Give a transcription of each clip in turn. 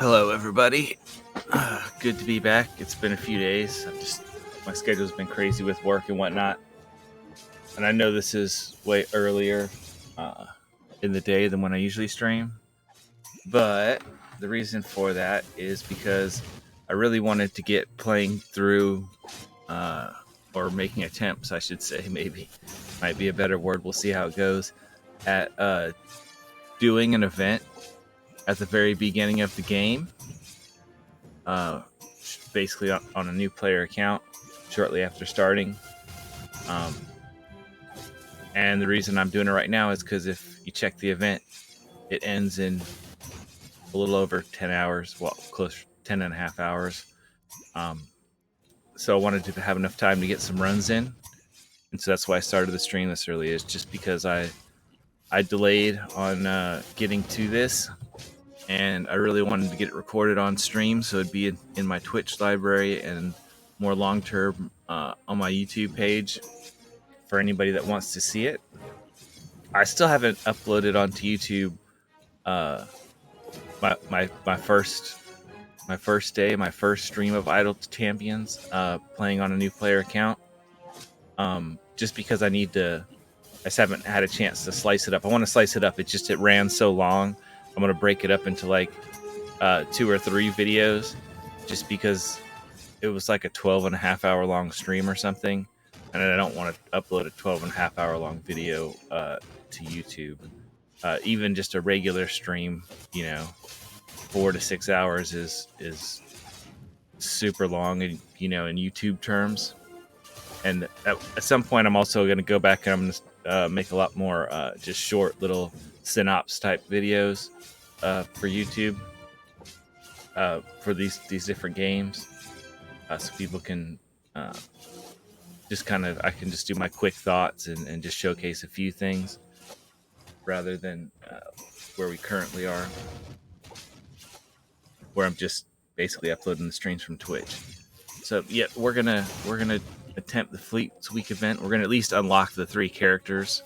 Hello, everybody. Good to be back. It's been a few days. My schedule's been crazy with work and whatnot, and I know this is way earlier uh, in the day than when I usually stream. But the reason for that is because I really wanted to get playing through, uh, or making attempts, I should say, maybe might be a better word. We'll see how it goes. At doing an event at the very beginning of the game. Uh, Basically on a new player account shortly after starting. Um, and the reason I'm doing it right now is because if you check the event, it ends in a little over 10 hours, well, close 10 and a half hours. So I wanted to have enough time to get some runs in. And so that's why I started the stream this early, is just because I delayed on getting to this. And I really wanted to get it recorded on stream so it'd be in my Twitch library and more long term on my YouTube page for anybody that wants to see it. I still haven't uploaded onto YouTube my first day, my first stream of Idle Champions, playing on a new player account. Just because I just haven't had a chance to slice it up. I want to slice it up. It ran so long. I'm gonna break it up into like 2 or 3 videos, just because it was like a 12 and a half hour long stream or something, and I don't want to upload a 12 and a half hour long video to YouTube. Even just a regular stream, 4 to 6 hours is super long, in YouTube terms. And at some point, I'm also going to go back and I'm going to make a lot more just short little synopsis type videos for YouTube for these different games, so people can just I can just do my quick thoughts and just showcase a few things rather than where we currently are, where I'm just basically uploading the streams from Twitch. So yeah, we're gonna attempt the Fleets Week event. We're gonna at least unlock the 3 characters.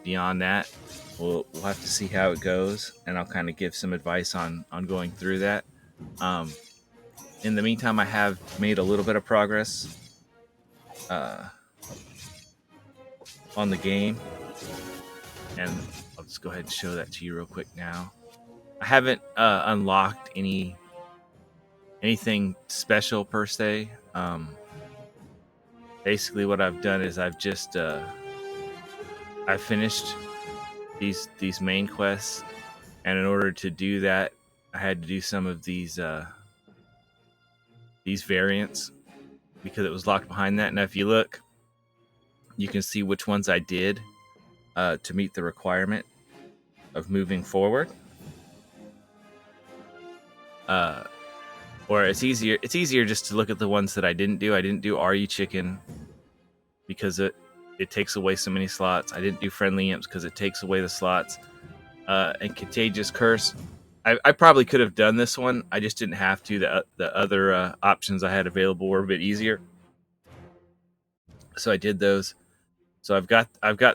Beyond that, we'll have to see how it goes, and I'll kind of give some advice on going through that. In the meantime, I have made a little bit of progress on the game, and I'll just go ahead and show that to you real quick now. I haven't unlocked anything special per se. Basically, what I've done is I've just I've finished these main quests, and in order to do that, I had to do some of these variants because it was locked behind that. Now, if you look, you can see which ones I did to meet the requirement of moving forward. Or it's easier just to look at the ones that I didn't do. I didn't do Are You Chicken because it takes away so many slots. I didn't do Friendly Imps because it takes away the slots. And Contagious Curse, I probably could have done this one. I just didn't have to. The other options I had available were a bit easier, so I did those. So I've got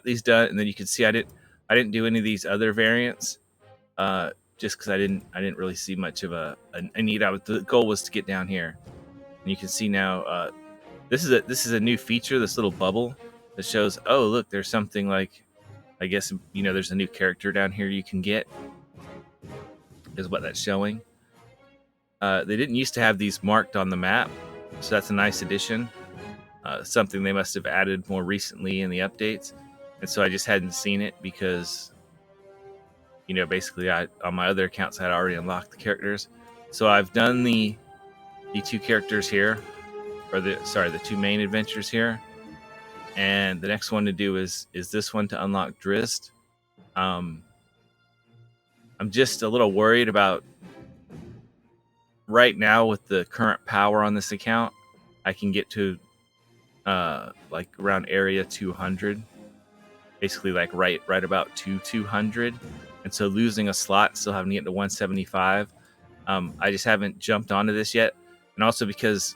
these done, and then you can see I didn't do any of these other variants, just because I didn't really see much of a need. The goal was to get down here, and you can see now this is a new feature. This little bubble that shows, oh look, there's something like, I guess there's a new character down here you can get, is what that's showing. They didn't used to have these marked on the map, so that's a nice addition. Something they must have added more recently in the updates, and so I just hadn't seen it because basically on my other accounts I had already unlocked the characters. So I've done the 2 characters here, or the 2 main adventures here, and the next one to do is this one to unlock Drizzt. I'm just a little worried about right now with the current power on this account. I can get to like around area 200, basically like right about 200, and so losing a slot, still having to get to 175. I just haven't jumped onto this yet, and also because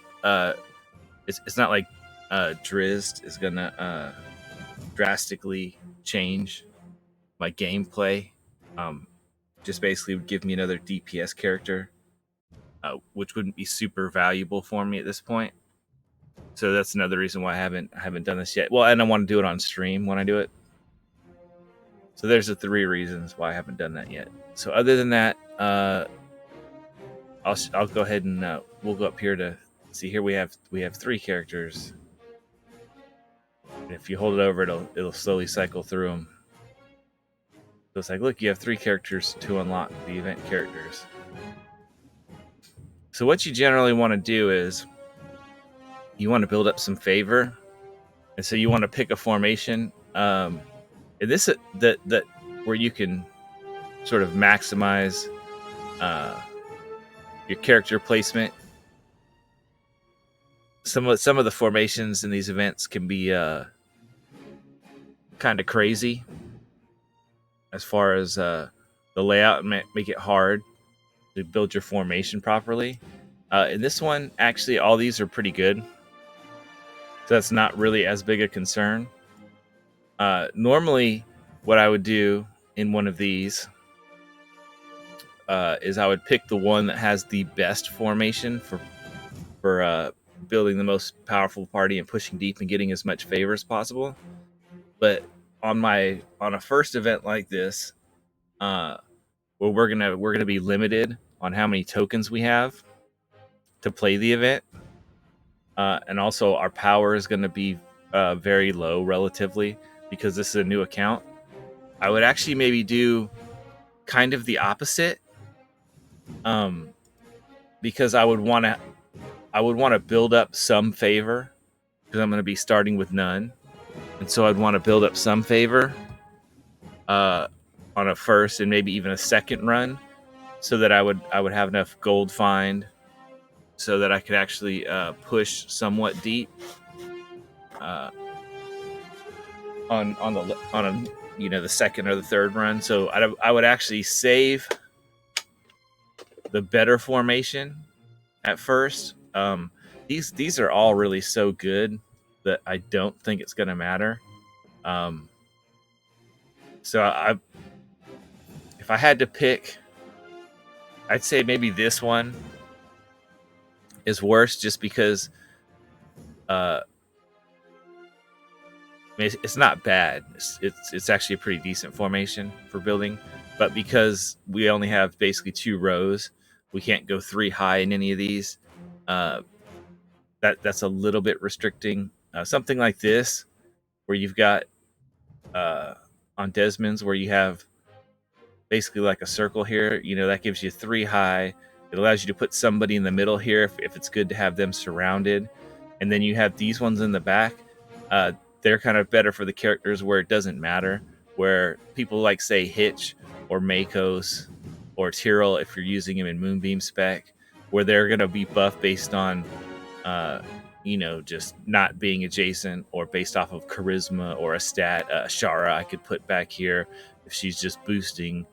it's not like Drizzt is gonna drastically change my gameplay. Just basically would give me another DPS character which wouldn't be super valuable for me at this point. So that's another reason why I haven't done this yet. Well, and I want to do it on stream when I do it. So there's the 3 reasons why I haven't done that yet. So other than that, I'll go ahead and we'll go up here to see. Here we have 3 characters. And if you hold it over, it'll slowly cycle through them. So it's like, look, you have 3 characters to unlock the event characters. So what you generally want to do is you want to build up some favor, and so you want to pick a formation. And this that where you can sort of maximize your character placement. Some of the formations in these events can be kind of crazy as far as the layout, and make it hard to build your formation properly. In this one, actually, all these are pretty good, so that's not really as big a concern. Normally, what I would do in one of these is I would pick the one that has the best formation for building the most powerful party and pushing deep and getting as much favor as possible. But on a first event like this, where we're gonna be limited on how many tokens we have to play the event, and also our power is going to be very low relatively because this is a new account. I would actually maybe do kind of the opposite, because I would want to build up some favor because I'm going to be starting with none, and so I'd want to build up some favor on a first and maybe even a second run, so that I would have enough gold find so that I could actually push somewhat deep on the second or the third run. So I would actually save the better formation at first. These are all really so good that I don't think it's going to matter. So if I had to pick, I'd say maybe this one is worse, just because it's not bad. It's actually a pretty decent formation for building, but because we only have basically 2 rows, we can't go 3 high in any of these. That's a little bit restricting. Something like this, where you've got on Desmond's, where you have basically like a circle here, that gives you 3 high. It allows you to put somebody in the middle here if it's good to have them surrounded. And then you have these ones in the back. They're kind of better for the characters where it doesn't matter, where people like, say, Hitch or Makos or Tyrell, if you're using him in Moonbeam spec, where they're going to be buffed based on just not being adjacent, or based off of charisma or a stat. Shara I could put back here if she's just boosting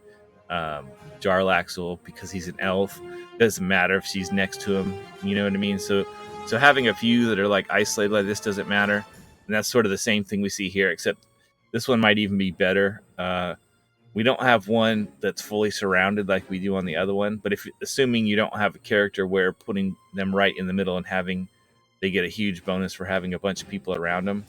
Jarlaxle because he's an elf. Doesn't matter if she's next to him, you know what I mean? So having a few that are like isolated like this doesn't matter. And that's sort of the same thing we see here, except this one might even be better. We don't have one that's fully surrounded like we do on the other one, but assuming you don't have a character where putting them right in the middle and they get a huge bonus for having a bunch of people around them.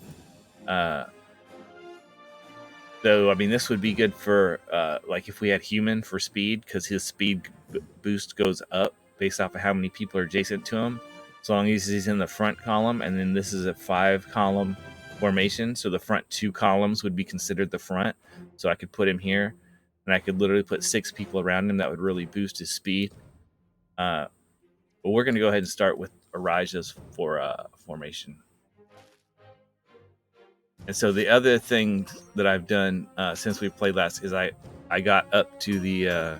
Though, I mean, this would be good for like if we had human for speed, because his speed boost goes up based off of how many people are adjacent to him, as long as he's in the front column. And then this is a 5-column formation, so the front 2 columns would be considered the front. So I could put him here, and I could literally put 6 people around him. That would really boost his speed. But we're going to go ahead and start with Araja's formation. And so the other thing that I've done since we played last is I got up to the I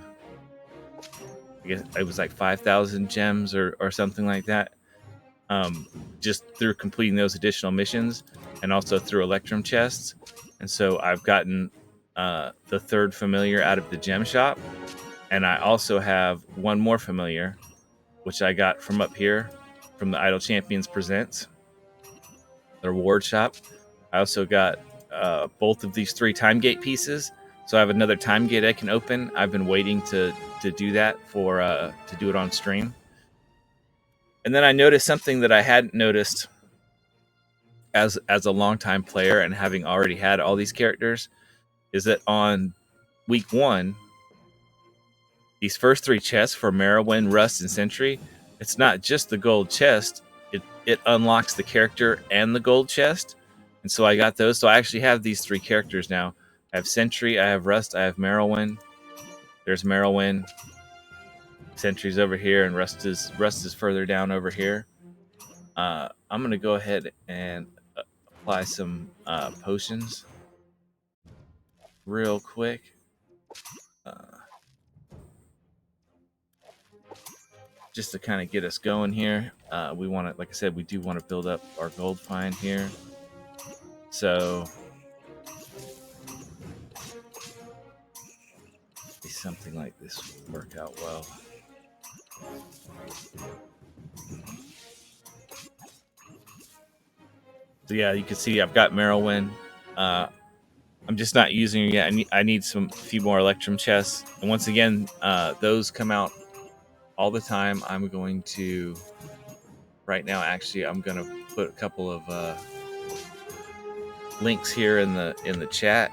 guess it was like 5,000 gems or something like that, just through completing those additional missions, and also through Electrum chests. And so I've gotten the 3rd familiar out of the gem shop, and I also have one more familiar, which I got from up here from the Idle Champions Presents, the reward shop. I also got both of these 3 time gate pieces, so I have another time gate I can open. I've been waiting to do that to do it on stream. And then I noticed something that I hadn't noticed as a longtime player and having already had all these characters, is that on week 1, these first 3 chests for Merowyn, Rust, and Sentry, it's not just the gold chest. It unlocks the character and the gold chest. And so I got those. So I actually have these 3 characters now. I have Sentry, I have Rust, I have Merowyn. There's Merowyn. Sentry's over here, and Rust is further down over here. I'm going to go ahead and apply some potions real quick. Just to kind of get us going here. We want to, like I said, we do want to build up our gold find here. So something like this would work out well. So yeah, you can see I've got Merowyn. I'm just not using it yet. I need some few more Electrum chests. And once again, those come out all the time. I'm going to right now. Actually, I'm going to put a couple of links here in the chat.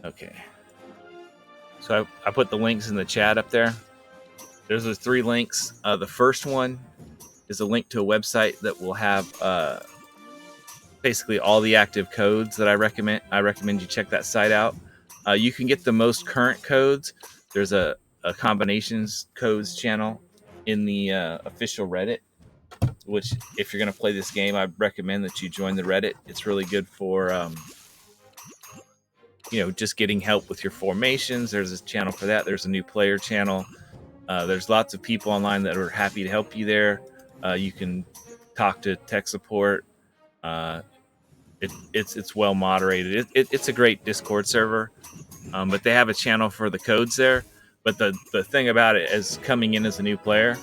Okay. So I put the links in the chat up there. There's those 3 links. The first one is a link to a website that will have basically all the active codes that I recommend. I recommend you check that site out. You can get the most current codes. There's a combinations codes channel in the official Reddit, which if you're going to play this game, I recommend that you join the Reddit. It's really good for just getting help with your formations. There's a channel for that. There's a new player channel. There's lots of people online that are happy to help you there. You can talk to tech support. It's well moderated. It's a great Discord server, but they have a channel for the codes there. But the thing about it is coming in as a new player,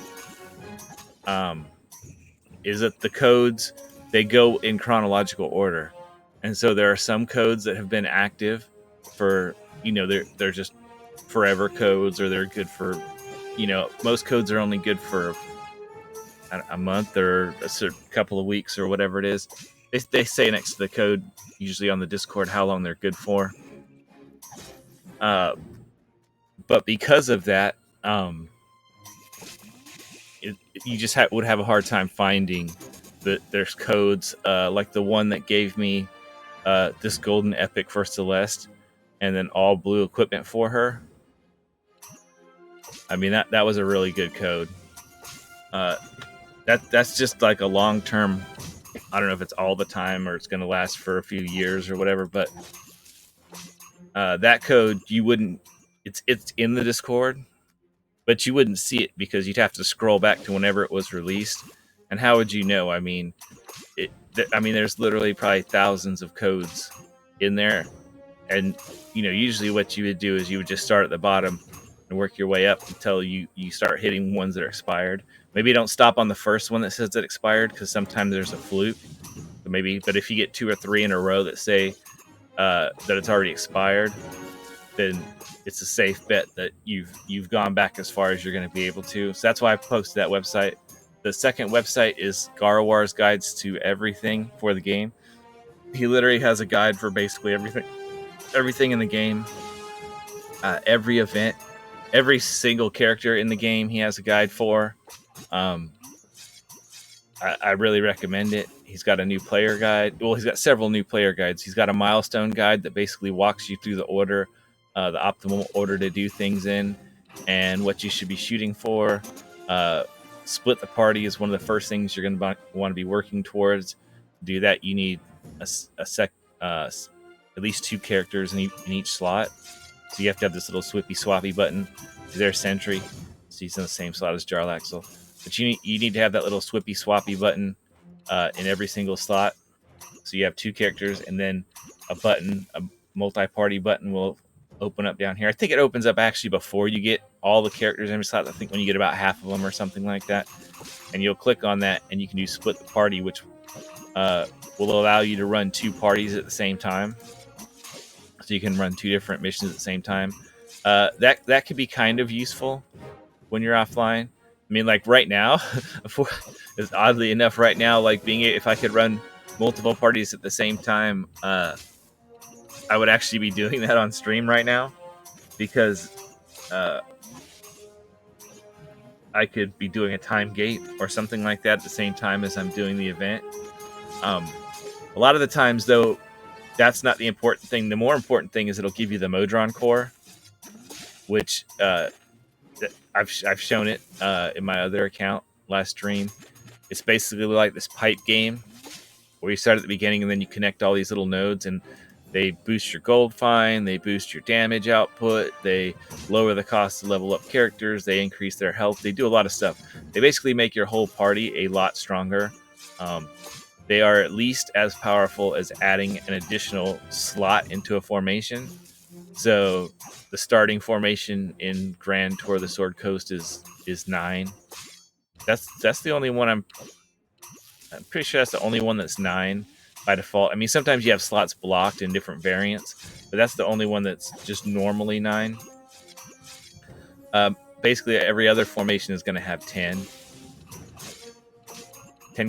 is that the codes, they go in chronological order. And so there are some codes that have been active for, they're just forever codes, or they're good for, most codes are only good for a month or a couple of weeks or whatever it is. They say next to the code, usually on the Discord, how long they're good for. But because of that, you just would have a hard time finding that there's codes like the one that gave me this golden epic for Celeste, and then all blue equipment for her. I mean, that was a really good code. That's just like a long-term. I don't know if it's all the time or it's going to last for a few years or whatever, but that code, you wouldn't. It's in the Discord, but you wouldn't see it because you'd have to scroll back to whenever it was released. And how would you know? I mean, there's literally probably thousands of codes in there. And, usually what you would do is you would just start at the bottom and work your way up until you start hitting ones that are expired. Maybe don't stop on the first one that says that expired, because sometimes there's a fluke. But if you get 2 or 3 in a row that say that it's already expired, then it's a safe bet that you've gone back as far as you're going to be able to. So that's why I posted that website. The second website is Garwar's Guides to Everything for the game. He literally has a guide for basically everything in the game, every event, every single character in the game he has a guide for. I really recommend it. He's got a new player guide. Well, he's got several new player guides. He's got a milestone guide that basically walks you through the order, the optimal order to do things in, and what you should be shooting for. Split the party is one of the first things you're going to want to be working towards. To do that, you need at least 2 characters in each slot. So you have to have this little swippy swappy button. There's Sentry. So he's in the same slot as Jarlaxle. But you need to have that little swippy swappy button in every single slot. So you have 2 characters, and then a multi-party button will open up down here. I think it opens up actually before you get all the characters in every slot. I think when you get about half of them or something like that, and you'll click on that, and you can do split the party, which will allow you to run 2 parties at the same time. So you can run 2 different missions at the same time. That could be kind of useful when you're offline. I mean, like right now, is oddly enough, right now, like if I could run multiple parties at the same time, I would actually be doing that on stream right now, because I could be doing a time gate or something like that at the same time as I'm doing the event. A lot of the times, though, that's not the important thing. The more important thing is it'll give you the Modron core, which I've shown it in my other account last stream. It's basically like this pipe game where you start at the beginning and then you connect all these little nodes, and they boost your gold find, they boost your damage output, they lower the cost to level up characters, they increase their health, they do a lot of stuff. They basically make your whole party a lot stronger. They are at least as powerful as adding an additional slot into a formation. So the starting formation in Grand Tour of the Sword Coast is 9. That's the only one. I'm pretty sure that's the only one that's 9 by default. I mean, sometimes you have slots blocked in different variants, but that's the only one that's just normally 9. Basically, every other formation is going to have 10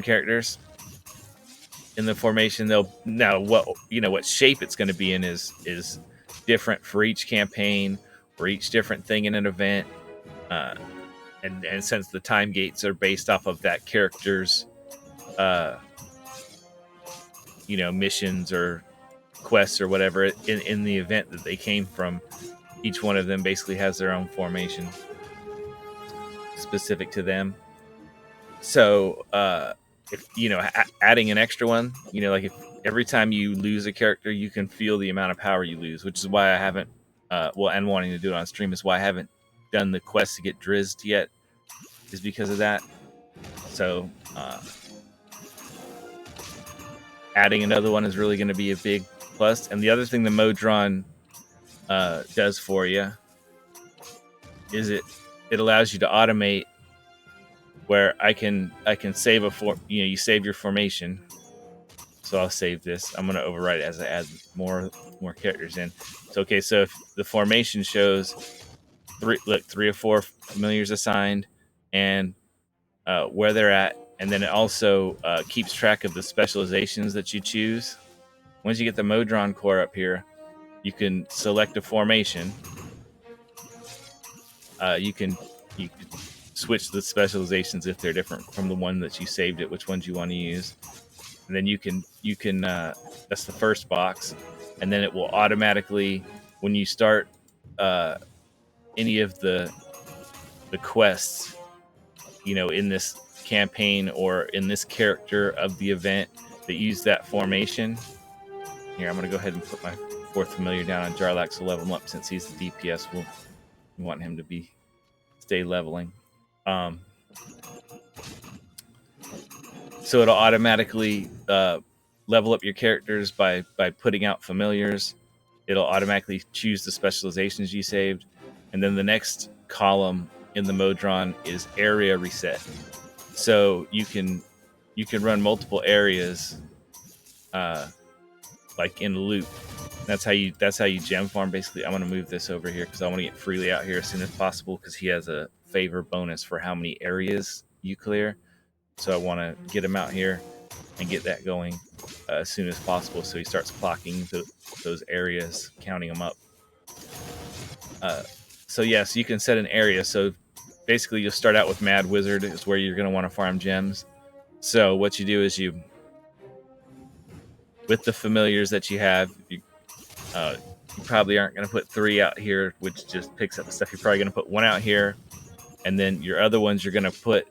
characters in the formation. What shape it's going to be in is different for each campaign or each different thing in an event. And since the time gates are based off of that character's missions or quests or whatever in the event that they came from, each one of them basically has their own formation specific to them. So if adding an extra one, like if every time you lose a character, you can feel the amount of power you lose, which is why I haven't and wanting to do it on stream is why I haven't done the quest to get drizzed yet, is because of that. So adding another one is really going to be a big plus. And the other thing the Modron does for you is it allows you to automate, where I can save you save your formation. So I'll save this. I'm going to overwrite it as I add more characters in. So so if the formation shows 3 or 4 familiars assigned and where they're at, and then it also keeps track of the specializations that you choose. Once you get the Modron core up here, you can select a formation. You can switch the specializations if they're different from the one that you saved it, which ones you want to use. And then you can that's the first box, and then it will automatically, when you start any of the quests, in this campaign or in this character of the event that use that formation. Here, I'm going to go ahead and put my 4th familiar down on Jarlax to level him up, since he's the DPS. We want him to stay leveling. So it'll automatically level up your characters by putting out familiars. It'll automatically choose the specializations you saved, and then the next column in the Modron is area reset. So you can run multiple areas, like in a loop. That's how you gem farm. Basically, I'm going to move this over here because I want to get Freely out here as soon as possible, because he has a favor bonus for how many areas you clear. So I want to get him out here and get that going as soon as possible, so he starts clocking those areas, counting them up. So you can set an area. So basically, you'll start out with Mad Wizard, is where you're going to want to farm gems. So what you do is with the familiars that you have, you probably aren't going to put 3 out here, which just picks up the stuff. You're probably going to put 1 out here, and then your other ones you're going to put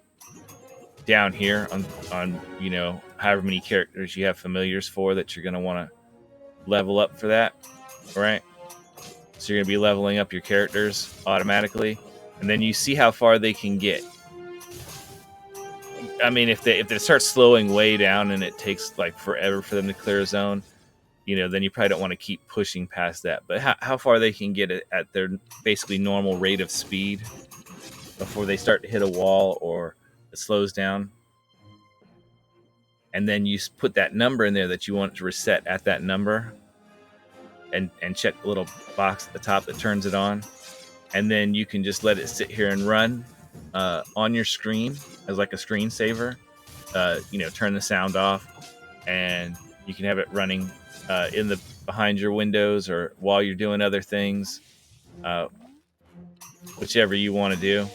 down here on however many characters you have familiars for that you're going to want to level up for that, right? So you're going to be leveling up your characters automatically, and then you see how far they can get. I mean, if they start slowing way down and it takes like forever for them to clear a zone, then you probably don't want to keep pushing past that. But how far they can get it at their basically normal rate of speed before they start to hit a wall or it slows down. And then you put that number in there that you want to reset at that number, and check the little box at the top that turns it on. And then you can just let it sit here and run on your screen as like a screensaver. Turn the sound off, and you can have it running in the behind your windows or while you're doing other things, whichever you want to do.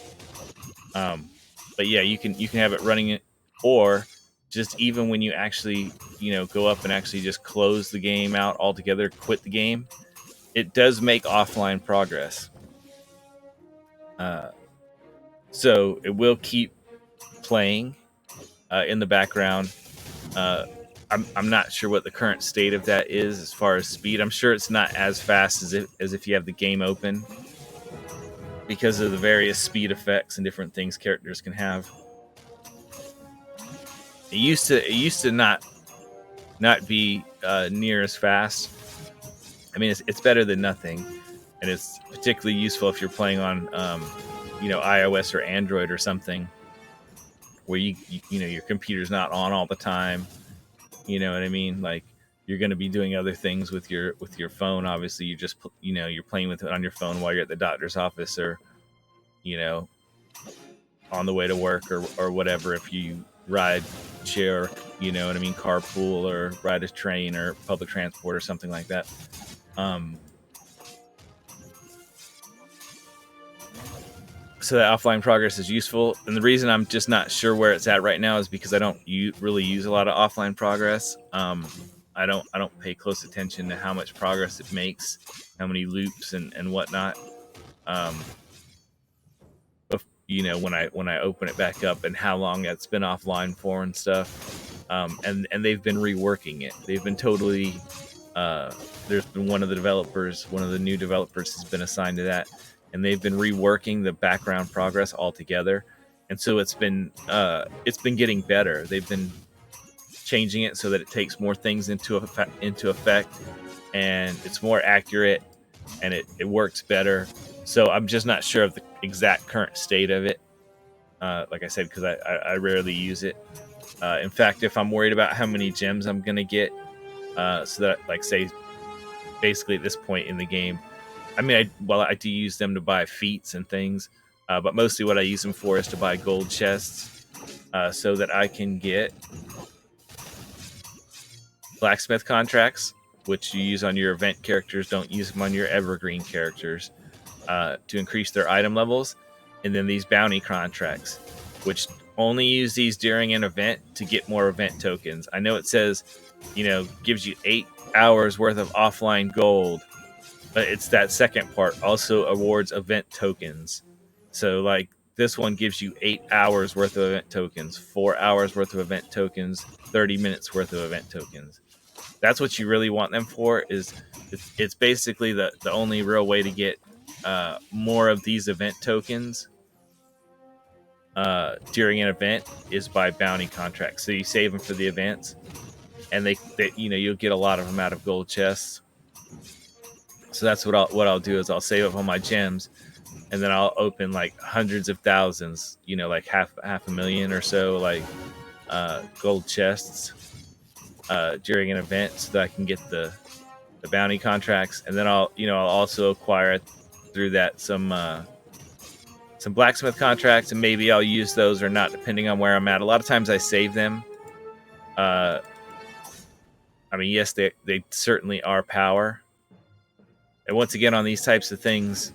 But yeah, you can have it running it, or just even when you actually go up and actually just close the game out altogether, quit the game, it does make offline progress. So it will keep playing in the background. I'm not sure what the current state of that is as far as speed. I'm sure it's not as fast as if you have the game open, because of the various speed effects and different things characters can have. It used to not be near as fast. I mean, it's better than nothing, and it's particularly useful if you're playing on iOS or Android or something, where your computer's not on all the time. You know what I mean? Like, you're going to be doing other things with your phone. Obviously, you just you're playing with it on your phone while you're at the doctor's office, or on the way to work, or whatever. If you ride share, carpool, or ride a train or public transport or something like that. So that offline progress is useful, and the reason I'm just not sure where it's at right now is because I don't really use a lot of offline progress. I don't pay close attention to how much progress it makes, how many loops and whatnot. When I open it back up, and how long it's been offline for and stuff. And they've been reworking it. They've been totally. There's been one of the new developers has been assigned to that, and they've been reworking the background progress altogether. And so it's been getting better. They've been changing it so that it takes more things into effect, and it's more accurate, and it works better. So I'm just not sure of the exact current state of it. Like I said, because I rarely use it. In fact, if I'm worried about how many gems I'm gonna get, so that, like, say, basically at this point in the game, I mean, I do use them to buy feats and things, but mostly what I use them for is to buy gold chests, so that I can get blacksmith contracts, which you use on your event characters. Don't use them on your evergreen characters, to increase their item levels. And then these bounty contracts, which only use these during an event to get more event tokens. I know it says, gives you 8 hours worth of offline gold, but it's that second part, also awards event tokens. So, like, this one gives you 8 hours worth of event tokens, 4 hours worth of event tokens, 30 minutes worth of event tokens. That's what you really want them for. It's basically the only real way to get more of these event tokens during an event is by bounty contracts. So you save them for the events, and they you'll get a lot of them out of gold chests. So that's what I'll do is I'll save up all my gems, and then I'll open like hundreds of thousands, like half a million or so, like gold chests during an event, so that I can get the bounty contracts. And then I'll also acquire through that some blacksmith contracts, and maybe I'll use those or not, depending on where I'm at. A lot of times I save them. I mean, yes, they certainly are power. And once again, on these types of things,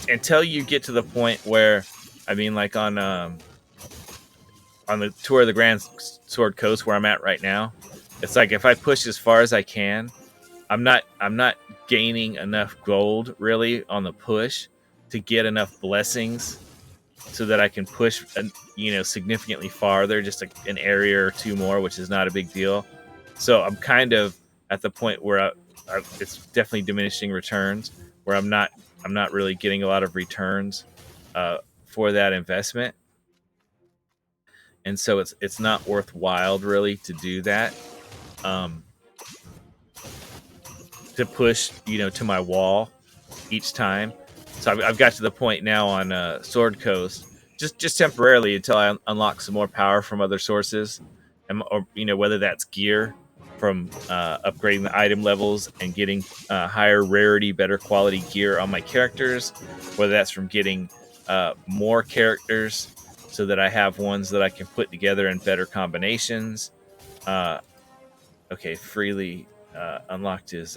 until you get to the point where, I mean, like on the tour of the Grand Sword Coast where I'm at right now, it's like if I push as far as I can, I'm not gaining enough gold really on the push to get enough blessings so that I can push significantly farther, just an area or two more, which is not a big deal. So I'm kind of at the point where it's definitely diminishing returns, where I'm not really getting a lot of returns for that investment, and so it's not worthwhile really to do that. to push, to my wall each time. So I've got to the point now on Sword Coast, just temporarily until I unlock some more power from other sources, or whether that's gear from upgrading the item levels and getting higher rarity, better quality gear on my characters, whether that's from getting more characters so that I have ones that I can put together in better combinations. Okay, Freely unlocked his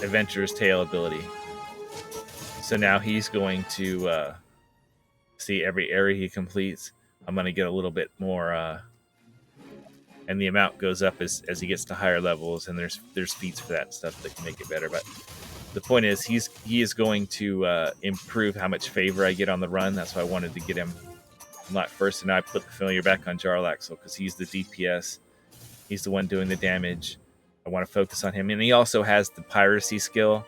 Adventurer's Tale ability. So now he's going to see every area he completes. I'm going to get a little bit more, and the amount goes up as he gets to higher levels, and there's feats for that stuff that can make it better. But the point is, he is going to improve how much favor I get on the run. That's why I wanted to get him unlocked first, and now I put the familiar back on Jarlaxle because he's the DPS. He's the one doing the damage. I want to focus on him, and he also has the piracy skill,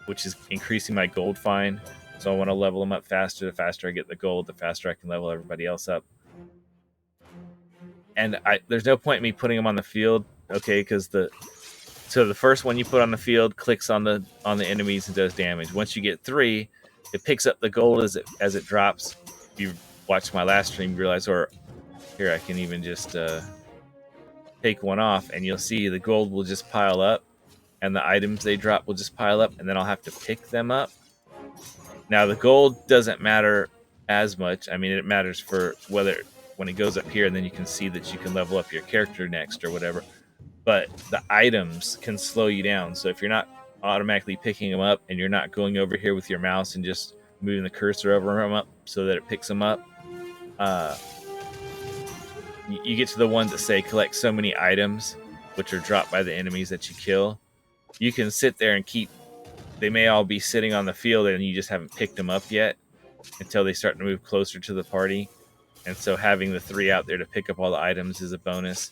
which is increasing my gold find. So I want to level him up faster. The faster I get the gold, the faster I can level everybody else up. And there's no point in me putting him on the field, okay? Because the first one you put on the field clicks on the enemies and does damage. Once you get 3, it picks up the gold as it drops. If you watched my last stream, you realize, or here I can even just take one off, and you'll see the gold will just pile up, and the items they drop will just pile up, and then I'll have to pick them up. Now the gold doesn't matter as much. I mean, it matters for when it goes up here, and then you can see that you can level up your character next or whatever. But the items can slow you down. So if you're not automatically picking them up, and you're not going over here with your mouse and just moving the cursor over them up so that it picks them up, you get to the ones that say collect so many items, which are dropped by the enemies that you kill. You can sit there and they may all be sitting on the field and you just haven't picked them up yet until they start to move closer to the party. And so having the 3 out there to pick up all the items is a bonus.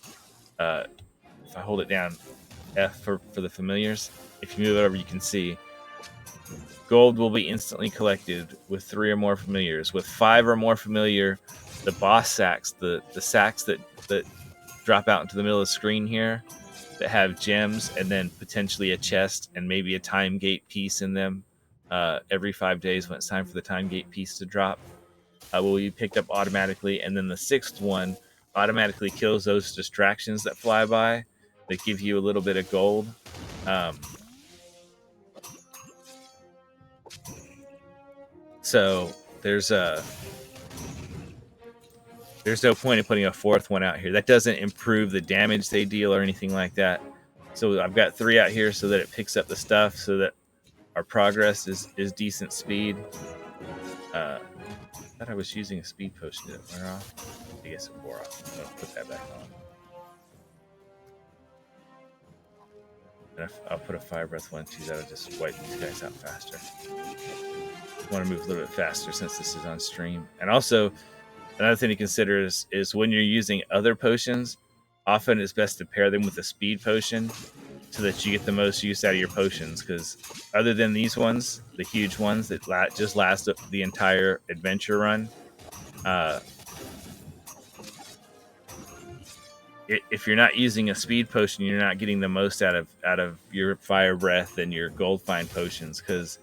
If I hold it down, F for the familiars, if you move it over, you can see gold will be instantly collected with 3 or more familiars. With 5 or more familiar, the boss sacks, the sacks that drop out into the middle of the screen here, that have gems and then potentially a chest and maybe a time gate piece in them every 5 days when it's time for the time gate piece to drop, will be picked up automatically. And then the 6th one automatically kills those distractions that fly by that give you a little bit of gold. So there's no point in putting a 4th one out here. That doesn't improve the damage they deal or anything like that. So I've got 3 out here so that it picks up the stuff, so that our progress is decent speed. I thought I was using a speed potion. Did it wear off? I guess it wore off. I'll put that back on. And I'll put a fire breath one too. That'll just wipe these guys out faster. I want to move a little bit faster since this is on stream. And also, another thing to consider is when you're using other potions, often it's best to pair them with a speed potion so that you get the most use out of your potions. Because other than these ones, the huge ones that just last the entire adventure run, if you're not using a speed potion, you're not getting the most out of your fire breath and your gold find potions, because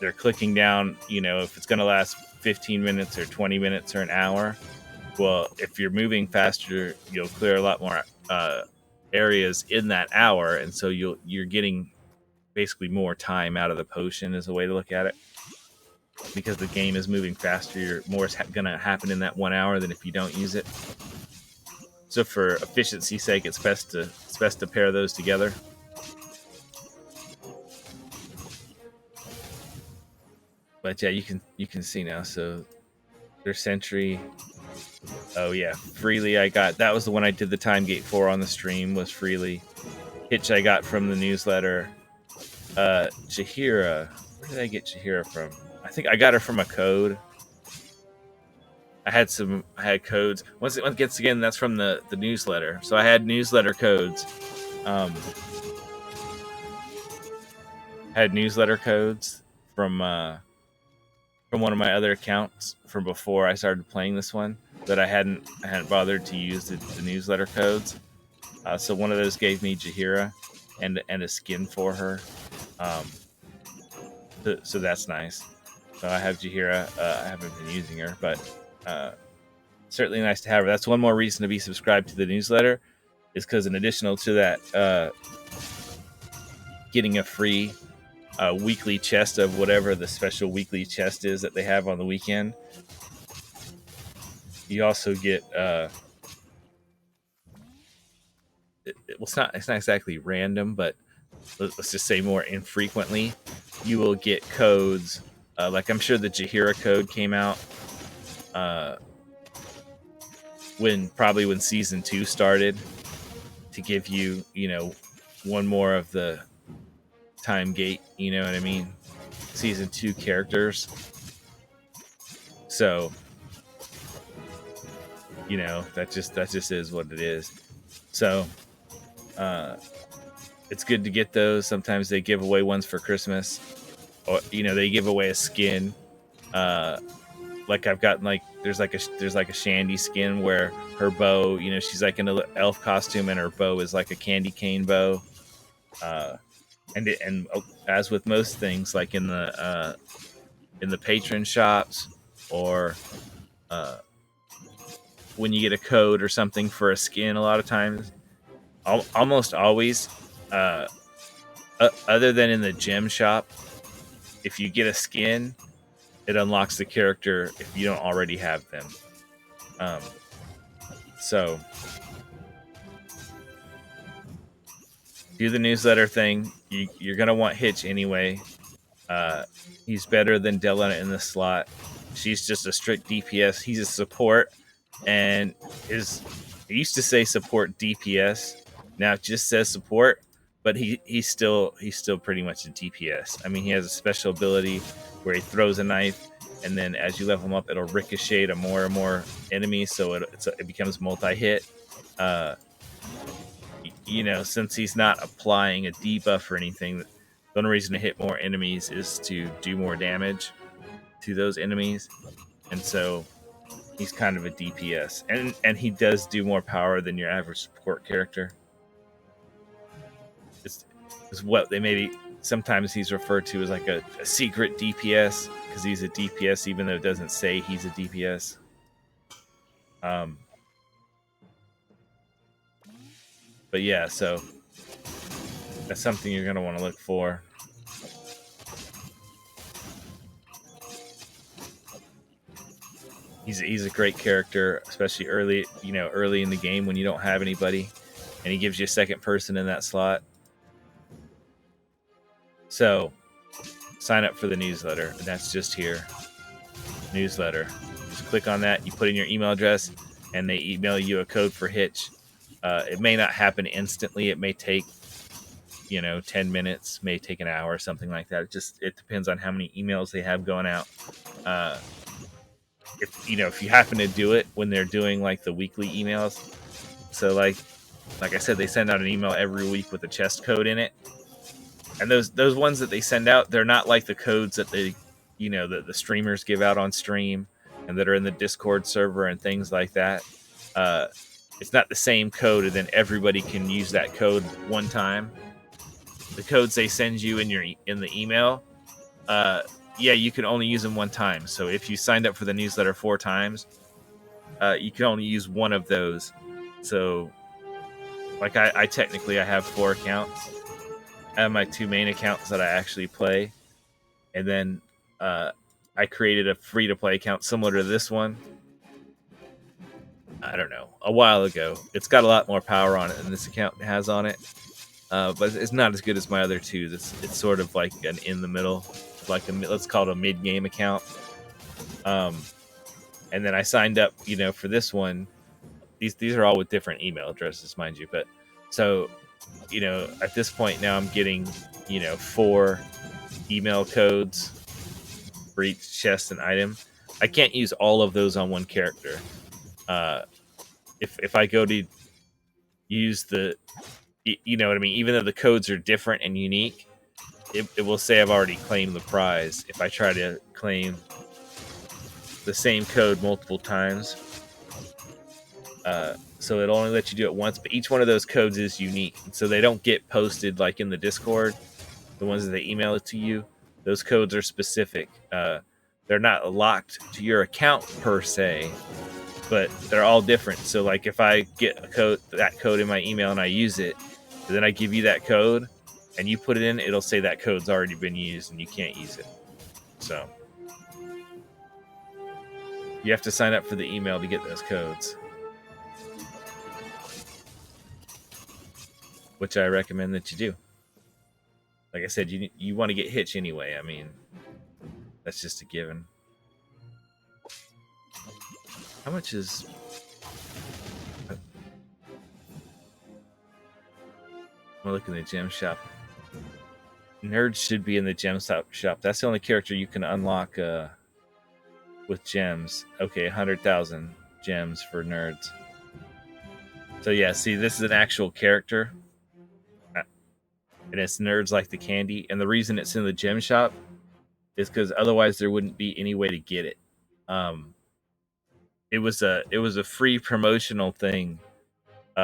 they're clicking down. If it's going to last 15 minutes or 20 minutes or an hour, well, if you're moving faster, you'll clear a lot more areas in that hour, and so you're getting basically more time out of the potion, is a way to look at it. Because the game is moving faster, more is going to happen in that 1 hour than if you don't use it. So for efficiency's sake, it's best to pair those together. But yeah, you can see now. So there's Sentry. Oh yeah, Freely I got. That was the one I did the time gate for on the stream, was Freely. Hitch I got from the newsletter. Chihira. Where did I get Chihira from? I think I got her from a code. I had codes. Once again, that's from the newsletter. So I had newsletter codes. I had newsletter codes from one of my other accounts from before I started playing this one, that I hadn't bothered to use the newsletter codes. So one of those gave me Jahira and a skin for her. So that's nice. So I have Jahira. I haven't been using her, but certainly nice to have her. That's one more reason to be subscribed to the newsletter, is because in addition to that, getting a free weekly chest of whatever the special weekly chest is that they have on the weekend, you also get it's not exactly random, but let's just say more infrequently, you will get codes. Like I'm sure the Jahira code came out when season 2 started, to give you, one more of the time gate, you know what I mean? Season 2 characters. So, that just is what it is. So, it's good to get those. Sometimes they give away ones for Christmas, or they give away a skin. Like I've gotten there's like a Shandy skin where her bow, she's like in an elf costume and her bow is like a candy cane bow. And as with most things, like in the patron shops, or when you get a code or something for a skin, a lot of times, almost always, other than in the gem shop, if you get a skin, it unlocks the character if you don't already have them. So do the newsletter thing. You're gonna want Hitch anyway. He's better than Della in the slot. She's just a strict DPS. He's a support, and it used to say support DPS. Now it just says support, but he's still pretty much a DPS. I mean, he has a special ability where he throws a knife, and then as you level him up, it'll ricochet to more and more enemies, so it becomes multi-hit. Since he's not applying a debuff or anything, the only reason to hit more enemies is to do more damage to those enemies, and so he's kind of a DPS, and he does do more power than your average support character. It's what they maybe sometimes he's referred to as like a secret DPS, because he's a DPS even though it doesn't say he's a DPS. But yeah, so that's something you're going to want to look for. He's a great character, especially early in the game when you don't have anybody, and he gives you a second person in that slot. So sign up for the newsletter, and that's just here. Newsletter. Just click on that, you put in your email address, and they email you a code for Hitch. It may not happen instantly. It may take 10 minutes, may take an hour or something like that. It depends on how many emails they have going out. If you happen to do it when they're doing like the weekly emails, so like I said, they send out an email every week with a chest code in it, and those ones that they send out, they're not like the codes that they that the streamers give out on stream and that are in the Discord server and things like that. It's not the same code, and then everybody can use that code one time. The codes they send you in the email, you can only use them one time. So if you signed up for the newsletter 4 times, you can only use one of those. So, like I technically have 4 accounts. I have my 2 main accounts that I actually play, and then I created a free-to-play account similar to this one. I don't know, a while ago. It's got a lot more power on it than this account has on it, but it's not as good as my other 2. It's sort of like an in the middle, like let's call it a mid-game account. And then I signed up, for this one. These are all with different email addresses, mind you. But so, at this point now, I'm getting 4 email codes for each chest and item. I can't use all of those on one character. If I go to use the, you know what I mean, even though the codes are different and unique, it will say I've already claimed the prize if I try to claim the same code multiple times. so it'll only let you do it once. But each one of those codes is unique, so they don't get posted like in the Discord. The ones that they email it to you, those codes are specific. They're not locked to your account per se, but they're all different. So like if I get that code in my email and I use it, and then I give you that code and you put it in, it'll say that code's already been used and you can't use it. So you have to sign up for the email to get those codes, which I recommend that you do. Like I said, you want to get Hitch anyway. I mean, that's just a given. How much is... I'm looking at the gem shop. Nerds should be in the gem shop. That's the only character you can unlock with gems. Okay, 100,000 gems for nerds. So yeah, see, this is an actual character. And it's Nerds Like the Candy. And the reason it's in the gem shop is because otherwise there wouldn't be any way to get it. It was a free promotional thing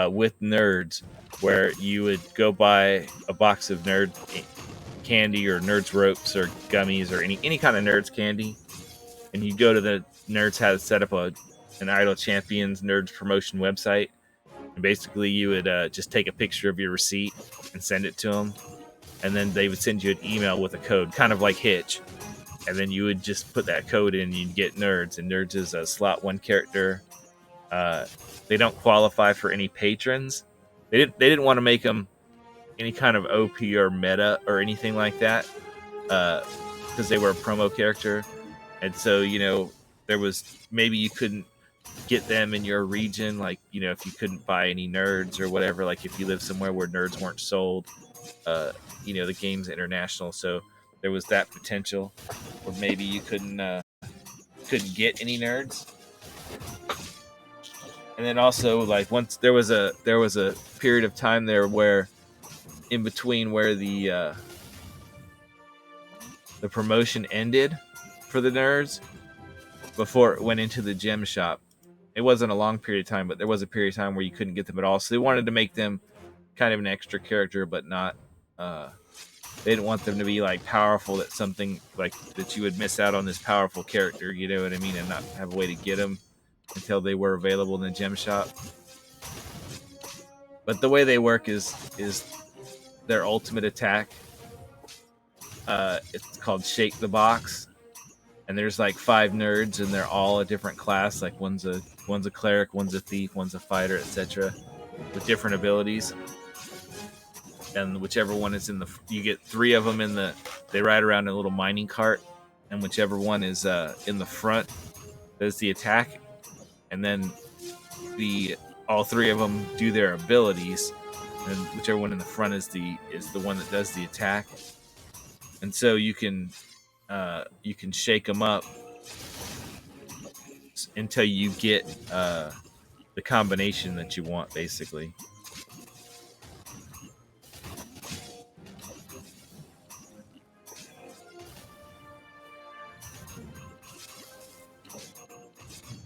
with Nerds, where you would go buy a box of Nerd candy or Nerds ropes or gummies or any kind of Nerds candy, and you go to the Nerds had set up an Idle Champions Nerds promotion website, and basically you would just take a picture of your receipt and send it to them, and then they would send you an email with a code, kind of like Hitch, and then you would just put that code in and you'd get Nerds. And Nerds is a slot 1 character. They don't qualify for any patrons. They didn't want to make them any kind of OP or meta or anything like that, because they were a promo character. And so, there was, maybe you couldn't get them in your region, like, if you couldn't buy any Nerds or whatever, like if you live somewhere where Nerds weren't sold, the game's international, so there was that potential, or maybe you couldn't get any Nerds. And then also, like, once there was a period of time there where, in between where the promotion ended for the Nerds before it went into the gem shop. It wasn't a long period of time, but there was a period of time where you couldn't get them at all. So they wanted to make them kind of an extra character, but not. They didn't want them to be like powerful. That something like that you would miss out on this powerful character. You know what I mean? And not have a way to get them until they were available in the gem shop. But the way they work is their ultimate attack. It's called Shake the Box, and there's like 5 Nerds, and they're all a different class. Like one's a cleric, one's a thief, one's a fighter, etc., with different abilities. And whichever one is you get 3 of them they ride around in a little mining cart, and whichever one is in the front does the attack, and then all 3 of them do their abilities, and whichever one in the front is the one that does the attack. And so you can shake them up until you get the combination that you want, basically.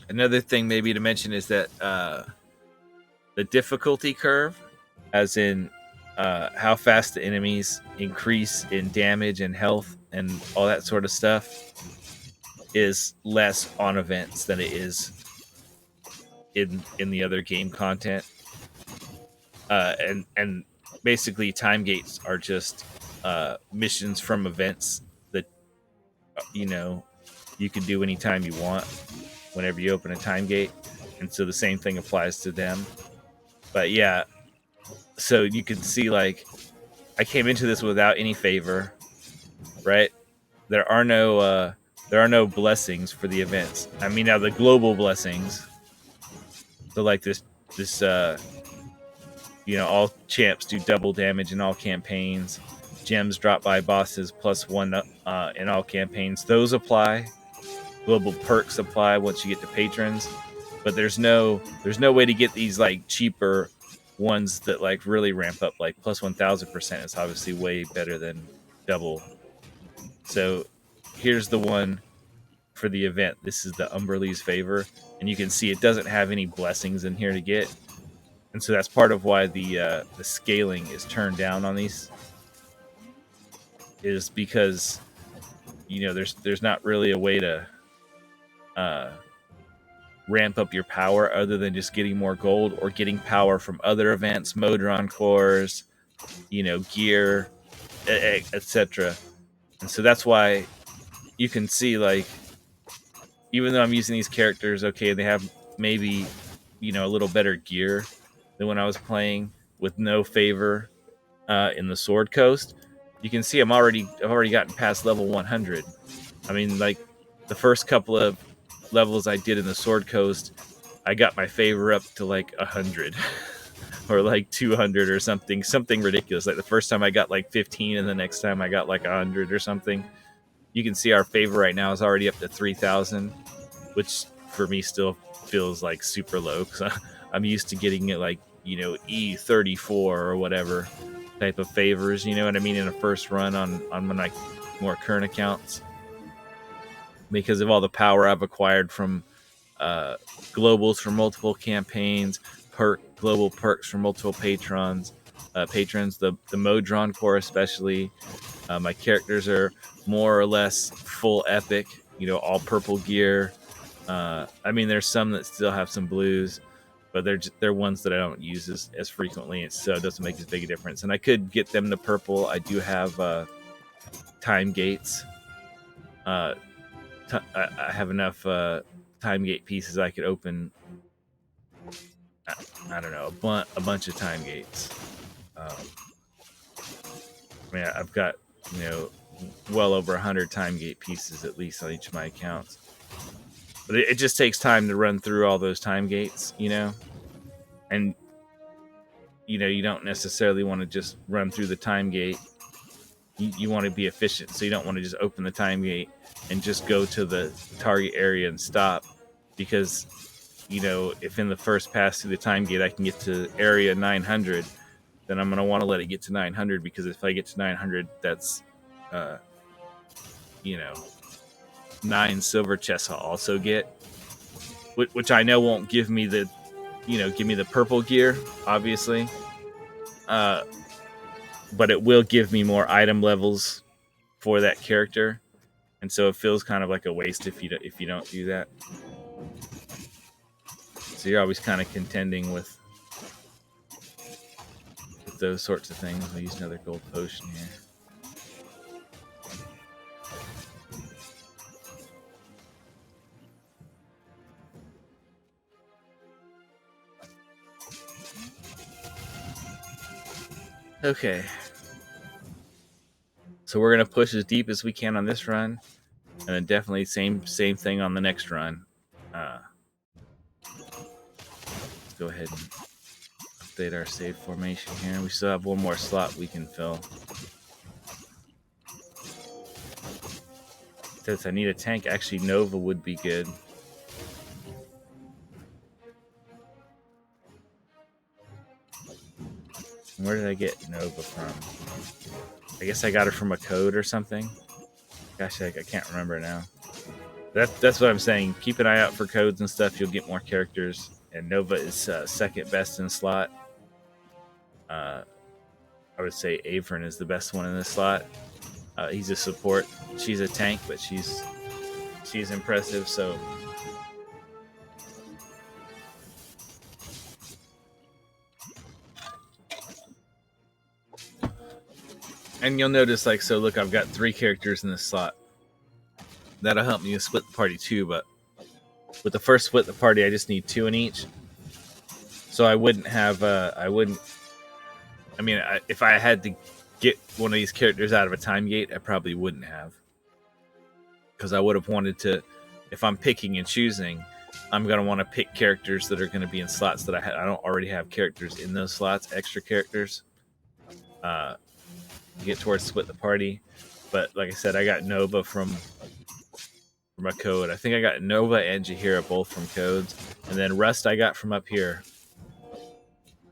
Another thing maybe to mention is that the difficulty curve, as in how fast the enemies increase in damage and health and all that sort of stuff, is less on events than it is in the other game content. And basically time gates are just missions from events that you can do anytime you want whenever you open a time gate, and so the same thing applies to them. But yeah, so you can see, like, I came into this without any favor, right? There are no blessings for the events. I mean, now the global blessings, so like this all champs do double damage in all campaigns. Gems dropped by bosses +1 in all campaigns. Those apply. Global perks apply once you get to patrons, but there's no way to get these like cheaper ones that like really ramp up. Like +1000% is obviously way better than double. So here's the one for the event. This is the Umberlee's Favor, and you can see it doesn't have any blessings in here to get, and so that's part of why the scaling is turned down on these, is because there's not really a way to uh, ramp up your power other than just getting more gold or getting power from other events, Modron cores, gear, etc. And so that's why you can see, like, even though I'm using these characters, okay, they have maybe a little better gear than when I was playing with no favor in the Sword Coast. You can see I've already gotten past level 100. I mean, like, the first couple of levels I did in the Sword Coast, I got my favor up to like 100 or like 200 or something ridiculous. Like the first time I got like 15, and the next time I got like 100 or something. You can see our favor right now is already up to 3,000, which for me still feels like super low, because I'm used to getting it like E34 or whatever type of favors. You know what I mean? In a first run on my more current accounts, because of all the power I've acquired from globals for multiple campaigns, global perks for multiple patrons, the Modron core especially. My characters are more or less full epic, all purple gear. I mean, there's some that still have some blues, but they're ones that I don't use as frequently, and so it doesn't make as big a difference. And I could get them to purple. I do have time gates. I have enough time gate pieces I could open. I don't know, a bunch of time gates. I mean, I've got well over 100 time gate pieces at least on each of my accounts. But it just takes time to run through all those time gates, and you don't necessarily want to just run through the time gate. You want to be efficient, so you don't want to just open the time gate and just go to the target area and stop, because if in the first pass through the time gate I can get to area 900, then I'm going to want to let it get to 900, because if I get to 900, that's 9 silver chests I'll also get, which I know won't give me the purple gear, obviously, but it will give me more item levels for that character, and so it feels kind of like a waste if you don't do that. So you're always kind of contending with those sorts of things. I'll use another gold potion here. Okay. So we're going to push as deep as we can on this run, and then definitely same thing on the next run. Let's go ahead and update our save formation here. We still have one more slot we can fill. Since I need a tank, actually Nova would be good. Where did I get Nova from? I guess I got her from a code or something. Gosh, I can't remember now. That's what I'm saying. Keep an eye out for codes and stuff. You'll get more characters. And Nova is second best in slot. I would say Avern is the best one in this slot. He's a support. She's a tank, but she's impressive. So and you'll notice, like, so look, I've got 3 characters in this slot. That'll help me split the party too, but with the first split the party, I just need 2 in each. So I wouldn't have. If I had to get one of these characters out of a time gate, I probably wouldn't have, because I would have wanted to. If I'm picking and choosing, I'm gonna want to pick characters that are going to be in slots that I don't already have characters in those slots, extra characters. Get towards split the party, but like I said, I got Nova from a code. I think I got Nova and Jaheira both from codes, and then Rust I got from up here.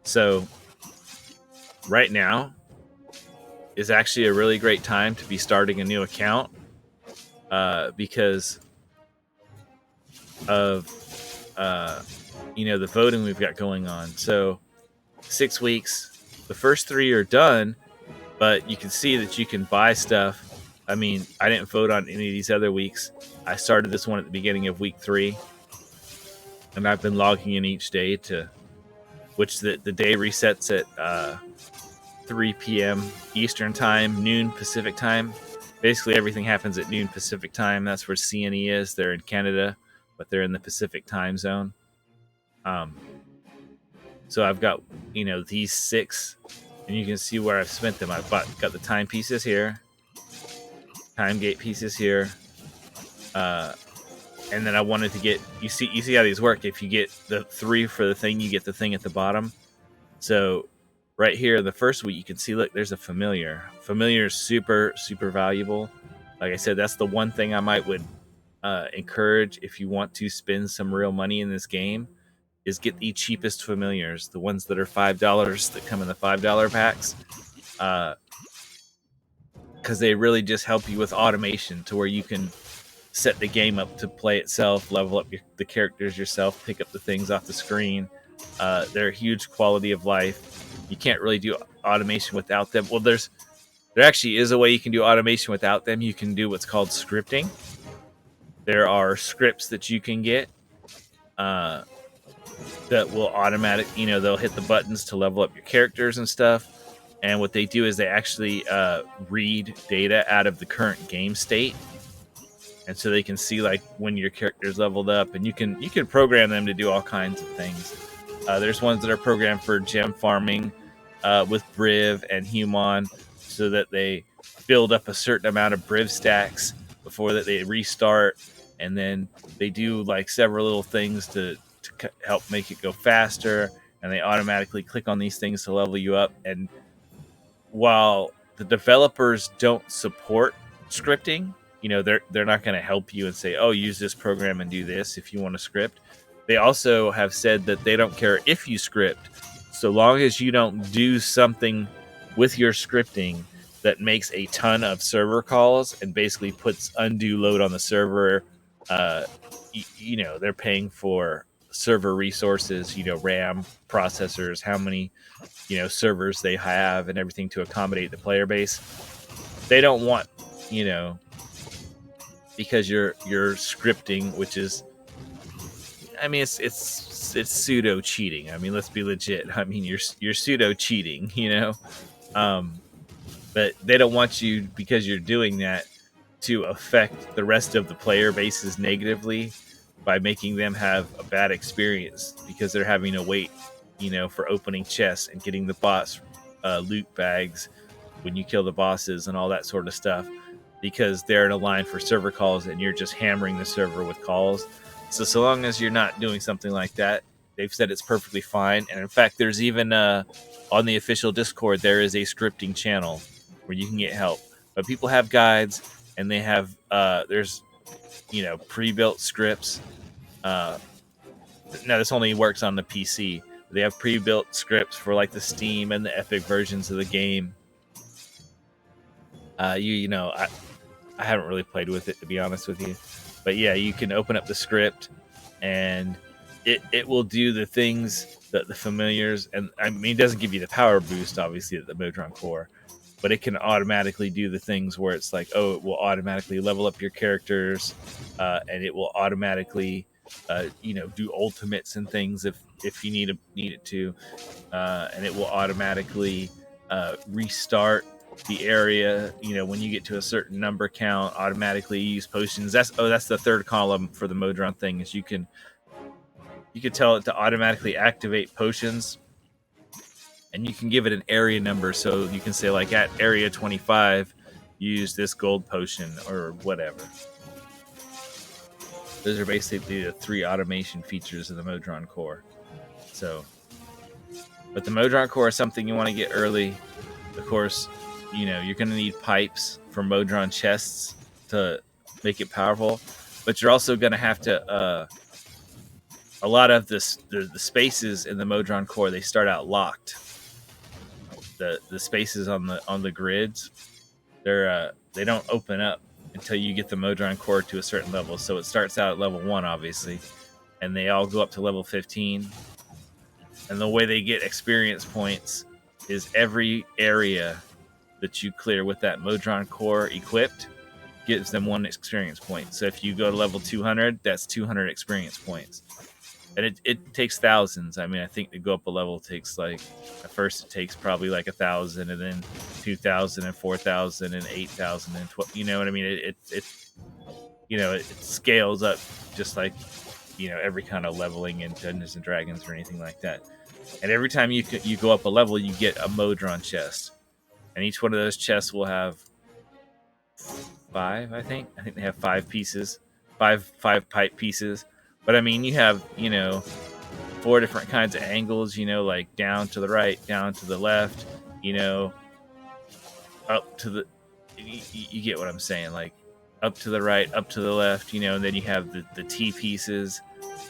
So right now is actually a really great time to be starting a new account, because of the voting we've got going on. So 6 weeks. The first 3 are done, but you can see that you can buy stuff. I mean, I didn't vote on any of these other weeks. I started this one at the beginning of week 3, and I've been logging in each day to which the day resets at 3 p.m. Eastern time, noon Pacific time. Basically, everything happens at noon Pacific time. That's where CNE is. They're in Canada, but they're in the Pacific time zone. So I've got, these 6, and you can see where I've spent them. I've got the time pieces here, time gate pieces here, and then I wanted to get. You see how these work. If you get the 3 for the thing, you get the thing at the bottom. So right here, the first week, you can see, look, there's a familiar. Familiar is super, super valuable. Like I said, that's the one thing I would encourage if you want to spend some real money in this game, is get the cheapest familiars, the ones that are $5 that come in the $5 packs, because they really just help you with automation to where you can set the game up to play itself, level up the characters yourself, pick up the things off the screen. They're a huge quality of life. You can't really do automation without them. Well, there actually is a way you can do automation without them. You can do what's called scripting. There are scripts that you can get that will they'll hit the buttons to level up your characters and stuff. And what they do is they actually read data out of the current game state. And so they can see like when your character's leveled up, and you can program them to do all kinds of things. There's ones that are programmed for gem farming with Briv and Human, so that they build up a certain amount of Briv stacks before that they restart, and then they do like several little things to help make it go faster, and they automatically click on these things to level you up. And while the developers don't support scripting, they're not going to help you and say, oh, use this program and do this if you want to script. They also have said that they don't care if you script, so long as you don't do something with your scripting that makes a ton of server calls and basically puts undue load on the server. They're paying for server resources, RAM, processors, how many, servers they have, and everything to accommodate the player base. They don't want, because you're scripting, which is, I mean, it's pseudo cheating. I mean, let's be legit. I mean, you're pseudo cheating, but they don't want you, because you're doing that, to affect the rest of the player bases negatively by making them have a bad experience, because they're having to wait, for opening chests and getting the boss loot bags when you kill the bosses and all that sort of stuff, because they're in a line for server calls and you're just hammering the server with calls. So long as you're not doing something like that, they've said it's perfectly fine. And in fact, there's even on the official Discord, there is a scripting channel where you can get help. But people have guides, and they have there's pre-built scripts. Now this only works on the PC. They have pre-built scripts for like the Steam and the Epic versions of the game. I haven't really played with it, to be honest with you, but yeah, you can open up the script, and it will do the things that the familiars, and I mean, it doesn't give you the power boost, obviously, at the Modron core, but it can automatically do the things where it's like, oh, it will automatically level up your characters, and it will automatically, do ultimates and things if you need it to, and it will automatically restart the area, when you get to a certain number count, automatically use potions. That's the third column for the Modron thing, is you can tell it to automatically activate potions, and you can give it an area number, so you can say, like, at area 25 use this gold potion or whatever. Those are basically the 3 automation features of the Modron core. But the Modron core is something you want to get early. Of course, you're going to need pipes for Modron chests to make it powerful, but you're also going to have to a lot of the spaces in the Modron core, they start out locked. The spaces on the grids, they don't open up until you get the Modron core to a certain level. So it starts out at level 1, obviously, and they all go up to level 15. And the way they get experience points is every area that you clear with that Modron core equipped gives them 1 experience point. So if you go to level 200, that's 200 experience points. And it takes thousands. I mean, I think to go up a level takes like, at first it takes probably like 1,000, and then 2,000 and 4,000 and 8,000 and 12. You know what I mean? It scales up just like, every kind of leveling in Dungeons and Dragons or anything like that. And every time you go up a level, you get a Modron chest, and each one of those chests will have 5. I think they have 5 pieces, five pipe pieces. But I mean, you have 4 different kinds of angles. Like down to the right, down to the left. Up to the. You get what I'm saying? Like up to the right, up to the left. And then you have the T pieces.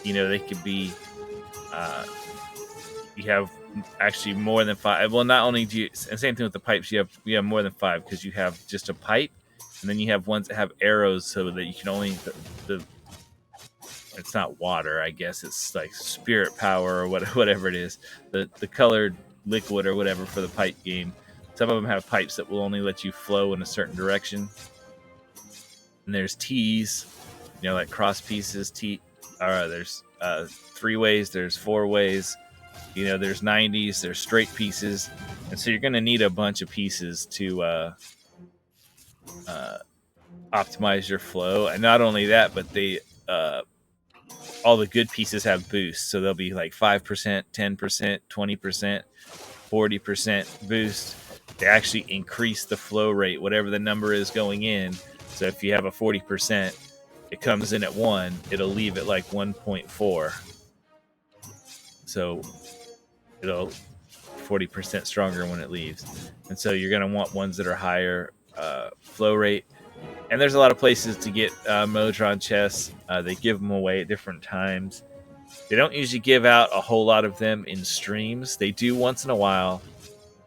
They could be. You have actually more than 5. Well, not only do you, and same thing with the pipes. You have more than 5 because you have just a pipe, and then you have ones that have arrows so that you can only the it's not water, I guess it's like spirit power or whatever it is, the colored liquid or whatever for the pipe game. Some of them have pipes that will only let you flow in a certain direction. And there's T's, like cross pieces. There's 3 ways, there's 4 ways. There's 90s, there's straight pieces, and so you're going to need a bunch of pieces to optimize your flow. And not only that, but all the good pieces have boosts, so they'll be like 5%, 10%, 20%, 40% boost. They actually increase the flow rate, whatever the number is going in. So if you have a 40%, it comes in at 1, it'll leave at like 1.4. So it'll 40% stronger when it leaves. And so you're going to want ones that are higher flow rate. And there's a lot of places to get Modron chests. They give them away at different times. They don't usually give out a whole lot of them in streams. They do once in a while.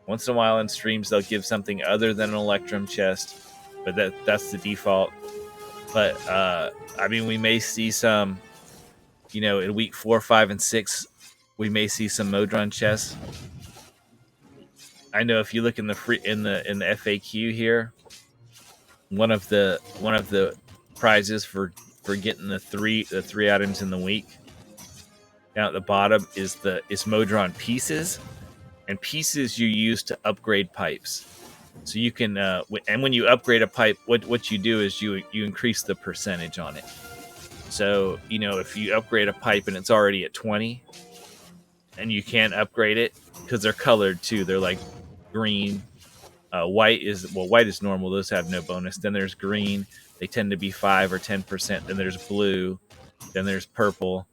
Once in a while in streams, they'll give something other than an Electrum chest. But that's the default. But, I mean, we may see some, in week 4, 5, and 6, we may see some Modron chests. I know if you look in the FAQ here, one of the prizes for getting the three items in the week down at the bottom is Modron pieces, and pieces you use to upgrade pipes. So you can and when you upgrade a pipe, what you do is you increase the percentage on it. So if you upgrade a pipe and it's already at 20, and you can't upgrade it because they're colored too. They're like green. White is normal. Those have no bonus. Then there's green. They tend to be 5 or 10%. Then there's blue. Then there's purple.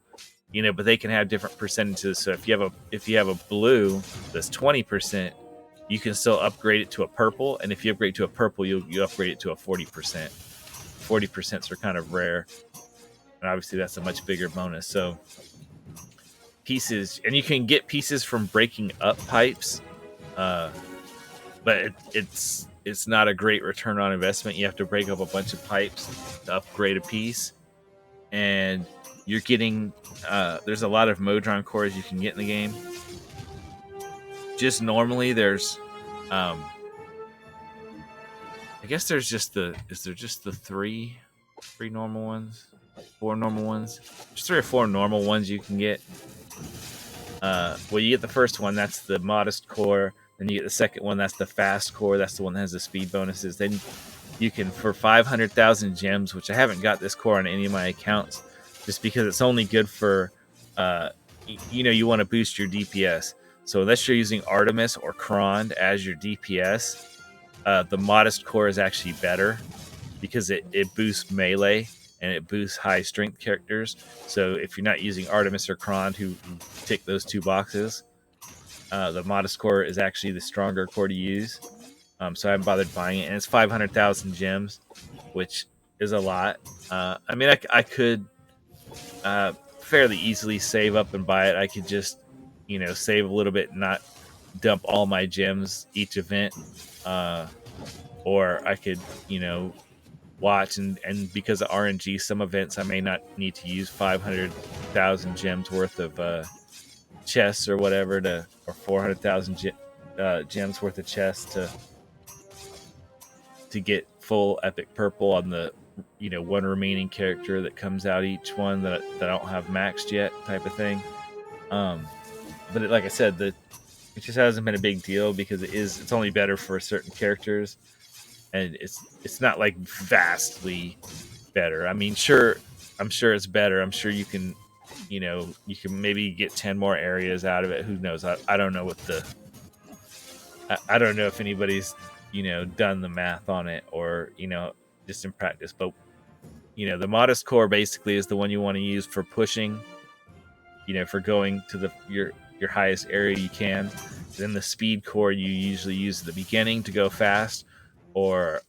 But they can have different percentages. So if you have a blue that's 20%, you can still upgrade it to a purple. And if you upgrade to a purple, you upgrade it to a 40%. 40% are kind of rare, and obviously that's a much bigger bonus. So pieces, and you can get pieces from breaking up pipes, but it's not a great return on investment. You have to break up a bunch of pipes to upgrade a piece, and you're getting there's a lot of Modron cores you can get in the game. Just normally there's I guess there's just the three normal ones, 4 normal ones, just 3 or 4 normal ones you can get. Well, you get the first one, that's the modest core. Then you get the second one, that's the fast core. That's the one that has the speed bonuses. Then you can, for 500,000 gems, which I haven't got this core on any of my accounts, just because it's only good for, you want to boost your DPS. So unless you're using Artemis or Krond as your DPS, the modest core is actually better because it boosts melee and it boosts high strength characters. So if you're not using Artemis or Krond, who tick those 2 boxes, the modest core is actually the stronger core to use. So I haven't bothered buying it, and it's 500,000 gems, which is a lot. I mean, I could fairly easily save up and buy it. I could just, save a little bit and not dump all my gems each event. Or I could, watch and because of RNG, some events I may not need to use 500,000 gems worth of chests or whatever or 400,000 gems worth of chests to get full epic purple on the one remaining character that comes out each one that I don't have maxed yet, type of thing. But like I said, it just hasn't been a big deal because it's only better for certain characters, and it's not like vastly better. I mean, I'm sure it's better. I'm sure you can maybe get 10 more areas out of it. Who knows? I don't know what I don't know if anybody's done the math on it, or just in practice. But the modest core basically is the one you want to use for pushing, for going to your highest area you can. Then the speed core you usually use at the beginning to go fast, or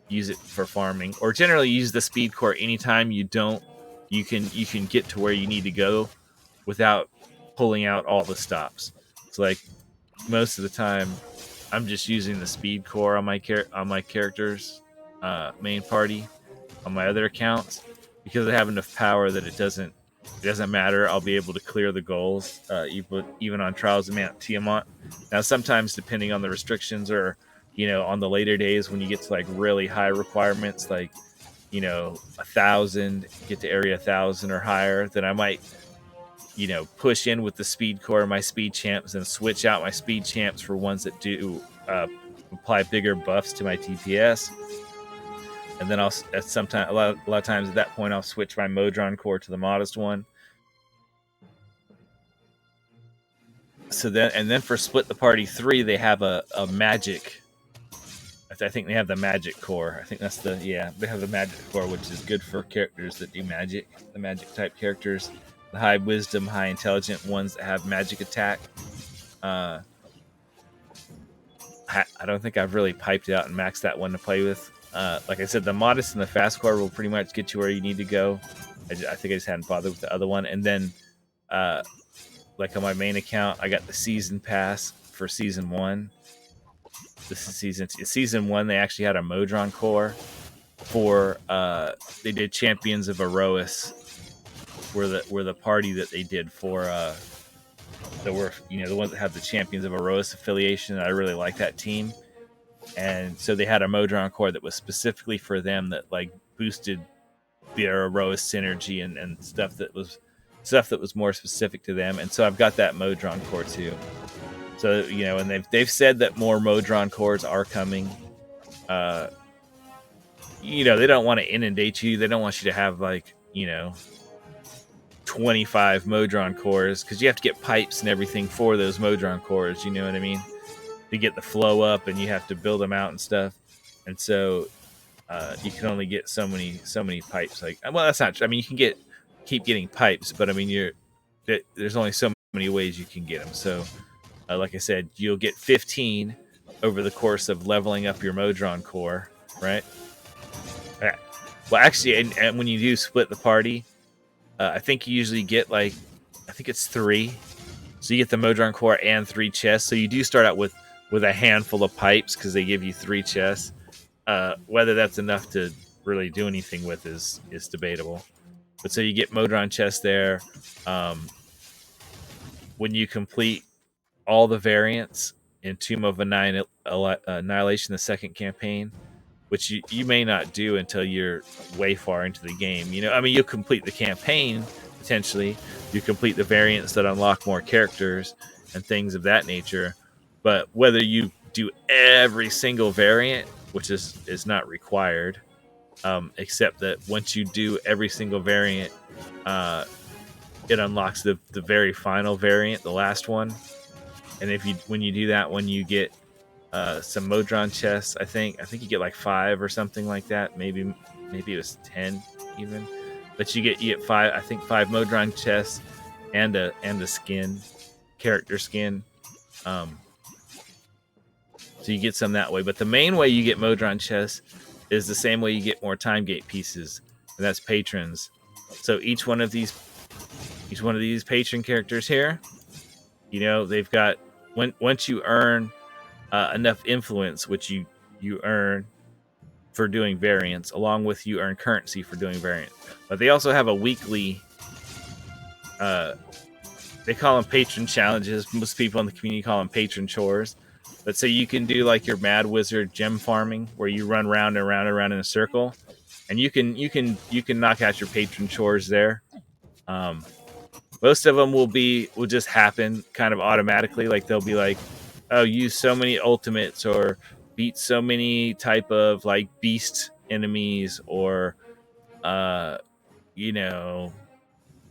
use it for farming, or generally use the speed core anytime you can get to where you need to go without pulling out all the stops. It's like most of the time I'm just using the speed core on my characters main party on my other accounts, because I have enough power that it doesn't matter. I'll be able to clear the goals even on Trials of Mount Tiamat. Now sometimes, depending on the restrictions, or on the later days when you get to like really high requirements, like 1,000, get to area 1,000 or higher, then I might push in with the speed core of my speed champs and switch out my speed champs for ones that do apply bigger buffs to my TPS. And then I'll a lot of times at that point I'll switch my Modron core to the modest one. So then for Split the Party 3, they have a magic. I think they have the magic core. I think that's they have the magic core, which is good for characters that do magic, the magic type characters, the high wisdom, high intelligent ones that have magic attack. I don't think I've really piped out and maxed that one to play with. Like I said, the modest and the fast core will pretty much get you where you need to go. I think I just hadn't bothered with the other one. And then, like on my main account, I got the season pass for season 1. This is season 1. They actually had a Modron core for they did Champions of Erois, were the party that they did for that were the ones that have the Champions of Erois affiliation. I really like that team, and so they had a Modron core that was specifically for them, that like boosted their Erois synergy and stuff that was more specific to them. And so I've got that Modron core too. So and they've said that more Modron cores are coming. They don't want to inundate you. They don't want you to have like 25 Modron cores, because you have to get pipes and everything for those Modron cores. You know what I mean? To get the flow up, and you have to build them out and stuff. And so you can only get so many pipes. Like, well, that's not. I mean, you can keep getting pipes, but I mean, there's only so many ways you can get them. So. Like I said, you'll get 15 over the course of leveling up your Modron core, right? Yeah. Well, actually, and when you do split the party, I think you usually get I think it's 3. So you get the Modron core and 3 chests. So you do start out with a handful of pipes, because they give you 3 chests. Whether that's enough to really do anything with is debatable. But so you get Modron chests there. When you complete all the variants in Tomb of Annihilation, the second campaign, which you may not do until you're way far into the game. I mean, you'll complete the campaign, potentially. You complete the variants that unlock more characters and things of that nature. But whether you do every single variant, which is not required, except that once you do every single variant, it unlocks the very final variant, the last one. And when you do that one, you get some Modron chests. I think you get like 5 or something like that. Maybe it was 10 even. But you get 5. I think 5 Modron chests and a skin, character skin. So you get some that way. But the main way you get Modron chests is the same way you get more time gate pieces, and that's patrons. So each one of these patron characters here, they've got. Once you earn enough influence, which you earn for doing variants, along with you earn currency for doing variants. But they also have a weekly they call them patron challenges. Most people in the community call them patron chores. But so you can do like your Mad Wizard gem farming, where you run round and round and round in a circle, and you can knock out your patron chores there. Most of them will just happen kind of automatically. Like they'll be like, oh, use so many ultimates, or beat so many type of like beast enemies, or you know,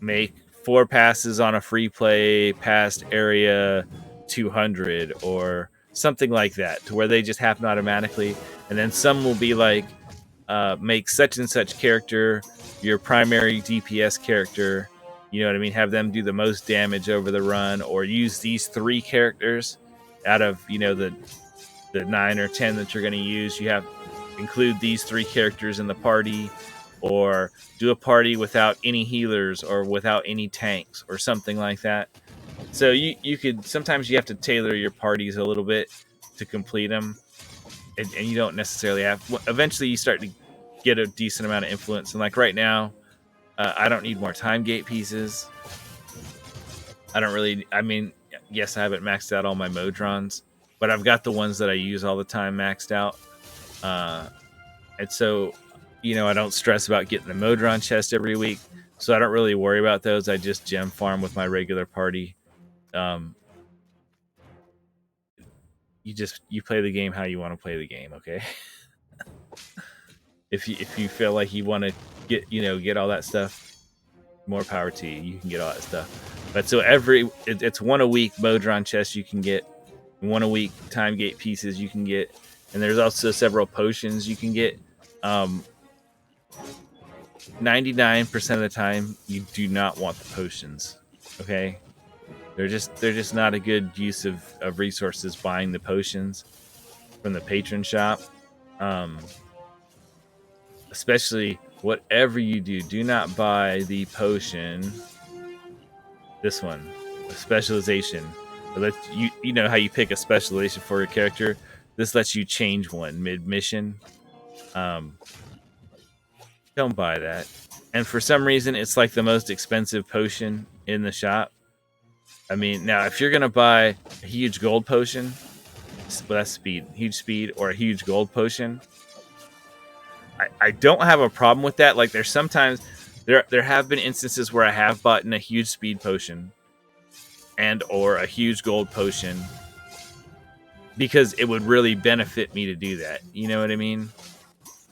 make 4 passes on a free play past area 200 or something like that, to where they just happen automatically. And then some will be like, make such and such character your primary DPS character. You know what I mean? Have them do the most damage over the run, or use these 3 characters out of, the 9 or 10 that you're going to use. You have include these 3 characters in the party, or do a party without any healers or without any tanks or something like that. So you could, sometimes you have to tailor your parties a little bit to complete them, and you don't necessarily have. Eventually, you start to get a decent amount of influence. And like right now, I don't need more time gate pieces. I don't really. I mean, yes, I haven't maxed out all my Modrons, but I've got the ones that I use all the time maxed out. And so, I don't stress about getting the Modron chest every week, so I don't really worry about those. I just gem farm with my regular party. You play the game how you want to play the game, okay? If you feel like you want to get all that stuff, more power to you. You can get all that stuff. But so it's 1 a week Modron chest you can get, 1 a week time gate pieces you can get, and there's also several potions you can get. 99% of the time, you do not want the potions. Okay, they're just not a good use of resources. Buying the potions from the patron shop, especially whatever you do not buy the potion. This one, a specialization. You know how you pick a specialization for your character. This lets you change one mid mission. Don't buy that. And for some reason, it's like the most expensive potion in the shop. I mean, now if you're gonna buy a huge gold potion, that's speed, huge speed, or a huge gold potion, I don't have a problem with that. Like there's sometimes there have been instances where I have bought in a huge speed potion and or a huge gold potion because it would really benefit me to do that. You know what I mean?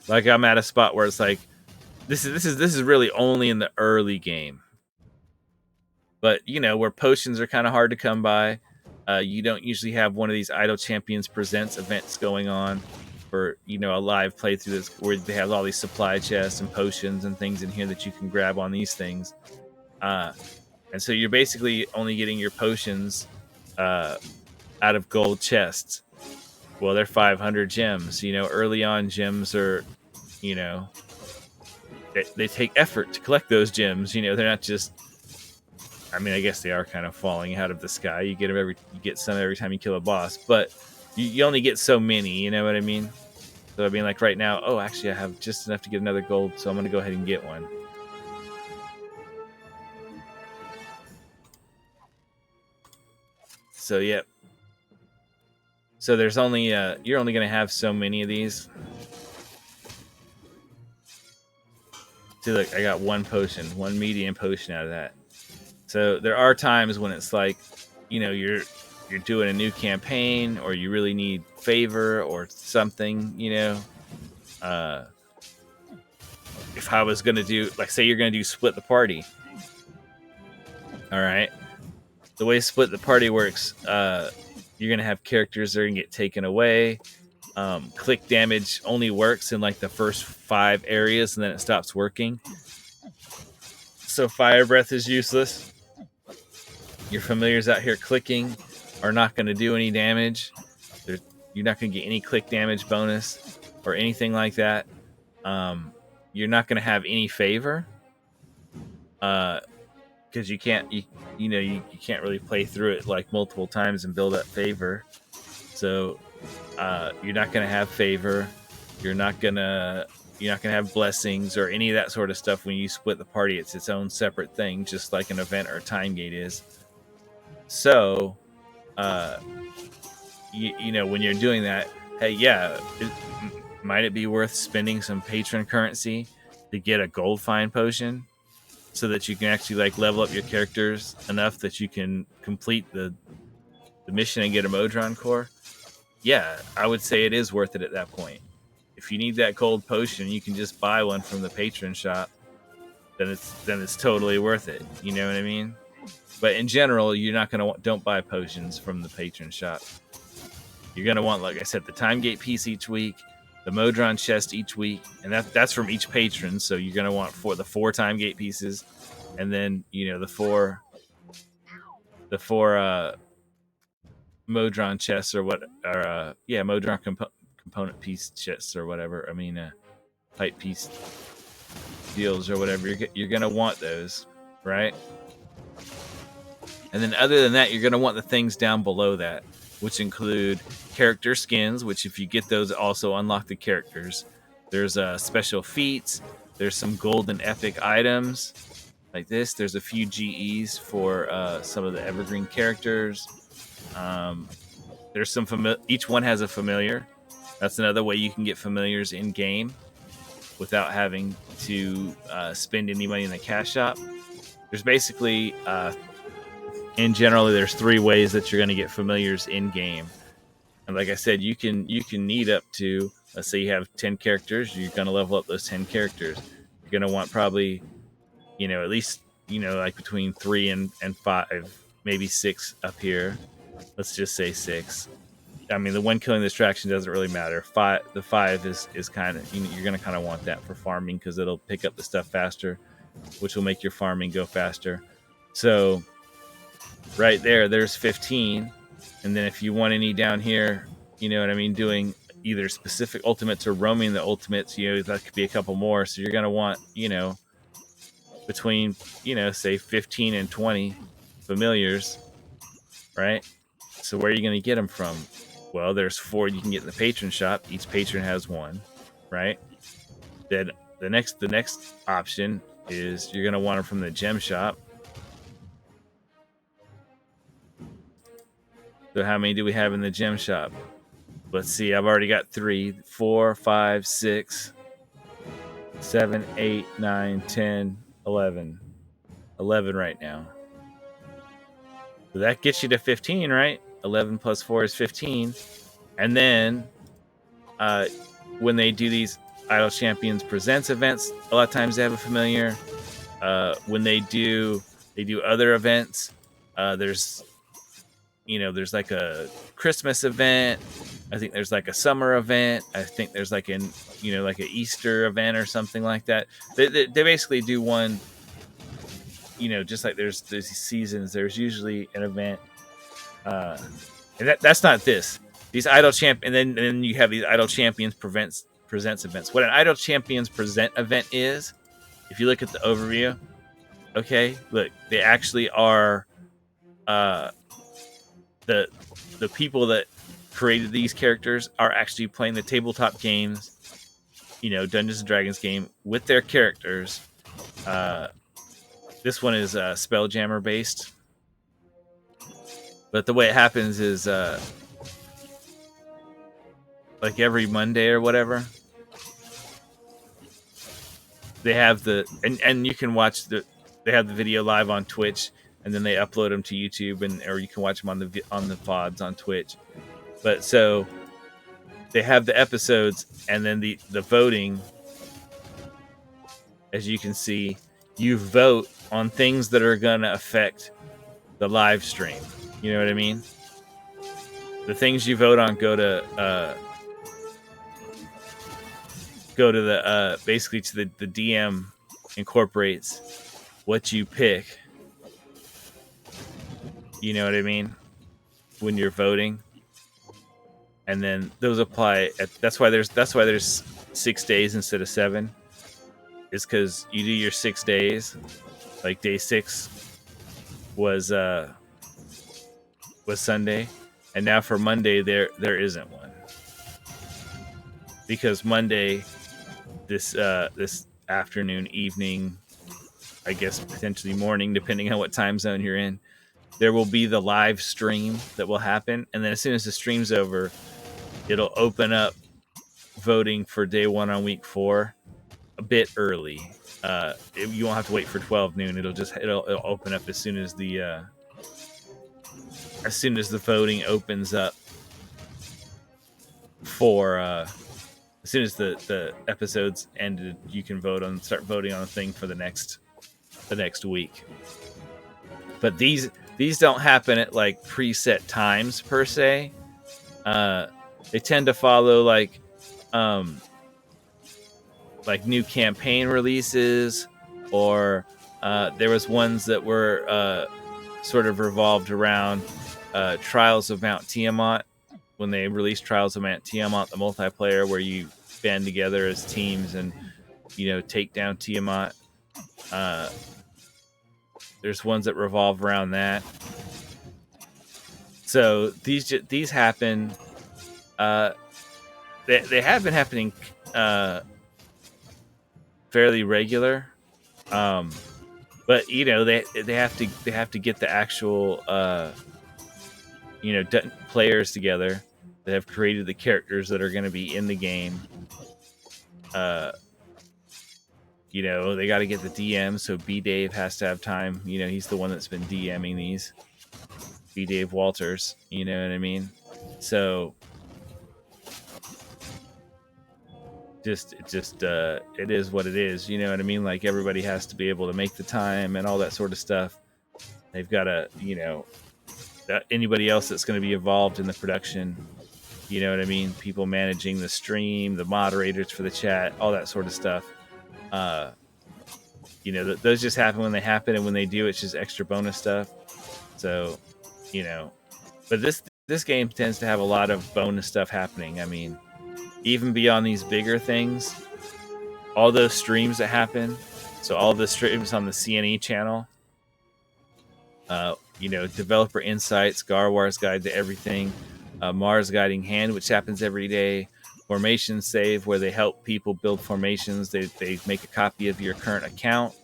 Like I'm at a spot where it's like, this is really only in the early game. But where potions are kind of hard to come by, you don't usually have one of these Idle Champions Presents events going on for a live playthrough where they have all these supply chests and potions and things in here that you can grab on these things. And so you're basically only getting your potions out of gold chests. Well, they're 500 gems. Early on gems are, they take effort to collect those gems. They're not just. I mean, I guess they are kind of falling out of the sky. You get some every time you kill a boss, but you only get so many. You know what I mean? So I mean, like right now, oh, actually, I have just enough to get another gold, so I'm gonna go ahead and get one. So yeah. So there's only you're only gonna have so many of these. See, look, I got 1 potion, 1 medium potion out of that. So there are times when it's like, you're doing a new campaign, or you really need favor or something. If I was gonna do, like, say you're gonna do split the party. All right, the way split the party works, you're gonna have characters that are gonna get taken away. Click damage only works in like the first 5 areas, and then it stops working. So fire breath is useless. Your familiars out here clicking are not going to do any damage. You're not going to get any click damage bonus or anything like that. You're not going to have any favor because you can't can't really play through it like multiple times and build up favor. So you're not going to have favor. You're not going to have blessings or any of that sort of stuff when you split the party. It's its own separate thing, just like an event or a time gate is. So, you know, when you're doing that, hey, yeah, might it be worth spending some patron currency to get a gold fine potion so that you can actually like level up your characters enough that you can complete the mission and get a Modron core? Yeah, I would say it is worth it at that point. If you need that gold potion, you can just buy one from the patron shop. Then it's totally worth it. You know what I mean? But in general, you're not gonna don't buy potions from the patron shop. You're gonna want, like I said, the time gate piece each week, the Modron chest each week, and that's from each patron. So you're gonna want the four time gate pieces, and then you know the four Modron chests or what, or Modron component piece chests or whatever. I mean, pipe piece deals or whatever. You're gonna want those, right? And then other than that, you're gonna want the things down below that, which include character skins, which if you get those, also unlock the characters. There's special feats. There's some golden epic items like this. There's a few GEs for some of the evergreen characters. There's some each one has a familiar. That's another way you can get familiars in game without having to spend any money in the cash shop. There's basically in general, there's three ways that you're going to get familiars in game. And like I said, you can need up to, let's say you have 10 characters, you're going to level up those 10 characters. You're going to want probably, you know, at least, you know, like between 3 and 5, maybe 6 up here. Let's just say 6. I mean, the one killing distraction doesn't really matter. The 5 is kind of, you're going to kind of want that for farming because it'll pick up the stuff faster, which will make your farming go faster. So right there's 15. And then if you want any down here, you know what I mean, doing either specific ultimates or roaming the ultimates, you know, that could be a couple more. So you're going to want, you know, between, you know, say 15 and 20 familiars, right? So where are you going to get them from? Well, there's 4 you can get in the patron shop. Each patron has 1, right? Then the next option is you're going to want them from the gem shop. So how many do we have in the gem shop? Let's see. I've already got 3, 4, 5, 6, 7, 8, 9, 10, 11. 11 right now. So that gets you to 15, right? 11 plus 4 is 15. And then when they do these Idle Champions Presents events, a lot of times they have a familiar. When they do other events, there's like a Christmas event. I think there's like a summer event. I think there's like like an Easter event or something like that. They basically do one, you know, just like there's these seasons. There's usually an event, and that's not this. These Idle Champ, and then you have these Idle Champions presents events. What an Idle Champions present event is, if you look at the overview, okay, look, they actually are the people that created these characters are actually playing the tabletop games, you know, Dungeons and Dragons game with their characters. This one is Spelljammer based, but the way it happens is like every Monday or whatever, they have and you can watch they have the video live on Twitch, and then they upload them to YouTube, or you can watch them on the VODs on Twitch. But so they have the episodes, and then the voting, as you can see, you vote on things that are going to affect the live stream. You know what I mean? The things you vote on go to the basically to the DM incorporates what you pick. You know what I mean? When you're voting. And then those apply that's why there's 6 days instead of 7. Is because you do your 6 days. Like day 6 was Sunday, and now for Monday there isn't one, because Monday this afternoon, evening, I guess potentially morning, depending on what time zone you're in, there will be the live stream that will happen, and then as soon as the stream's over, it'll open up voting for day 1 on week 4 a bit early. You won't have to wait for 12 noon. It'll open up as soon as the voting opens up for as soon as the episodes ended. You can start voting on the thing for the next week. But these don't happen at like preset times per se. They tend to follow like new campaign releases, or there was ones that were sort of revolved around Trials of Mount Tiamat. When they released Trials of Mount Tiamat, the multiplayer where you band together as teams and take down Tiamat. There's ones that revolve around that. So these happen. They have been happening fairly regular, but they have to get the actual players together that have created the characters that are going to be in the game. They got to get the DM, so B Dave has to have time. He's the one that's been DMing these. B Dave Walters, you know what I mean? So it is what it is, you know what I mean? Like, everybody has to be able to make the time and all that sort of stuff. They've got to, anybody else that's going to be involved in the production, you know what I mean? People managing the stream, the moderators for the chat, all that sort of stuff. Those just happen when they happen, and when they do, it's just extra bonus stuff. So, but this game tends to have a lot of bonus stuff happening. I mean, even beyond these bigger things, all those streams that happen, so all the streams on the CNE channel, developer insights, Garwar's guide to everything, Mars guiding hand, which happens every day, formation save, where they help people build formations. They make a copy of your current account,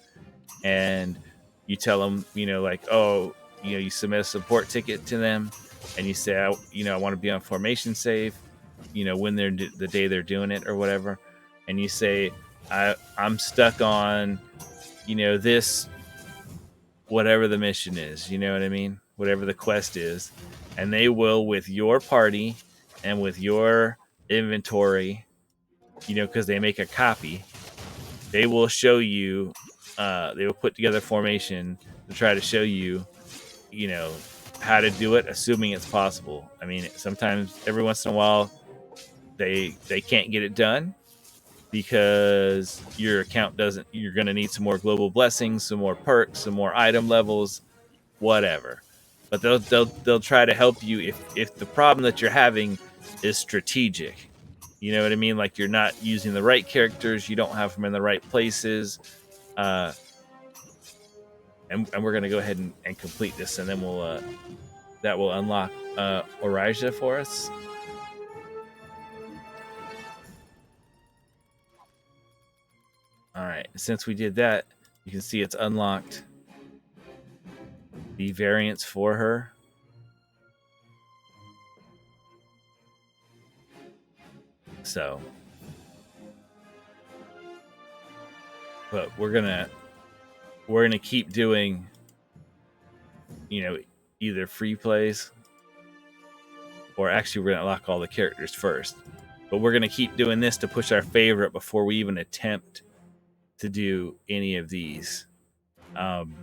and you tell them, you submit a support ticket to them, and you say, I want to be on formation save, when they're the day they're doing it or whatever, and you say, I'm stuck on, this, whatever the mission is, you know what I mean? Whatever the quest is, and they will, with your party and with your inventory, because they make a copy, they will show you, they will put together formation to try to show you, how to do it, assuming it's possible. I mean, sometimes, every once in a while, they can't get it done because your account doesn't. You're going to need some more global blessings, some more perks, some more item levels, whatever. But they'll try to help you if the problem that you're having is strategic. You know what I mean? Like, you're not using the right characters, you don't have them in the right places. And we're going to go ahead and complete this, and then that will unlock Orija for us. All right, since we did that, you can see it's unlocked the variants for her. So, but we're gonna keep doing, either free plays, or actually we're gonna unlock all the characters first. But we're gonna keep doing this to push our favorite before we even attempt to do any of these. On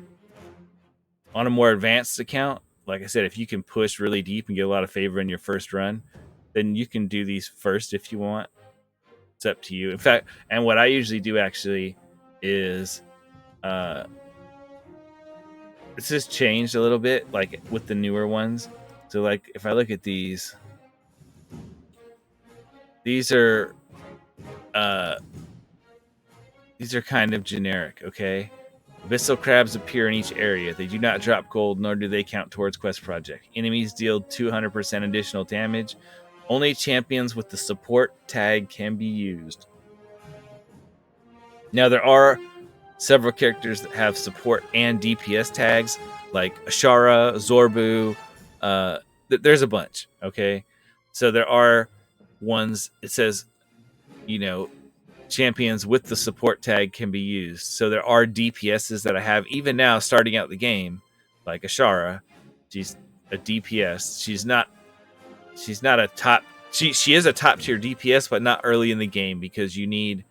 a more advanced account, like I said, if you can push really deep and get a lot of favor in your first run, then you can do these first if you want. It's up to you. In fact, and what I usually do actually is, it's just changed a little bit, like with the newer ones. So, like, if I look at these are kind of generic, okay? Abyssal crabs appear in each area. They do not drop gold, nor do they count towards quest project. Enemies deal 200% additional damage. Only champions with the support tag can be used. Now, there are several characters that have support and DPS tags, like Ashara, Zorbu. There's a bunch. Okay, so there are ones. It says, champions with the support tag can be used. So there are DPSs that I have even now starting out the game, like Ashara. She's a DPS. She's not a top. She is a top tier DPS, but not early in the game because you need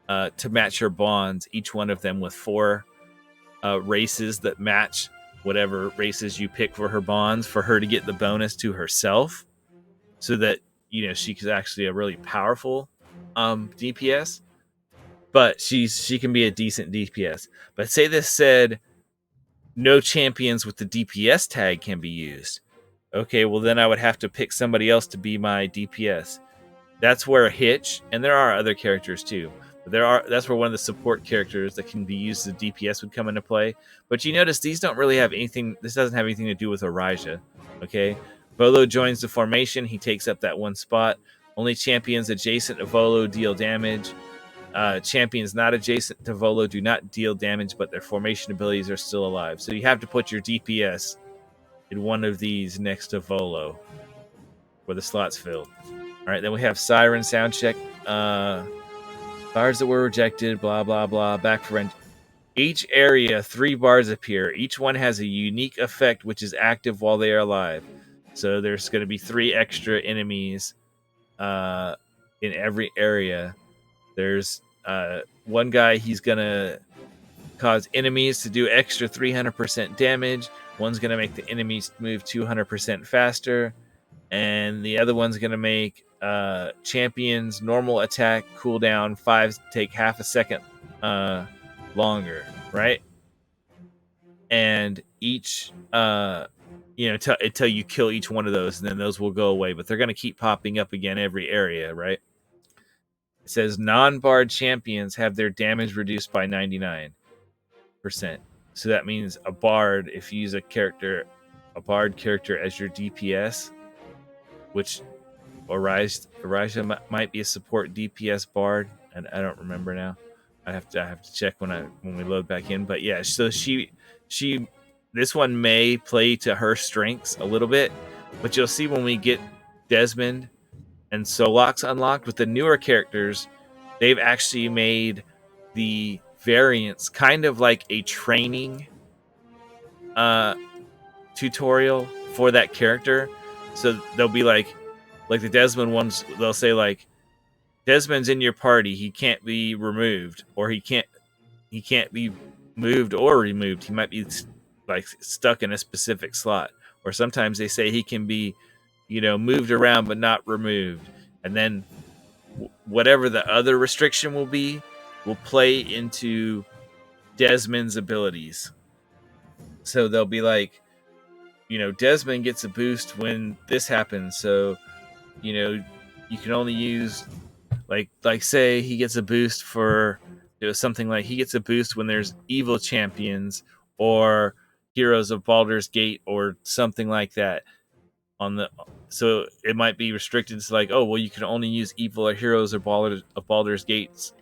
to match her bonds. Each one of them with 4 races that match whatever races you pick for her bonds for her to get the bonus to herself, so that she's actually a really powerful DPS. But she can be a decent DPS. But say this said, no champions with the DPS tag can be used. Okay, well then I would have to pick somebody else to be my DPS. That's where Hitch, and there are other characters too. But that's where one of the support characters that can be used as DPS would come into play. But you notice these don't really have anything. This doesn't have anything to do with Orija. Okay, Volo joins the formation. He takes up that one spot. Only champions adjacent to Volo deal damage. Champions not adjacent to Volo do not deal damage, but their formation abilities are still alive. So you have to put your DPS in one of these next to Volo, where the slot's filled. All right, then we have Siren Soundcheck. Bars that were rejected, blah, blah, blah. Back for each area, 3 bars appear. Each one has a unique effect, which is active while they are alive. So there's going to be 3 extra enemies in every area. There's one guy, he's going to cause enemies to do extra 300% damage. One's going to make the enemies move 200% faster. And the other one's going to make champions normal attack cooldown 5 take half a second longer, right? And each until you kill each one of those, and then those will go away, but they're going to keep popping up again every area, right? It says non-bard champions have their damage reduced by 99%. So that means a bard, if you use a bard character as your DPS, which Orija might be a support DPS bard, and I don't remember now. I have to check when we load back in. But yeah, so she this one may play to her strengths a little bit, but you'll see when we get Desmond and Solox unlocked with the newer characters, they've actually made the variants kind of like a training tutorial for that character. So they'll be like the Desmond ones, they'll say like, Desmond's in your party, he can't be removed, or he can't be moved or removed. He might be like stuck in a specific slot. Or sometimes they say he can be, moved around but not removed. And then whatever the other restriction will be will play into Desmond's abilities. So they'll be like, Desmond gets a boost when this happens. So, you can only use like say he gets a boost for something like he gets a boost when there's evil champions or heroes of Baldur's Gate or something like that so it might be restricted to like, oh well, you can only use evil or heroes of Baldur's Gate's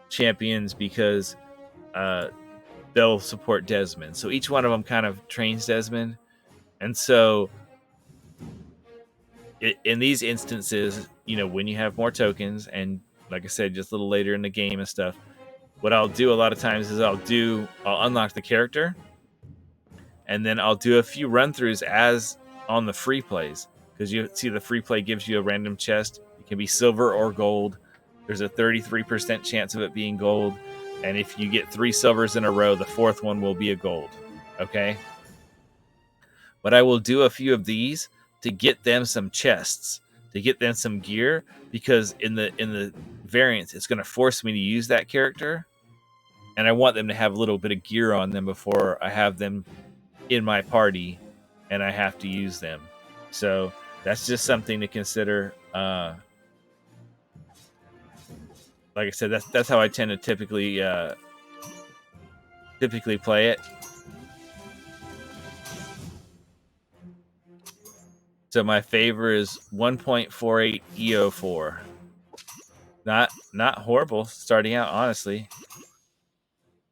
champions because they'll support Desmond. So each one of them kind of trains Desmond, and so in these instances, when you have more tokens, and like I said, just a little later in the game and stuff, what I'll do a lot of times is I'll unlock the character, and then I'll do a few run-throughs as on the free plays, because you see the free play gives you a random chest. It can be silver or gold. There's a 33% chance of it being gold, and if you get 3 silvers in a row, the 4th one will be a gold. Okay? But I will do a few of these to get them some chests, to get them some gear, because in the variants, it's going to force me to use that character, and I want them to have a little bit of gear on them before I have them in my party and I have to use them. So that's just something to consider. Like I said, that's how I tend to typically play it. So my favor is 1.48 EO4. Not horrible starting out, honestly.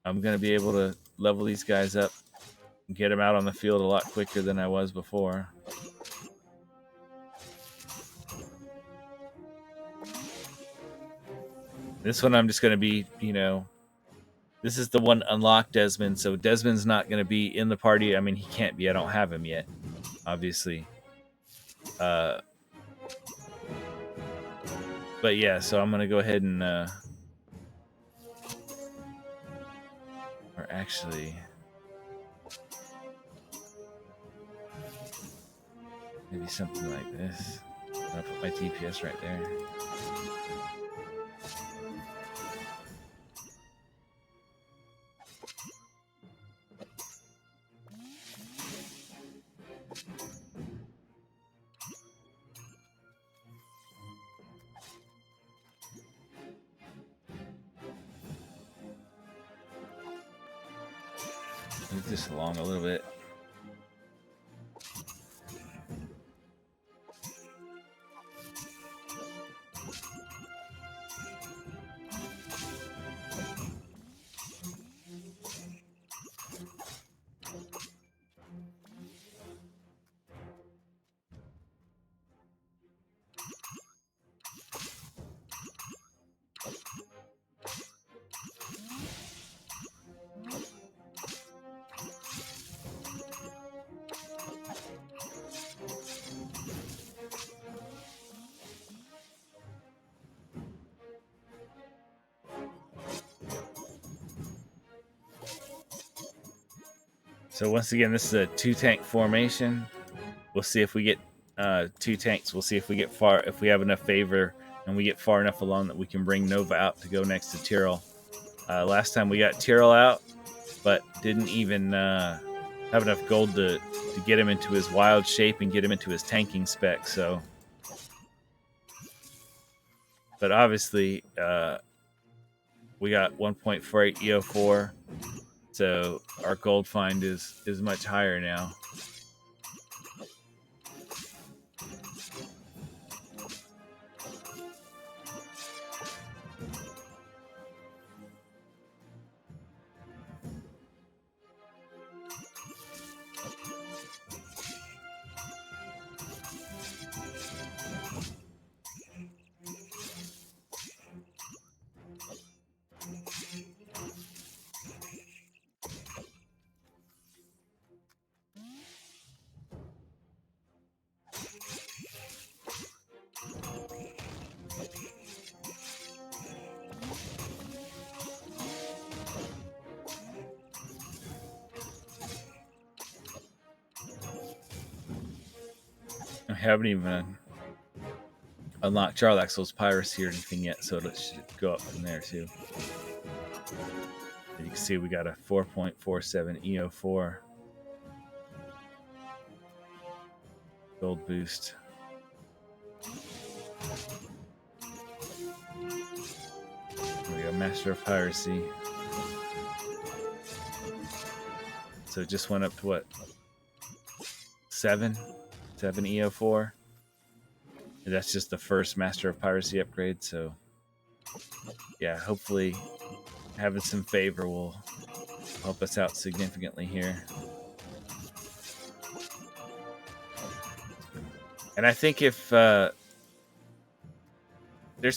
I'm going to be able to level these guys up and get them out on the field a lot quicker than I was before. This one I'm just going to be, this is the one unlocked Desmond, so Desmond's not going to be in the party. I mean, he can't be. I don't have him yet, obviously. But yeah, so I'm going to go ahead and... or actually... maybe something like this. I'm going to put my DPS right there. Move this along a little bit. So once again, this is a 2-tank formation. We'll see if we get 2 tanks. We'll see if we get far, if we have enough favor and we get far enough along that we can bring Nova out to go next to Tyrell. Last time we got Tyrell out, but didn't even have enough gold to get him into his wild shape and get him into his tanking spec. So, but obviously we got 1.48 EO4. So our gold find is much higher now. I haven't even unlocked Jarlaxle's piracy or anything yet, so it should go up from there too. And you can see we got a 4.47 EO4 gold boost. We got Master of Piracy. So it just went up to what? 7 EO4. And that's just the first Master of Piracy upgrade. So yeah, hopefully having some favor will help us out significantly here. And I think if there's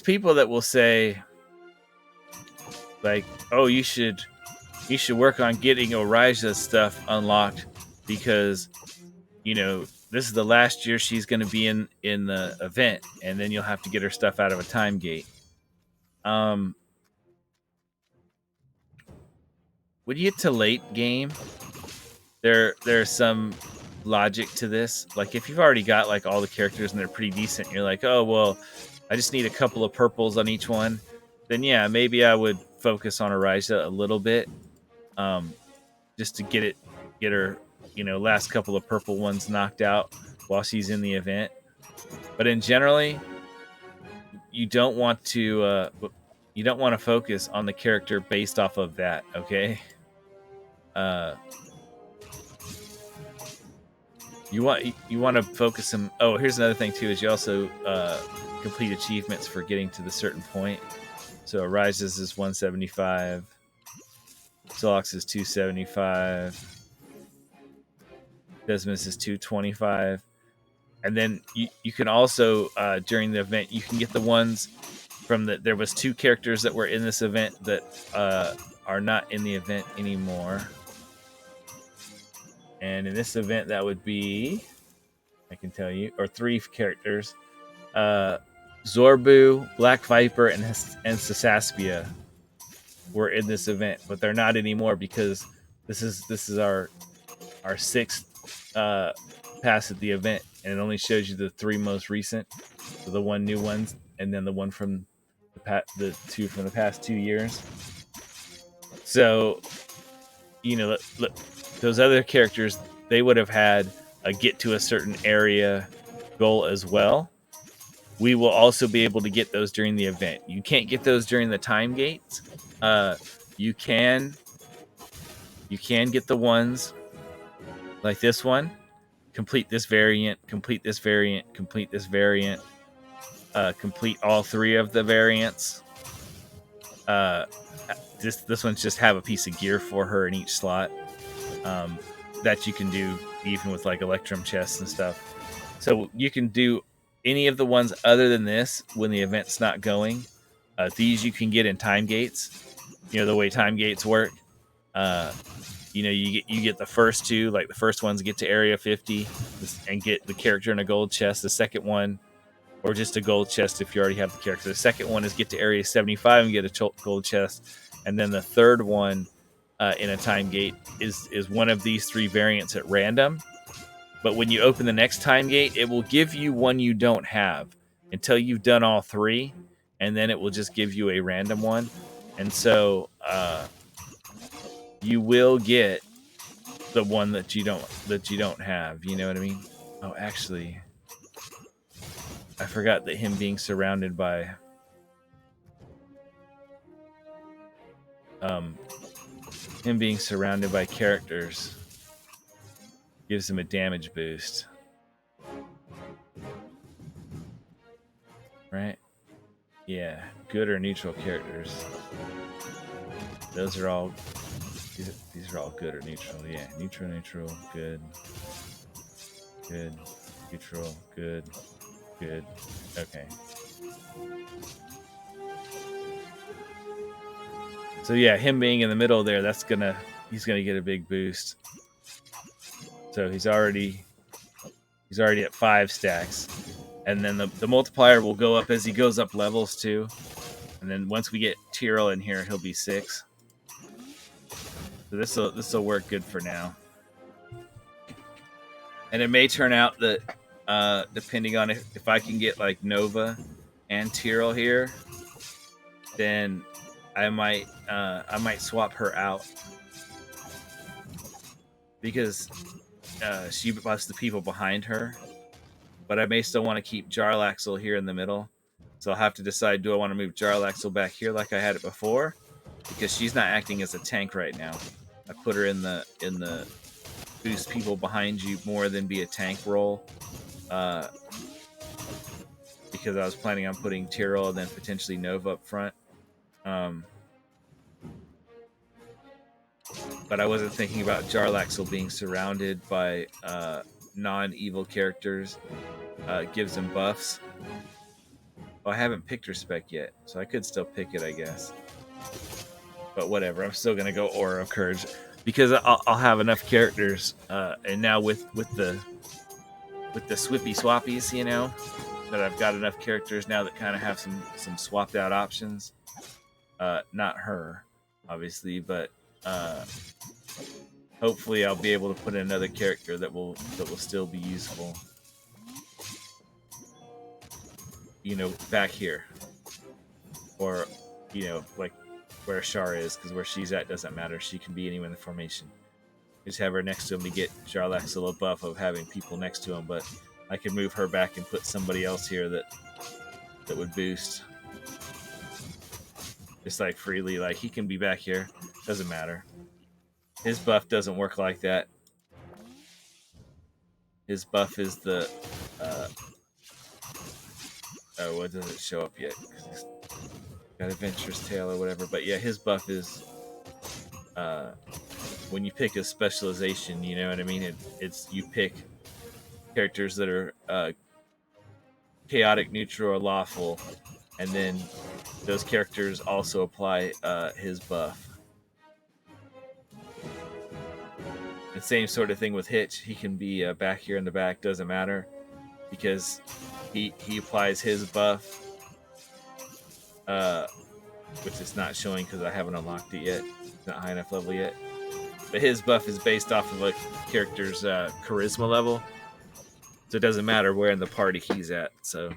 people that will say, like, oh, you should work on getting Oraija's stuff unlocked because, you know, this is the last year she's going to be in the event, and then you'll have to get her stuff out of a time gate. When you get to late game, there's some logic to this. Like, if you've already got like all the characters and they're pretty decent, and you're like, oh well, I just need a couple of purples on each one, then yeah, maybe I would focus on Araija a little bit, just to get her, you know, last couple of purple ones knocked out while she's in the event. But in generally, you don't want to focus on the character based off of that. Okay. You want to focus them. Oh, here's another thing too: is you also complete achievements for getting to the certain point. So Arises is 175. Solox is 275. Desmus is 225. And then you can also, during the event, you can get the ones from there was 2 characters that were in this event that are not in the event anymore. And in this event, that would be, I can tell you, or 3 characters. Zorbu, Black Viper, and Sasaspia were in this event, but they're not anymore because this is our 6th pass at the event, and it only shows you the 3 most recent, so the 1 new ones, and then the one from the 2 from the past 2 years. So, those other characters, they would have had a get to a certain area goal as well. We will also be able to get those during the event. You can't get those during the time gates. You can get the ones like this one. Complete this variant. Complete this variant. Complete this variant. Complete all 3 of the variants. This one's just have a piece of gear for her in each slot. That you can do even with like Electrum chests and stuff. So you can do any of the ones other than this when the event's not going. These you can get in time gates. The way time gates work. You get the first 2, like the first ones get to area 50 and get the character in a gold chest. The second one, or just a gold chest if you already have the character. The second one is get to area 75 and get a gold chest. And then the third one in a time gate is one of these 3 variants at random. But when you open the next time gate, it will give you one you don't have until you've done all 3, and then it will just give you a random one. And so you will get the one that you don't have. You know what I mean? Oh, actually, I forgot that him being surrounded by characters gives him a damage boost. Right? Yeah, good or neutral characters. Those are all. These are all good or neutral. Yeah, neutral, good, neutral, good. Okay. So yeah, him being in the middle there, he's gonna get a big boost. So he's already at 5 stacks. And then the multiplier will go up as he goes up levels too. And then once we get Tyrell in here, he'll be 6. So this will work good for now. And it may turn out that depending on if I can get like Nova and Tyrell here, then I might swap her out because she buffs the people behind her. But I may still want to keep Jarlaxle here in the middle. So I'll have to decide, do I want to move Jarlaxle back here like I had it before? Because she's not acting as a tank right now. I put her in the boost people behind you more than be a tank role. Because I was planning on putting Tyrell and then potentially Nova up front. But I wasn't thinking about Jarlaxle being surrounded by non-evil characters. Gives him buffs. Oh, I haven't picked her spec yet, so I could still pick it, I guess. But whatever, I'm still gonna go Aura of Courage because I'll have enough characters, and now with the swippy swappies, that I've got enough characters now that kind of have some swapped out options. Not her, obviously, but hopefully I'll be able to put in another character that will still be useful. Back here, or like where Shar is, because where she's at doesn't matter. She can be anywhere in the formation. Just have her next to him to get Jarlaxle a buff of having people next to him, but I can move her back and put somebody else here that would boost. Just like freely, like he can be back here. Doesn't matter. His buff doesn't work like that. His buff is the oh, what does it show up yet? Got Adventurous Tale or whatever. But yeah, his buff is when you pick a specialization, you know what I mean. It's you pick characters that are chaotic, neutral, or lawful, and then those characters also apply his buff. And same sort of thing with Hitch. He can be back here in the back, doesn't matter, because he applies his buff, which is not showing because I haven't unlocked it yet. It's not high enough level yet. But his buff is based off of a character's charisma level, so it doesn't matter where in the party he's at. So.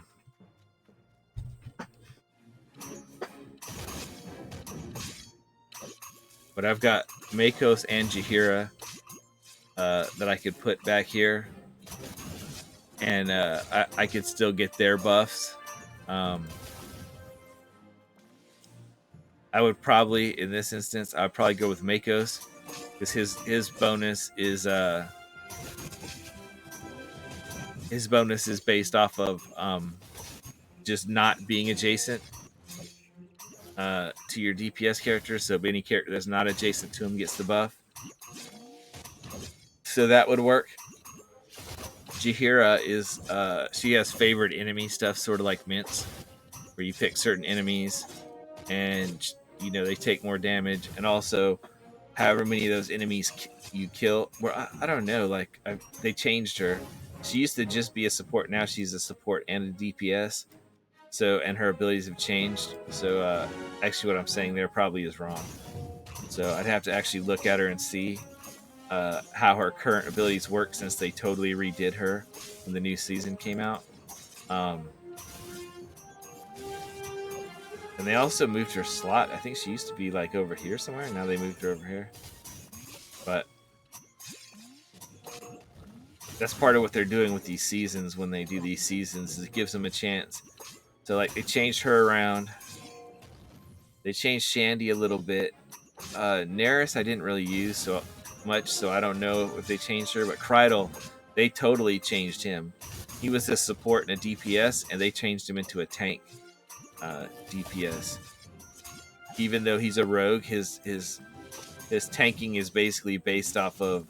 But I've got Makos and Jaheira that I could put back here, and I could still get their buffs. I would probably, in this instance, I'd probably go with Makos because his bonus is based off of just not being adjacent to your DPS character. So any character that's not adjacent to him gets the buff. So that would work. Jaheira is she has favored enemy stuff, sort of like Mints, where you pick certain enemies and they take more damage, and also however many of those enemies you kill. Where I don't know, like they changed her. She used to just be a support. Now she's a support and a DPS. So, and her abilities have changed. So actually what I'm saying there probably is wrong. So I'd have to actually look at her and see how her current abilities work, since they totally redid her when the new season came out. And they also moved her slot. I think she used to be like over here somewhere. Now they moved her over here. But that's part of what they're doing with these seasons. When they do these seasons, is it gives them a chance. So like they changed her around. They changed Shandy a little bit. Neris I didn't really use so much, so I don't know if they changed her. But Kreidel, they totally changed him. He was a support and a DPS, and they changed him into a tank DPS. Even though he's a rogue, his tanking is basically based off of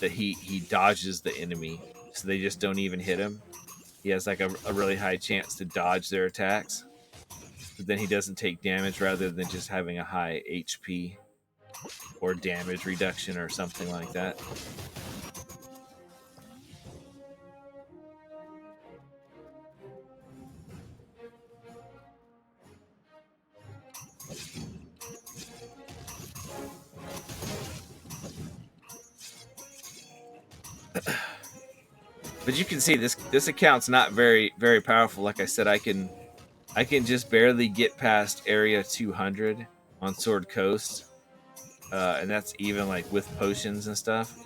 that he dodges the enemy, so they just don't even hit him. He has like a really high chance to dodge their attacks, but then he doesn't take damage, rather than just having a high HP or damage reduction or something like that. But you can see this account's not very powerful. Like I said, I can just barely get past area 200 on Sword Coast, and that's even like with potions and stuff.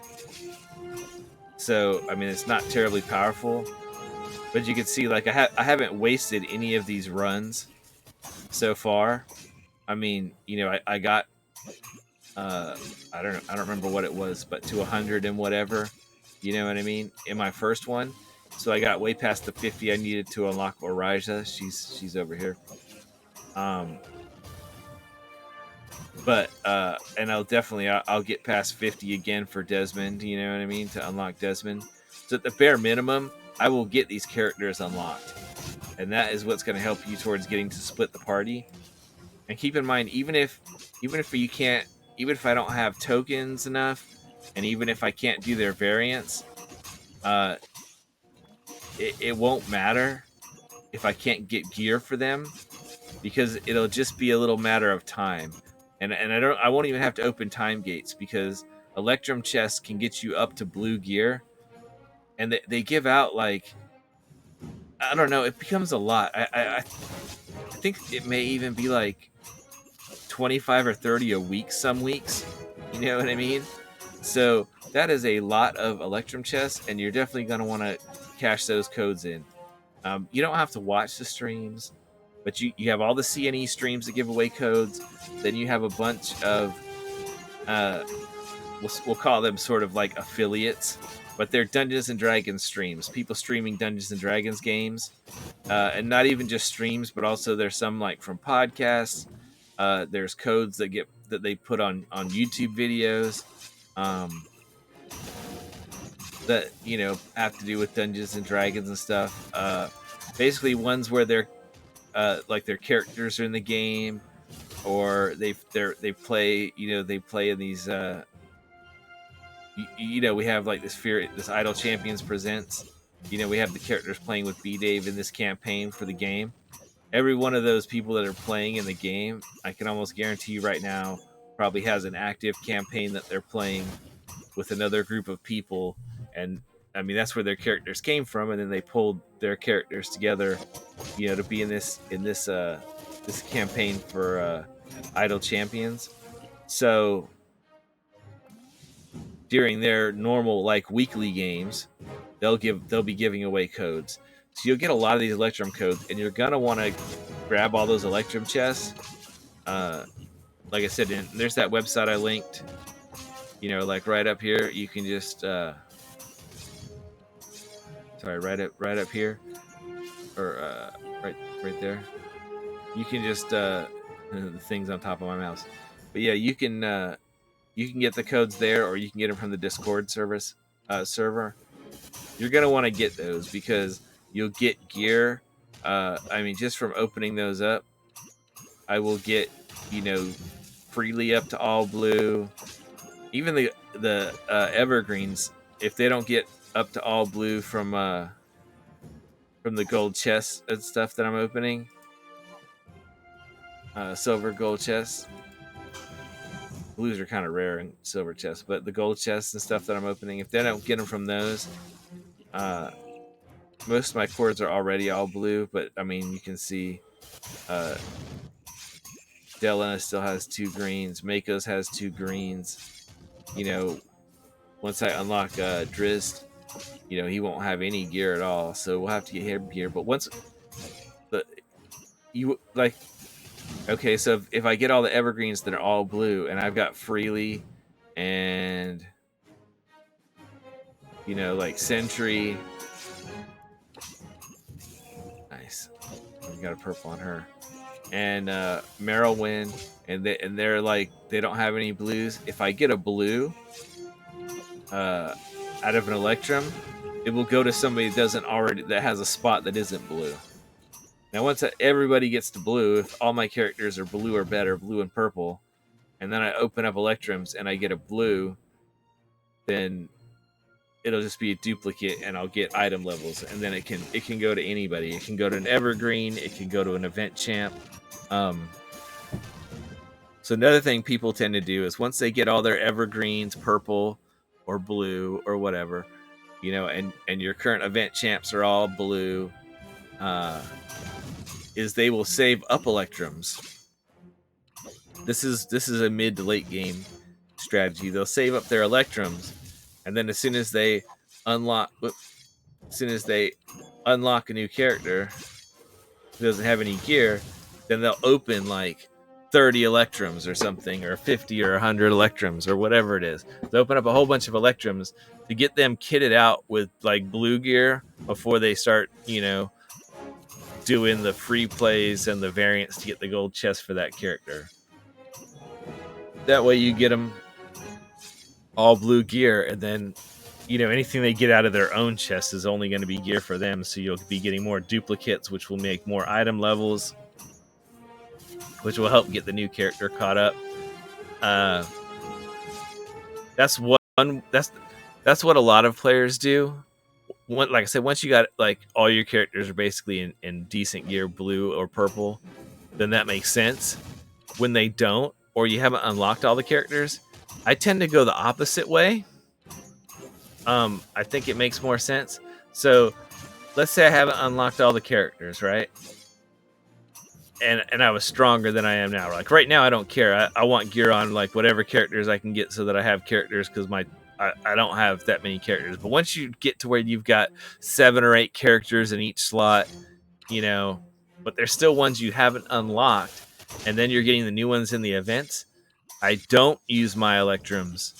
So I mean, it's not terribly powerful, but you can see like I haven't wasted any of these runs so far. I mean, I got I don't remember what it was, but to 100 and whatever. You know what I mean? In my first one. So I got way past the 50 I needed to unlock Orija. She's over here. But and I'll get past 50 again for Desmond, you know what I mean, to unlock Desmond. So at the bare minimum, I will get these characters unlocked. And that is what's going to help you towards getting to split the party. And keep in mind, even if you can't, even if I don't have tokens enough, and even if I can't do their variants, it won't matter if I can't get gear for them, because it'll just be a little matter of time. And I won't even have to open time gates, because Electrum chests can get you up to blue gear, and they give out like, I don't know, it becomes a lot. I think it may even be like 25 or 30 a week some weeks. You know what I mean? So that is a lot of Electrum chests, and you're definitely going to want to cash those codes in. You don't have to watch the streams, but you have all the CNE streams that give away codes. Then you have a bunch of, we'll call them sort of like affiliates, but they're Dungeons and Dragons streams. People streaming Dungeons and Dragons games, and not even just streams, but also there's some like from podcasts. There's codes that they put on YouTube videos that have to do with Dungeons and Dragons and stuff. Basically, ones where they're like their characters are in the game, or they play they play in these. We have like this Idle Champions Presents. We have the characters playing with B-Dave in this campaign for the game. Every one of those people that are playing in the game, I can almost guarantee you right now, probably has an active campaign that they're playing with another group of people. And I mean, that's where their characters came from, and then they pulled their characters together, to be in this this campaign for Idle Champions. So during their normal like weekly games, they'll be giving away codes. So you'll get a lot of these Electrum codes, and you're gonna want to grab all those Electrum chests. Like I said, there's that website I linked. Like right up here, you can just sorry, right up here, or right there. You can just the things on top of my mouse. But yeah, you can get the codes there, or you can get them from the Discord server. You're gonna want to get those because you'll get gear. I mean, just from opening those up, I will get freely up to all blue. Even the evergreens, if they don't get up to all blue from the gold chests and stuff that I'm opening, silver, gold chests. Blues are kind of rare in silver chests, but the gold chests and stuff that I'm opening, if they don't get them from those, most of my cords are already all blue. But I mean, you can see Delena still has 2 greens. Mako's has 2 greens. Once I unlock Drizzt, he won't have any gear at all. So we'll have to get him gear. But once okay, so if I get all the evergreens that are all blue, and I've got freely and like Sentry, nice. We got a purple on her, and Merylwyn, and they're like they don't have any blues. If I get a blue out of an Electrum, it will go to somebody that has a spot that isn't blue. Now, once everybody gets to blue, if all my characters are blue or better, blue and purple, and then I open up Electrums and I get a blue, then it'll just be a duplicate, and I'll get item levels, and then it can go to anybody. It can go to an evergreen. It can go to an event champ. So another thing people tend to do is once they get all their evergreens, purple or blue or whatever, and your current event champs are all blue, is they will save up Electrums. This is a mid to late game strategy. They'll save up their Electrums, and then as soon as they unlock a new character who doesn't have any gear, then they'll open like 30 Electrums or something, or 50 or 100 Electrums or whatever it is. They open up a whole bunch of Electrums to get them kitted out with like blue gear before they start, doing the free plays and the variants to get the gold chest for that character. That way you get them all blue gear, and then anything they get out of their own chest is only going to be gear for them, so you'll be getting more duplicates, which will make more item levels, which will help get the new character caught up. That's what a lot of players do. Like I said, once you got like all your characters are basically in decent gear, blue or purple, then that makes sense. When they don't, or you haven't unlocked all the characters, I tend to go the opposite way. I think it makes more sense. So let's say I haven't unlocked all the characters, right? And I was stronger than I am now. Like right now, I don't care. I want gear on like whatever characters I can get, so that I have characters, because I don't have that many characters. But once you get to where you've got 7 or 8 characters in each slot, but there's still ones you haven't unlocked, and then you're getting the new ones in the events, I don't use my Electrums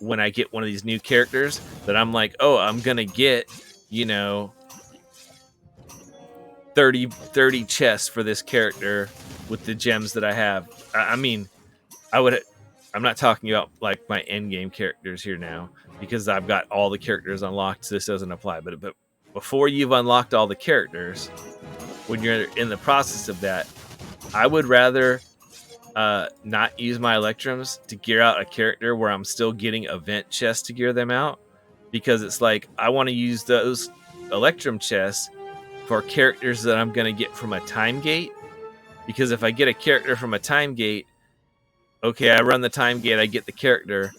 when I get one of these new characters that I'm like, oh, I'm going to get, 30 chests for this character, with the gems that I have. I mean, I'm not talking about like my end game characters here now, because I've got all the characters unlocked, so this doesn't apply. But before you've unlocked all the characters, when you're in the process of that, I would rather not use my Electrums to gear out a character where I'm still getting event chests to gear them out, because it's like I want to use those Electrum chests for characters that I'm going to get from a time gate. Because if I get a character from a time gate, okay, I run the time gate, I get the character,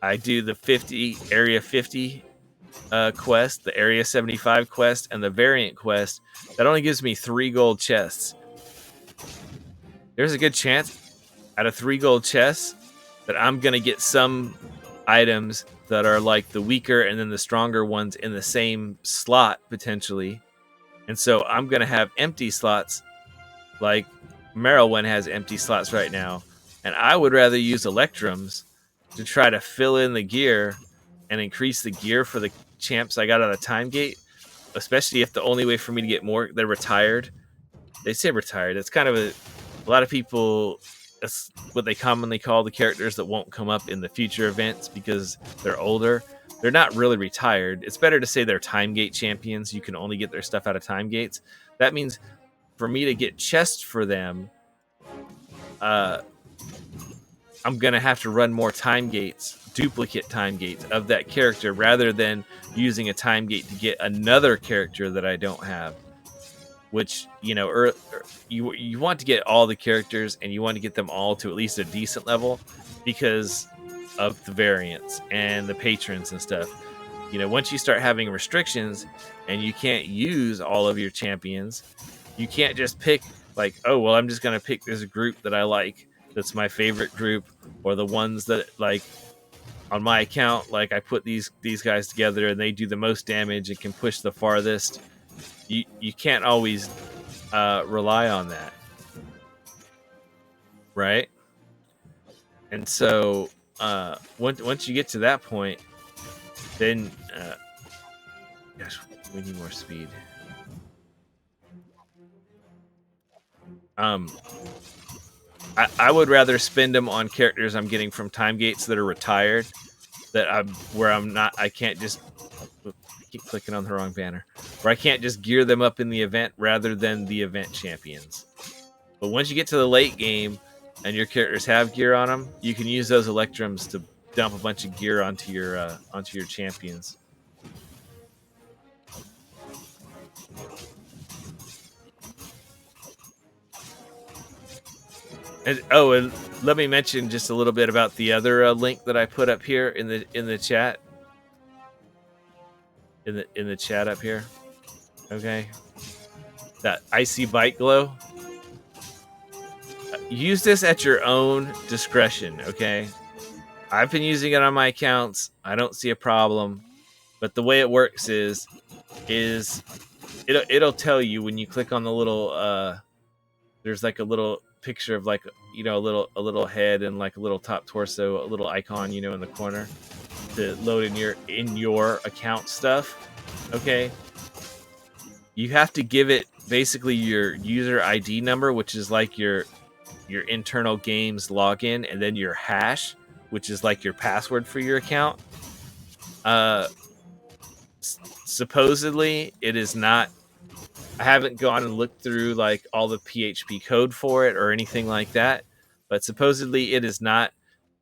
I do the area 50 quest, the area 75 quest, and the variant quest. That only gives me 3 gold chests. There's a good chance out of 3 gold chests that I'm going to get some items that are like the weaker and then the stronger ones in the same slot, potentially. And so I'm going to have empty slots, like Merylwen has empty slots right now. And I would rather use Electrums to try to fill in the gear and increase the gear for the champs I got out of Time Gate, especially if the only way for me to get more, they're retired. They say retired. It's kind of a lot of people, that's what they commonly call the characters that won't come up in the future events because they're older. They're not really retired. It's better to say they're Time Gate champions. You can only get their stuff out of Time Gates. That means for me to get chests for them, I'm going to have to run more Time Gates, duplicate Time Gates of that character, rather than using a Time Gate to get another character that I don't have. Which, you know, you want to get all the characters, and you want to get them all to at least a decent level because of the variants and the patrons and stuff. You know, once you start having restrictions and you can't use all of your champions, you can't just pick like, oh, well, I'm just going to pick this group that I like, that's my favorite group, or the ones that, like, on my account, like, I put these guys together and they do the most damage and can push the farthest. You can't always rely on that, right? And so once you get to that point, then gosh, we need more speed. I would rather spend them on characters I'm getting from Time Gates that are retired, I can't just keep clicking on the wrong banner, where I can't just gear them up in the event rather than the event champions. But once you get to the late game and your characters have gear on them, you can use those Electrums to dump a bunch of gear onto your champions. And let me mention just a little bit about the other link that I put up here in the chat. In the chat up here, okay. That icy bite glow. Use this at your own discretion, okay? I've been using it on my accounts. I don't see a problem, but the way it works is it'll tell you when you click on the little there's like a little picture of, like, you know, a little head and like a little top torso, a little icon, you know, in the corner to load in your account stuff. Okay, you have to give it basically your user ID number, which is like your internal games login, and then your hash, which is like your password for your account. Supposedly it is not, I haven't gone and looked through like all the PHP code for it or anything like that, but supposedly it is not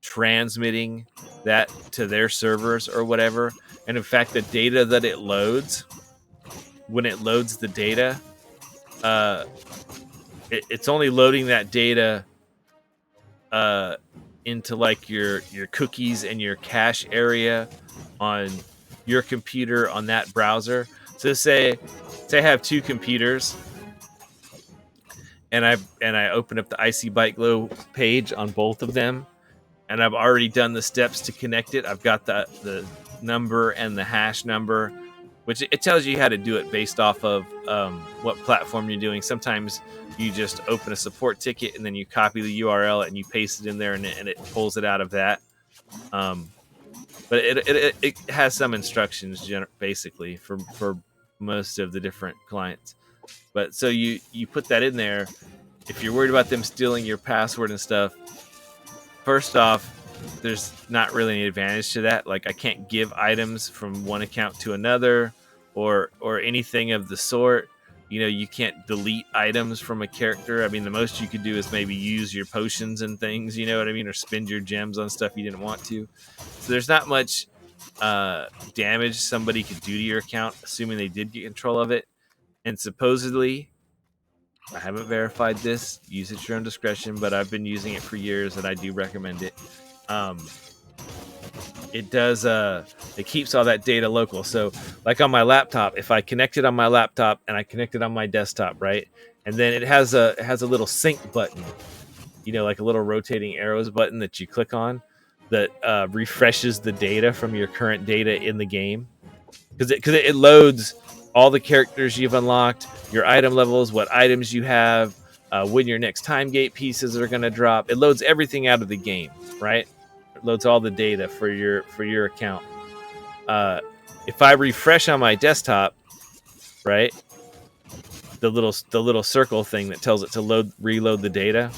transmitting that to their servers or whatever. And in fact, the data that it loads, when it loads the data, it's only loading that data into like your cookies and your cache area on your computer on that browser. So say I have 2 computers, and I open up the Icy Bite Glow page on both of them, and I've already done the steps to connect it. I've got the number and the hash number, which it tells you how to do it based off of what platform you're doing. Sometimes you just open a support ticket and then you copy the URL and you paste it in there, and it pulls it out of that. But it has some instructions basically for most of the different clients. But so you put that in there, if you're worried about them stealing your password and stuff, first off, there's not really any advantage to that. Like, I can't give items from one account to another, or anything of the sort. You know, you can't delete items from a character. I mean, the most you could do is maybe use your potions and things, you know what I mean, or spend your gems on stuff you didn't want to. So there's not much damage somebody could do to your account, assuming they did get control of it. And supposedly, I haven't verified this, use it at your own discretion, but I've been using it for years and I do recommend it. It does it keeps all that data local. So like on my laptop, if I connect it on my laptop and I connect it on my desktop, right, and then it has a little sync button, you know, like a little rotating arrows button that you click on that refreshes the data from your current data in the game, because it loads all the characters you've unlocked, your item levels, what items you have, when your next time gate pieces are going to drop. It loads everything out of the game, right? It loads all the data for your account. If I refresh on my desktop, right, the little circle thing that tells it to reload the data,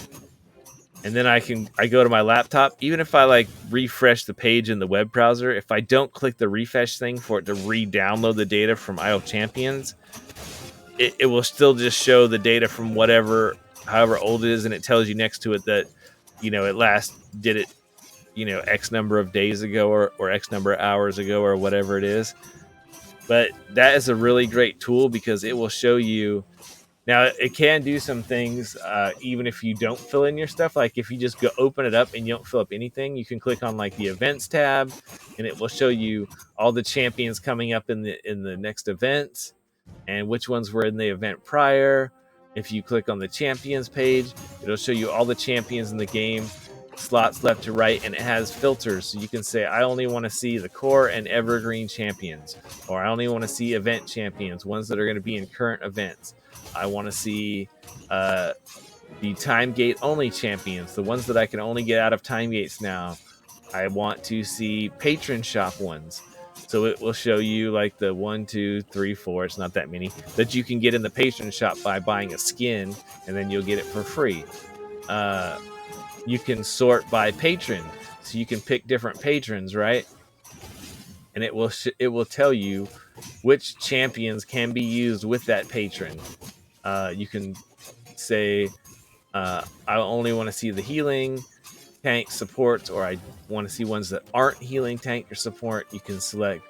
and then I go to my laptop. Even if I like refresh the page in the web browser, if I don't click the refresh thing for it to re-download the data from Idle Champions, it will still just show the data from however old it is, and it tells you next to it that, you know, it last did it, you know, X number of days ago or X number of hours ago or whatever it is. But that is a really great tool because it will show you. Now, it can do some things even if you don't fill in your stuff. Like if you just go open it up and you don't fill up anything, you can click on like the events tab, and it will show you all the champions coming up in the next event and which ones were in the event prior. If you click on the champions page, it'll show you all the champions in the game, slots left to right, and it has filters. So you can say, I only want to see the core and evergreen champions, or I only want to see event champions, ones that are going to be in current events. I want to see the time gate only champions, the ones that I can only get out of time gates now. I want to see patron shop ones. So it will show you like the 1, 2, 3, 4, it's not that many, that you can get in the patron shop by buying a skin, and then you'll get it for free. You can sort by patron, so you can pick different patrons, right? And it will tell you which champions can be used with that patron. You can say, I only want to see the healing, tank, supports, or I want to see ones that aren't healing, tank, or support. You can select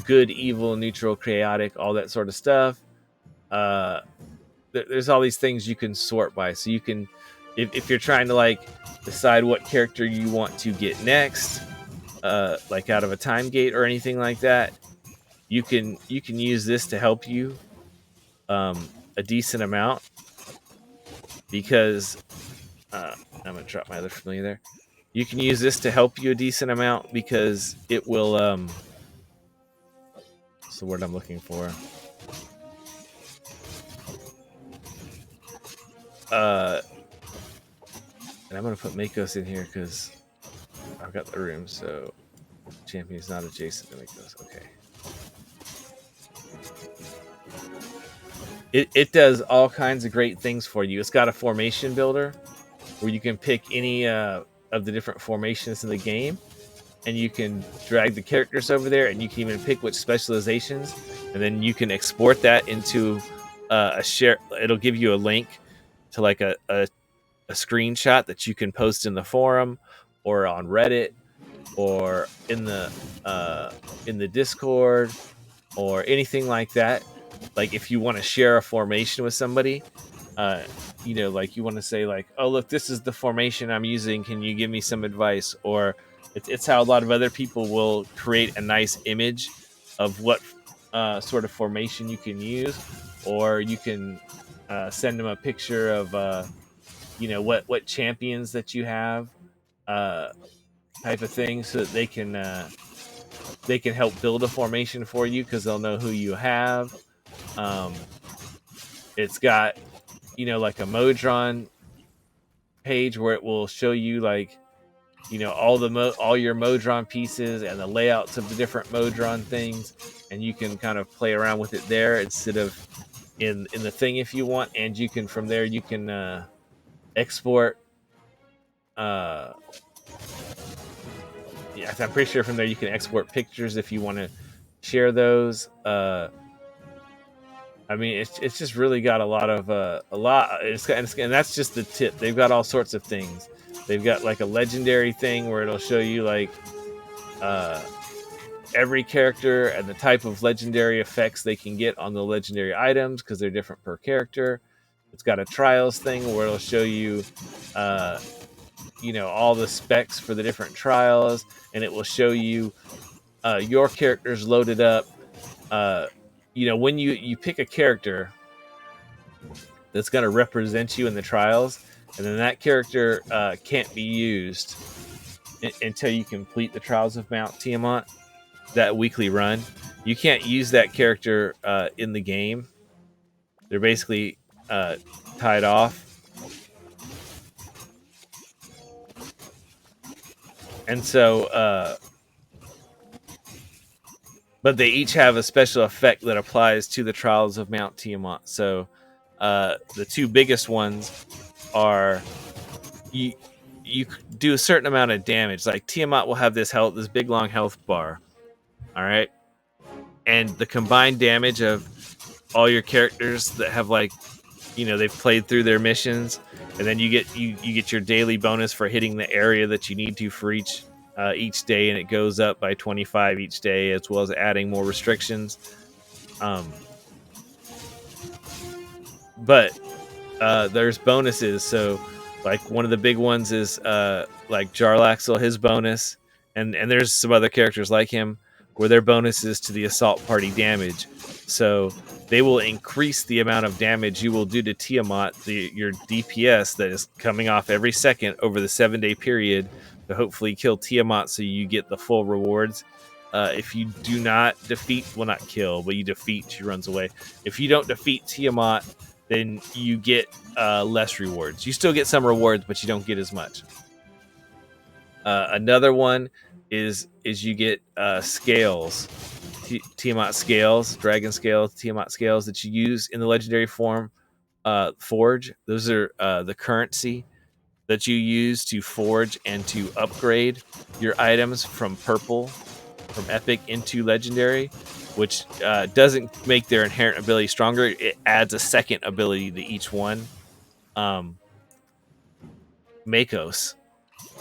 good, evil, neutral, chaotic, all that sort of stuff. There's all these things you can sort by. So you can, if you're trying to like decide what character you want to get next, like out of a time gate or anything like that, you can use this to help you a decent amount, because I'm gonna drop my other familiar there. You can use this to help you a decent amount because it will what's the word I'm looking for? And I'm gonna put Makos in here because I've got the room, so champion is not adjacent to Makos. Okay. It does all kinds of great things for you. It's got a formation builder where you can pick any of the different formations in the game, and you can drag the characters over there, and you can even pick which specializations, and then you can export that into a share. It'll give you a link to like a screenshot that you can post in the forum or on Reddit or in the Discord or anything like that. Like if you want to share a formation with somebody, you know, like you want to say like, oh, look, this is the formation I'm using. Can you give me some advice? Or it's how a lot of other people will create a nice image of what sort of formation you can use. Or you can send them a picture of, you know, what champions that you have, type of thing, so that they can help build a formation for you because they'll know who you have. It's got, you know, like a Modron page where it will show you like, you know, all your Modron pieces and the layouts of the different Modron things, and you can kind of play around with it there instead of in the thing if you want. And you can, from there, you can export. Yeah, I'm pretty sure from there you can export pictures if you want to share those. I mean, it's just really got a lot of a lot. And that's just the tip. They've got all sorts of things. They've got like a legendary thing where it'll show you like uh, every character and the type of legendary effects they can get on the legendary items because they're different per character. It's got a trials thing where it'll show you, uh, all the specs for the different trials, and it will show you your characters loaded up. When you pick a character that's going to represent you in the trials, and then that character can't be used until you complete the trials of Mount Tiamat, that weekly run. You can't use that character in the game. They're basically tied off. And so, but they each have a special effect that applies to the trials of Mount Tiamat. So the two biggest ones are you do a certain amount of damage. Like Tiamat will have this big long health bar. All right. And the combined damage of all your characters that have they've played through their missions, and then you get your daily bonus for hitting the area that you need to for each day, and it goes up by 25 each day, as well as adding more restrictions. But there's bonuses. So like one of the big ones is like Jarlaxle, his bonus, and there's some other characters like him where their bonuses to the assault party damage. So they will increase the amount of damage you will do to Tiamat, your DPS that is coming off every second over the 7-day period to hopefully kill Tiamat, so you get the full rewards. If you do not defeat, well, not kill, but you defeat, she runs away. If you don't defeat Tiamat, then you get less rewards. You still get some rewards, but you don't get as much. Another one is you get scales, Tiamat scales, dragon scales, Tiamat scales that you use in the legendary form forge. Those are the currency that you use to forge and to upgrade your items from epic into legendary, which doesn't make their inherent ability stronger. It adds a second ability to each one. Makos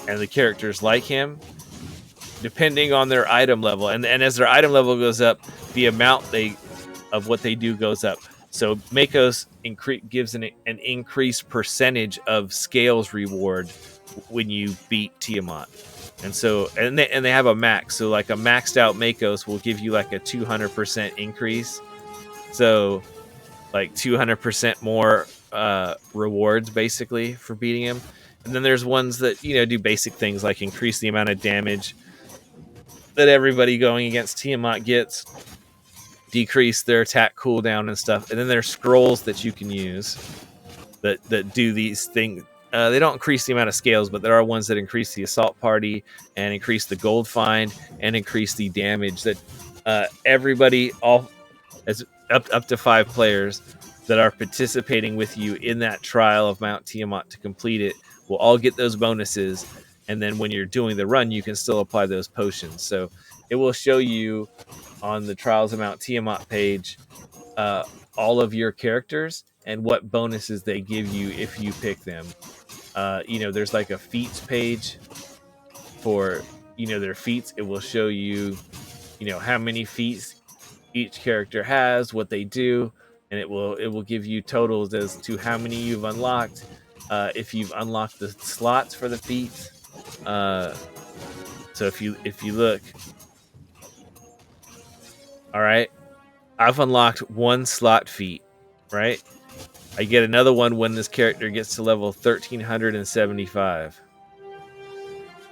and the characters like him, depending on their item level, and as their item level goes up, the amount of what they do goes up. So Makos gives an increased percentage of scales reward when you beat Tiamat. And so, and they have a max. So like a maxed out Makos will give you like a 200% increase. So like 200% more rewards basically for beating him. And then there's ones that, do basic things like increase the amount of damage that everybody going against Tiamat gets, decrease their attack cooldown and stuff. And then there's scrolls that you can use that do these things. They don't increase the amount of scales, but there are ones that increase the assault party and increase the gold find and increase the damage that everybody, all as up to 5 players that are participating with you in that trial of Mount Tiamat to complete it, will all get those bonuses. And then when you're doing the run, you can still apply those potions. So it will show you on the Trials of Mount Tiamat page all of your characters and what bonuses they give you if you pick them. There's like a feats page for their feats. It will show you how many feats each character has, what they do, and it will give you totals as to how many you've unlocked, if you've unlocked the slots for the feats. So if you look, all right, I've unlocked 1 slot feat, right? I get another one when this character gets to level 1375.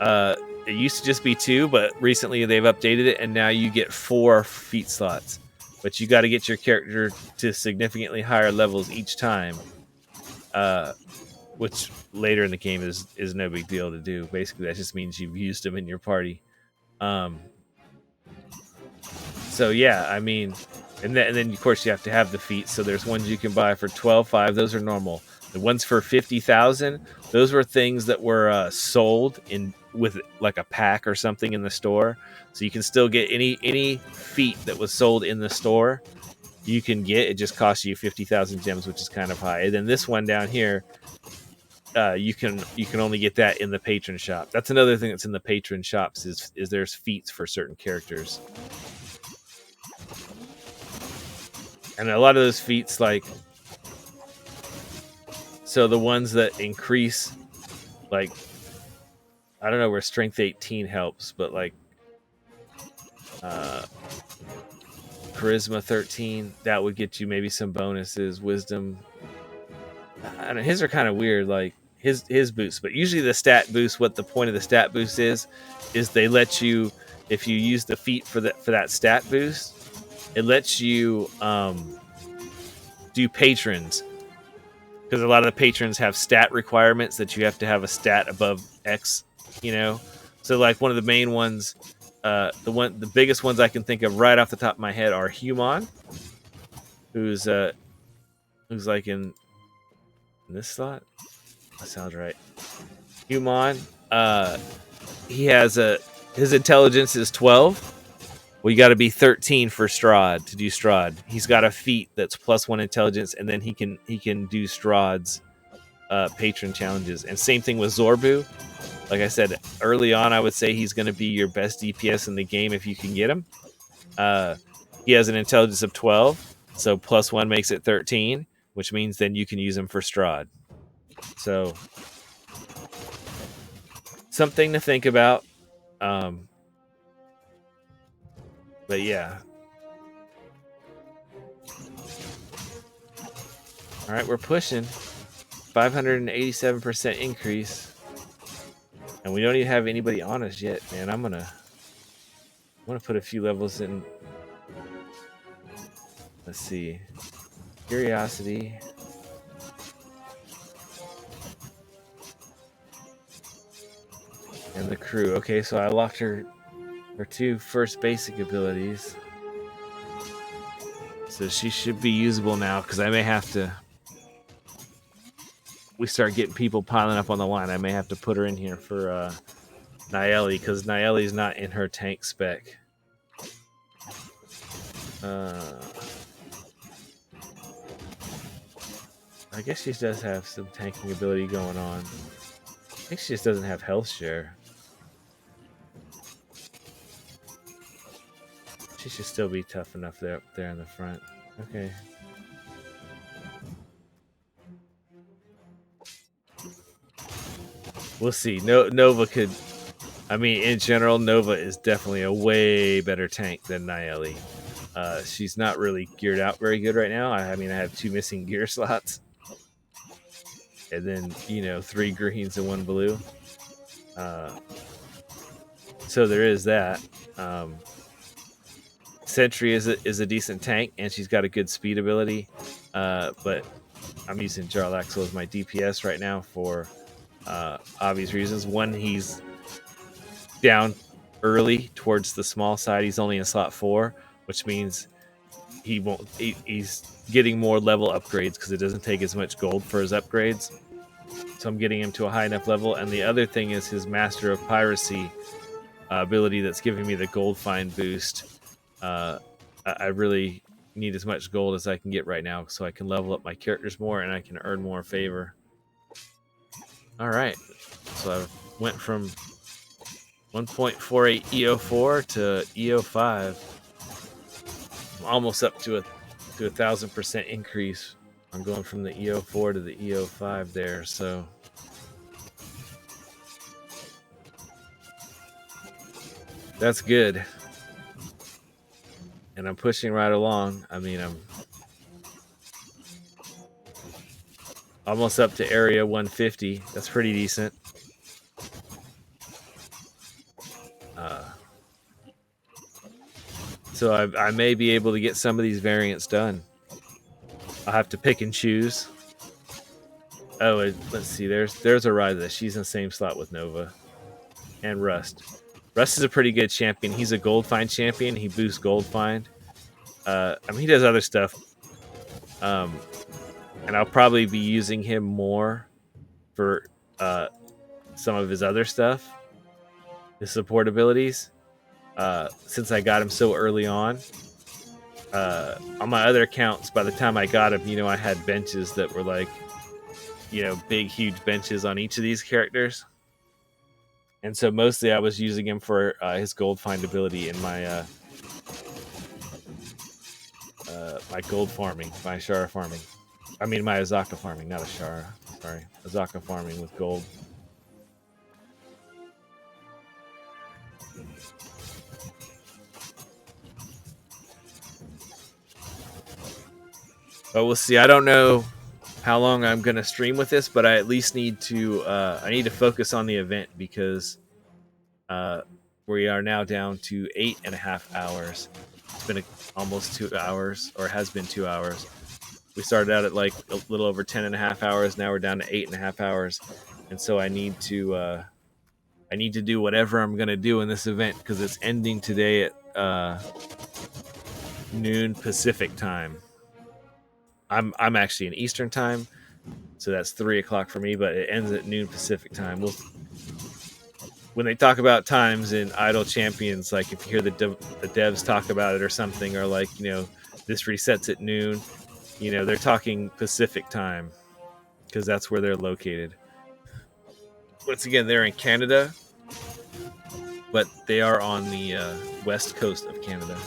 It used to just be 2, but recently they've updated it, and now you get 4 feat slots. But you got to get your character to significantly higher levels each time, which later in the game is no big deal to do. Basically, that just means you've used them in your party. So yeah, I mean, And then of course you have to have the feats. So there's ones you can buy for 12.5. Those are normal. The ones for 50,000, those were things that were sold in with like a pack or something in the store. So you can still get any feat that was sold in the store. You can get it. Just costs you 50,000 gems, which is kind of high. And then this one down here, you can only get that in the patron shop. That's another thing that's in the patron shops is there's feats for certain characters. And a lot of those feats, like, so the ones that increase, like, I don't know where strength 18 helps, but like charisma 13, that would get you maybe some bonuses. Wisdom, I don't know, his are kind of weird, like his boosts, but usually the stat boost, what the point of the stat boost is they let you, if you use the feat for that stat boost, it lets you do patrons, because a lot of the patrons have stat requirements that you have to have a stat above X, you know. So like one of the main ones, the biggest ones I can think of right off the top of my head are Human, who's like in this slot. That sounds right. Human, he has his intelligence is 12. Well, you got to be 13 for Strahd to do Strahd. He's got a feat that's +1 intelligence, and then he can do Strahd's patron challenges. And same thing with Zorbu. Like I said early on, I would say he's going to be your best DPS in the game if you can get him. He has an intelligence of 12, so +1 makes it 13, which means then you can use him for Strahd. So something to think about. But yeah. All right, we're pushing 587% increase, and we don't even have anybody on us yet, man. I'm gonna put a few levels in. Let's see, curiosity. And the crew. Okay, so I locked her 2 first basic abilities. So she should be usable now, because I may have to... We start getting people piling up on the line. I may have to put her in here for Nayeli, because Nayeli's not in her tank spec. I guess she does have some tanking ability going on. I think she just doesn't have health share. She should still be tough enough there in the front. Okay. We'll see. Nova could... I mean, in general, Nova is definitely a way better tank than Nayeli. She's not really geared out very good right now. I mean, I have 2 missing gear slots. And then, 3 greens and 1 blue. So there is that. Sentry is a decent tank, and she's got a good speed ability. But I'm using Jarlaxle as my DPS right now for obvious reasons. One, he's down early towards the small side. He's only in slot 4, which means he's getting more level upgrades because it doesn't take as much gold for his upgrades. So I'm getting him to a high enough level. And the other thing is his Master of Piracy ability that's giving me the gold find boost. I really need as much gold as I can get right now so I can level up my characters more and I can earn more favor. All right, so I went from 1.48 EO4 to EO5. I'm almost up to a 1,000% increase. I'm going from the EO4 to the EO5 there, so that's good. And I'm pushing right along. I mean, I'm almost up to area 150. That's pretty decent. So I may be able to get some of these variants done. I'll have to pick and choose. Oh, let's see. There's a Ryza. She's in the same slot with Nova. And Rust. Rust is a pretty good champion. He's a gold find champion. He boosts gold find. I mean, he does other stuff. And I'll probably be using him more for some of his other stuff, his support abilities, since I got him so early on. On my other accounts, by the time I got him, I had benches that were like, big, huge benches on each of these characters. And so mostly I was using him for his gold find ability in my my gold farming, my Ashara farming. I mean, my Azaka farming, not Ashara. Sorry, Azaka farming with gold. But we'll see. I don't know how long I'm gonna stream with this, but I at least need to. I need to focus on the event because we are now down to 8.5 hours. It's been almost 2 hours, or has been 2 hours. We started out at like a little over 10.5 hours. Now we're down to 8.5 hours, and so I need to do whatever I'm gonna do in this event because it's ending today at noon Pacific time. I'm actually in Eastern time, so that's 3 o'clock for me. But it ends at noon Pacific time. When they talk about times in Idle Champions, like if you hear the devs talk about it or something, or like this resets at noon, they're talking Pacific time because that's where they're located. Once again, they're in Canada, but they are on the west coast of Canada.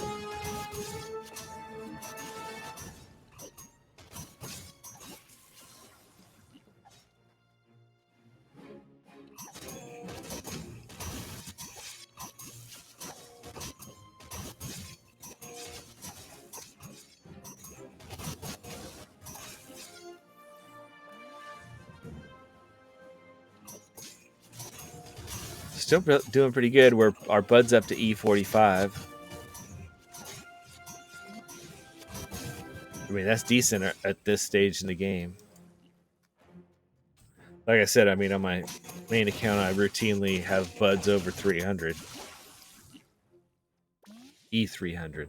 Still doing pretty good. Our bud's up to E45. I mean, that's decent at this stage in the game. Like I said, I mean, on my main account, I routinely have buds over 300. E300.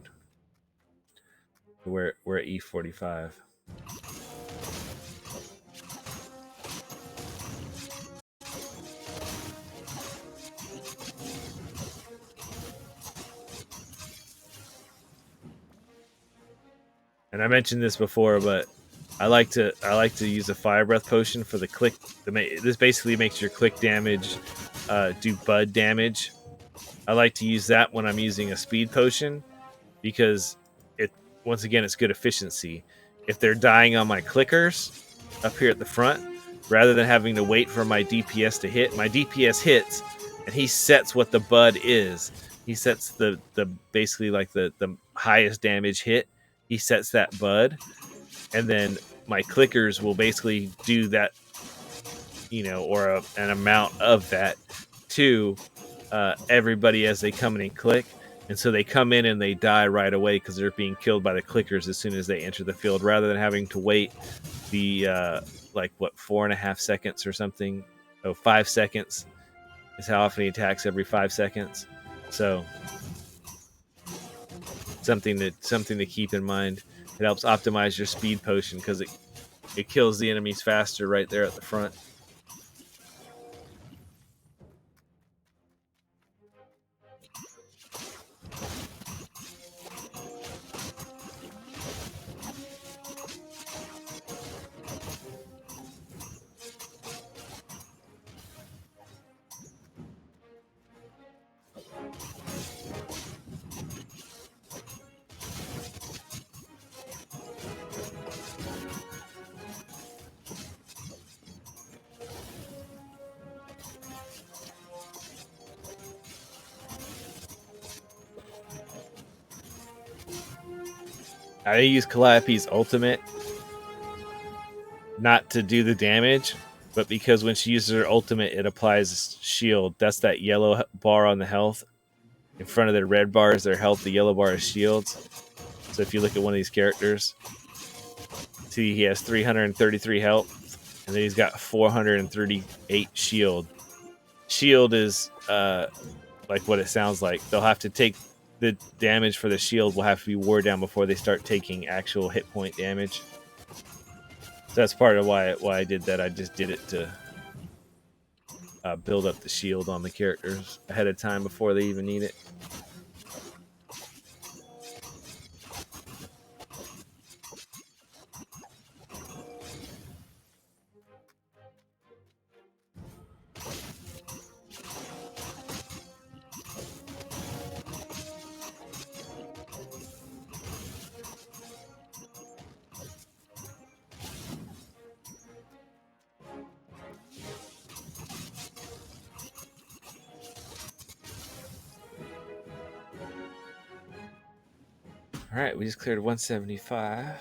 We're at E45. And I mentioned this before, but I like to use a fire breath potion for the click. This basically makes your click damage do bud damage. I like to use that when I'm using a speed potion because once again it's good efficiency. If they're dying on my clickers up here at the front, rather than having to wait for my DPS to hit, my DPS hits and he sets what the bud is. He sets the basically like the highest damage hit. He sets that bud, and then my clickers will basically do that, or an amount of that to everybody as they come in and click. And so they come in and they die right away because they're being killed by the clickers as soon as they enter the field, rather than having to wait the 4.5 seconds or something. 5 seconds is how often he attacks, every 5 seconds. So something to keep in mind. It helps optimize your speed potion because it kills the enemies faster right there at the front. I use Calliope's ultimate not to do the damage, but because when she uses her ultimate, it applies shield. That's that yellow bar on the health. In front of the red bar is their health. The yellow bar is shields. So if you look at one of these characters, see he has 333 health, and then he's got 438 shield. Shield is like what it sounds like. They'll have to take the damage for the shield will have to be wore down before they start taking actual hit point damage. So that's part of why I did that. I just did it to build up the shield on the characters ahead of time before they even need it. All right, we just cleared 175. I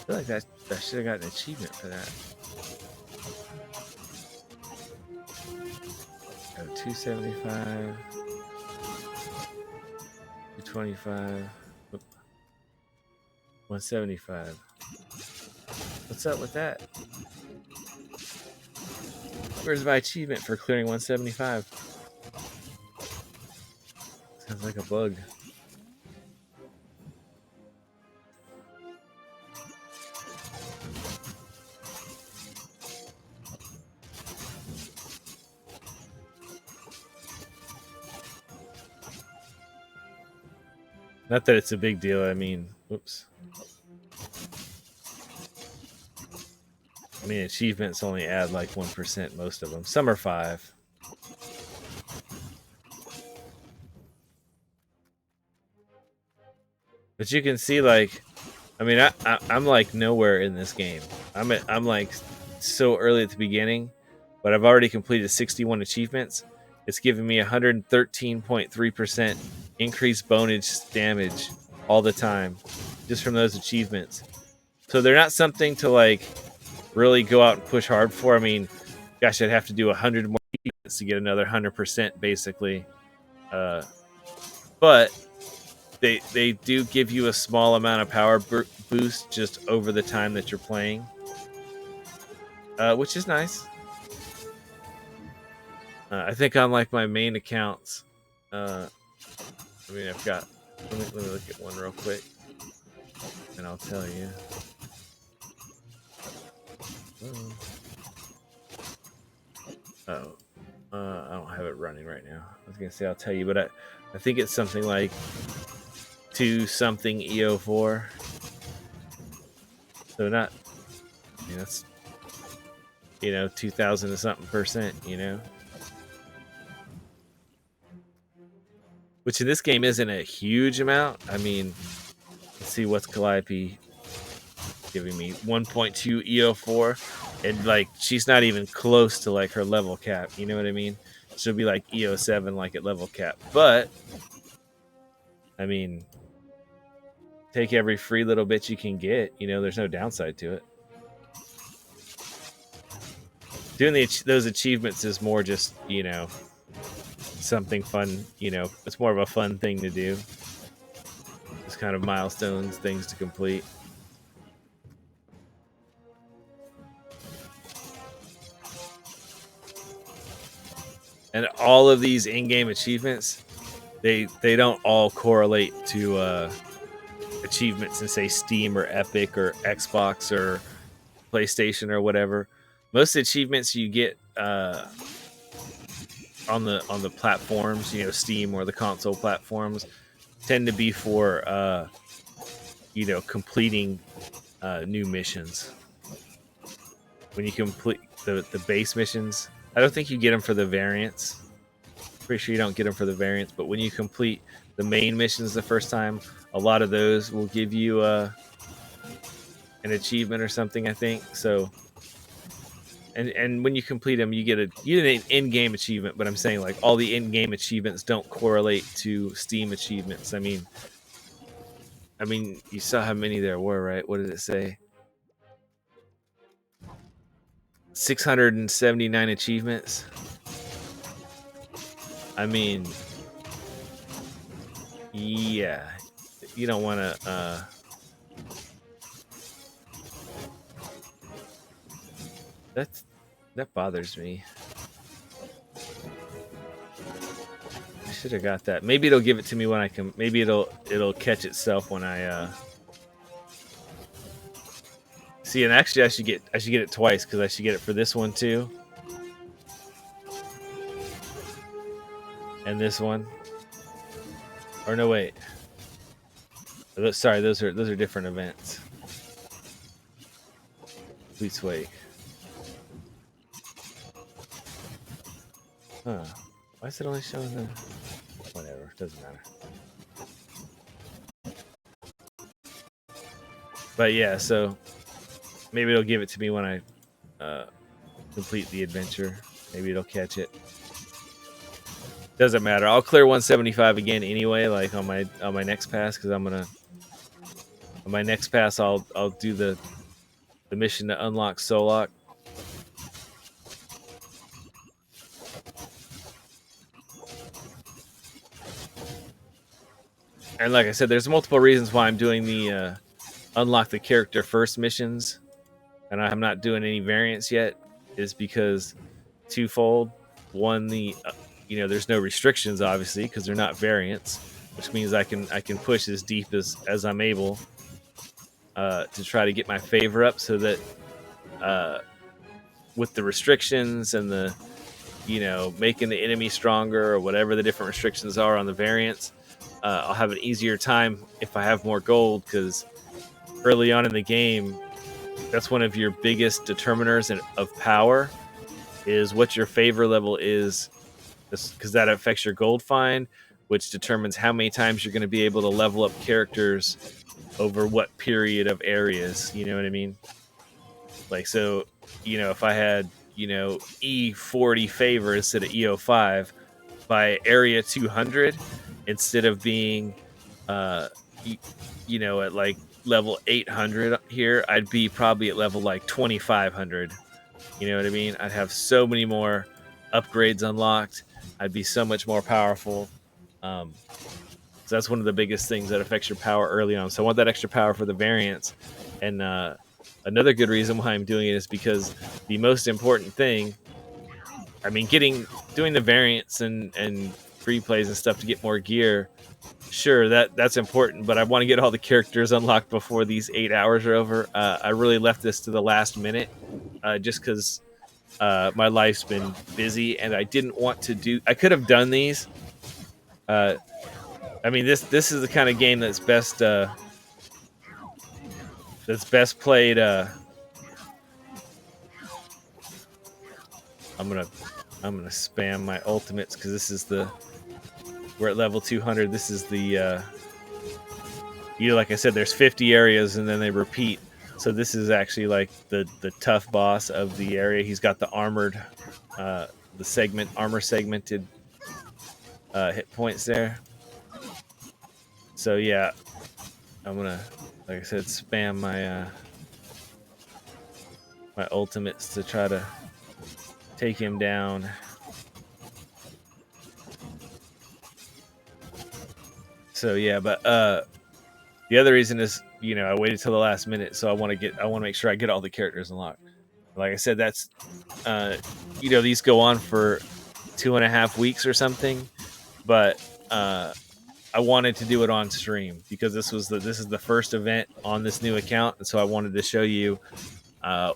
feel like I should have gotten an achievement for that. Oh, 275, 225, 175. What's up with that? Where's my achievement for clearing 175? Sounds like a bug. Not that it's a big deal. I mean, whoops. I mean, achievements only add like 1%, most of them. Some are 5. But you can see, like, I mean, I'm like nowhere in this game. I'm like so early at the beginning, but I've already completed 61 achievements. It's giving me 113.3% increased bonus damage all the time, just from those achievements. So they're not something to like really go out and push hard for. I mean, gosh, I'd have to do 100 more achievements to get another 100%, basically. But they do give you a small amount of power boost just over the time that you're playing, which is nice. I think on like my main accounts, I mean, I've got. Let me look at one real quick, and I'll tell you. I don't have it running right now. I was gonna say I'll tell you, but I think it's something like 2 something EO4. So not, I mean, that's 2,000 to something percent, which in this game isn't a huge amount. I mean, let's see what's Calliope giving me 1.2 EO4, and like she's not even close to like her level cap. You know what I mean? She'll be like EO7, like at level cap. But I mean, take every free little bit you can get. There's no downside to it. Doing those achievements is more just something fun. It's more of a fun thing to do. Just kind of milestones, things to complete. And all of these in-game achievements, they don't all correlate to achievements in, say, Steam or Epic or Xbox or PlayStation or whatever. Most achievements you get on the platforms, Steam or the console platforms, tend to be for completing new missions. When you complete the base missions, I don't think you get them for the variants. Pretty sure you don't get them for the variants, but when you complete the main missions the first time, a lot of those will give you an achievement or something, I think. So, and when you complete them, you get an in-game achievement. But I'm saying, like, all the in-game achievements don't correlate to Steam achievements. I mean, you saw how many there were, right? What did it say? 679 achievements. I mean, yeah, you don't want to. That bothers me. should have got that. Maybe it'll give it to me when I can. Maybe it'll catch itself when I see. And actually, I should get it twice because I should get it for this one too, and this one. Or no, wait. Sorry, those are different events. Please wait. Huh? Why is it only showing the? Whatever, doesn't matter. But yeah, so maybe it'll give it to me when I complete the adventure. Maybe it'll catch it. Doesn't matter. I'll clear 175 again anyway, like on my next pass, because I'm gonna on my next pass I'll do the mission to unlock Solok. And like I said, there's multiple reasons why I'm doing the unlock the character first missions, and I'm not doing any variants yet. Is because twofold. One, there's no restrictions obviously because they're not variants, which means I can push as deep as I'm able to try to get my favor up, so that with the restrictions and the making the enemy stronger or whatever the different restrictions are on the variants, I'll have an easier time if I have more gold, because early on in the game, that's one of your biggest determiners of power, is what your favor level is, because that affects your gold find, which determines how many times you're going to be able to level up characters over what period of areas. You know what I mean? Like, so, if I had, E40 favor instead of E05, by area 200, instead of being, at like level 800 here, I'd be probably at level like 2500. You know what I mean? I'd have so many more upgrades unlocked. I'd be so much more powerful. So that's one of the biggest things that affects your power early on. So I want that extra power for the variants. And another good reason why I'm doing it is because the most important thing, doing the variants and free plays and stuff to get more gear, sure, that's important, but I want to get all the characters unlocked before these 8 hours are over. I really left this to the last minute, just because my life's been busy, and I didn't want to do. I could have done these. This is the kind of game that's best played. I'm gonna spam my ultimates because this is we're at level 200. This is the like I said, there's 50 areas and then they repeat. So this is actually like the tough boss of the area. He's got the armored, armor segmented hit points there. So yeah, I'm gonna, like I said, spam my my ultimates to try to take him down. So yeah, but the other reason is, I waited till the last minute, so I want to make sure I get all the characters unlocked. Like I said, that's these go on for 2.5 weeks or something, but I wanted to do it on stream because this is the first event on this new account, and so I wanted to show you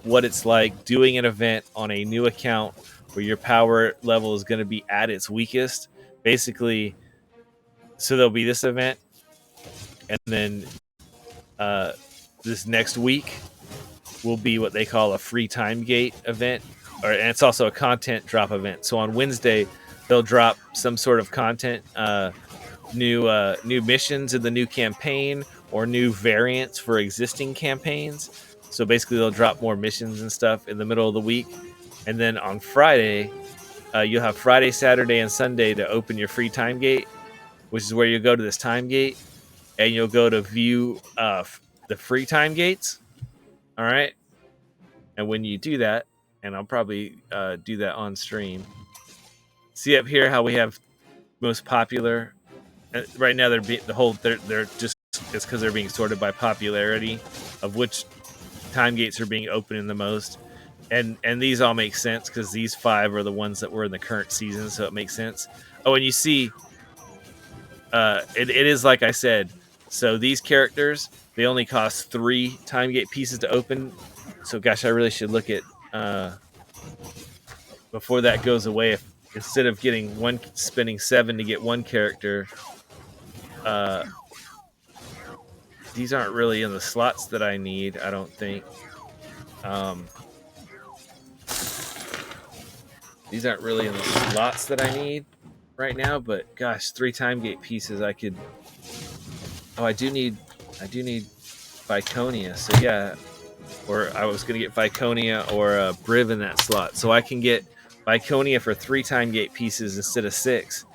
what it's like doing an event on a new account where your power level is going to be at its weakest. Basically, so there'll be this event, and then this next week will be what they call a free time gate event, and it's also a content drop event. So on Wednesday, they'll drop some sort of content, new missions in the new campaign or new variants for existing campaigns. So basically, they'll drop more missions and stuff in the middle of the week, and then on Friday, you'll have Friday, Saturday, and Sunday to open your free time gate, which is where you go to this time gate and you'll go to view the free time gates. All right. And when you do that, and I'll probably do that on stream. See up here how we have most popular. Right now, they're just, it's because they're being sorted by popularity of which time gates are being opened the most. And these all make sense because these 5 are the ones that were in the current season, so it makes sense. Oh, and you see it is like I said. So these characters, they only cost 3 time gate pieces to open. So gosh, I really should look at before that goes away. If instead of spending 7 to get one character, these aren't really in the slots that I need. I don't think. These aren't really in the slots that I need right now. But gosh, 3 time gate pieces I could. Oh, I do need Viconia. So yeah, or I was gonna get Viconia or Briv in that slot. So I can get Viconia for 3 time gate pieces instead of 6,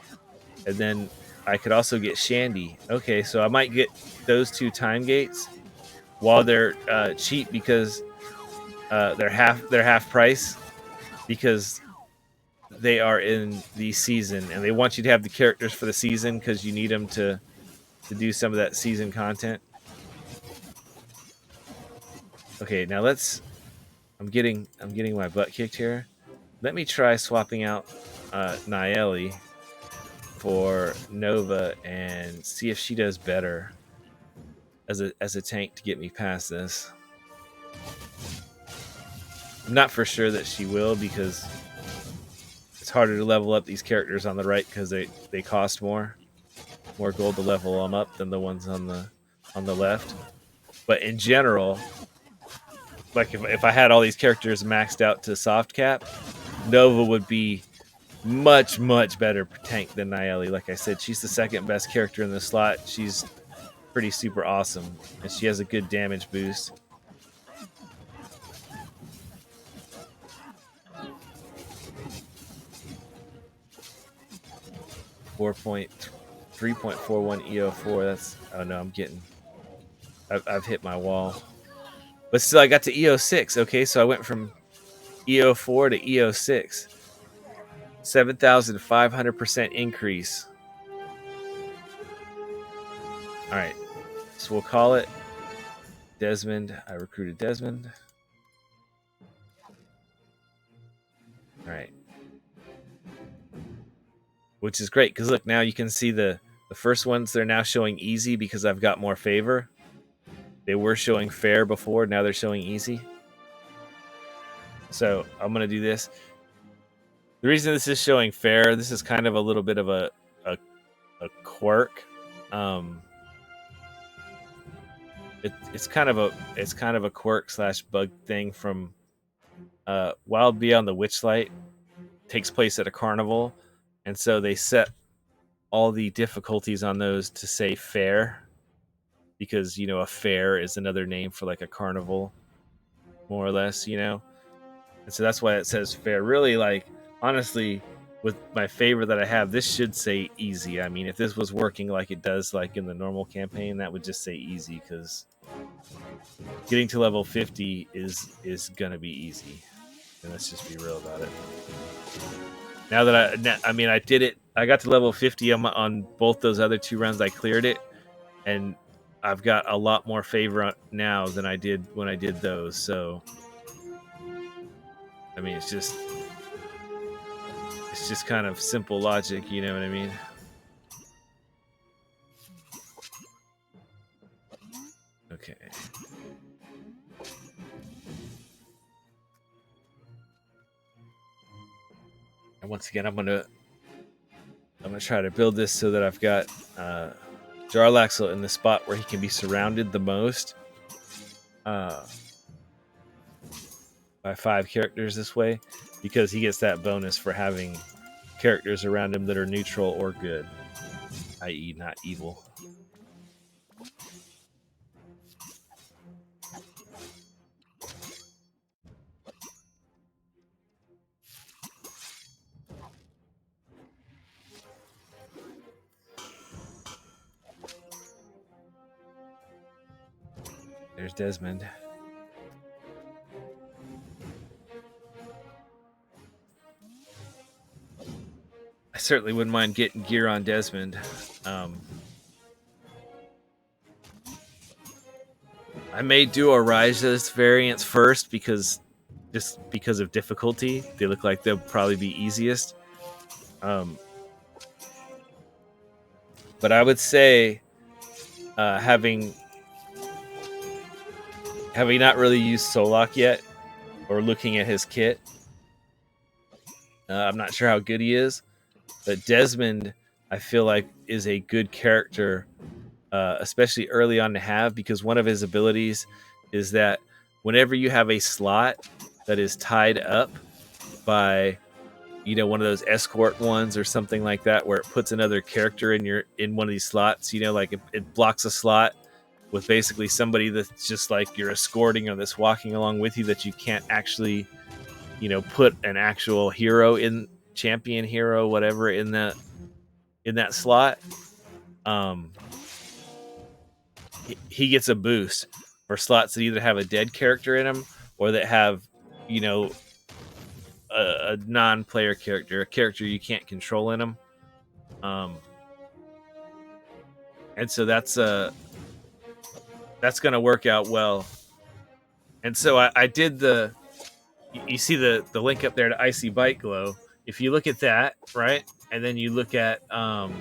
and then I could also get Shandy. Okay, so I might get those 2 time gates while they're cheap because they're half price because they are in the season and they want you to have the characters for the season because you need them to do some of that season content. Okay, now I'm getting my butt kicked here. Let me try swapping out Nayeli for Nova and see if she does better as a tank to get me past this. I'm not for sure that she will because it's harder to level up these characters on the right because they cost more gold to level them up than the ones on the left. But in general, like if I had all these characters maxed out to soft cap, Nova would be much better tank than Nayeli. Like I said, she's the second best character in the slot. She's pretty super awesome, and she has a good damage boost. .3.41 EO4. That's oh no, I've hit my wall. But still, I got to EO6. Okay, so I went from EO4 to EO6. 7,500% increase. All right, so we'll call it Desmond. I recruited Desmond. All right, which is great because look, now you can see the first ones. They're now showing easy because I've got more favor. They were showing fair before. Now they're showing easy. So I'm gonna do this. The reason this is showing fair, this is kind of a little bit of a quirk. It's kind of a quirk / bug thing from Wild Beyond the Witchlight. Takes place at a carnival, and so they set all the difficulties on those to say fair because a fair is another name for like a carnival, more or less, and so that's why it says fair. Really, like honestly, with my favor that I have, this should say easy. I mean, if this was working like it does like in the normal campaign, that would just say easy because getting to level 50 is gonna be easy, and let's just be real about it. Now that I did it, I got to level 50 on both those other 2 runs. I cleared it, and I've got a lot more favor now than I did when I did those. So, I mean, it's just kind of simple logic, you know what I mean? Okay. And once again, I'm gonna try to build this so that I've got Jarlaxle in the spot where he can be surrounded the most by 5 characters this way, because he gets that bonus for having characters around him that are neutral or good, i.e. not evil. There's Desmond. I certainly wouldn't mind getting gear on Desmond. I may do a Raja's variants first because of difficulty. They look like they'll probably be easiest. But I would say, having not really used Solak yet, or looking at his kit, I'm not sure how good he is. But Desmond, I feel like, is a good character, especially early on to have, because one of his abilities is that whenever you have a slot that is tied up by, one of those escort ones or something like that, where it puts another character in one of these slots, like it blocks a slot with basically somebody that's just like you're escorting or that's walking along with you, that you can't actually, put an actual hero in, champion hero, whatever, in that slot. He gets a boost for slots that either have a dead character in them or that have, a non-player character, a character you can't control in them. And so that's going to work out well. And so I did you see the link up there to Icy Bite Glow. If you look at that, right, and then you look at the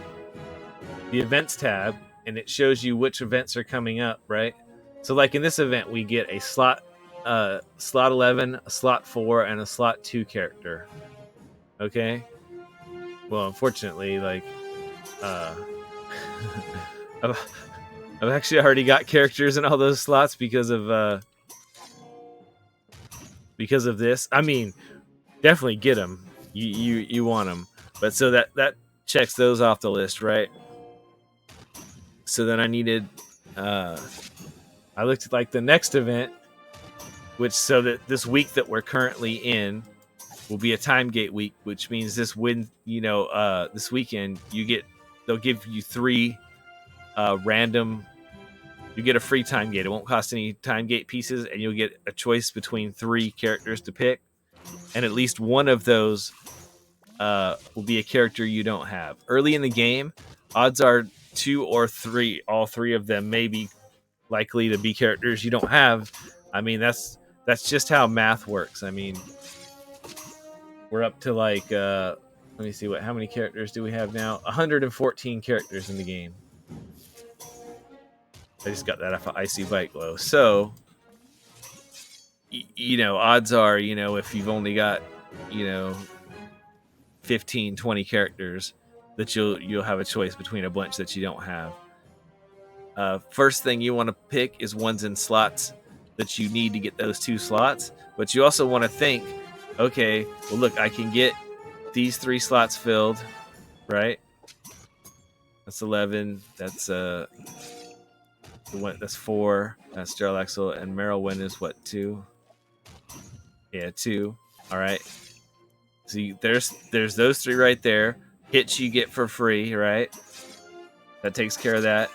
events tab, and it shows you which events are coming up, right? So like in this event, we get a slot 11, a slot 4, and a slot 2 character. Okay. Well, unfortunately, like I've actually already got characters in all those slots because of this. I mean, definitely get them. You want them, but so that checks those off the list, right? So then I needed, I looked at like the next event, which, so that this week that we're currently in will be a time gate week, which means this weekend they'll give you 3 random. You get a free time gate. It won't cost any time gate pieces, and you'll get a choice between 3 characters to pick, and at least one of those will be a character you don't have. Early in the game, odds are 2 or 3, all 3 of them may be likely to be characters you don't have. I mean, that's just how math works. I mean, we're up to like let me see, how many characters do we have now? 114 characters in the game. I just got that off of Icy Bite Glow. So, odds are, if you've only got, 15, 20 characters, that you'll have a choice between a bunch that you don't have. First thing you want to pick is ones in slots that you need to get those 2 slots. But you also want to think, okay, well, look, I can get these 3 slots filled, right? That's 11. That's that's 4. That's Daryl Axel, and Merylwyn is what, 2? Yeah, 2. All right. See, there's those 3 right there. Hits you get for free, right? That takes care of that.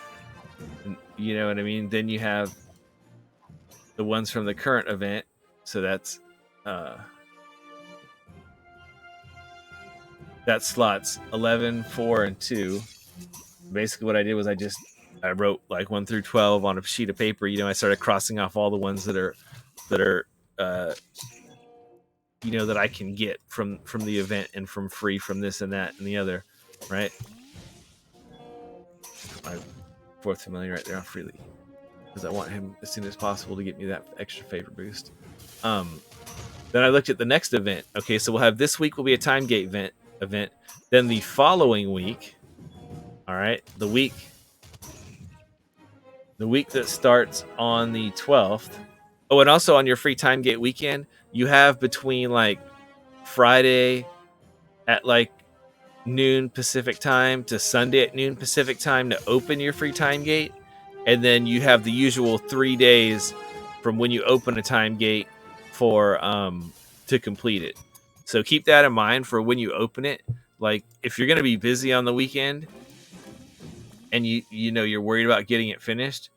You know what I mean? Then you have the ones from the current event. So that's that slots 11, 4, and 2. Basically, what I did was I wrote like 1 through 12 on a sheet of paper. I started crossing off all the ones that are that I can get from the event and from free from this and that and the other, right? My 4th familiar right there on freely, because I want him as soon as possible to get me that extra favor boost. Then I looked at the next event. Okay, so we'll have this week will be a time gate event. Then the following week, all right, the week that starts on the 12th. Oh, and also on your free time gate weekend, you have between like Friday at like noon Pacific time to Sunday at noon Pacific time to open your free time gate. And then you have the usual 3 days from when you open a time gate for to complete it. So keep that in mind for when you open it. Like, if you're going to be busy on the weekend and you're worried about getting it finished,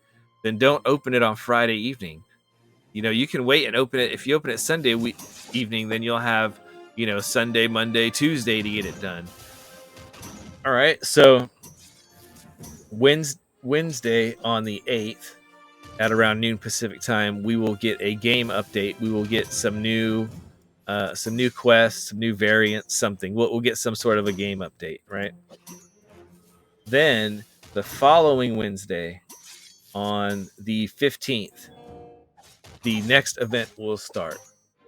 then don't open it on Friday evening. You can wait and open it. If you open it Sunday evening, then you'll have, Sunday, Monday, Tuesday to get it done. All right. So Wednesday on the 8th at around noon Pacific time, we will get a game update. We will get some new quests, some new variants, something. We'll get some sort of a game update, right? Then the following Wednesday, on the 15th, the next event will start.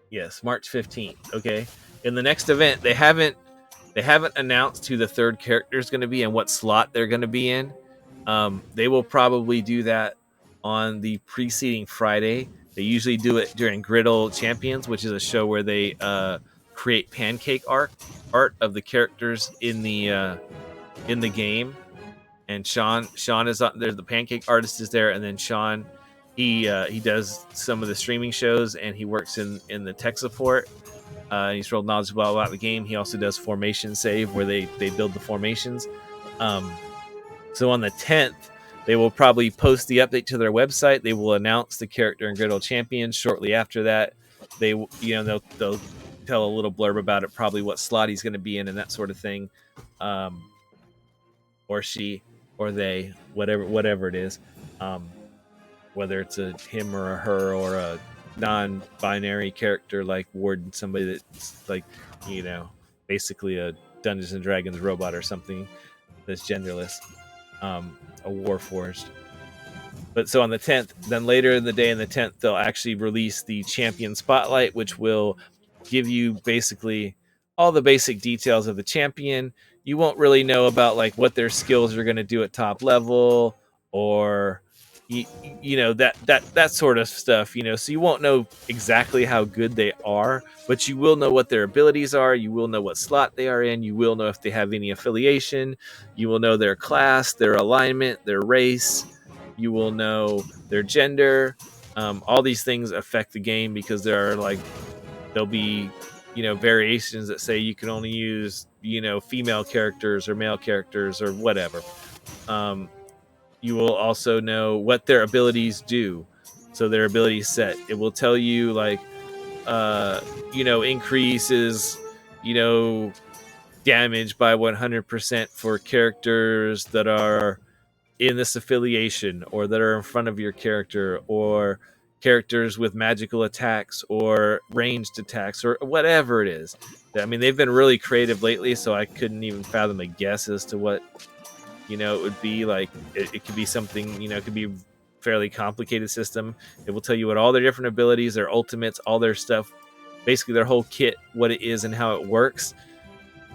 Yes, March 15th. Okay. In the next event, they haven't announced who the third character is going to be and what slot they're going to be in. They will probably do that on the preceding Friday. They usually do it during Griddle Champions, which is a show where they create pancake art of the characters in the game. And Sean is on there. The pancake artist is there, and then Sean he does some of the streaming shows, and he works in the tech support. He's real knowledgeable about the game. He also does formation save, where they build the formations. So on the 10th, they will probably post the update to their website. They will announce the character and Griddle Champions. Shortly after that, they'll tell a little blurb about it, probably what slot he's going to be in and that sort of thing, or she or they, whatever it is, whether it's a him or a her or a non-binary character like Warden, somebody that's like, basically a Dungeons and Dragons robot or something that's genderless, a Warforged. But so on the 10th, then later in the day on the 10th, they'll actually release the Champion Spotlight, which will give you basically all the basic details of the champion. You won't really know about like what their skills are going to do at top level, or that sort of stuff, so you won't know exactly how good they are, but you will know what their abilities are. You will know what slot they are in. You will know if they have any affiliation. You will know their class, their alignment, their race. You will know their gender. All these things affect the game, because there'll be variations that say you can only use female characters or male characters or whatever. You will also know what their abilities do. So their ability set, it will tell you like, increases, damage by 100% for characters that are in this affiliation, or that are in front of your character, or characters with magical attacks or ranged attacks, or whatever it is. I mean, they've been really creative lately, so I couldn't even fathom a guess as to what it would be like. It could be something, it could be a fairly complicated system. It will tell you what all their different abilities, their ultimates, all their stuff, basically their whole kit, what it is and how it works.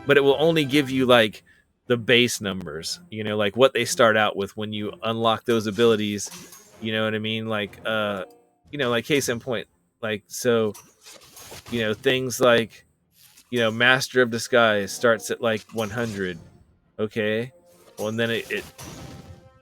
But it will only give you like the base numbers, like what they start out with when you unlock those abilities. You know what I mean? Like, like case in point, like, so, things like, Master of Disguise starts at like 100. Okay. Well, and then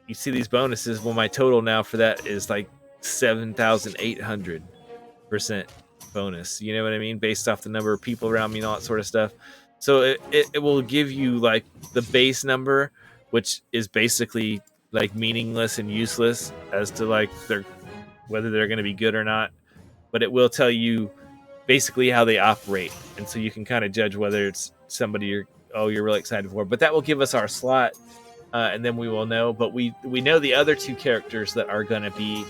you see these bonuses. Well, my total now for that is like 7,800% bonus. You know what I mean? Based off the number of people around me and all that sort of stuff. So it will give you like the base number, which is basically like meaningless and useless as to like whether they're going to be good or not. But it will tell you basically how they operate, and so you can kind of judge whether it's somebody you're really excited for. But that will give us our slot, and then we will know. But we know the other two characters that are going to be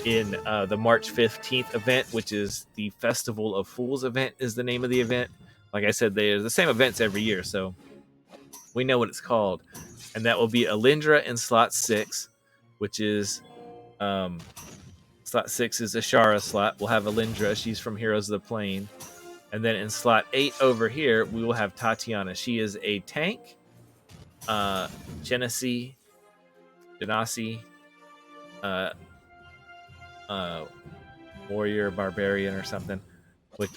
in the March 15th event, which is the Festival of Fools event, is the name of the event. Like I said, they're the same events every year, so we know what it's called. And that will be Alindra in slot 6, which is slot 6 is Ashara's slot. We'll have Alindra. She's from Heroes of the Plane. And then in slot 8 over here, we will have Tatiana. She is a tank. Genasi, warrior, barbarian, or something,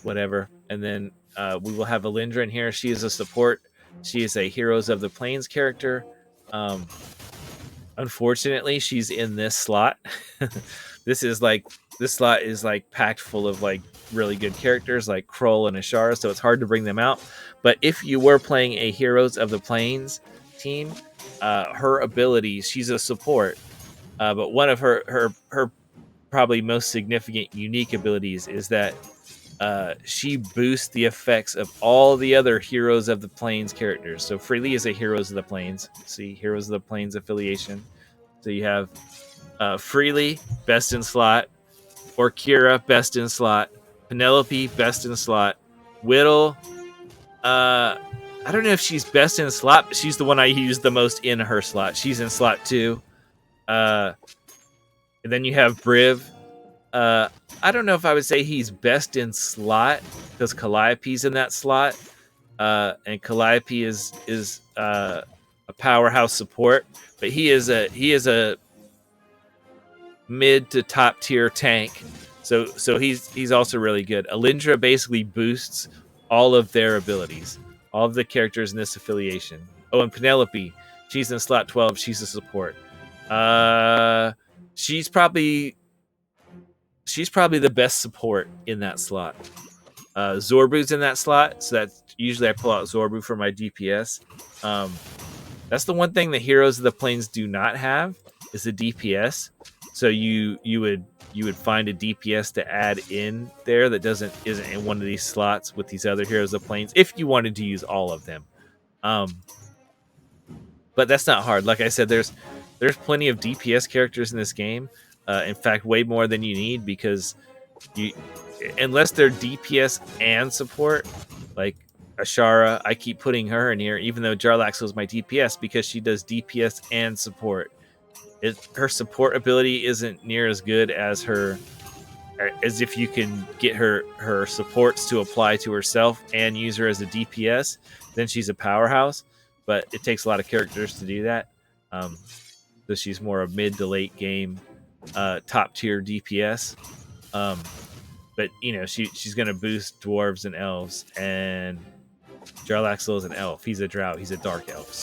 whatever. And then we will have Alindra in here. She is a support. She is a Heroes of the Plains character. Unfortunately, she's in this slot. This slot is like packed full of like really good characters like Kroll and Ashara, so it's hard to bring them out. But if you were playing a Heroes of the Plains team, her abilities, she's a support, but one of her probably most significant unique abilities is that she boosts the effects of all the other Heroes of the Plains characters. So Freely is a Heroes of the Plains. See, Heroes of the Plains affiliation. So you have Freely, best in slot. Orkira, best in slot. Penelope, best in slot. Whittle, I I don't know if she's best in slot, but she's the one I use the most in her slot. She's in slot 2. And then you have Briv. I don't know if I would say he's best in slot because Calliope's in that slot. And Calliope is a powerhouse support, but he is a mid to top tier tank. So he's also really good. Alindra basically boosts all of their abilities, all of the characters in this affiliation. Oh, and Penelope, she's in slot 12. She's a support. She's probably the best support in that slot. Zorbu's in that slot, so that's usually I pull out Zorbu for my DPS. That's the one thing the Heroes of the Plains do not have is a DPS. So you would find a DPS to add in there that isn't in one of these slots with these other Heroes of the Plains if you wanted to use all of them. But that's not hard. Like I said, there's plenty of DPS characters in this game. In fact, way more than you need because unless they're DPS and support, like Ashara, I keep putting her in here, even though Jarlaxle is my DPS because she does DPS and support. Her support ability isn't near as good as if you can get her supports to apply to herself and use her as a DPS, then she's a powerhouse. But it takes a lot of characters to do that. So she's more a mid to late game top tier DPS. But she's gonna boost dwarves and elves, and Jarlaxle is an elf. He's a drow. He's a dark elf.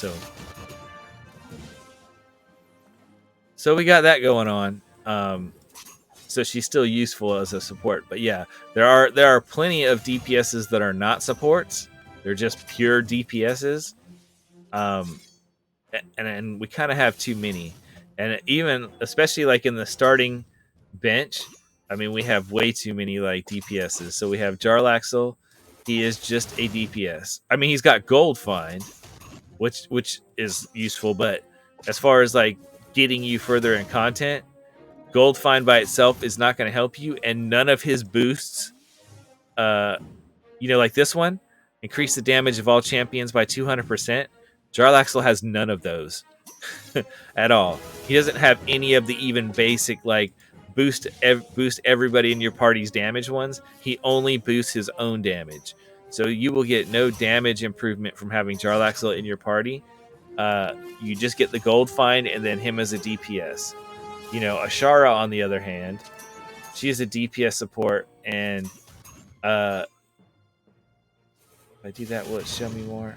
So we got that going on. So she's still useful as a support. But yeah, there are plenty of DPSs that are not supports. They're just pure DPSs. And we kind of have too many. And even, especially like in the starting bench, I mean, we have way too many like DPSs. So we have Jarlaxle. He is just a DPS. I mean, he's got Gold Find, which is useful. But as far as like getting you further in content, Gold Find by itself is not going to help you. And none of his boosts, like this one, increase the damage of all champions by 200%. Jarlaxle has none of those at all. He doesn't have any of the even basic like boost everybody in your party's damage ones. He only boosts his own damage. So you will get no damage improvement from having Jarlaxle in your party. You just get the Gold Find and then him as a DPS. Ashara, on the other hand, she is a DPS support, and if I do that, will it show me more?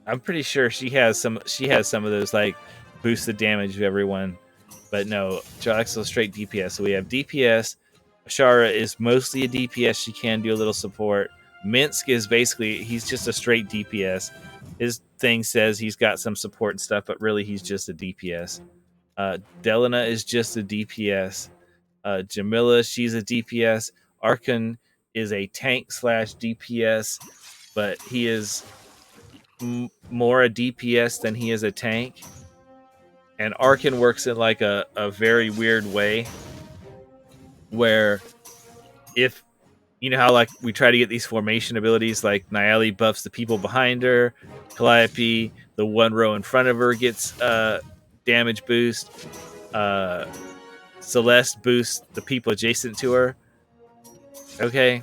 I'm pretty sure she has some of those like boost the damage of everyone, but no, Jarlaxle straight DPS. So we have DPS. Ashara is mostly a DPS. She can do a little support. Minsk is basically he's just a straight DPS. His thing says he's got some support and stuff, but really he's just a DPS. Delina is just a DPS. Jamila, she's a DPS. Arkan is a tank / DPS, but he is more a DPS than he is a tank. And Arkan works in like a very weird way where if how like we try to get these formation abilities, like Nayeli buffs the people behind her, Calliope, the one row in front of her gets damage boost, Celeste boosts the people adjacent to her. Okay,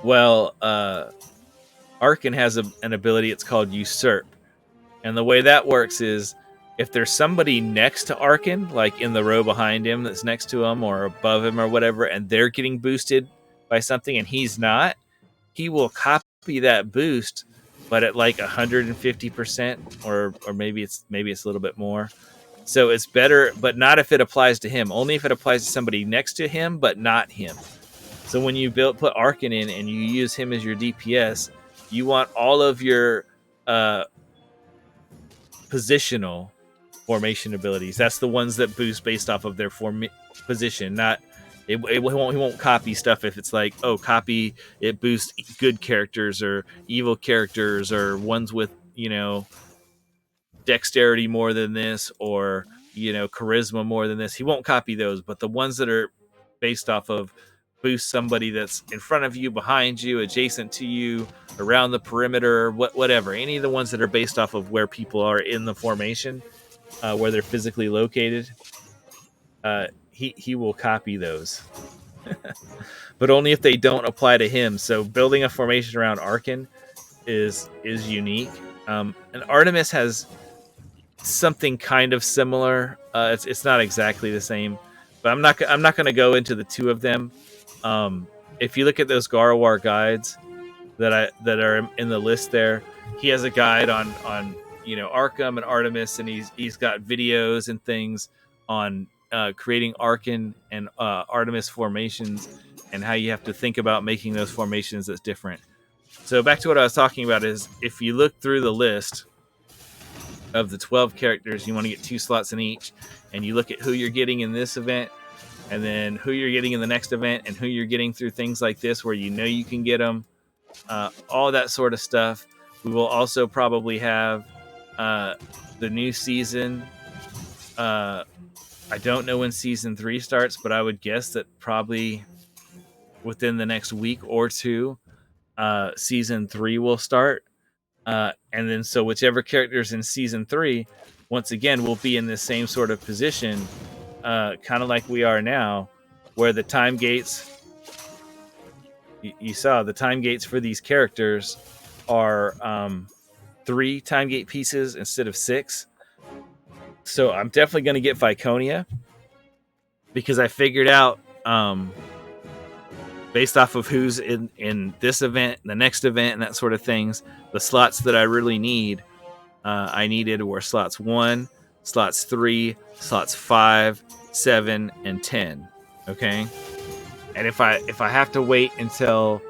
well, Arkan has an ability. It's called Usurp, and the way that works is if there's somebody next to Arkan, like in the row behind him that's next to him or above him or whatever, and they're getting boosted by something and he's not, he will copy that boost, but at like 150%, or maybe it's a little bit more. So it's better, but not if it applies to him. Only if it applies to somebody next to him, but not him. So when you put Arkan in and you use him as your DPS, you want all of your positional formation abilities. That's the ones that boost based off of their position. Not he won't copy stuff if it's like, oh, copy it boosts good characters or evil characters or ones with dexterity more than this, or charisma more than this. He won't copy those, but the ones that are based off of boost somebody that's in front of you, behind you, adjacent to you, around the perimeter, whatever. Any of the ones that are based off of where people are in the formation, where they're physically located, he will copy those. But only if they don't apply to him. So building a formation around Arkan is unique. And Artemis has something kind of similar. It's not exactly the same, but I'm not going to go into the two of them. If you look at those Garwar guides that are in the list there, he has a guide on Arkham and Artemis, and he's got videos and things on creating Arkan and Artemis formations and how you have to think about making those formations that's different. So back to what I was talking about is if you look through the list of the 12 characters, you want to get 2 slots in each, and you look at who you're getting in this event and then who you're getting in the next event and who you're getting through things like this where you can get them, all that sort of stuff. We will also probably have the new season. I don't know when season 3 starts, but I would guess that probably within the next week or two, season 3 will start. And then so whichever characters in season 3, once again, will be in the same sort of position, kind of like we are now, where the time gates, you saw the time gates for these characters are 3 time gate pieces instead of 6. So I'm definitely going to get Viconia because I figured out, based off of who's in this event, the next event, and that sort of things, the slots that I really need, I needed were slots 1, slots 3, slots 5, 7, and 10. Okay, and if I have to wait until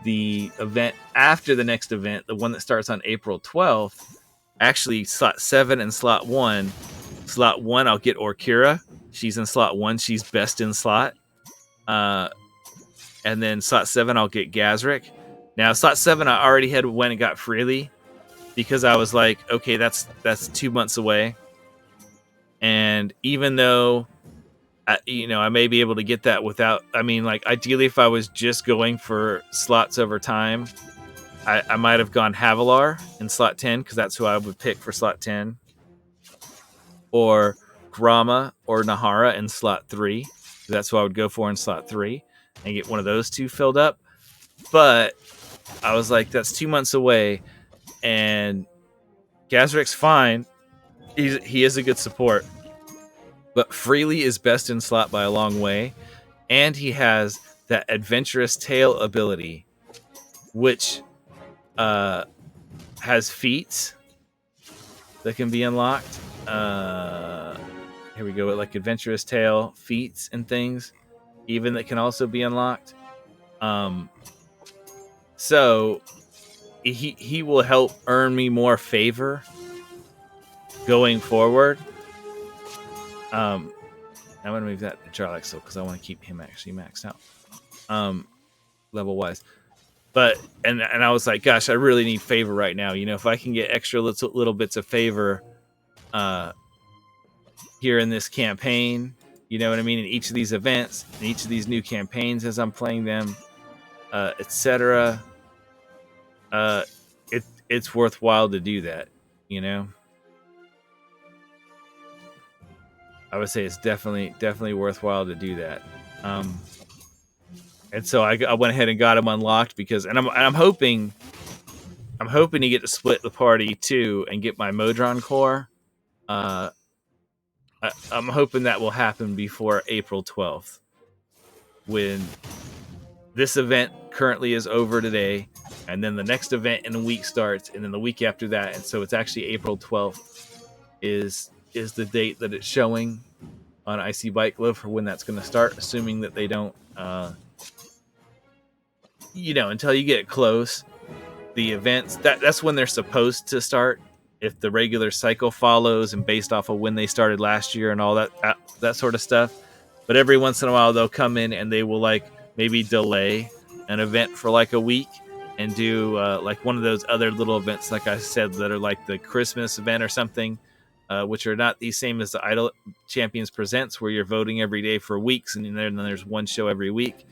the event after the next event, the one that starts on April 12th, actually slot 7 and slot 1. Slot 1, I'll get Orkira. She's in slot 1. She's best in slot. And then slot 7, I'll get Gazric. Now, slot 7, I already had went and got Freely because I was like, okay, that's 2 months away. And even though, I may be able to get that without, ideally, if I was just going for slots over time, I might have gone Havilar in slot 10 because that's who I would pick for slot 10. Or Grama or Nahara in slot 3. That's who I would go for in slot 3 and get one of those 2 filled up. But I was like, that's 2 months away, and Gazric's fine. He is a good support. But Freely is best in slot by a long way, and he has that Adventurous Tale ability, which has feats that can be unlocked. Here we go, like Adventurous Tale, feats and things, even that can also be unlocked. So he will help earn me more favor going forward. I'm gonna move that to Jarlaxle because I want to keep him actually maxed out, level wise. But and I was like, gosh, I really need favor right now. If I can get extra little bits of favor here in this campaign, you know what I mean, in each of these events, in each of these new campaigns as I'm playing them, etc. It's worthwhile to do that. I would say it's definitely worthwhile to do that. And so I went ahead and got him unlocked because, and I'm hoping to get to split the party too and get my Modron core. I'm hoping that will happen before April 12th, when this event currently is over today, and then the next event in a week starts, and then the week after that, and so it's actually April 12th is the date that it's showing on Icy Bike Club for when that's going to start, assuming that they don't, until you get close, the events, that's when they're supposed to start, if the regular cycle follows and based off of when they started last year and all that sort of stuff. But every once in a while they'll come in and they will like maybe delay an event for like a week and do like one of those other little events, like I said, that are like the Christmas event or something. which are not the same as the Idol Champions Presents, where you're voting every day for weeks, and then there's one show every week.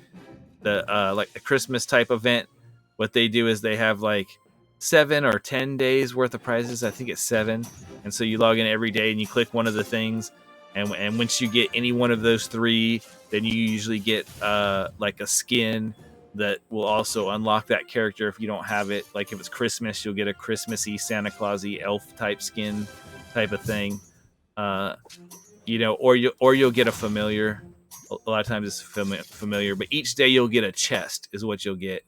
The like the Christmas type event, what they do is they have like 7 or 10 days worth of prizes. I think it's 7, and so you log in every day and you click one of the things, and once you get any one of those 3, then you usually get like a skin that will also unlock that character if you don't have it. Like if it's Christmas, you'll get a Christmassy Santa Clausy elf type skin type of thing. You know, or you'll get a familiar. A lot of times it's familiar, but each day you'll get a chest is what you'll get.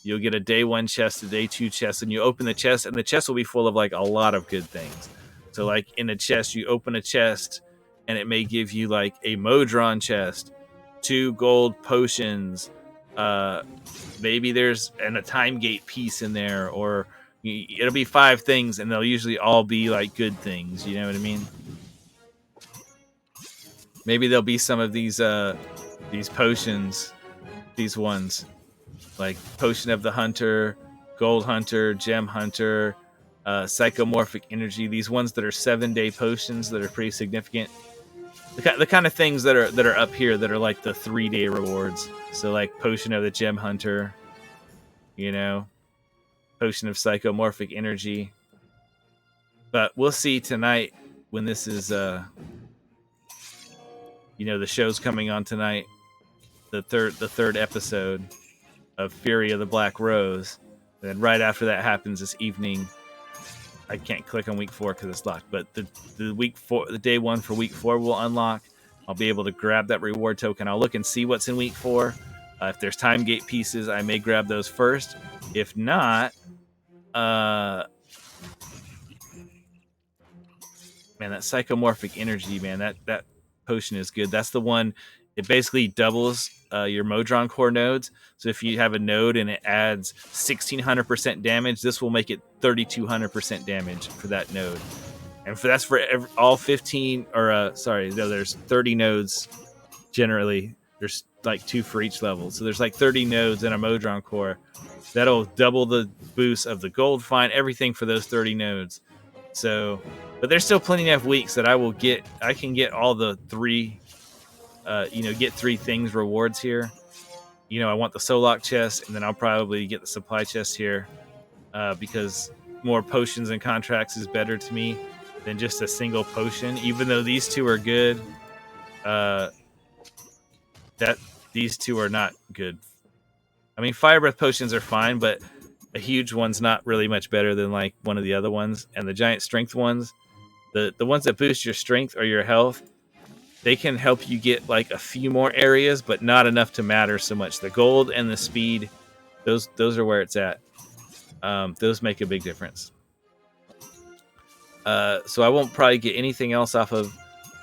You'll get a day 1 chest, a day 2 chest, and you open the chest, and the chest will be full of like a lot of good things. So like in a chest, you open a chest and it may give you like a Modron chest, 2 gold potions, maybe there's a time gate piece in there, or it'll be 5 things, and they'll usually all be like good things. You know what I mean? Maybe there'll be some of these potions, these ones, like Potion of the Hunter, Gold Hunter, Gem Hunter, Psychomorphic Energy. These ones that are 7-day potions that are pretty significant. The kind of things that are up here that are like the 3-day rewards. So like Potion of the Gem Hunter, you know, Potion of Psychomorphic Energy. But we'll see tonight when this is you know, the show's coming on tonight, the third episode of Fury of the Black Rose. And then right after that happens this evening, I can't click on week 4 because it's locked, but the day 1 for week 4 will unlock. I'll be able to grab that reward token. I'll look and see what's in week 4. If there's time gate pieces, I may grab those first. If not, man, that Psychomorphic Energy, man, that potion is good. That's the one. It basically doubles your Modron core nodes. So if you have a node and it adds 1600% damage, this will make it 3200% damage for that node. And that's for all 15, or there's 30 nodes generally. There's like 2 for each level. So there's like 30 nodes in a Modron core. That'll double the boost of the gold find, everything for those 30 nodes. So, but there's still plenty of weeks that I can get all the 3, get 3 things rewards here. You know, I want the Solok chest, and then I'll probably get the supply chest here because more potions and contracts is better to me than just a single potion. Even though these 2 are good, these 2 are not good. I mean, Fire Breath potions are fine, but a huge one's not really much better than like one of the other ones. And the giant strength ones, the ones that boost your strength or your health, they can help you get like a few more areas, but not enough to matter so much. The gold and the speed, those are where it's at. Those make a big difference. So I won't probably get anything else off of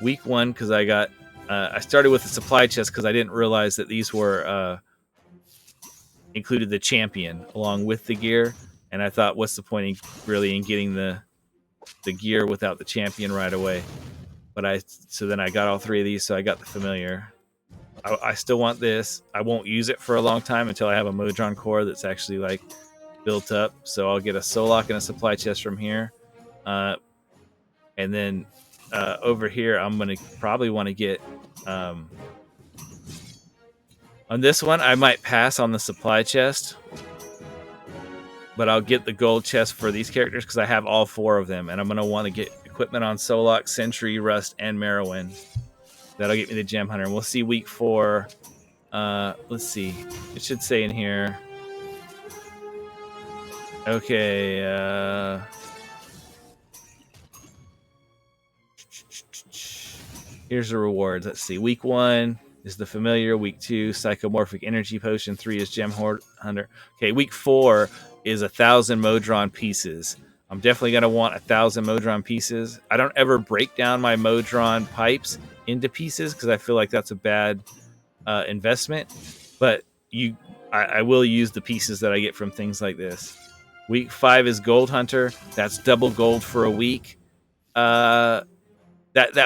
week 1 because I started with the supply chest because I didn't realize that these were included the champion along with the gear, and I thought, what's the point in getting the gear without the champion right away? But so then I got all 3 of these, so I got the familiar. I still want this. I won't use it for a long time until I have a Modron core that's actually like built up. So I'll get a Solok and a supply chest from here, and then over here I'm gonna probably want to get. On this one, I might pass on the supply chest, but I'll get the gold chest for these characters because I have all 4 of them, and I'm going to want to get equipment on Solok, Sentry, Rust, and Merowyn. That'll get me the Gem Hunter. And we'll see week 4. Let's see. It should say in here. Okay. Here's the rewards. Let's see. Week 1 is the familiar. Week 2, Psychomorphic Energy Potion. 3 is Gem Hunter. Okay, week 4 is 1,000 Modron pieces. I'm definitely going to want 1,000 Modron pieces. I don't ever break down my Modron pipes into pieces because I feel like that's a bad investment. But I will use the pieces that I get from things like this. Week 5 is Gold Hunter. That's double gold for a week. That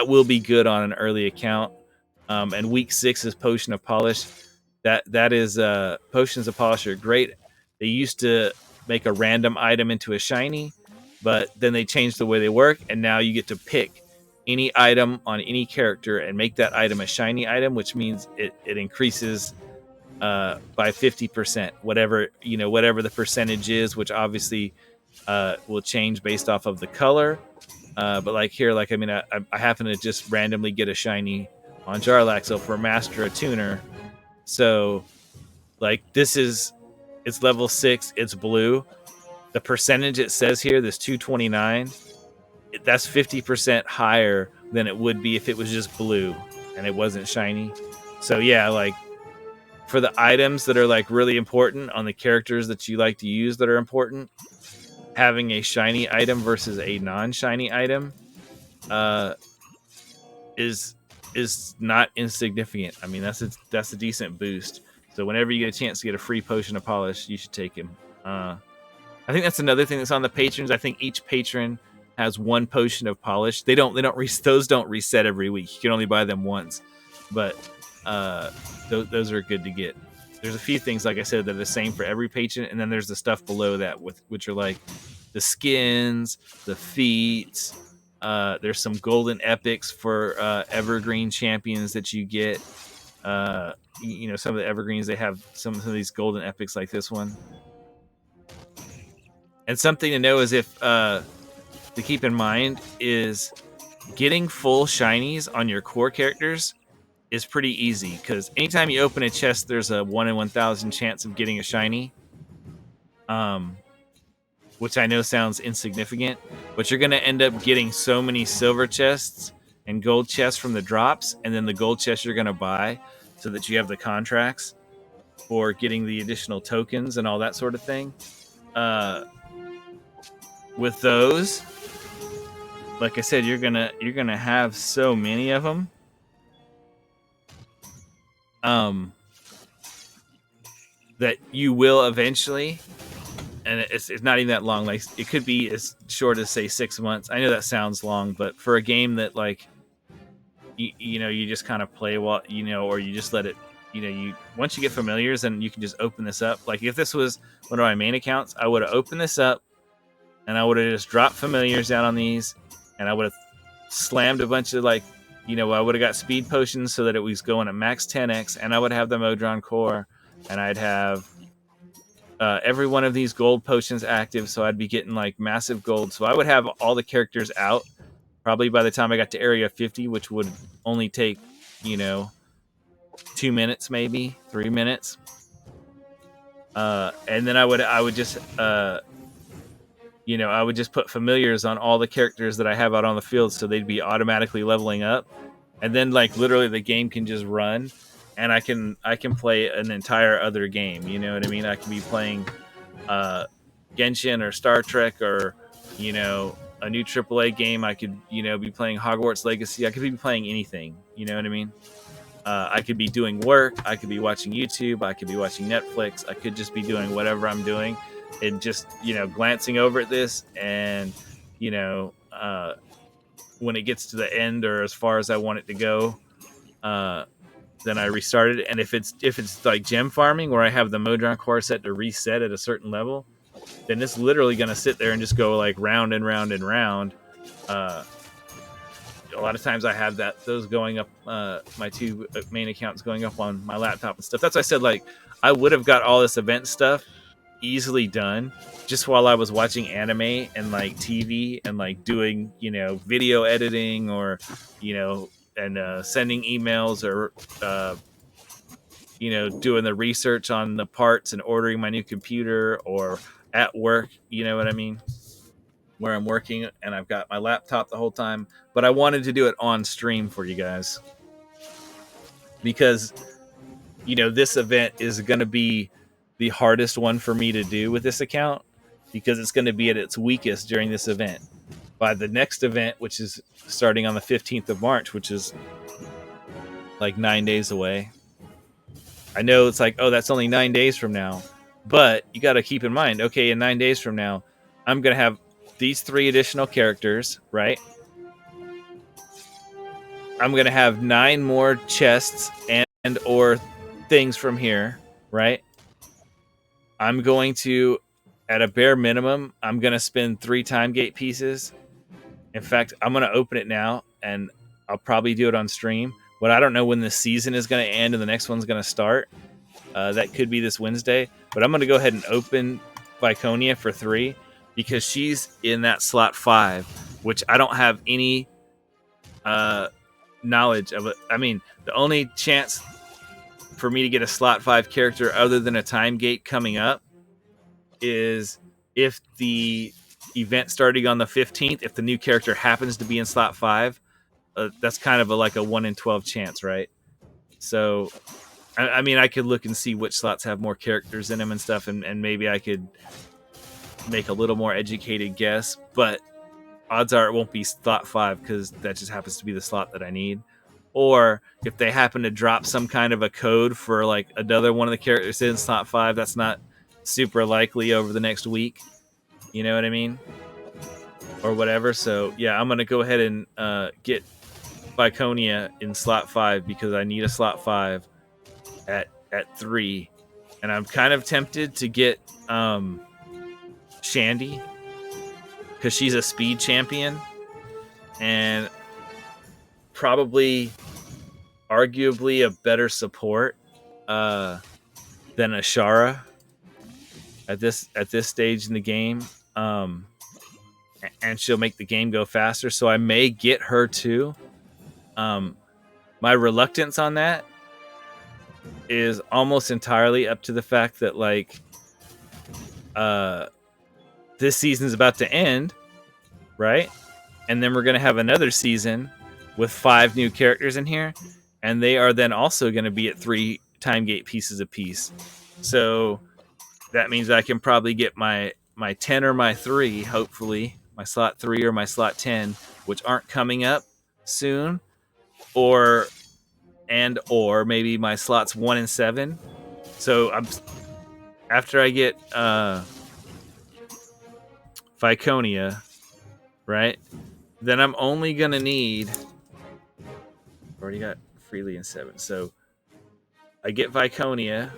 will be good on an early account. And week 6 is Potion of Polish. That is Potions of Polish are great. They used to make a random item into a shiny, but then they changed the way they work, and now you get to pick any item on any character and make that item a shiny item, which means it increases by 50%, whatever the percentage is, which obviously will change based off of the color. But like here, like I mean, I happen to just randomly get a shiny on Jarlaxle for Master a Tuner. So like it's level 6, it's blue. The percentage it says here, this 229, that's 50% higher than it would be if it was just blue and it wasn't shiny. So yeah, like for the items that are like really important on the characters that you like to use that are important, having a shiny item versus a non-shiny item is not insignificant. I mean, that's a decent boost. So whenever you get a chance to get a free potion of polish, you should take him. I think that's another thing that's on the patrons. I think each patron has one potion of polish. Those don't reset every week. You can only buy them once, but those are good to get. There's a few things, like I said, that are the same for every patron, and then there's the stuff below that which are like the skins, the feats. There's some golden epics for evergreen champions that you get. Some of the evergreens, they have some of these golden epics like this one. And something to know is to keep in mind is getting full shinies on your core characters is pretty easy, because anytime you open a chest, there's a 1 in 1,000 chance of getting a shiny. Which I know sounds insignificant, but you're going to end up getting so many silver chests and gold chests from the drops, and then the gold chests you're going to buy so that you have the contracts for getting the additional tokens and all that sort of thing. With those, like I said, you're gonna have so many of them. That you will eventually, and it's not even that long. Like it could be as short as say 6 months. I know that sounds long, but for a game that like you just kind of play while or you just let it. Once you get familiars, then you can just open this up. Like if this was one of my main accounts, I would have opened this up, and I would have just dropped familiars down on these, and I would have slammed a bunch of I would have got speed potions so that it was going at max 10x, and I would have the Modron core, and I'd have every one of these gold potions active, so I'd be getting like massive gold. So I would have all the characters out probably by the time I got to area 50, which would only take 2 minutes, maybe 3 minutes, and then I would just I would just put familiars on all the characters that I have out on the field, so they'd be automatically leveling up, and then like literally the game can just run, and I can play an entire other game. You know what I mean? I can be playing Genshin or Star Trek or a new AAA game. I could be playing Hogwarts Legacy. I could be playing anything. You know what I mean? I could be doing work. I could be watching YouTube. I could be watching Netflix. I could just be doing whatever I'm doing. And just glancing over at this, and when it gets to the end or as far as I want it to go, then I restart it. And if it's like gem farming where I have the Modron core set to reset at a certain level, then it's literally going to sit there and just go like round and round and round. A lot of times I have those going up, my two main accounts going up on my laptop and stuff. That's why I said like I would have got all this event stuff easily done just while I was watching anime and like TV and like doing video editing or and sending emails or doing the research on the parts and ordering my new computer, or at work, you know what I mean, where I'm working and I've got my laptop the whole time. But I wanted to do it on stream for you guys because this event is going to be the hardest one for me to do with this account, because it's going to be at its weakest during this event. By the next event, which is starting on the 15th of March, which is like 9 days away. I know it's like, oh, that's only 9 days from now, but you got to keep in mind, okay, in 9 days from now, I'm going to have these 3 additional characters, right? I'm going to have 9 more chests and or things from here, right? I'm going to at a bare minimum, I'm gonna spend 3 time gate pieces. In fact, I'm gonna open it now, and I'll probably do it on stream. But I don't know when this season is gonna end and the next one's gonna start. That could be this Wednesday. But I'm gonna go ahead and open Viconia for 3 because she's in that slot 5, which I don't have any knowledge of it. I mean, the only chance for me to get a slot 5 character other than a time gate coming up is if the event starting on the 15th, if the new character happens to be in slot 5, that's kind of like a 1 in 12 chance, right? So, I mean, I could look and see which slots have more characters in them and stuff, and maybe I could make a little more educated guess, but odds are it won't be slot 5 because that just happens to be the slot that I need. Or if they happen to drop some kind of a code for like another one of the characters in slot 5, that's not super likely over the next week. You know what I mean? Or whatever. So yeah, I'm gonna go ahead and get Viconia in slot 5 because I need a slot 5 at 3, and I'm kind of tempted to get Shandy because she's a speed champion and probably arguably a better support than Ashara at this stage in the game. And she'll make the game go faster, so I may get her too. My reluctance on that is almost entirely up to the fact that like this season's about to end, right? And then we're gonna have another season with 5 new characters in here, and they are then also going to be at 3 time gate pieces apiece. So that means I can probably get my 10 or my 3, hopefully my slot 3 or my slot 10, which aren't coming up soon, or maybe my slots 1 and 7. So after I get Viconia, right? Then I'm only gonna need. Already got Freely in 7, so I get Viconia.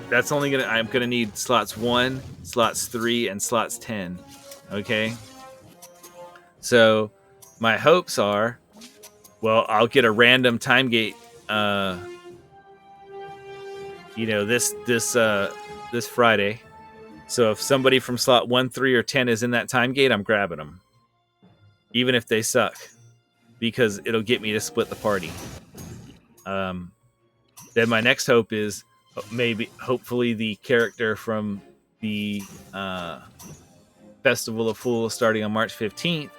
That's only gonna. I'm gonna need slots 1, slots 3, and slots 10. Okay. So my hopes are, well, I'll get a random time gate. This Friday. So if somebody from slot 1, 3, or 10 is in that time gate, I'm grabbing them, even if they suck, because it'll get me to split the party. Then my next hope is hopefully the character from the Festival of Fools starting on March 15th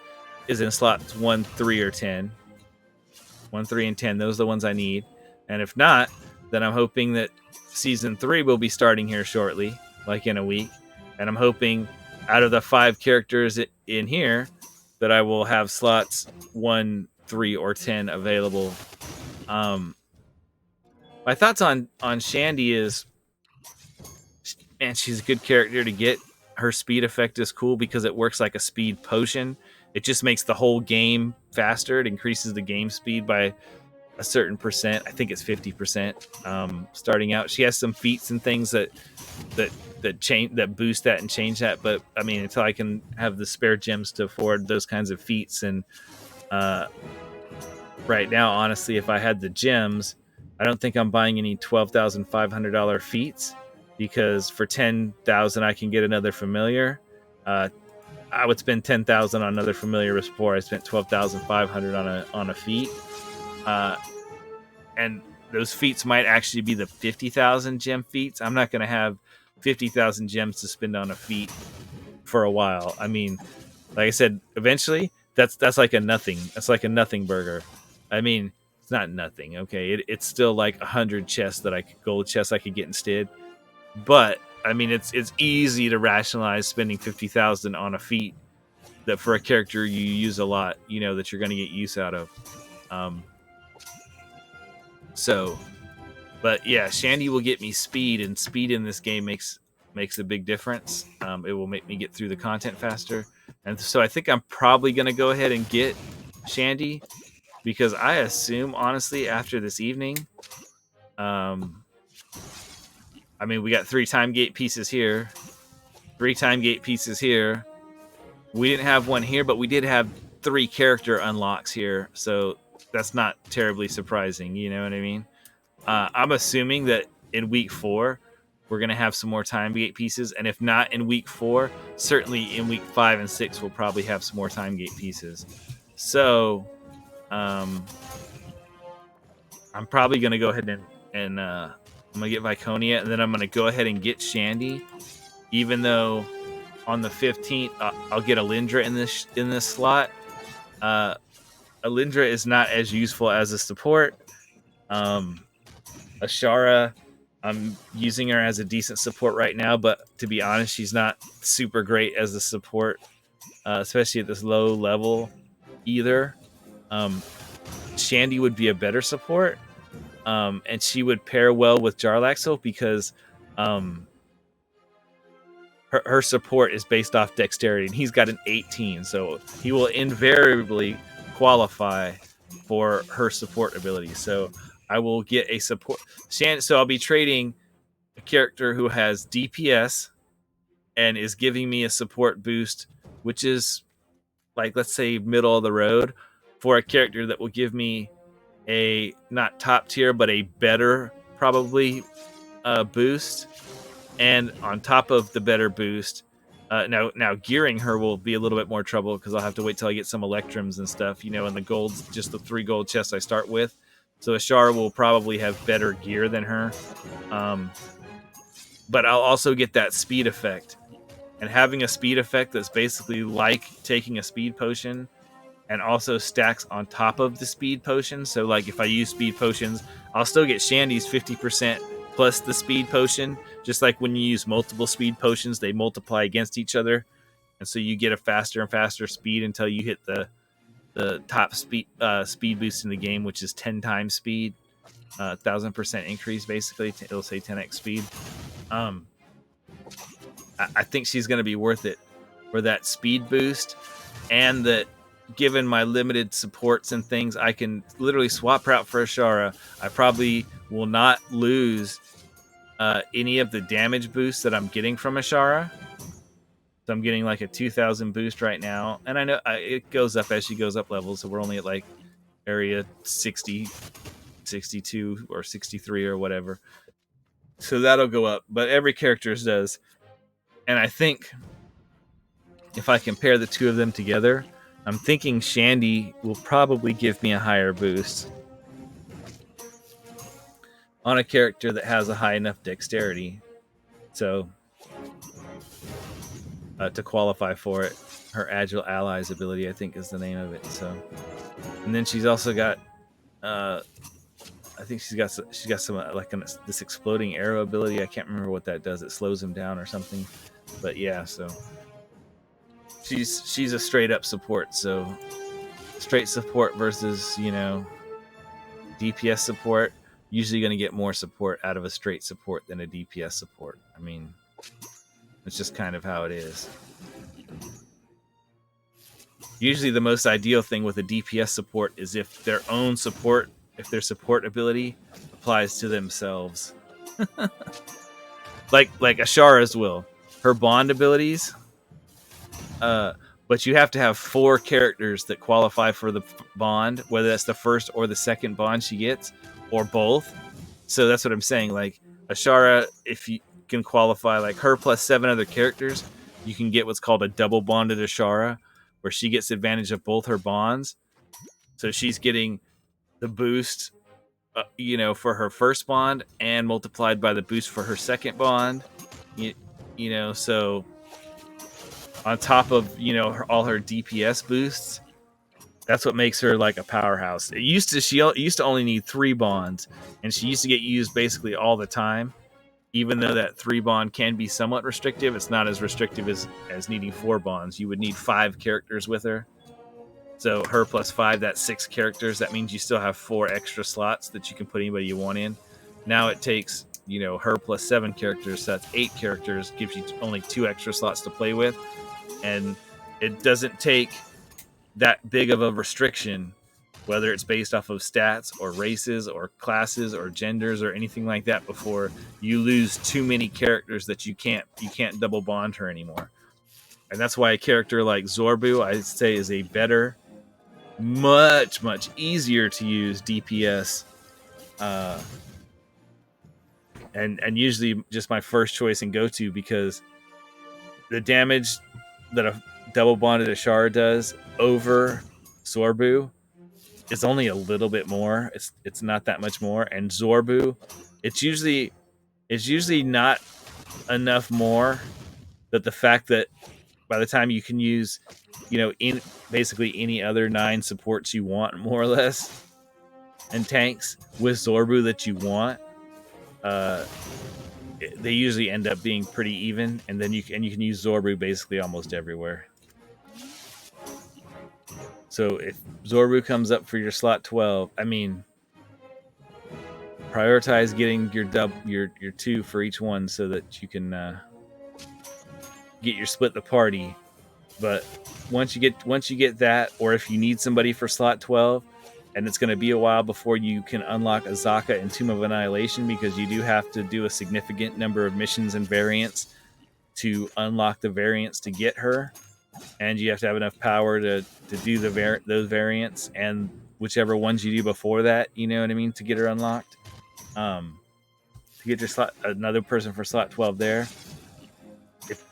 is in slots 1, 3, or 10. 1, 3, and 10. Those are the ones I need. And if not, then I'm hoping that season 3 will be starting here shortly, like in a week. And I'm hoping out of the 5 characters in here that I will have slots 1, 3, or 10 available. My thoughts on Shandy is, man, she's a good character to get. Her speed effect is cool because it works like a speed potion. It just makes the whole game faster. It increases the game speed by a certain percent. I think it's 50%. Starting out, she has some feats and things that boost that and change that. But I mean, until I can have the spare gems to afford those kinds of feats, and right now, honestly, if I had the gems, I don't think I'm buying any $12,500 feats, because for 10,000 I can get another familiar. I would spend 10,000 on another familiar before I spent 12,500 on a feat. And those feats might actually be the 50,000 gem feats. I'm not going to have 50,000 gems to spend on a feat for a while. I mean, like I said, eventually that's like a nothing. That's like a nothing burger. I mean, it's not nothing. Okay, it's still like 100 chests gold chests I could get instead. But I mean, it's easy to rationalize spending 50,000 on a feat that for a character you use a lot, that you're going to get use out of. But yeah, Shandy will get me speed, and speed in this game makes a big difference. It will make me get through the content faster, and so I think I'm probably going to go ahead and get Shandy, because I assume, honestly, after this evening, I mean, we got 3 time gate pieces here. 3 time gate pieces here. We didn't have one here, but we did have 3 character unlocks here, so that's not terribly surprising. You know what I mean? I'm assuming that in week 4, we're going to have some more time gate pieces, and if not in week 4, certainly in week 5 and 6, we'll probably have some more time gate pieces. So, I'm probably going to go ahead and I'm going to get Viconia, and then I'm going to go ahead and get Shandy, even though on the 15th I'll get Alindra in this slot. Alindra is not as useful as a support. Ashara, I'm using her as a decent support right now, but to be honest, she's not super great as a support, especially at this low level either. Shandy would be a better support, and she would pair well with Jarlaxle because her support is based off dexterity, and he's got an 18, so he will invariably qualify for her support ability. So I will get a support. So I'll be trading a character who has DPS and is giving me a support boost, which is like, let's say, middle of the road, for a character that will give me a not top tier, but a better probably boost. And on top of the better boost, now gearing her will be a little bit more trouble because I'll have to wait till I get some Electrums and stuff, and the golds, just the 3 gold chests I start with. So Ashara will probably have better gear than her. But I'll also get that speed effect. And having a speed effect that's basically like taking a speed potion and also stacks on top of the speed potion. So like if I use speed potions, I'll still get Shandy's 50% plus the speed potion. Just like when you use multiple speed potions, they multiply against each other. And so you get a faster and faster speed until you hit the top speed boost in the game, which is 10 times speed, 1,000% increase. Basically, it'll say 10x speed. I think she's going to be worth it for that speed boost, and that given my limited supports and things, I can literally swap her out for Ashara. I probably will not lose any of the damage boosts that I'm getting from Ashara. So I'm getting like a 2,000 boost right now. And I know it goes up as she goes up levels. So we're only at like area 60, 62, or 63 or whatever. So that'll go up. But every character's does. And I think if I compare the two of them together, I'm thinking Shandy will probably give me a higher boost on a character that has a high enough dexterity. So to qualify for it, her Agile Allies ability, I think, is the name of it. So, and then she's also got, I think she's got some like this exploding arrow ability. I can't remember what that does. It slows him down or something. But yeah, so she's a straight up support. So straight support versus DPS support. Usually going to get more support out of a straight support than a DPS support. I mean, it's just kind of how it is. Usually the most ideal thing with a DPS support is if their support ability applies to themselves. like Ashara's will. Her bond abilities, but you have to have 4 characters that qualify for the bond, whether that's the first or the second bond she gets, or both. So that's what I'm saying. Like Ashara, if you can qualify like her plus 7 other characters, you can get what's called a double bonded Ashara, where she gets advantage of both her bonds. So she's getting the boost, for her first bond, and multiplied by the boost for her second bond. So on top of all her DPS boosts, that's what makes her like a powerhouse. She used to only need 3 bonds, and she used to get used basically all the time. Even though that 3 bond can be somewhat restrictive, it's not as restrictive as needing 4 bonds. You would need 5 characters with her. So her plus 5, that's 6 characters. That means you still have 4 extra slots that you can put anybody you want in. Now it takes, her plus 7 characters, so that's 8 characters, gives you only 2 extra slots to play with. And it doesn't take that big of a restriction whether it's based off of stats or races or classes or genders or anything like that, before you lose too many characters that you can't double bond her anymore. And that's why a character like Zorbu, I'd say, is a better, much easier to use DPS, and usually just my first choice and go to, because the damage that a double bonded Ashara does over Zorbu is only a little bit more. It's not that much more. And Zorbu, it's usually not enough more, that the fact that by the time you can use, in basically any other 9 supports you want, more or less, and tanks with Zorbu that you want, they usually end up being pretty even, and then you can use Zorbu basically almost everywhere. So if Zorbu comes up for your slot 12, I mean, prioritize getting your 2 for each one, so that you can get your split the party. But once you get that, or if you need somebody for slot 12, and it's going to be a while before you can unlock Azaka and Tomb of Annihilation, because you do have to do a significant number of missions and variants to unlock the variants to get her, and you have to have enough power to do those variants, and whichever ones you do before that, you know what I mean, to get her unlocked. To get your slot, another person for slot 12 there.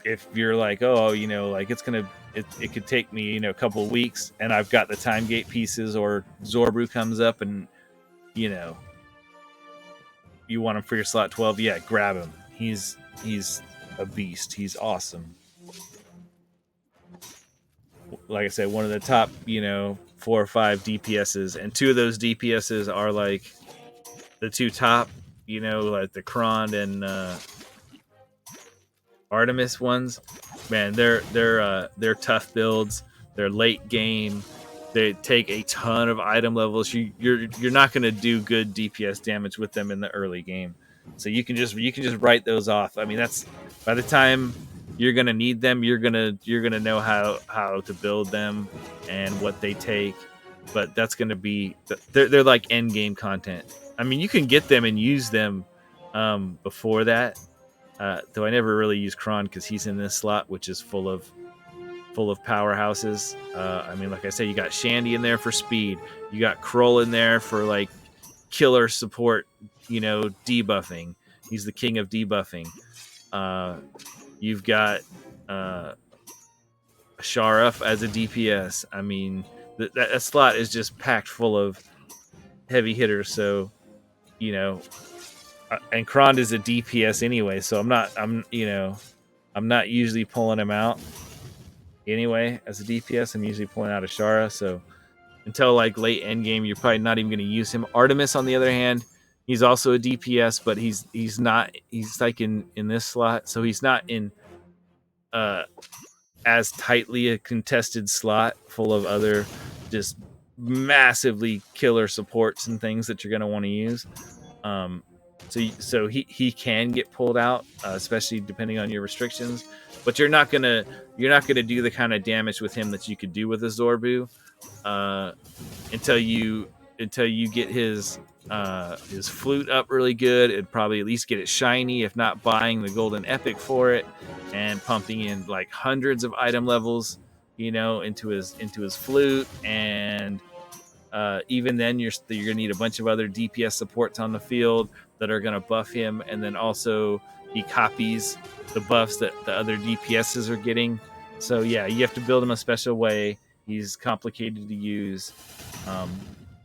If you're like, oh, like it could take me, a couple of weeks, and I've got the time gate pieces, or Zorbu comes up and, you want him for your slot 12, yeah, grab him. He's a beast. He's awesome. Like I said, one of the top, 4 or 5 DPSs, and 2 of those DPSs are like the 2 top, like the Kron and Artemis ones. Man, they're tough builds. They're late game. They take a ton of item levels. You're not going to do good DPS damage with them in the early game, so you can just write those off. I mean, that's, by the time you're going to need them, you're gonna know how to build them and what they take. But that's going to be, they're like end game content. I mean, you can get them and use them before that. Though I never really use Kron, because he's in this slot, which is full of powerhouses. I mean, like I said, you got Shandy in there for speed. You got Kroll in there for like killer support, debuffing. He's the king of debuffing. You've got Sharaf as a DPS. I mean, that slot is just packed full of heavy hitters. So, and Kron is a DPS anyway, so I'm not usually pulling him out anyway as a DPS. I'm usually pulling out Ashara, so until like late end game, you're probably not even going to use him. Artemis, on the other hand, he's also a DPS, but he's like in this slot, so he's not in as tightly a contested slot full of other just massively killer supports and things that you're going to want to use. So he can get pulled out, especially depending on your restrictions. But you're not gonna do the kind of damage with him that you could do with a Zorbu until you get his flute up really good, and probably at least get it shiny, if not buying the golden epic for it, and pumping in like hundreds of item levels, into his flute. And even then, you're gonna need a bunch of other DPS supports on the field that are gonna buff him, and then also he copies the buffs that the other DPSs are getting. So yeah, you have to build him a special way. He's complicated to use.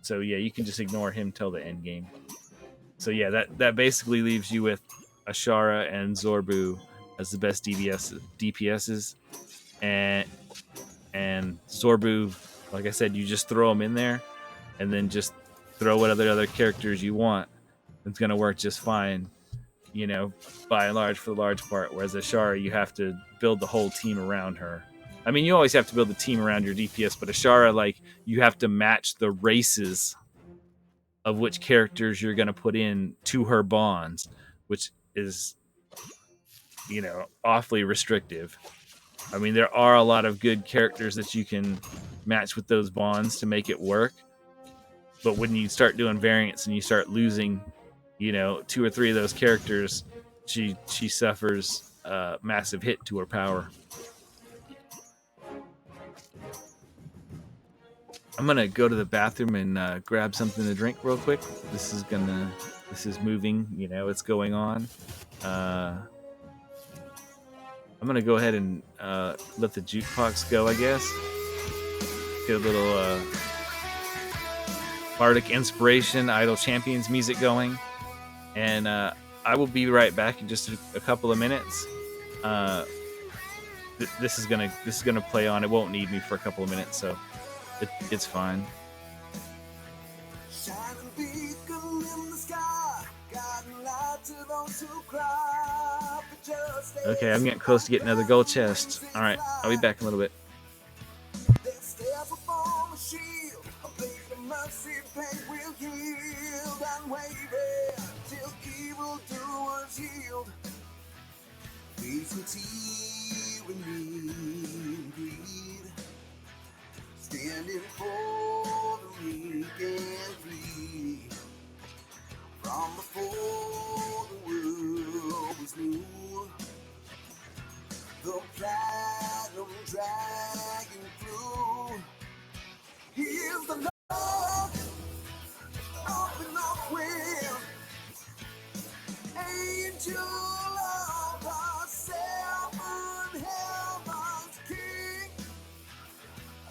So yeah, you can just ignore him till the end game. So yeah, that basically leaves you with Ashara and Zorbu as the best DPSs, and Zorbu, like I said, you just throw him in there, and then just throw what other characters you want. It's gonna work just fine, by and large, for the large part. Whereas Ashara, you have to build the whole team around her. I mean, you always have to build the team around your DPS, but Ashara, like, you have to match the races of which characters you're going to put in to her bonds, which is, awfully restrictive. I mean, there are a lot of good characters that you can match with those bonds to make it work, But when you start doing variants and you start losing, 2 or 3 of those characters, she suffers a massive hit to her power. I'm gonna go to the bathroom and grab something to drink real quick. This is moving. It's going on. I'm gonna go ahead and let the jukebox go, I guess. Get a little Bardic Inspiration, Idle Champions music going, and I will be right back in just a couple of minutes. This is gonna play on. It won't need me for a couple of minutes, so it's fine. Okay, I'm getting close to getting another gold chest. All right, I'll be back in a little bit. Standing for the weak and free. From before the world was new, the platinum dragon flew. He is the Lord of the North Wind, angel of the 7 heavens, king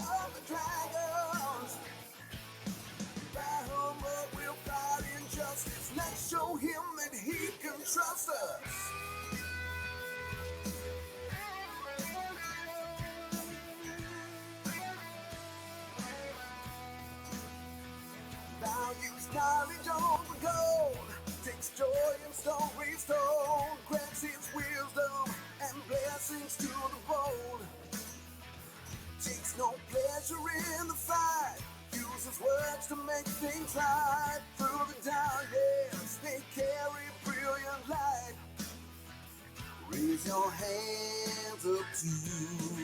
of the dragons. Bahamut will fight injustice. Let's show him that he can trust us. Values knowledge over gold, takes joy in stories told, grants his wisdom and blessings to the bold. Takes no pleasure in the fight, uses words to make things right. Through the darkness they carry brilliant light. Raise your hands up to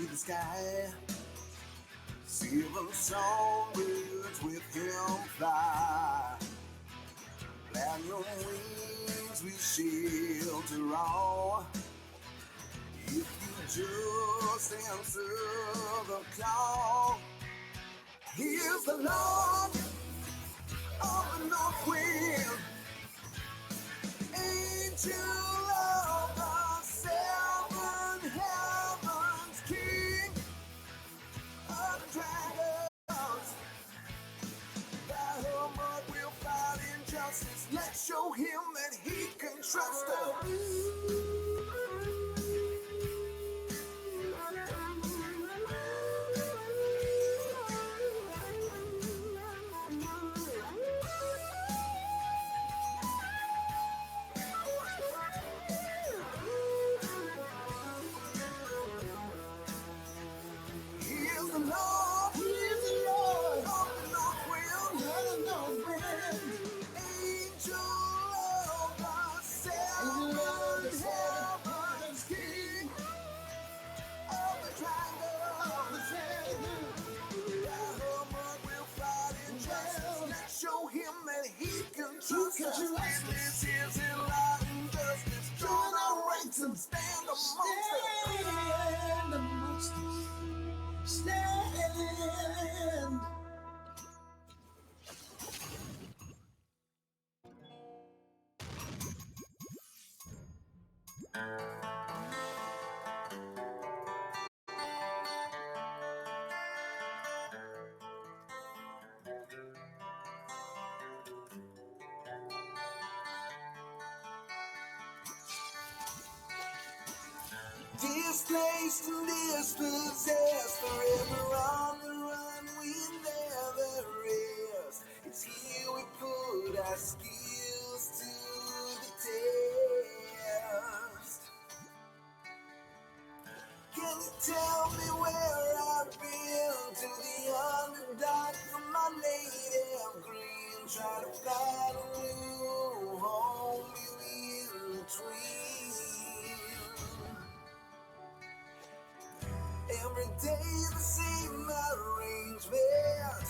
the sky. 7 songbirds with him fly. Platinum wings we shelter all. If you just answer the call. He is the Lord of the North Wind, angel of the 7 heavens, king of the dragons. Bahamut will fight injustice. Let's show him that he can trust us. Stand amongst us. Stand. Displaced and dispossessed, forever on the run, we never rest. It's here we put our skills to the test. Can you tell me where I've been? To the underdog from my native green. Try to find a new home in between. Every day the same arrangement.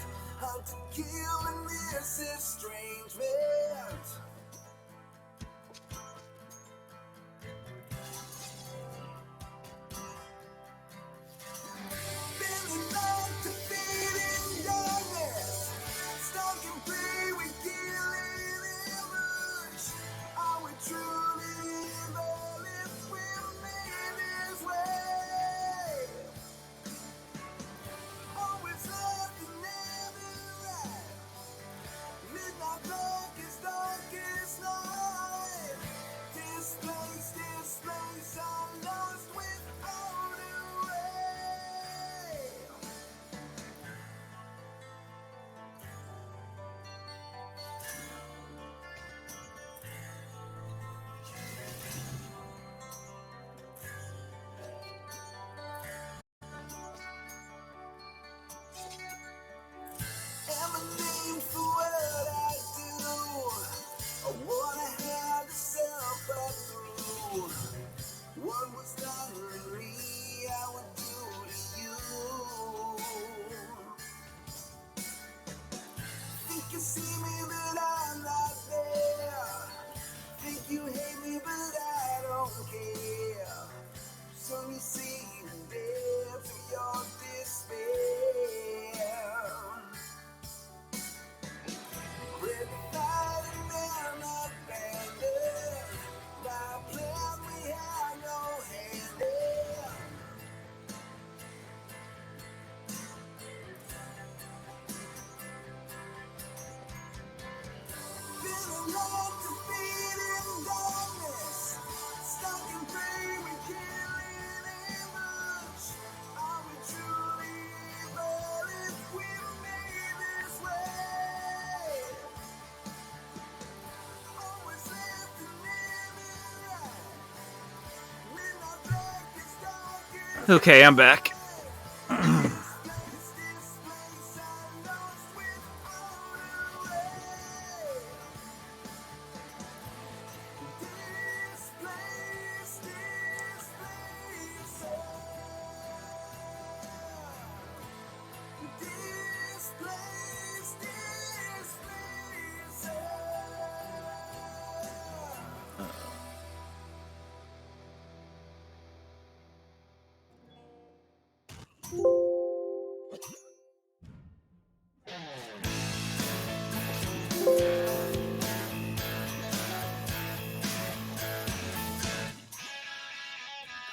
Okay, I'm back.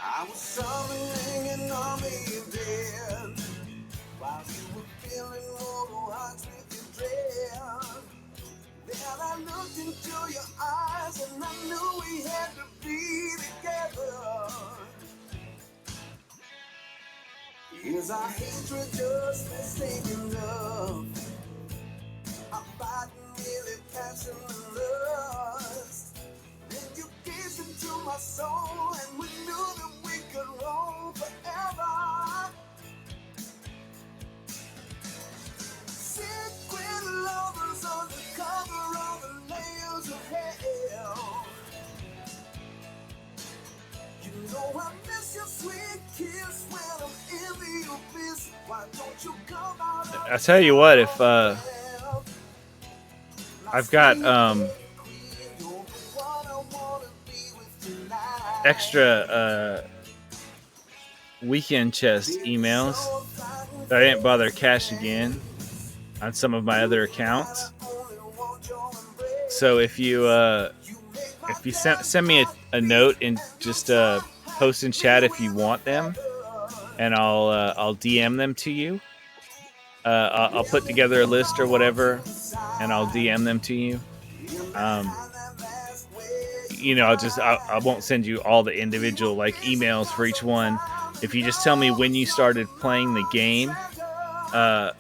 I was summoning an army of dead while you were filling mortal hearts with your dread. Then I looked into your eyes and I knew we had to be together. Is our hatred just mistaken love? I'm fighting really passion and lust. Then you gazed into my soul and we knew that we could roll forever. Secret lovers under cover of the layers of hell. You know I miss your sweet kiss when I'm in the abyss. Why don't you come out? I'll tell you what, if I've got extra weekend chest emails that I didn't bother cashing in on some of my other accounts. So if you send me a note and just post in chat if you want them, and I'll DM them to you. I'll put together a list or whatever, and I'll DM them to you. You know, I won't send you all the individual like emails for each one. If you just tell me when you started playing the game,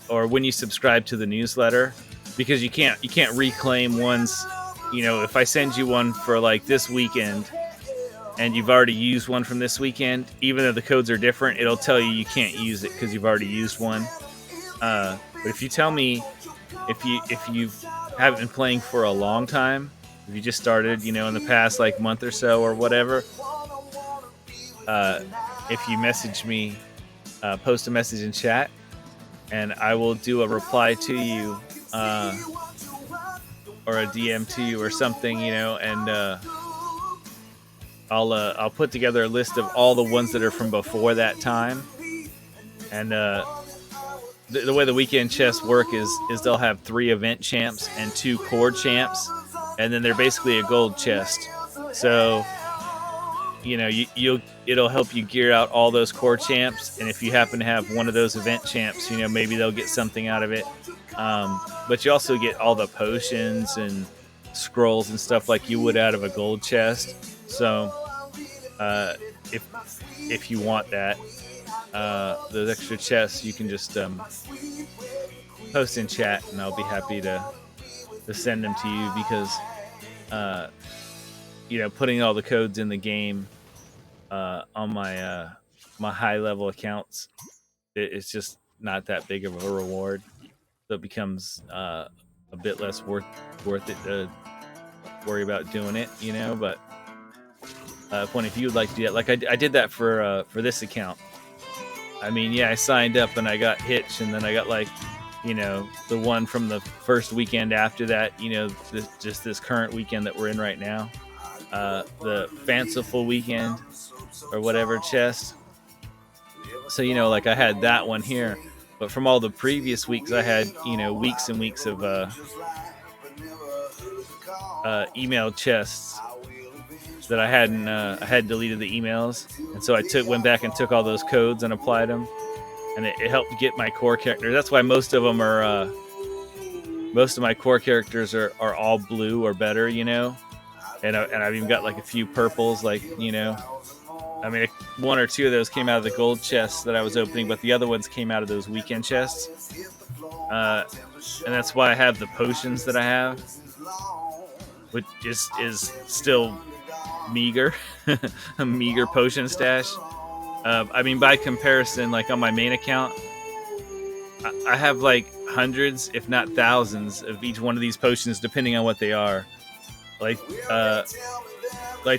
or when you subscribe to the newsletter, because you can't reclaim ones. You know, if I send you one for like this weekend, and you've already used one from this weekend, even though the codes are different, it'll tell you can't use it because you've already used one. But if you tell me if you haven't been playing for a long time, if you just started, you know, in the past like month or so or whatever, if you message me, post a message in chat, and I will do a reply to you, or a DM to you or something, and I'll put together a list of all the ones that are from before that time. And the way the weekend chests work is they'll have 3 event champs and 2 core champs, and then they're basically a gold chest. So it'll help you gear out all those core champs, and if you happen to have one of those event champs, maybe they'll get something out of it. But you also get all the potions and scrolls and stuff like you would out of a gold chest. So if you want that, those extra chests, you can just post in chat, and I'll be happy to send them to you, because putting all the codes in the game on my my high level accounts, it's just not that big of a reward, so it becomes a bit less worth it to worry about doing it, but if you would like to do that, like I did that for this account. I mean, yeah, I signed up and I got Hitch, and then I got the one from the first weekend after that, this current weekend that we're in right now, the fanciful weekend or whatever chest. So, like I had that one here, but from all the previous weeks, I had, weeks and weeks of email chests that I hadn't, I had deleted the emails. And so I went back and took all those codes and applied them, and it helped get my core characters. That's why most of them are, most of my core characters are all blue or better, and I've even got like a few purples, I mean, 1 or 2 of those came out of the gold chests that I was opening, but the other ones came out of those weekend chests. And that's why I have the potions that I have, which is still meager, a meager potion stash. I mean, by comparison, like on my main account, I have like hundreds, if not thousands, of each one of these potions, depending on what they are. Like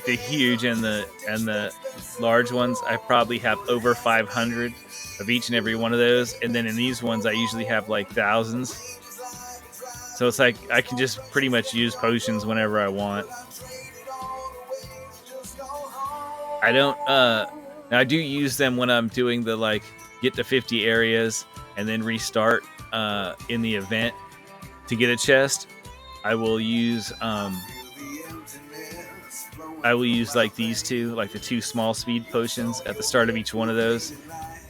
the huge and the large ones, I probably have over 500 of each and every one of those. And then in these ones, I usually have like thousands. So it's like I can just pretty much use potions whenever I want. I don't. Now I do use them when I'm doing the get to 50 areas and then restart in the event to get a chest. I will use like these two, like the 2 small speed potions at the start of each one of those,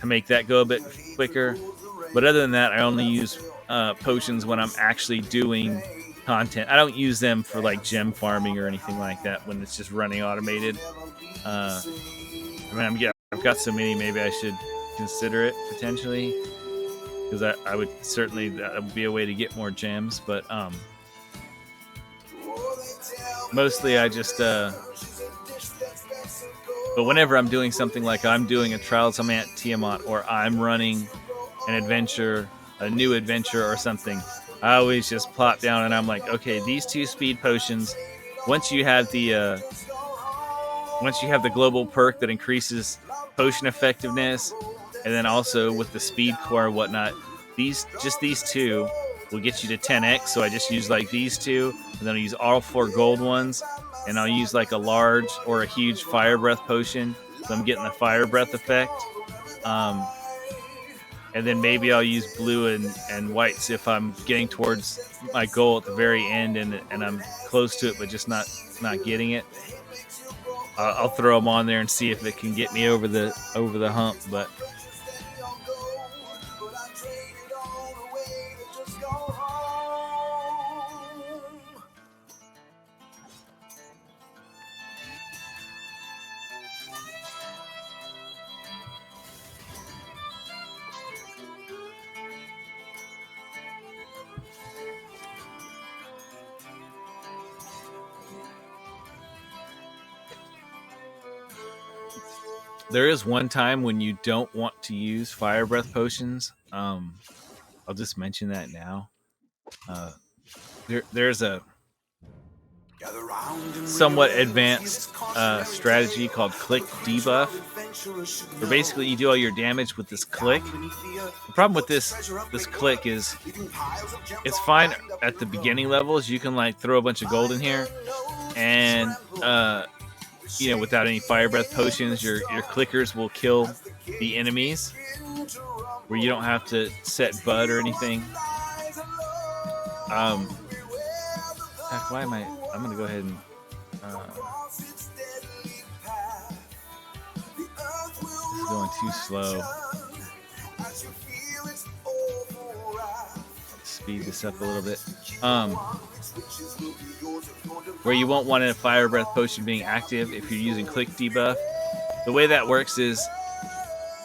to make that go a bit quicker. But other than that, I only use potions when I'm actually doing content. I don't use them for like gem farming or anything like that when it's just running automated. I mean, I've got so many, maybe I should consider it potentially, because I would certainly, that would be a way to get more gems. But mostly I just but whenever I'm doing something like I'm doing a Trials of Mount Tiamat, or I'm running an adventure, a new adventure or something, I always just plop down and I'm like, okay, these 2 speed potions, once you have the global perk that increases potion effectiveness, and then also with the speed core and whatnot, these 2 will get you to 10x. So I just use like these 2, and then I'll use all 4 gold ones, and I'll use like a large or a huge fire breath potion, so I'm getting the fire breath effect. And then maybe I'll use blue and whites if I'm getting towards my goal at the very end, and I'm close to it but just not getting it. I'll throw them on there and see if it can get me over the hump. But there is one time when you don't want to use fire breath potions. I'll just mention that now. There's a somewhat advanced strategy called click debuff, where basically you do all your damage with this click. The problem with this click is it's fine at the beginning levels. You can like throw a bunch of gold in here, and you know, without any fire breath potions, your clickers will kill the enemies, where you don't have to set bud or anything. Heck, why am I'm gonna go ahead and this is going too slow. Speed this up a little bit. Where you won't want a fire breath potion being active if you're using click debuff. The way that works is,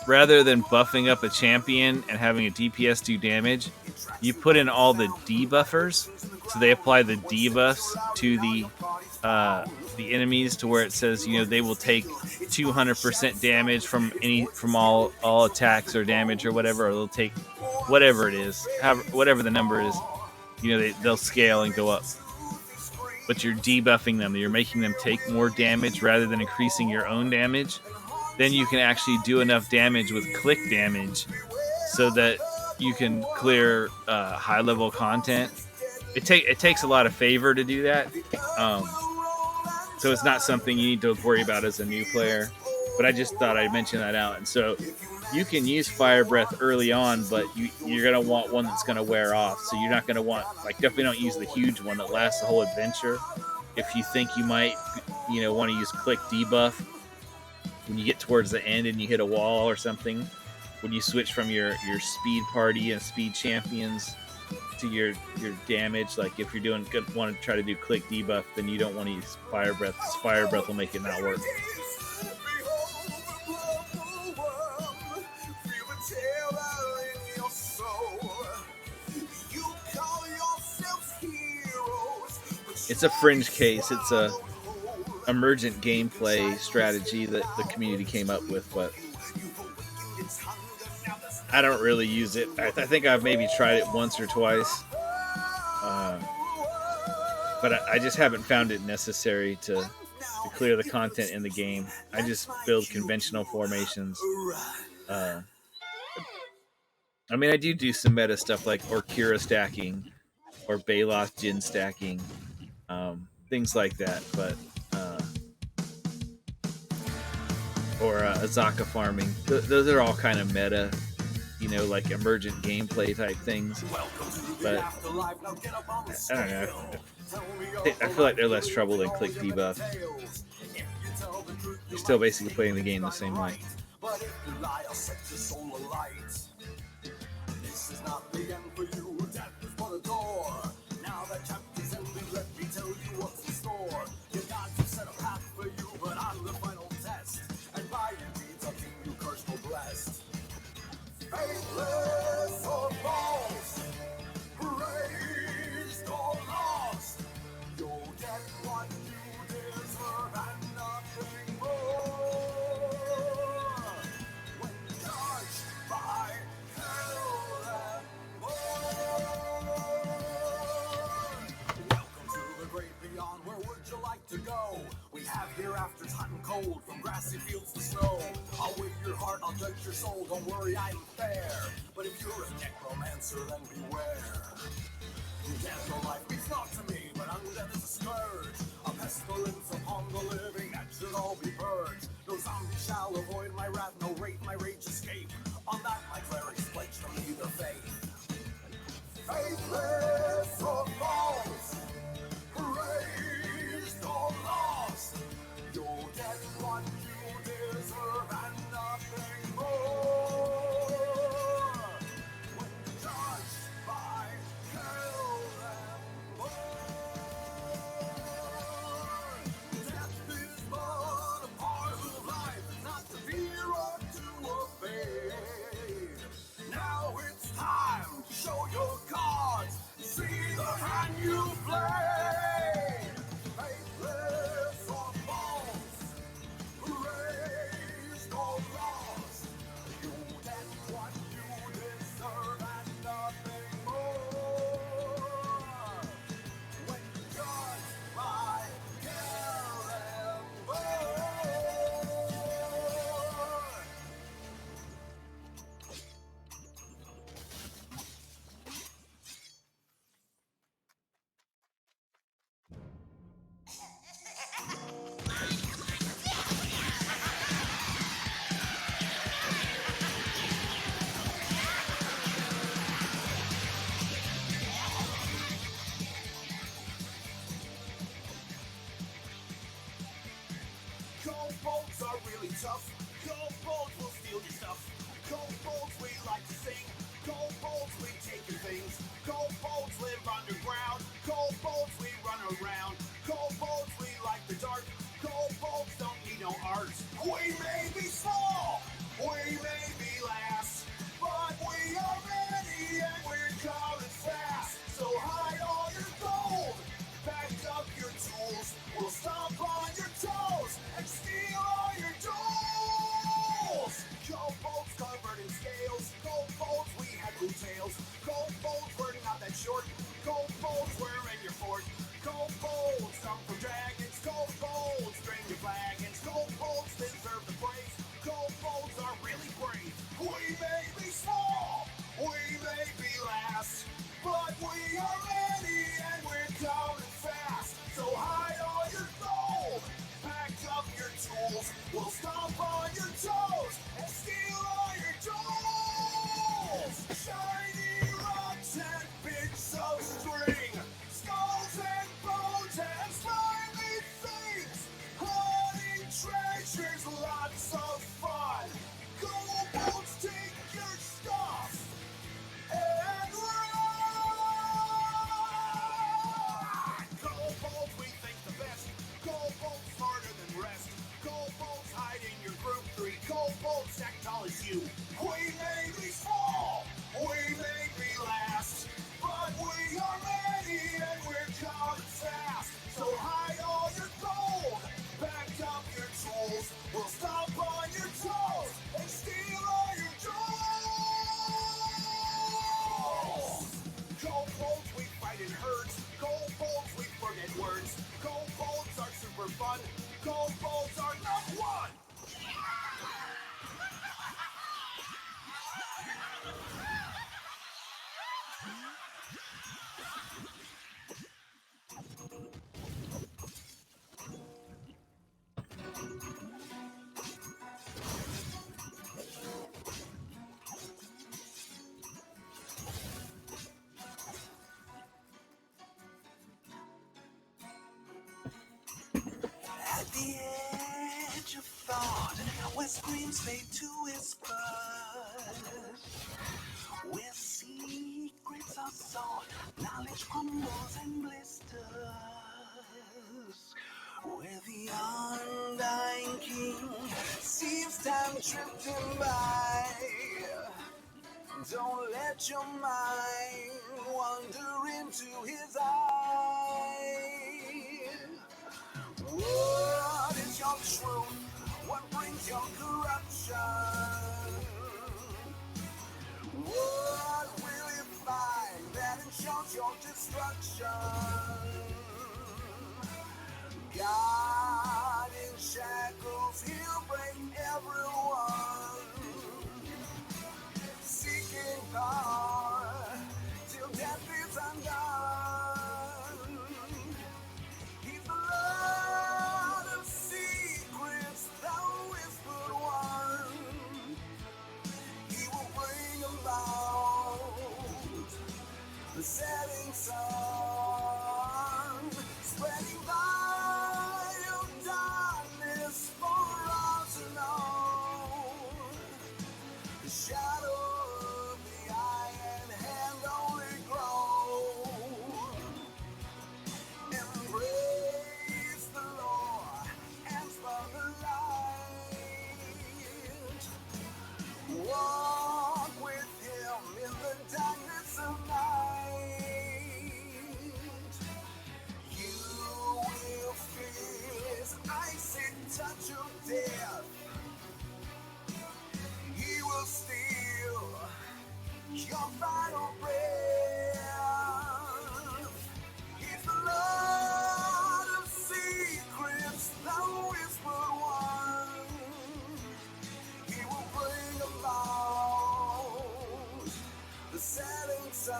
rather than buffing up a champion and having a DPS do damage, you put in all the debuffers, so they apply the debuffs to the enemies, to where it says, you know, they will take 200% damage from all attacks or damage or whatever, or they'll take whatever it is, whatever the number is. You know, they'll scale and go up. But you're debuffing them. You're making them take more damage rather than increasing your own damage. Then you can actually do enough damage with click damage so that you can clear high-level content. It takes a lot of favor to do that. So it's not something you need to worry about as a new player. But I just thought I'd mention that out. And so you can use Fire Breath early on, but you're going to want one that's going to wear off. So you're not going to want, like, definitely don't use the huge one that lasts the whole adventure. If you think you might, you know, want to use click debuff when you get towards the end and you hit a wall or something, when you switch from your speed party and speed champions to your damage, like if you're want to try to do click debuff, then you don't want to use Fire Breath, because Fire Breath will make it not work. It's a fringe case. It's a emergent gameplay strategy that the community came up with, but I don't really use it. I think I've maybe tried it once or twice, but I just haven't found it necessary to clear the content in the game. I just build conventional formations. I mean, I do some meta stuff like Orkira stacking or Baloth Jin stacking, things like that, but or Azaka farming. Those are all kind of meta, you know, like emergent gameplay type things. But I don't know. I feel like they're less trouble than click debuff. You're still basically playing the game the same way. This is not the end for you. Death is for the door. Now that chapter's ended, let me tell you what's in store. Your gods have set a path for you, but I'm the final test. And by your deeds, I'll keep you cursed or blessed. Faithless or false, praised or lost, you'll get what you deserve and nothing more. When judged by hell and more. Welcome to the great beyond. Where would you like to go? We have hereafters hot and cold, from grassy fields to snow. I'll weigh your heart, I'll judge your soul, don't worry, I'm fair. But if you're a necromancer, then beware. Death or life means naught to me, but undeath is a scourge. A pestilence upon the living, that should all be purged. No zombie shall avoid my wrath, no wraith my rage escape. On that my clerics pledge from me their faith. Faithless or false, praised or lost, you'll get what you deserve and nothing more. When judged by hell and more. Death is but a part of life, not to fear or to evade. Now it's time to show your cards. See the hand you really tough. Kobolds will steal your stuff. Kobolds, we like to sing. Kobolds, we taking things. Kobolds live underground. Kobolds, we run around. Kobolds, we like the dark. Kobolds don't need no art. We may be small, we may be last, but we are many and we're coming fast. So hide all your gold, back up your tools. We'll stomp on your toes and steal all your jewels. Kobolds covered in scales. Kobolds, we had blue tails. Kobolds, we're not that short. Kobolds, we're in your fort. Kobolds come from dragons. Kobolds drain your flagons. Kobolds deserve the praise. Kobolds are really brave. We may be small, we may be last, but we are many and we're coming fast. So hide all your gold, pack up your tools. We'll stomp on your toes and steal all your jewels. Shiny rocks and bits of string, skulls and bones and slimy things, hunting treasures, lots of fun. Kobolds, take your stuff and run! Kobolds, we think the best. Kobolds smarter than rest. Kobolds hide in your group 3. Kobolds stack tall as you. We may be small, we may be last, but we are many and we're coming fast. So hide all your gold, back up your tools. We'll stomp on your toes and steal all your jewels. Kobolds, we fight in herds. Kobolds, we forget words. Kobolds are super fun. Kobolds are number one. At the edge of thought, where screams fade to whispers, where secrets are sought, knowledge crumbles and blisters, where the undying king sees time drifting by. Don't let your mind wander into his eye. What is your truth? What brings your corruption? What will you find that ensures your destruction? God in shackles, he'll break everyone. Seeking power till death is undone. He's the Lord of secrets, the whispered one. He will bring about the setting sun, spreading light of darkness for all to know. The shadow of the iron hand only grows. Embrace the Lord and spur the light. Walk with him in the darkness of night. You will feel his icy touch of death. He will steal your final breath. He's the Lord of secrets, the whispered one. He will bring about the setting sun,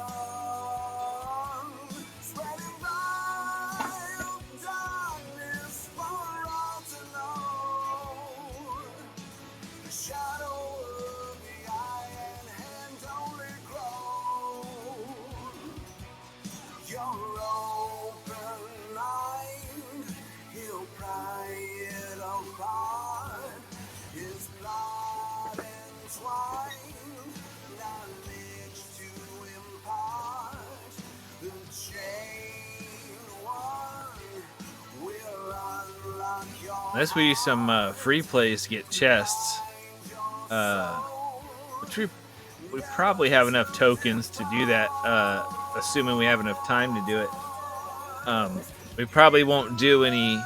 spreading light of darkness for all to know. The shadow of the iron hand only grows. unless we use some free plays to get chests, which we probably have enough tokens to do that, assuming we have enough time to do it. We probably won't do any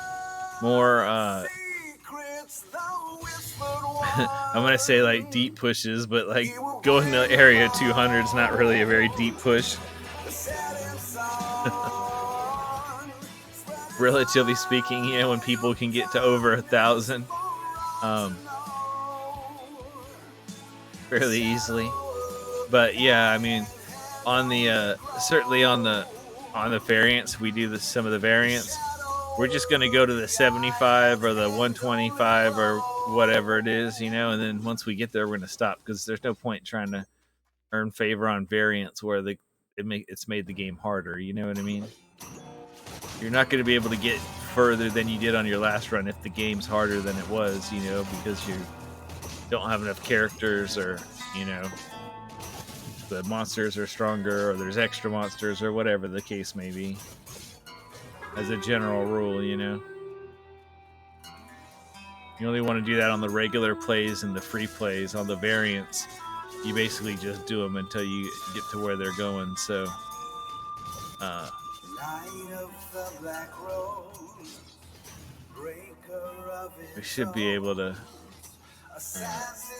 more. I'm gonna say like deep pushes, but like going to area 200 is not really a very deep push. Relatively speaking, you know, when people can get to over 1,000 fairly easily. But yeah, I mean, on the certainly on the variants, we do some of the variants. We're just gonna go to the 75 or the 125 or whatever it is, you know, and then once we get there, we're gonna stop because there's no point trying to earn favor on variants where it's made the game harder. You know what I mean? You're not going to be able to get further than you did on your last run if the game's harder than it was, you know, because you don't have enough characters, or, you know, the monsters are stronger, or there's extra monsters, or whatever the case may be. As a general rule, you know. You only want to do that on the regular plays and the free plays. On the variants, you basically just do them until you get to where they're going. So, we should be able to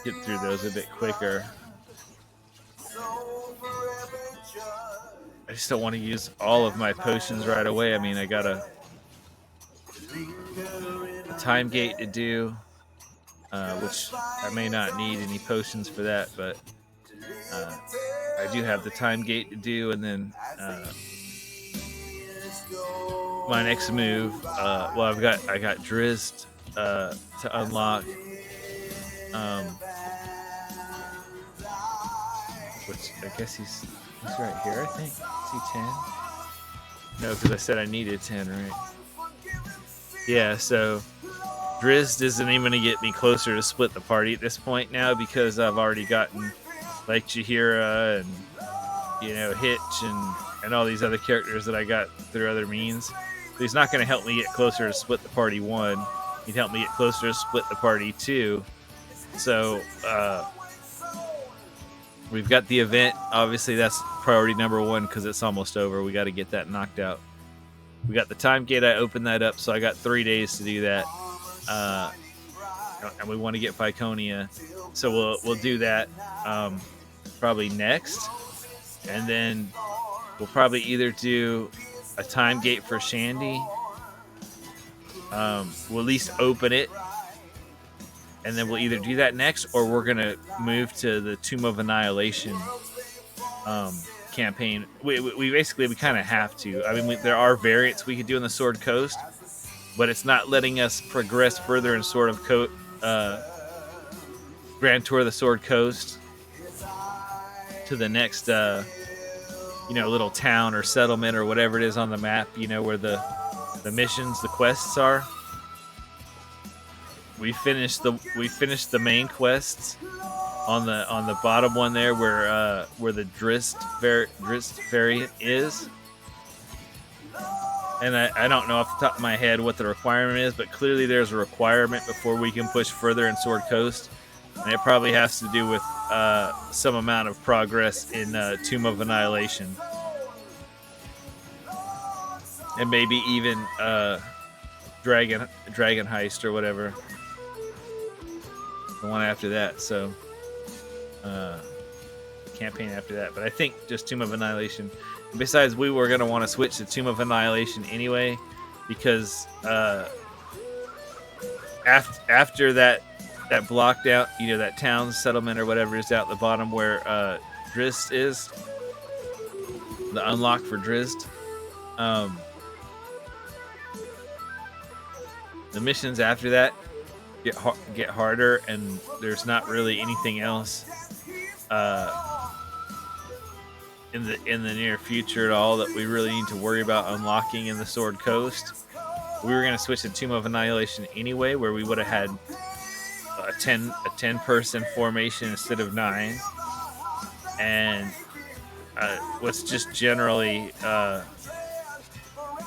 get through those a bit quicker. I just don't want to use all of my potions right away. I mean, I got a time gate to do, which I may not need any potions for that, but I do have the time gate to do, and then my next move. Well, I got Drizzt to unlock, which I guess he's right here. I think is he 10? No, because I said I needed 10, right? Yeah, so Drizzt isn't even going to get me closer to split the party at this point now because I've already gotten like Jaheira and, you know, Hitch and all these other characters that I got through other means. He's not going to help me get closer to split the party 1. He'd help me get closer to split the party 2. So we've got the event. Obviously, that's priority number 1 because it's almost over. We got to get that knocked out. We got the time gate. I opened that up, so I got 3 days to do that. And we want to get Viconia, so we'll do that probably next, and then we'll probably either do a time gate for Shandy. We'll at least open it, and then we'll either do that next, or we're gonna move to the Tomb of Annihilation campaign. We basically kind of have to. I mean, there are variants we could do in the Sword Coast, but it's not letting us progress further in Sword of Grand Tour of the Sword Coast to the next, you know, little town or settlement or whatever it is on the map. You know, where the missions, the quests are. We finished the main quests on the bottom one there, where the Drizzt variant is. And I don't know off the top of my head what the requirement is, but clearly there's a requirement before we can push further in Sword Coast. And it probably has to do with some amount of progress in Tomb of Annihilation. And maybe even Dragon Heist or whatever. The one after that, so campaign after that. But I think just Tomb of Annihilation. Besides, we were going to want to switch to Tomb of Annihilation anyway, because after that blocked out, you know, that town settlement or whatever is out the bottom where Drizzt is, the unlock for Drizzt. The missions after that get harder, and there's not really anything else in the near future at all that we really need to worry about unlocking in the Sword Coast. We were going to switch to Tomb of Annihilation anyway, where we would have had a 10 person formation instead of 9, and what's just generally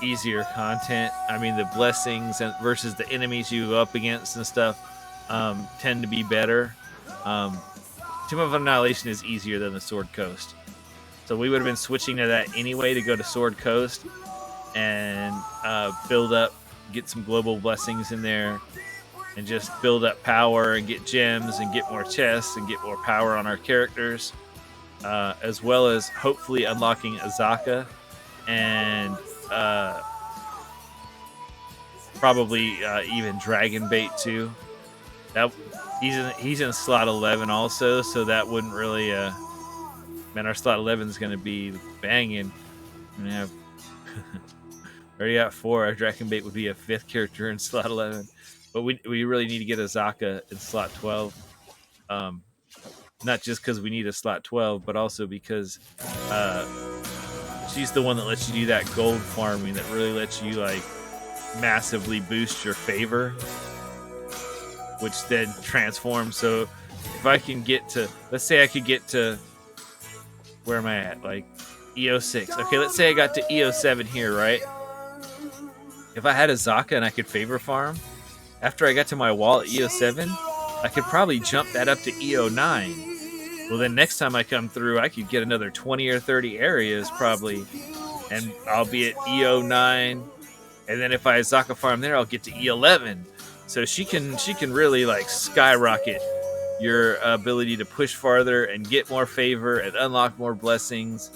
easier content. I mean, the blessings and versus the enemies you go up against and stuff tend to be better. Tomb of Annihilation is easier than the Sword Coast, so we would have been switching to that anyway to go to Sword Coast and build up, get some global blessings in there, and just build up power and get gems and get more chests and get more power on our characters, as well as hopefully unlocking Azaka and probably even Dragon Bait too. That he's in slot 11 also, so that wouldn't really man, our slot 11 is going to be banging. We have already got 4. Our Dragon Bait would be a 5th character in slot 11, but we really need to get Azaka in slot 12. Not just because we need a slot 12, but also because she's the one that lets you do that gold farming that really lets you like massively boost your favor, which then transforms. So if I can get to, let's say I could get to, where am I at? Like EO6. Okay, let's say I got to EO7 here, right? If I had a Zaka and I could favor farm, after I got to my wall at EO7, I could probably jump that up to EO9. Well, then next time I come through, I could get another 20 or 30 areas probably, and I'll be at EO9. And then if I Zaka farm there, I'll get to E11. So she can really like skyrocket your ability to push farther and get more favor and unlock more blessings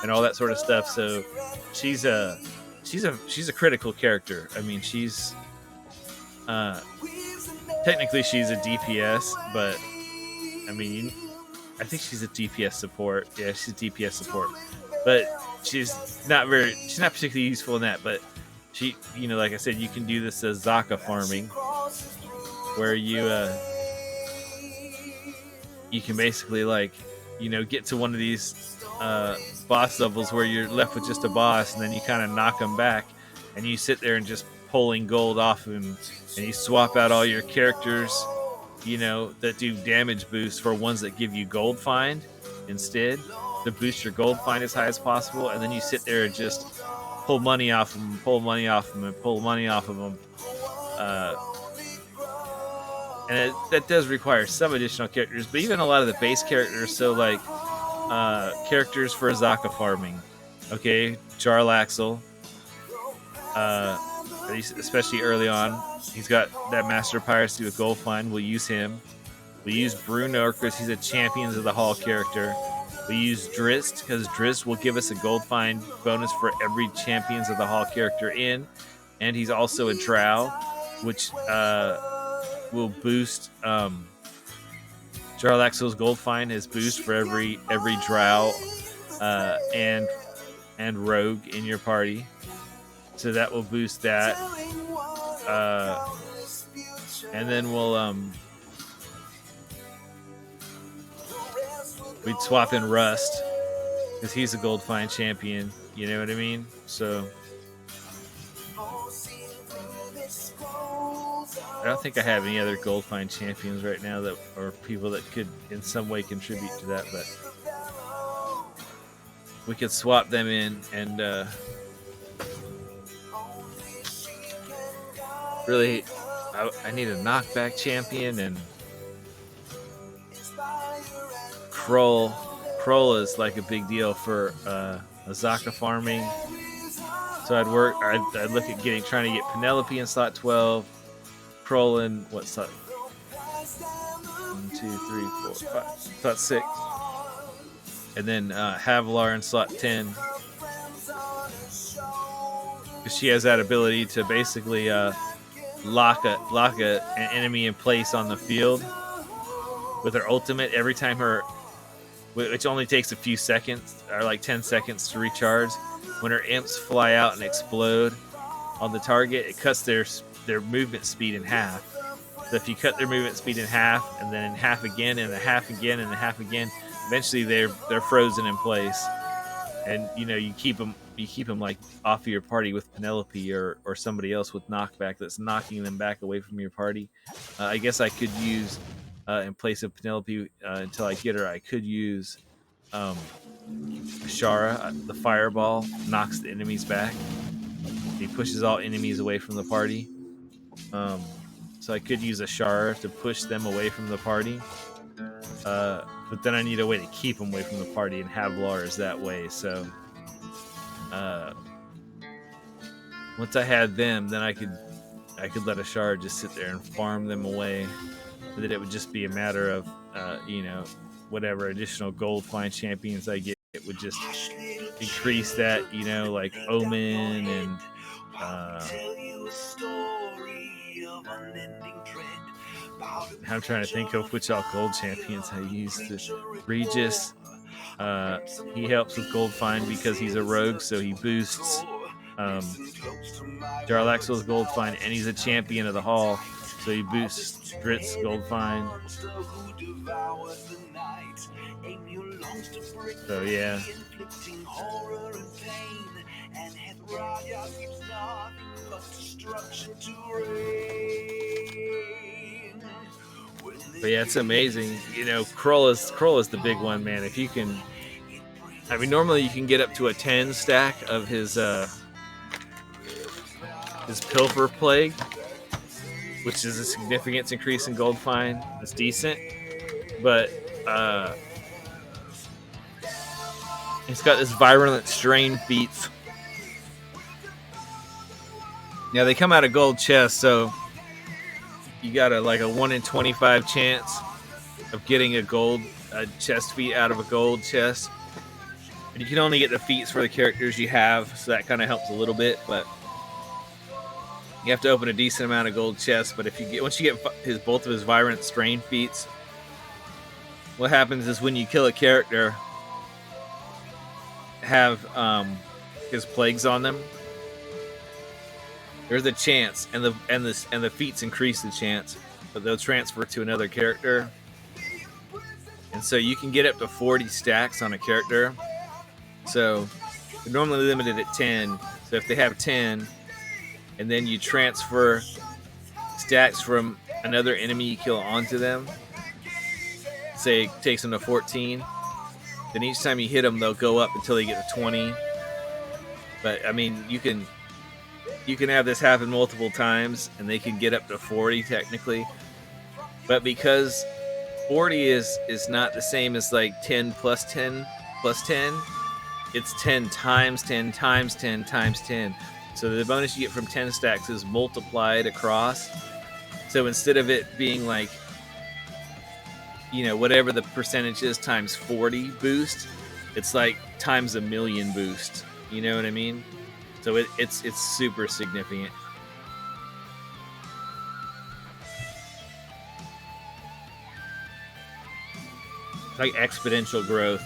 and all that sort of stuff. So she's a critical character. I mean, she's technically she's a DPS, but I mean, I think she's a DPS support. Yeah, she's a DPS support, but she's not particularly useful in that. But she, like I said, you can do this as Zaka farming, where you can basically get to one of these boss levels where you're left with just a boss, and then you kind of knock them back, and you sit there and just pulling gold off of him, and you swap out all your characters, that do damage boosts for ones that give you gold find instead, to boost your gold find as high as possible, and then you sit there and just pull money off them, and pull money off them. And that does require some additional characters, but even a lot of the base characters, so like characters for Azaka farming. Okay, Jarlaxle, especially early on, he's got that Master Piracy with Gold Find. We'll use him. We use Bruno because he's a Champions of the Hall character. We use Drizzt because Drizzt will give us a Gold Find bonus for every Champions of the Hall character in, and he's also a Drow, which will boost Jarlaxle's Gold Find is boost for every Drow and Rogue in your party. So that will boost that. And then we'd swap in Rust because he's a Gold Find champion. You know what I mean? So I don't think I have any other Gold Find champions right now that are people that could in some way contribute to that, but we could swap them in and really I need a knockback champion, and Kroll is like a big deal for Azaka farming. So I'd look at trying to get Penelope in slot 12, Kroll in what slot? 1, 2, 3, 4, 5, slot 6, and then Havilar in slot 10, because she has that ability to basically lock an enemy in place on the field with her ultimate every time which only takes a few seconds, or like 10 seconds to recharge. When her imps fly out and explode on the target, it cuts their movement speed in half. So if you cut their movement speed in half, and then in half again, and a half again, and a half again, eventually they're frozen in place. And you keep them like off of your party with Penelope or somebody else with knockback that's knocking them back away from your party. I guess I could use in place of Penelope until I get her. I could use Shara. The fireball knocks the enemies back. He pushes all enemies away from the party. So I could use a shard to push them away from the party. But then I need a way to keep them away from the party and have Lars that way. So once I had them, then I could let a shard just sit there and farm them away. And then it would just be a matter of whatever additional gold find champions I get, it would just increase that, like Omen and I'm trying to think of which all gold champions I used. Regis, he helps with gold find because he's a rogue, so he boosts Jarlaxle's gold find, and he's a champion of the hall, so he boosts Drit's gold find. So yeah. But yeah, it's amazing. Krull is the big one, man. If you can, I mean, normally you can get up to a 10 stack of his Pilfer Plague, which is a significant increase in gold find. It's decent, but it's got this virulent strain feats. Now they come out of gold chests, so you got a 1 in 25 chance of getting a chest feat out of a gold chest. And you can only get the feats for the characters you have, so that kind of helps a little bit, but you have to open a decent amount of gold chests. But once you get both of his virulent strain feats, what happens is when you kill a character, have his plagues on them, there's a chance, and the feats increase the chance, but they'll transfer to another character, and so you can get up to 40 stacks on a character. So they're normally limited at 10. So if they have 10, and then you transfer stacks from another enemy you kill onto them, say it takes them to 14, then each time you hit them, they'll go up until they get to 20. But I mean, you can have this happen multiple times, and they can get up to 40 technically. But because 40 is not the same as 10 plus 10 plus 10, it's 10 times 10 times 10 times 10. So the bonus you get from 10 stacks is multiplied across. So instead of it being whatever the percentage is times 40 boost, it's times a million boost. You know what I mean? So it's super significant. It's like exponential growth.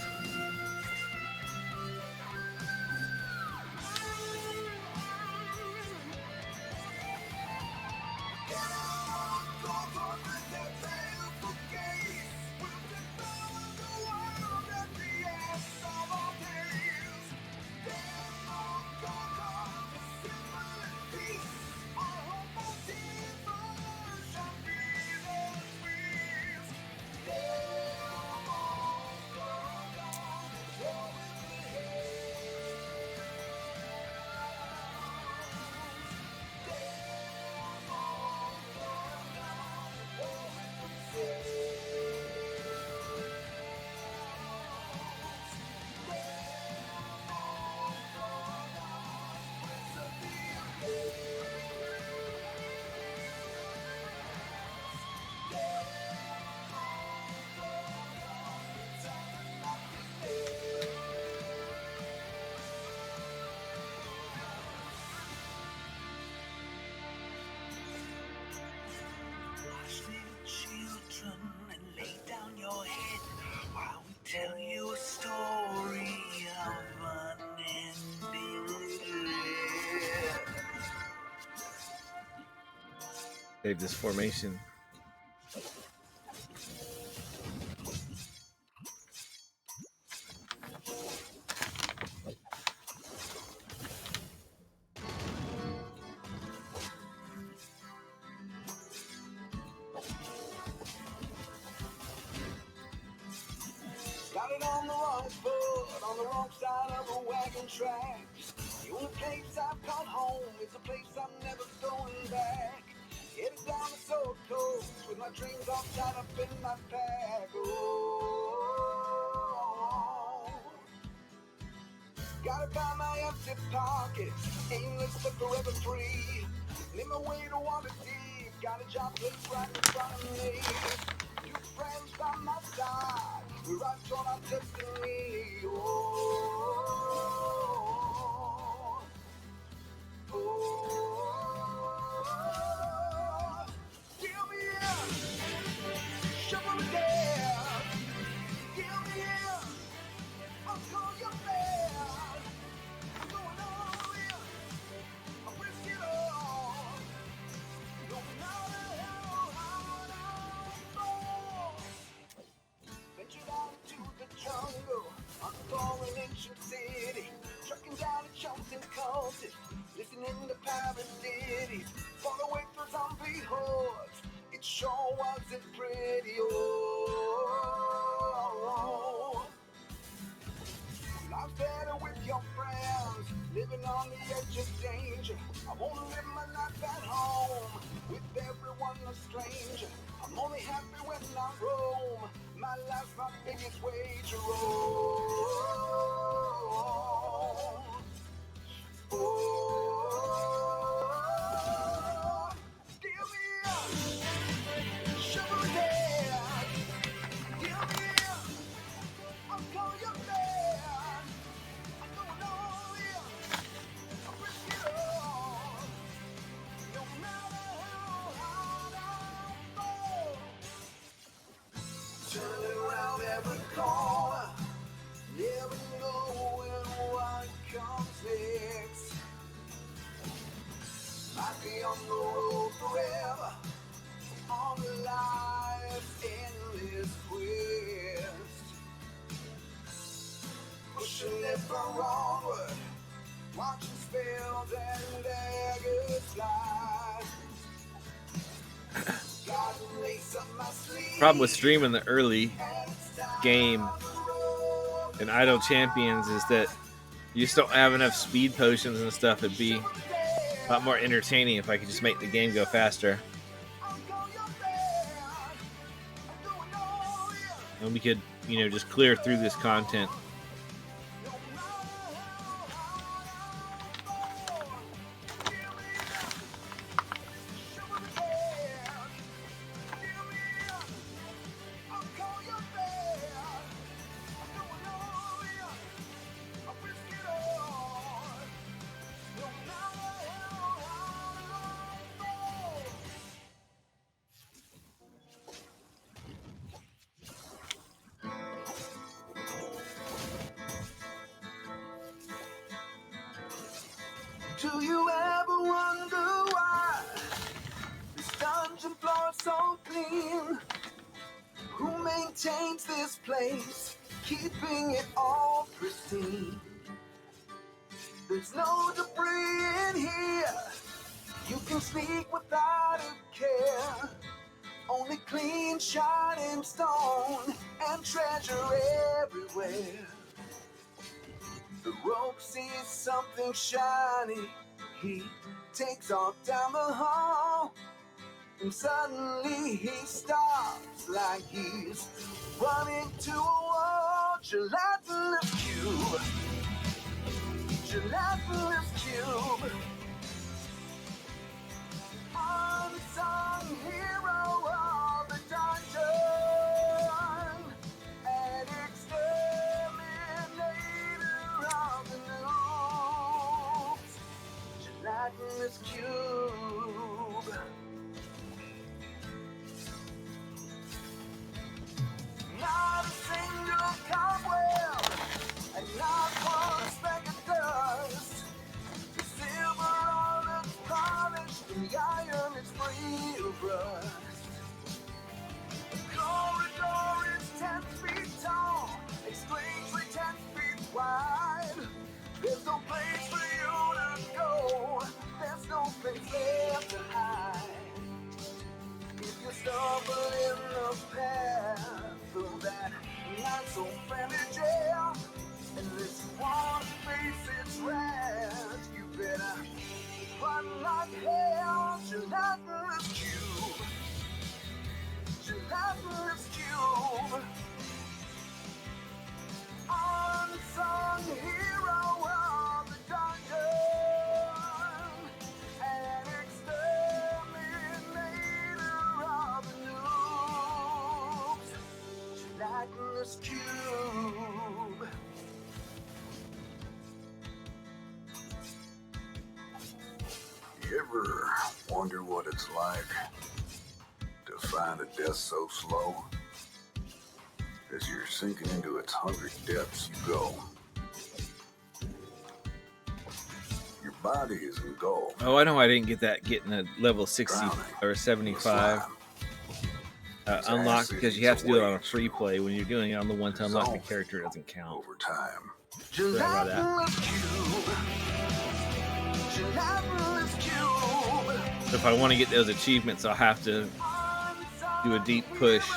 Tell you a story of unending dread. Save this formation. Got it on the wrong foot, on the wrong side of the wagon track. You only place I've called home is a place I'm never going back. Headed down the South Coast with my dreams all tied up in my pack. Oh, gotta find my empty pockets, aimless but forever free. Made my way to water deep, got a job that's right in front of me. New friends by my side, we ride toward our destiny. Oh, oh, give me a shovel of death. Give me a, I'll call you man. I'm going all in, I'll risk it all. No matter how hard I fall. Ventured out into the jungle, unfolding ancient city, trucking down a chosen culture, listening to pirate ditties, fought away for zombie hordes. It sure wasn't pretty. Oh, life's better with your friends, living on the edge of danger. I wanna live my life at home, with everyone a stranger. I'm only happy when I roam, my life's my biggest wager. Oh, oh, give me a shovel of death. Give me a, I'll call you man. I'm going all in, I'll risk it all. No matter how hard I fall. Turning around every corner, never knowing what comes next. Might be on the road forever, on life's endless quest. Pushing ever onward, watching spells and daggers fly. Got a lace up my sleeve. Problem with streaming the early game in Idle Champions is that you just don't have enough speed potions and stuff. It'd be a lot more entertaining if I could just make the game go faster. And we could, just clear through this content. Do you ever wonder why this dungeon floor is so clean? Who maintains this place, keeping it all pristine? There's no debris in here, you can sneak without a care. Only clean, shining stone and treasure everywhere. The rope sees something shiny, he takes off down the hall, and suddenly he stops like he's running to a wall. Gelatinous cube, gelatinous cube, unsung hero of the dungeon, an exterminator of the noobs. Gelatinous cube. Not a single cobweb, and not one speck of dust. The silver all looks polished, and the iron is free of rust. The corridor is 10 feet tall, a strangely 10 feet wide. There's no place for you to go, there's no place left to hide. If you stumble in the path of that not so friendly jail, unless you want to face its wrath, But like hell, gelatinous cube. Gelatinous cube. Unsung hero of the dungeon. An exterminator of the noobs. Gelatinous cube. You ever wonder what it's like to find a death so slow? As you're sinking into its 100 depths, you go. Your body is engulfed. Oh, I know I didn't get that getting a level 60 or 75 unlocked because you have to do it on a free play. When you're doing it on the one to unlock the character, it doesn't count. Over time. Sorry about that. So if I want to get those achievements, I'll have to do a deep push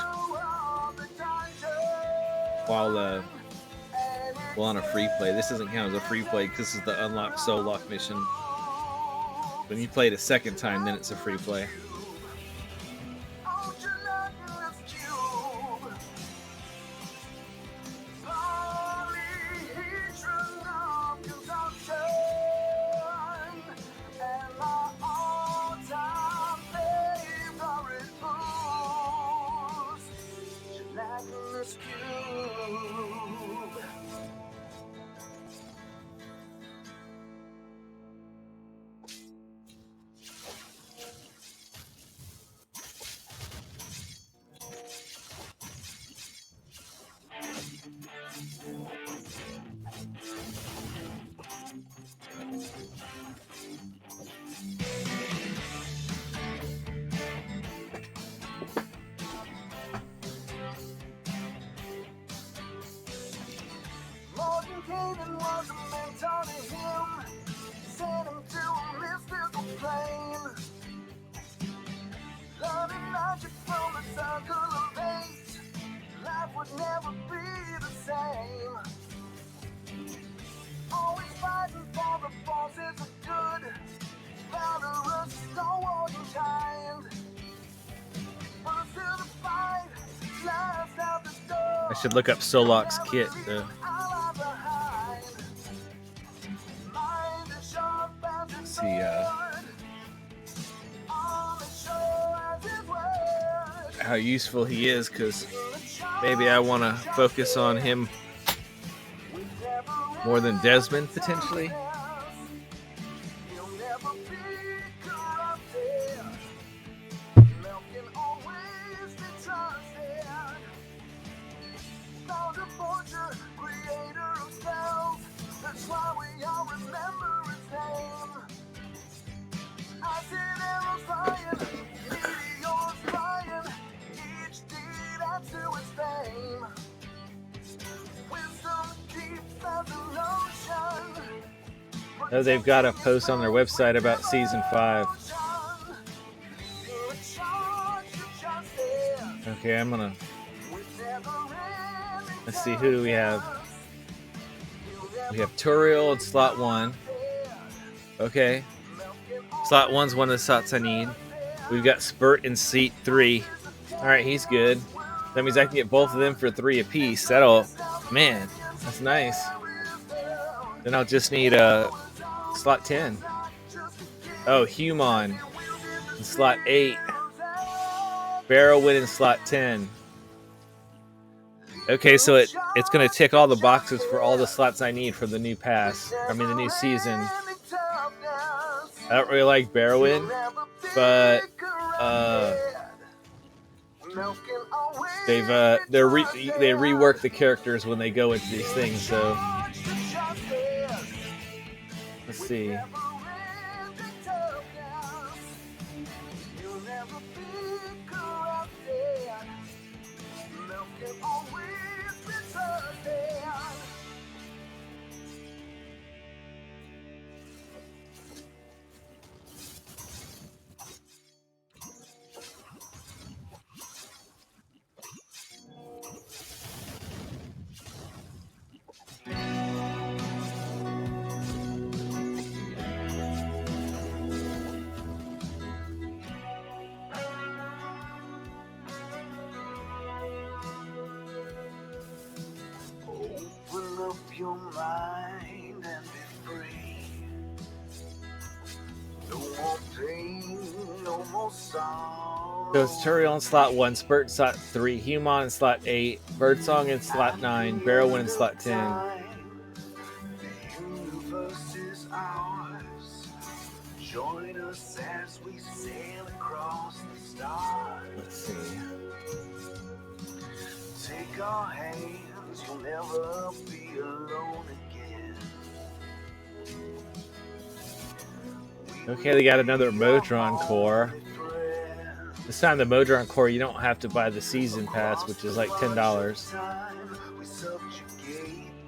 while on a free play. This doesn't count as a free play because this is the unlock soul lock mission. When you play it a second time, then it's a free play. Was a mentor to him, sent him to a mystical plane, learning magic from the circle of eight. Life would never be the same. Always fighting for the forces of good, valorous, stalwart kind. But still the fight, last out the door. I should look up Solok's kit. See how useful he is, because maybe I want to focus on him more than Desmond potentially. Oh, they've got a post on their website about season 5. Okay, let's see, who do we have? We have Turiel in slot 1. Okay. Slot 1's one of the slots I need. We've got Spurt in seat 3. Alright, he's good. That means I can get both of them for 3 apiece. Man, that's nice. Then I'll just need slot 10. Oh, Human in slot 8. Barrowwind in slot 10. Okay, so it's going to tick all the boxes for all the slots I need for the new pass. I mean, the new season. I don't really like Barrowwind, but they rework the characters when they go into these things. So let's see. So it's Turiel in slot 1, Spurt in slot 3, Human in slot 8, Birdsong in slot 9, Barrowwind in slot 10. The universe is ours. Join us as we sail across the stars. Let's see. Take our hands, you'll never be alone again. Okay, they got another Modron core. This time the Modron core, you don't have to buy the season pass, which is like $10.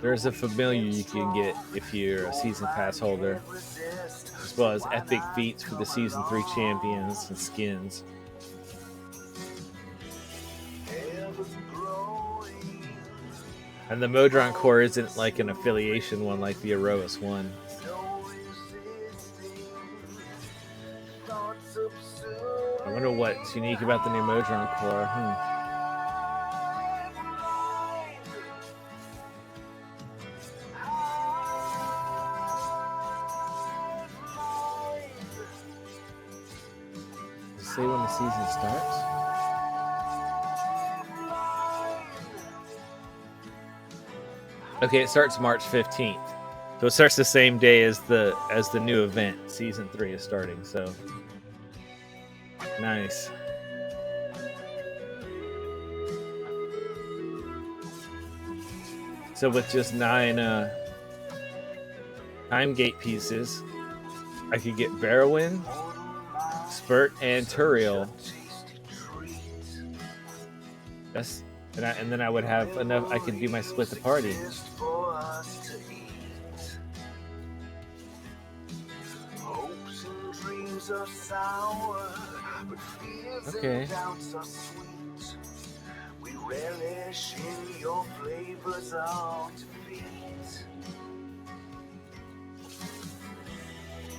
There's a familiar you can get if you're a season pass holder, as well as epic feats for the season 3 champions and skins. And the Modron core isn't like an affiliation one like the Erois one. I wonder what's unique about the new Modron core. Does it say when the season starts? Okay, it starts March 15th. So it starts the same day as the new event. Season 3 is starting, so nice. So with just 9 time gate pieces, I could get Barrowwind, Spurt, and Turiel. And then I would have enough. I could do my split the party. Okay. We relish in your flavors of defeat.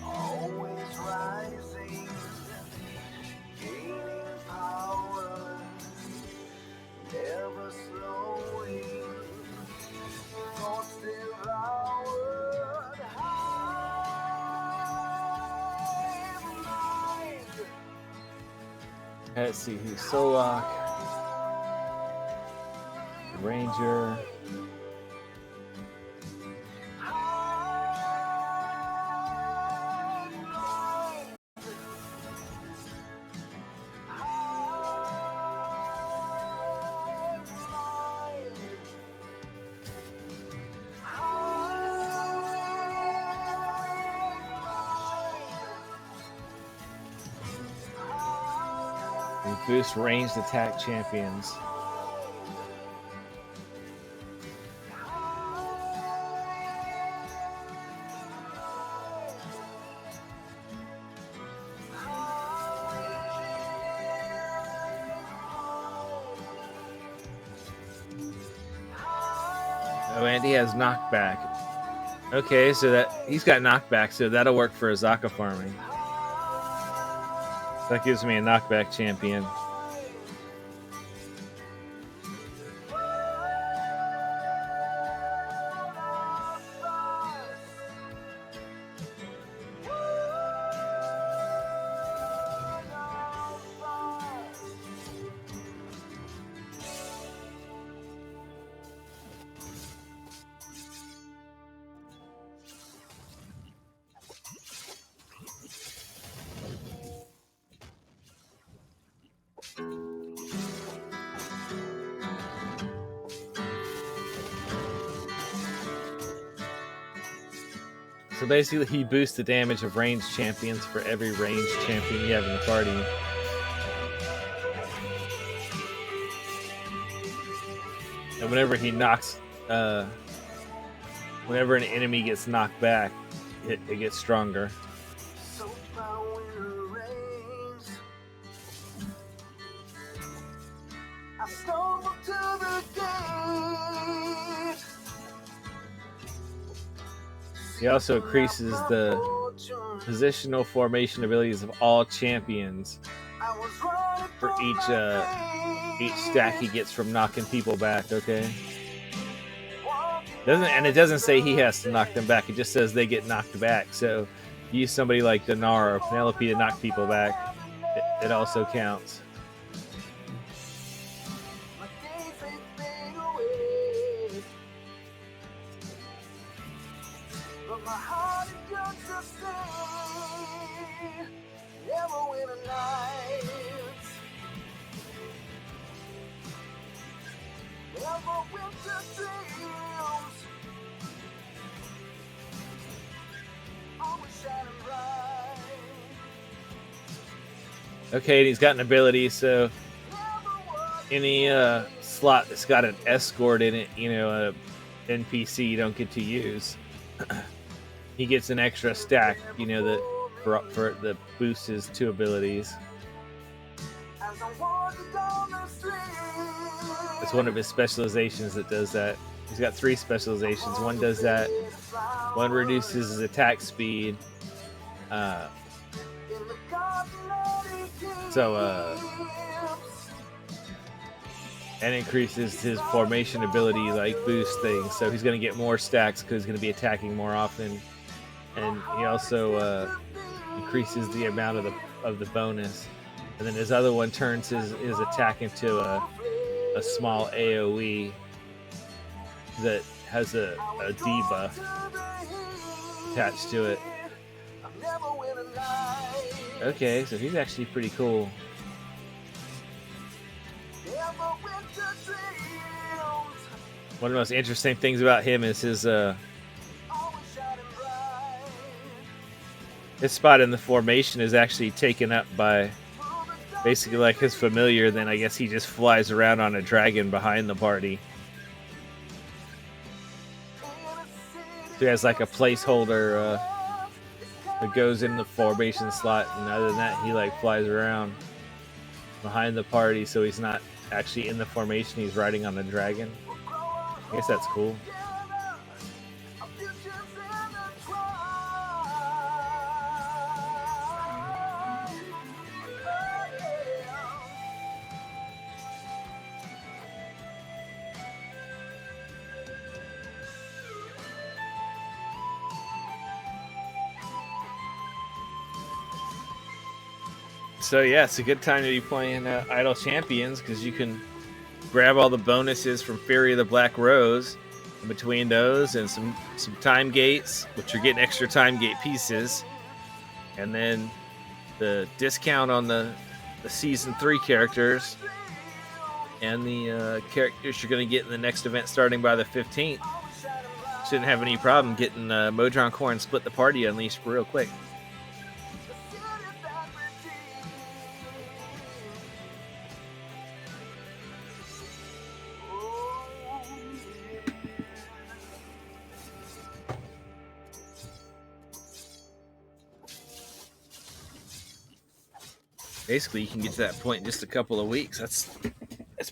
Always rising, gaining power, never slowing. Thoughts devoured, high mind. Let's see who's Solak. Ranger. We boost ranged attack champions. Oh, and he has knockback. Okay, so that he's got knockback, so that'll work for Azaka farming. So that gives me a knockback champion. So basically, he boosts the damage of ranged champions for every ranged champion you have in the party. And whenever he knocks, whenever an enemy gets knocked back, it gets stronger. He also increases the positional formation abilities of all champions for each stack he gets from knocking people back. Okay. It doesn't say he has to knock them back. It just says they get knocked back. So, use somebody like Dinar or Penelope to knock people back. it also counts. My days they fade away, but my heart is just the same. Never win a night, never winter dreams, always shining bright. Okay, and he's got an ability, so Never was any slot that's got an escort in it, you know, a NPC you don't get to use, he gets an extra stack, you know, that that boosts his 2 abilities. as I wandered down the street. It's one of his specializations that does that. He's got 3 specializations. One does that. One reduces his attack speed. And increases his formation ability, like boost things. So he's going to get more stacks because he's going to be attacking more often. And he also increases the amount of the bonus. And then his other one turns his attack into a small AoE that has a debuff attached to it. Okay, so he's actually pretty cool. One of the most interesting things about him is his spot in the formation is actually taken up by basically like his familiar. Then I guess he just flies around on a dragon behind the party. So he has like a placeholder that goes in the formation slot, and other than that, he like flies around behind the party, so he's not actually in the formation. He's riding on a dragon. I guess that's cool. So yeah, it's a good time to be playing Idle Champions because you can grab all the bonuses from Fury of the Black Rose. In between those and some time gates, which you're getting extra time gate pieces, and then the discount on the season 3 characters and the characters you're going to get in the next event starting by the 15th. Shouldn't have any problem getting Modron Core and Split the Party unleashed real quick. Basically, you can get to that point in just a couple of weeks. That's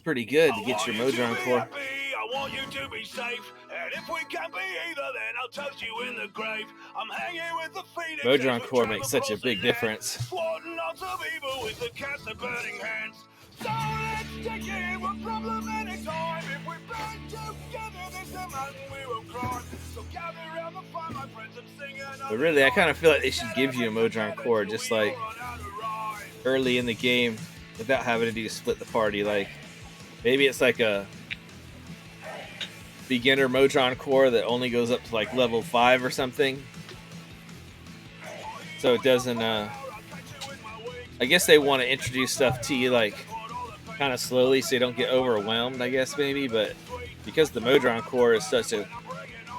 pretty good to get your Modron Core. I want you to be safe, and if we can't be either, then I'll toast you in the grave. I'm hanging with the Phoenix. Modron Core makes such a big difference. Swatting on some evil with the cast of burning hands. So let's take it one problem at a time. If we burn together, there's a mountain we will climb. So gather around the fire, my friends, and sing another. But really, I kind of feel like they should give you a Modron Core just like early in the game without having to do Split the Party. Like maybe it's like a beginner Modron Core that only goes up to like level 5 or something, so it doesn't I guess they want to introduce stuff to you like kind of slowly so you don't get overwhelmed, I guess, maybe. But because the Modron Core is such a,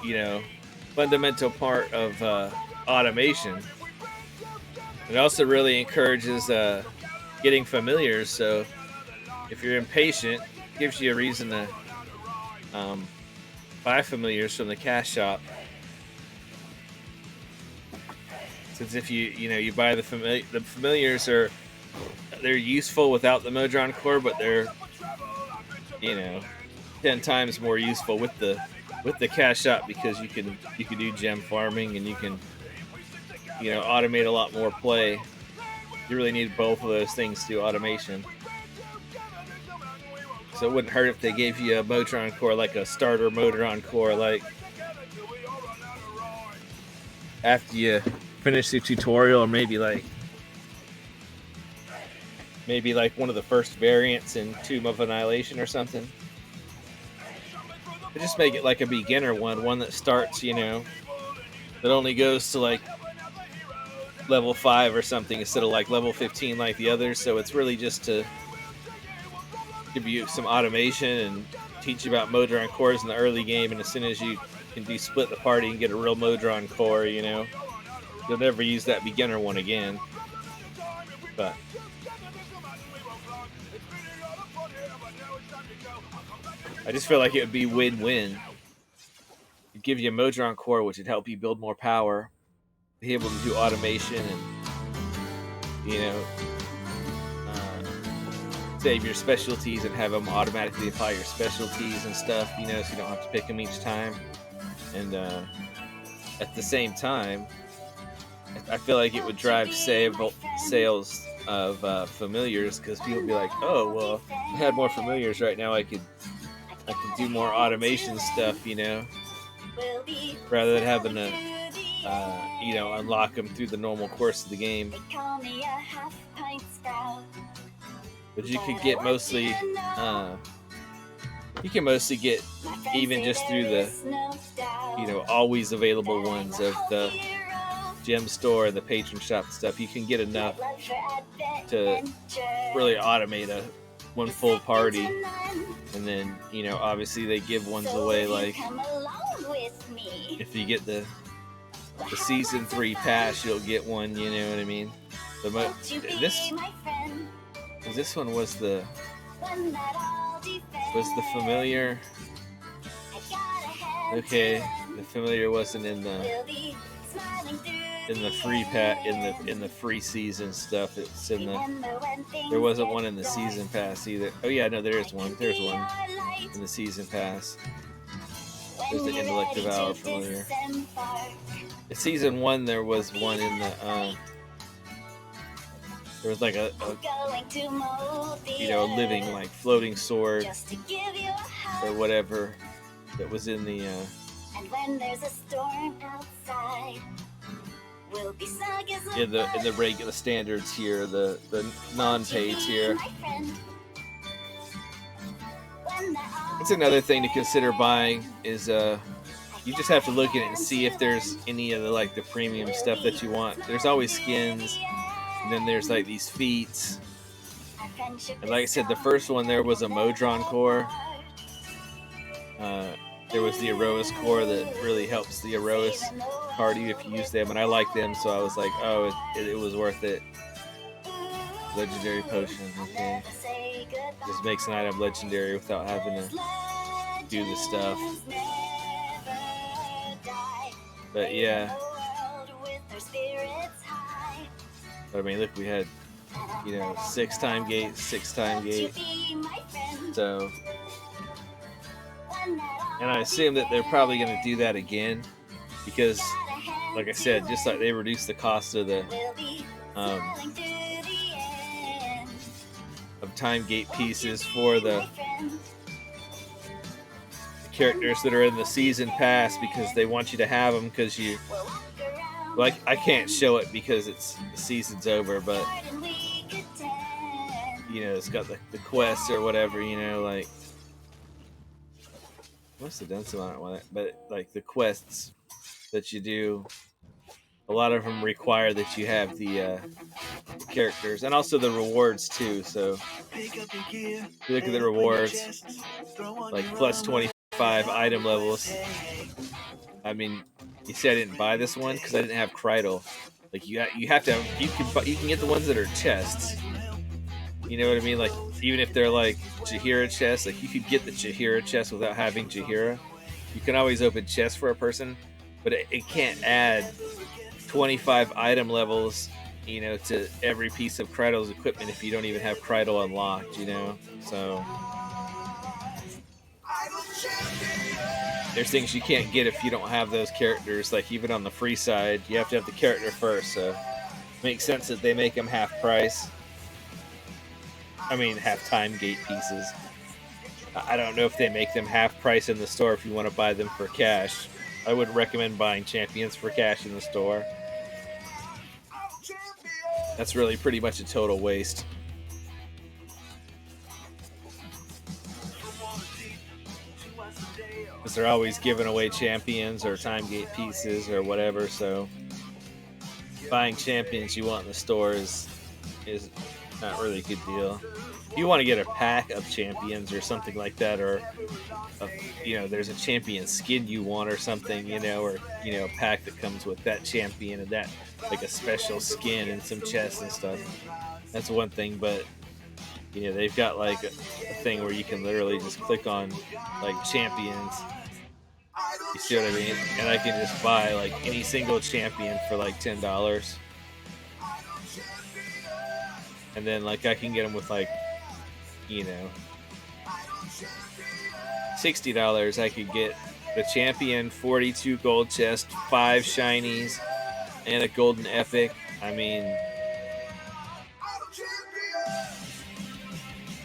you know, fundamental part of automation, it also really encourages getting familiars. So if you're impatient, it gives you a reason to buy familiars from the cash shop. Since if you buy the familiars they're useful without the Modron Core, but they're 10 times more useful with the cash shop because you can do gem farming and you can automate a lot more play. You really need both of those things to do automation. So it wouldn't hurt if they gave you a Modron Core, like a starter Modron Core, like after you finish the tutorial, or maybe like maybe like one of the first variants in Tomb of Annihilation or something. But just make it like a beginner one that starts, you know, that only goes to like level 5 or something instead of like level 15 like the others. So it's really just to give you some automation and teach you about Modron cores in the early game. And as soon as you can do split the party and get a real Modron core, you know, you'll never use that beginner one again. But I just feel like it would be win-win. It'd give you a Modron core, which would help you build more power, be able to do automation, and you know, save your specialties and have them automatically apply your specialties and stuff. You know, so you don't have to pick them each time. And at the same time, I feel like it would drive sales of familiars, because people would be like, "Oh, well, if I had more familiars right now, I could do more automation stuff, you know, rather than having to, you know, unlock them through the normal course of the game." But you could get mostly, you can mostly get even just through the, you know, always available ones of the gem store, the patron shop stuff. You can get enough to really automate one full party. And then, you know, obviously they give ones away, like if you get the season 3 pass, you'll get one, you know what I mean? This one was the familiar. Okay, the familiar wasn't in the free in the free season stuff. It's in the, there wasn't one in the season pass either. Oh yeah, no, there's one in the season pass. There's the intellect devour familiar. In season 1 there was one in the there was like a you know, living like floating sword or whatever that was in the and when there's a storm outside, we'll be snug as in the regular standards here, the non-paid tier. It's another thing to consider buying is you just have to look at it and see if there's any of the like the premium stuff that you want. There's always skins, and then there's like these feats. And like I said, the first one there was a Modron core. There was the Erois core that really helps the Erois party if you use them, and I like them, so I was like, oh, it was worth it. Legendary potion, okay. Just makes an item legendary without having to do the stuff. But yeah. But I mean, look, we had, you know, 6-time gate. So, and I assume that they're probably going to do that again, because, like I said, just like they reduced the cost of the of time gate pieces for the characters that are in the season pass, because they want you to have them, because you, like, I can't show it because the season's over, but you know, it's got the quests or whatever, you know, like, must have done some on it, but like the quests that you do, a lot of them require that you have the characters, and also the rewards too. So if you look at the rewards, like plus 25 item levels. I mean, you see, I didn't buy this one because I didn't have Krydle. Like you have to have, you can get the ones that are chests. You know what I mean? Like, even if they're like Jaheira chests, like you could get the Jaheira chest without having Jaheira. You can always open chests for a person, but it can't add 25 item levels, you know, to every piece of Krydle's equipment if you don't even have Krydle unlocked, you know? So there's things you can't get if you don't have those characters. Like, even on the free side, you have to have the character first, so it makes sense that they make them half price. I mean, half time gate pieces. I don't know if they make them half price in the store if you want to buy them for cash. I wouldn't recommend buying champions for cash in the store. That's really pretty much a total waste. because they're always giving away champions or time gate pieces or whatever. So buying champions you want in the store is not really a good deal. If you want to get a pack of champions or something like that, or there's a champion skin you want or something, or a pack that comes with that champion and that, like a special skin and some chests and stuff. That's one thing, but they've got like a thing where you can literally just click on like champions. You see what I mean? And I can just buy like any single champion for like $10. And then like I can get them with like, $60. I could get the champion, 42 gold chest, 5 shinies, and a golden epic. I mean,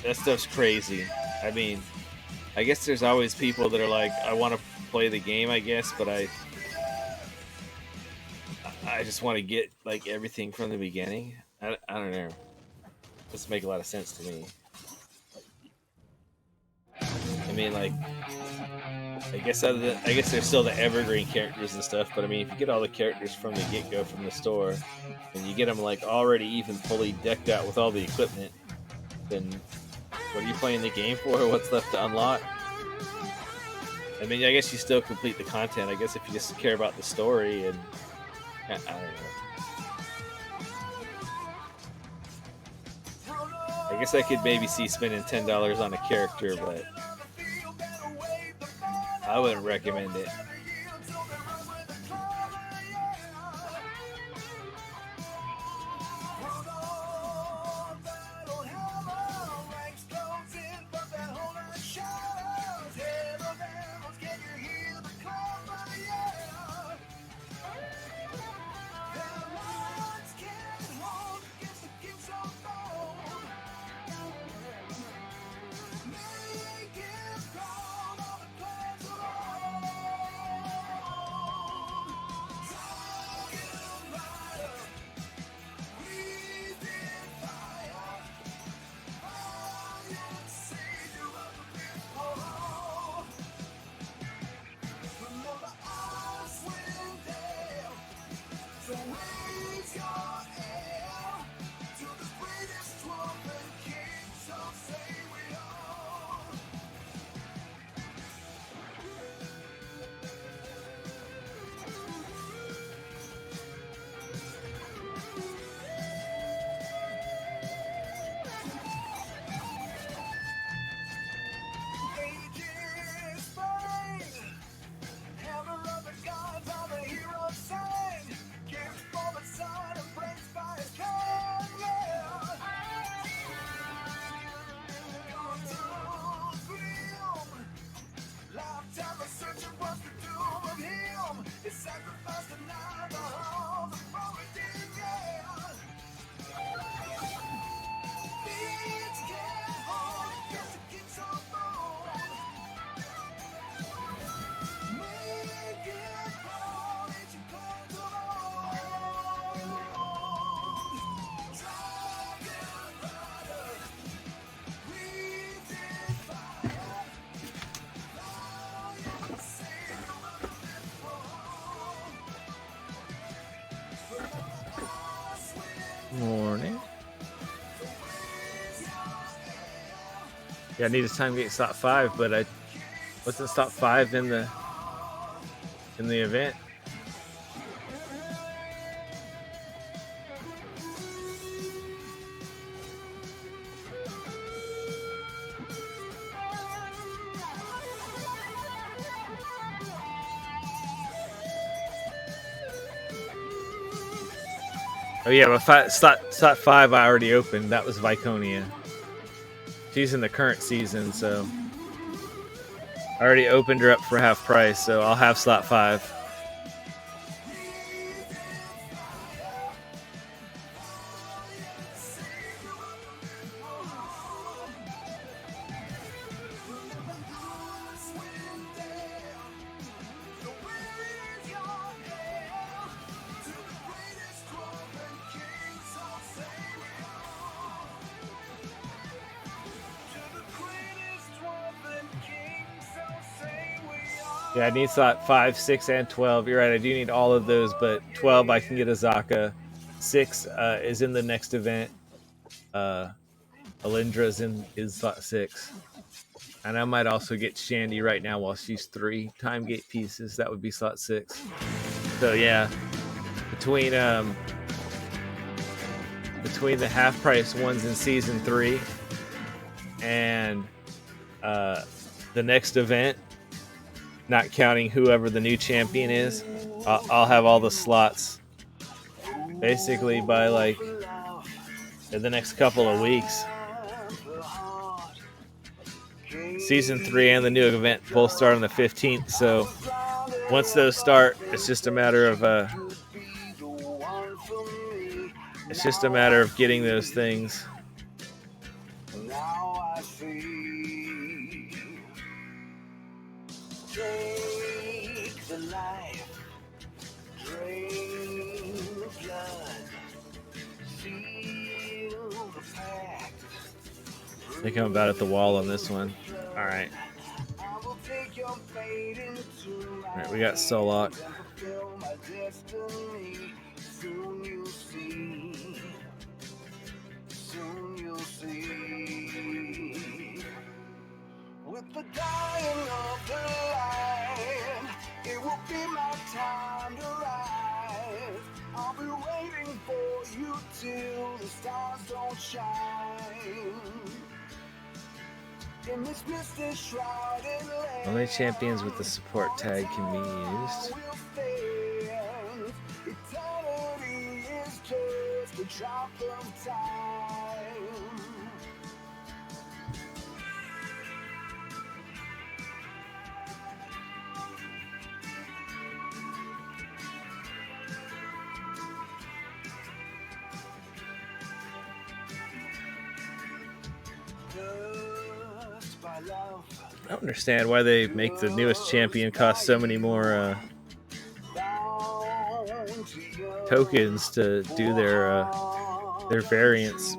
that stuff's crazy. I mean, I guess there's always people that are like, I want to play the game, I guess, but I just want to get like everything from the beginning. I don't know. Doesn't make a lot of sense to me. I mean, like, I guess there's still the evergreen characters and stuff, but I mean, if you get all the characters from the get-go from the store, and you get them like already even fully decked out with all the equipment, then what are you playing the game for? What's left to unlock? I mean, I guess you still complete the content. I guess if you just care about the story, and I don't know. I guess I could maybe see spending $10 on a character, but I wouldn't recommend it. Morning. Yeah, I need a time gate slot 5, but I wasn't slot 5 in the event. Oh yeah, but slot 5 I already opened. That was Viconia. She's in the current season, so I already opened her up for half price, so I'll have slot 5. Yeah, I need slot 5, 6, and 12. You're right. I do need all of those, but 12 I can get a Zaka. 6 is in the next event. Alindra's in is slot 6. And I might also get Shandy right now while she's 3 time gate pieces. That would be slot 6. So yeah, between the half price ones in season 3 and the next event, not counting whoever the new champion is, I'll have all the slots basically by like in the next couple of weeks. Season 3 and the new event both start on the 15th, so once those start, it's just a matter of getting those things. Now I see. Take the life, drain the blood, seal the pact. I think I'm about at the wall on this one. All right. I will take your fate into my All right, we got Solok. and fulfill my destiny. Soon you'll see. Soon you'll see. With the dying of the light, it will be my time to rise. I'll be waiting for you till the stars don't shine. In this misty shrouded land, Only champions with the support tag can be used. eternity is just a drop of time. Just by love, I don't understand why they make the newest champion cost so many more bound to you. tokens to do their variants.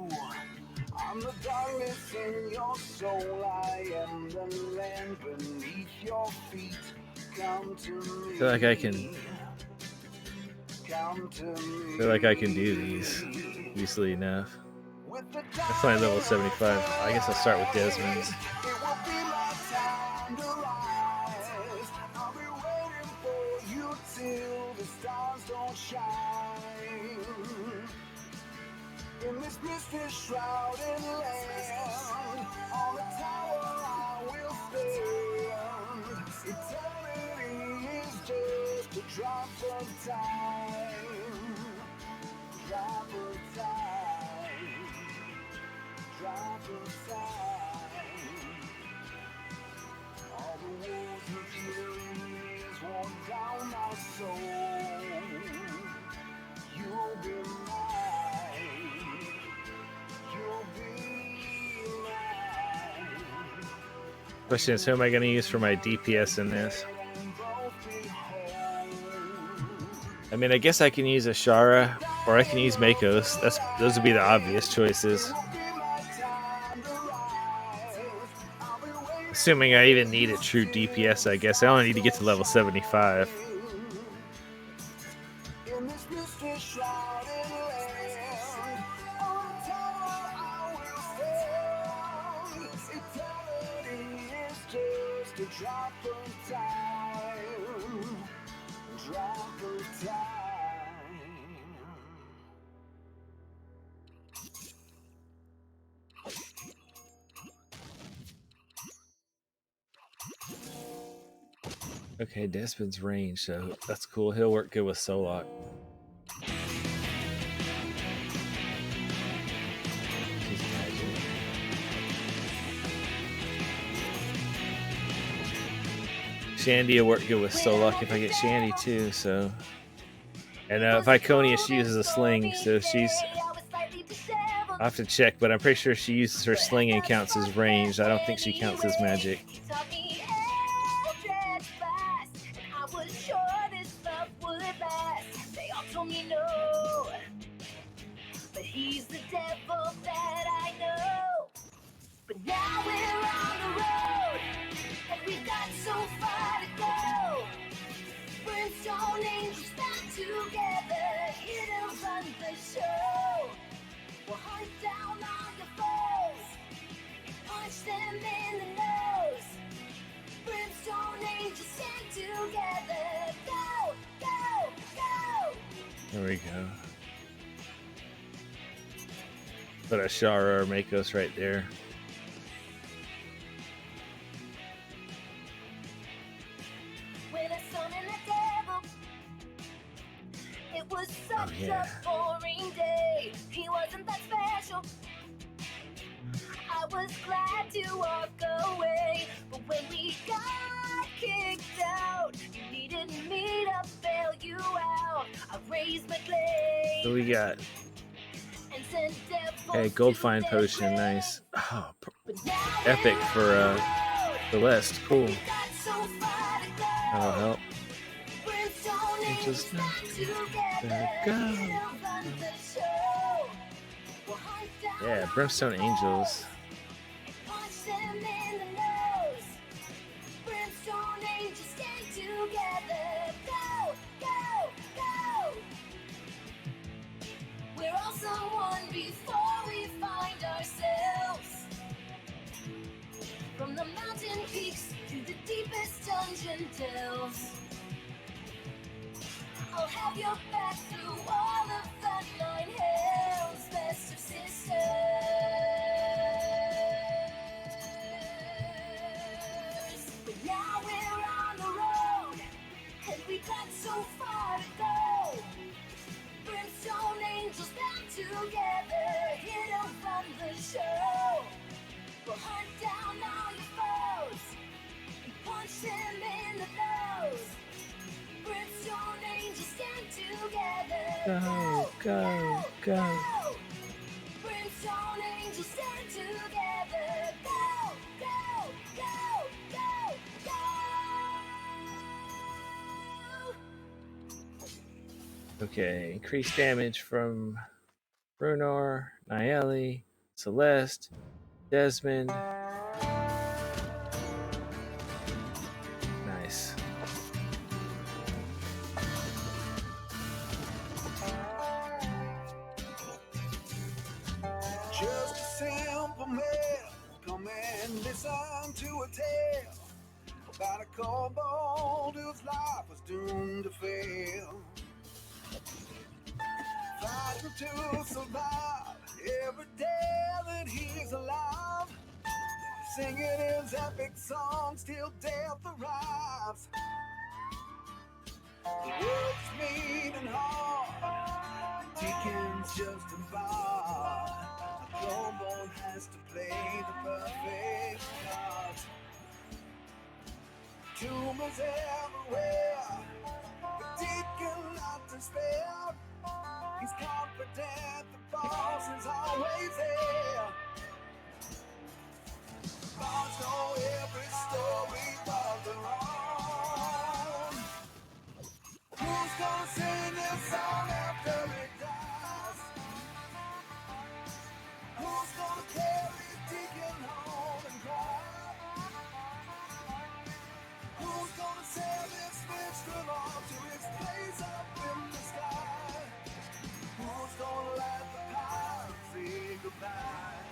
I'm the darkness in your soul. I am the land beneath your feet. Come to me. I feel like I can Come to me. do these easily enough. That's my level 75. I guess I'll start with Desmond's. It will be my time to rise. I'll be waiting for you till the stars don't shine. In this misty shrouded land, on the tower I will stand. Eternity is just a drop of time. Drop of time. Drop of time. All the wolves of years worn down my soul. You'll be mine. You'll be mine. Question is, who am I going to use for my DPS in this? And both be whole. I mean, I guess I can use Ashara or I can use Makos. Those would be the obvious choices. Assuming I even need a true DPS, I guess. I only need to get to level 75. In this misty shrouded land, on the tower I will stand. Eternity is just a drop of time. Drop of time. Okay, Desmond's range, so that's cool. He'll work good with Solok. He's magic. Shandy will work good with Solok if I get Shandy too, so. And Viconia, she uses a sling, so she's. I'll have to check, but I'm pretty sure she uses her sling and counts as ranged. I don't think she counts as magic. He's the devil that I know. But now we're on the road, and we've got so far to go. punch them in the nose. Brimstone angels stand together. Go, go, go. There we go. Put a Shara or Makos right there. With a son and a devil. It was such yeah. a boring day. He wasn't that special. I was glad to walk away, but when we got kicked out, you needed me to bail you out. I raised my blade. So we got and sent devils okay, gold to fine their potion, grave. nice. Oh, But now epic we're for on the road, Celeste, cool. and we got so far to go. That'll help. Brimstone angels Just stand together. go. It'll run the show. We'll hunt down Yeah, all Brimstone the Angels. foes and punch them in the nose. Brimstone angels stand together. Go, go, go. We're all someone before we find ourselves. From the mountain peaks to the deepest dungeon delves. I'll have your back through all of the 9 hells, best of sisters. But now we're on the road, and we got so far to go. Brimstone angels bound together, here to run the show. We'll hunt down all your foes and punch them in the nose. Brimstone angels stand together. Go, go, go. Brimstone angels stand together. Go, go, go, go, go. Okay, increased damage from Brunar, Nayeli, Celeste, Desmond. Nice. Just a simple man, come and listen to a tale about a kobold whose life was doomed to fail. Fighting to survive every day that he's alive, singing his epic songs till death arrives. The world's mean and hard, the deacon's just a bard. A kobold has to play the perfect part. Tomb is everywhere, the deacon not to spare. He's confident the boss is always there. Bards know every story of their own. Who's gonna sing this song after he dies? Who's gonna carry Deacon home and cry? Who's gonna sail this minstrel on to his place up in the sky? Who's gonna let the pirate say goodbye?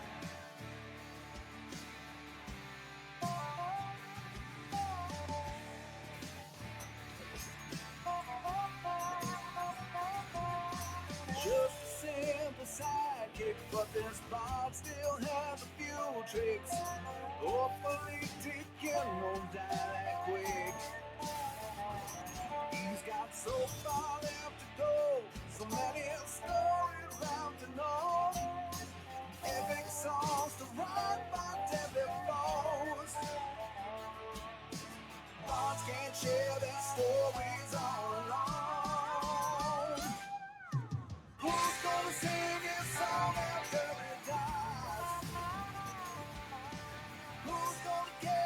Just a simple sidekick, but this bard still has a few tricks. Hopefully Deacon won't die that quick. He's got so far left to go, so many stories round to know. Epic songs to write by deadly foes. Bards can't share their stories all alone. Who's gonna sing his song after he dies? Who's gonna care?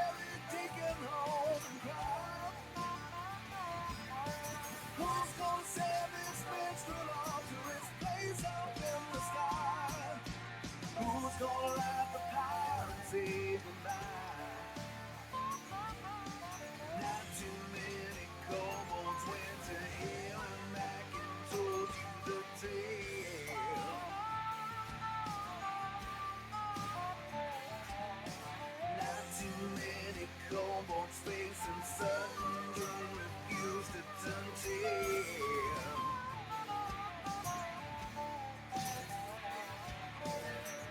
uncertain, don't refuse to turn tail.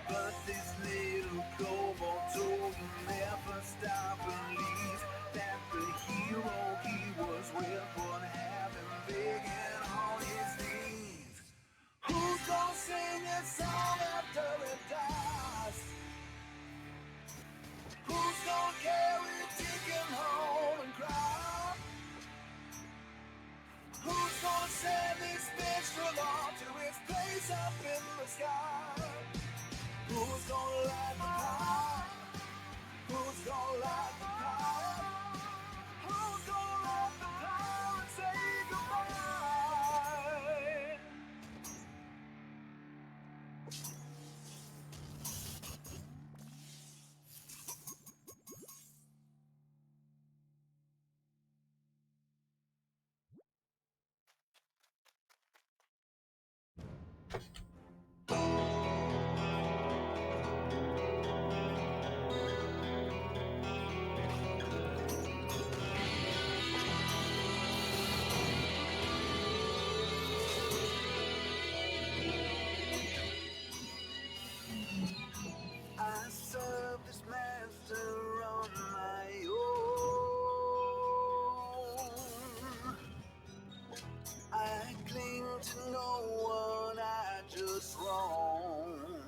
But this little kobold told him never stop believe that the hero he was with would have him begging on his knees. Who's gonna sing his song after it dies? Who's gonna carry Deacon home and cry? Who's gonna send this minstrel off to his place up in the sky? Who's gonna light the fire? Who's gonna light the fire? Who's gonna light the fire and say goodbye? I serve this master on my own. I cling to no one, I just roam.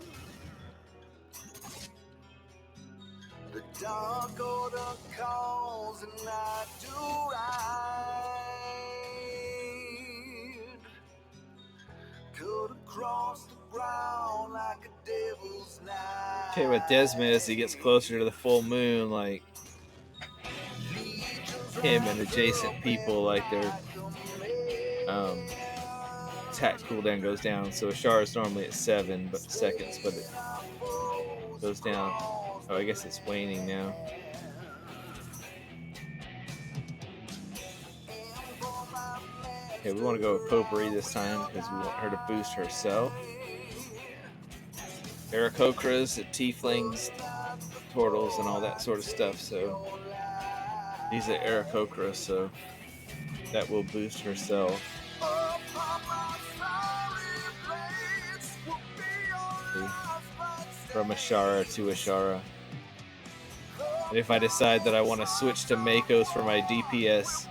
The dark order calls and I do ride. Cut across the ground like a devil's knife. Okay, with Desmond, as he gets closer to the full moon, like him and adjacent people, like their attack cooldown goes down. So Ashara is normally at 7 seconds, but it goes down. Oh, I guess it's waning now. Okay, we want to go with Potpourri this time because we want her to boost herself. Aarakocras, Tieflings, Turtles, and all that sort of stuff. So these are Aarakocras, so that will boost herself. From Ashara to Ashara. And if I decide that I want to switch to Makos for my DPS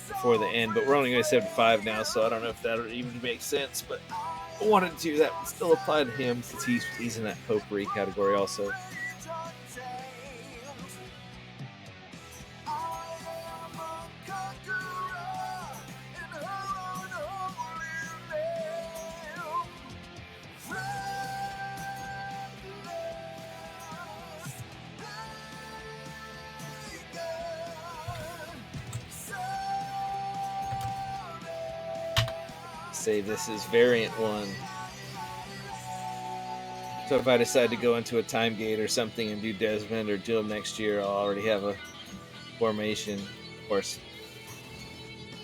before the end, but we're only going to 75 now, so I don't know if that would even make sense, but I wanted to. That would still apply to him since he's in that Potpourri category also. Say this is variant 1. So if I decide to go into a time gate or something and do Desmond or do him next year, I'll already have a formation. Of course,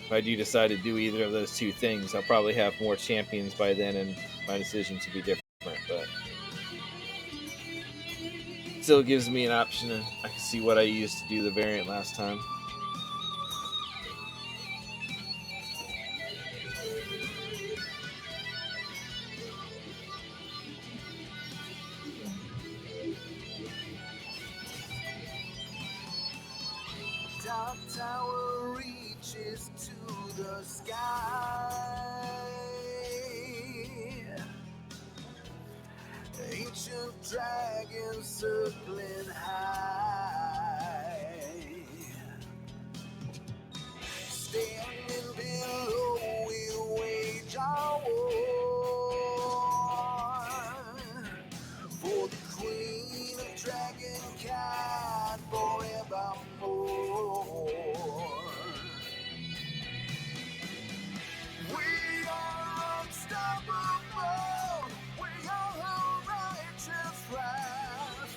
if I do decide to do either of those two things, I'll probably have more champions by then and my decisions will be different, but it still gives me an option, and I can see what I used to do the variant last time. Dark tower reaches to the sky. Ancient dragons circling high. Standing below, we wage our war for the queen of dragonkind forevermore. We are unstoppable. We are her righteous wrath.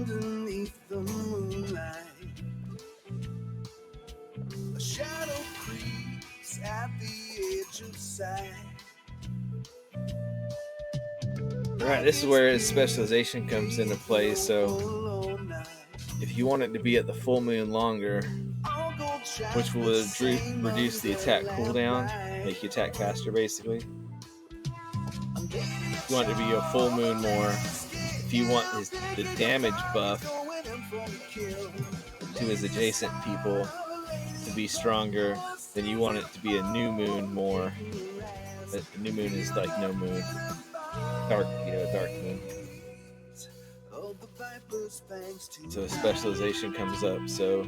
underneath the moonlight. A shadow creeps at the edge of sight. Right, this is where his specialization comes into play. So if you want it to be at the full moon longer, which will reduce the attack cooldown, make you attack faster basically. If you want it to be a full moon more, if you want the damage buff to his adjacent people to be stronger, then you want it to be a new moon more. But the new moon is like no moon. Dark moon. So specialization comes up. So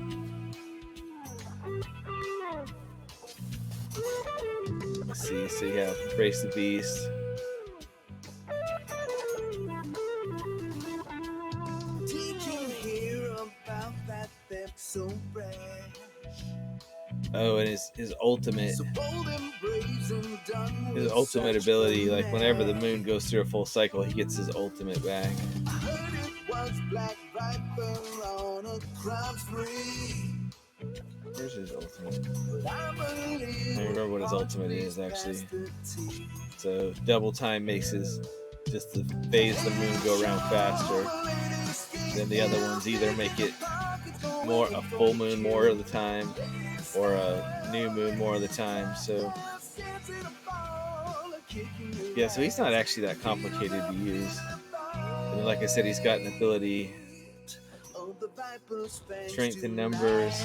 let's see. So you have Brace the Beast. Oh, and his ultimate ability, like whenever the moon goes through a full cycle, he gets his ultimate back. Where's his ultimate? I don't remember what his ultimate is actually. So double time makes his just the phase the moon go around faster. Then the other ones either make it more a full moon more of the time, or a new moon more of the time. So yeah, so he's not actually that complicated to use. And like I said, he's got an ability, strength in numbers.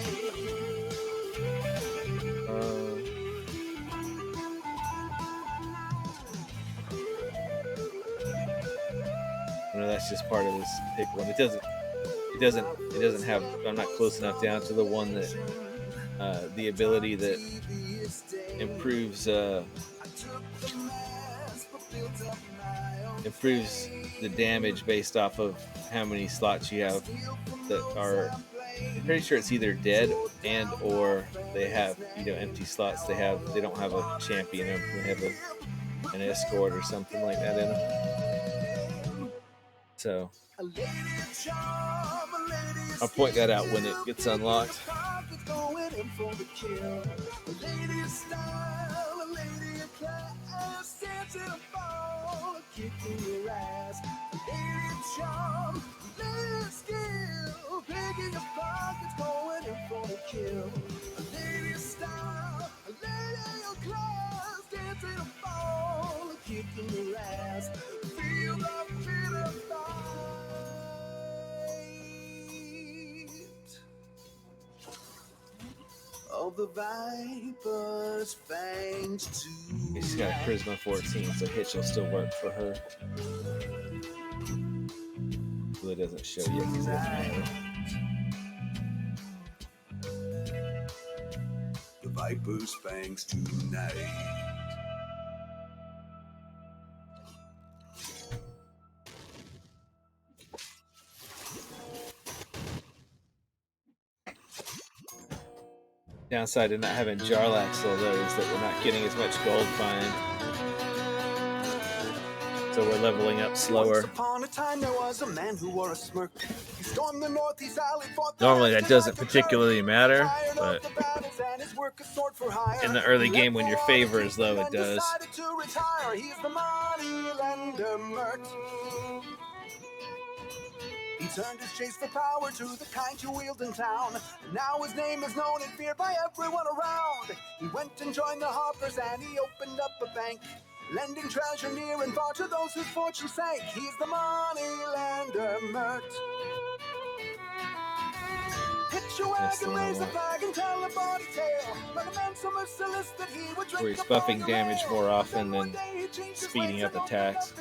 No, that's just part of this pick one. It doesn't have. I'm not close enough down to the one that the ability that improves the damage based off of how many slots you have that are. I'm pretty sure it's either dead and or they have empty slots. They don't have a champion. They have an escort or something like that in them. So I'll point that out when it gets unlocked. Of the viper's fangs too. She's got a charisma 14, so Hitch will still work for her. Well, it doesn't show yet because it doesn't matter. The viper's fangs tonight. Downside to not having Jarlax though is that we're not getting as much gold find. So we're leveling up slower. Normally that doesn't particularly matter, but in the early game when your favor is low, it does. He turned his chase for power to the kind you wield in town. And now his name is known and feared by everyone around. He went and joined the Hoppers and he opened up a bank, lending treasure near and far to those whose fortune sank. He's the moneylender Mert. Hitch a wagon, raise a flag and tell a body tale. But a man so merciless that he would drink. Where he's buffing damage more often than speeding up attacks.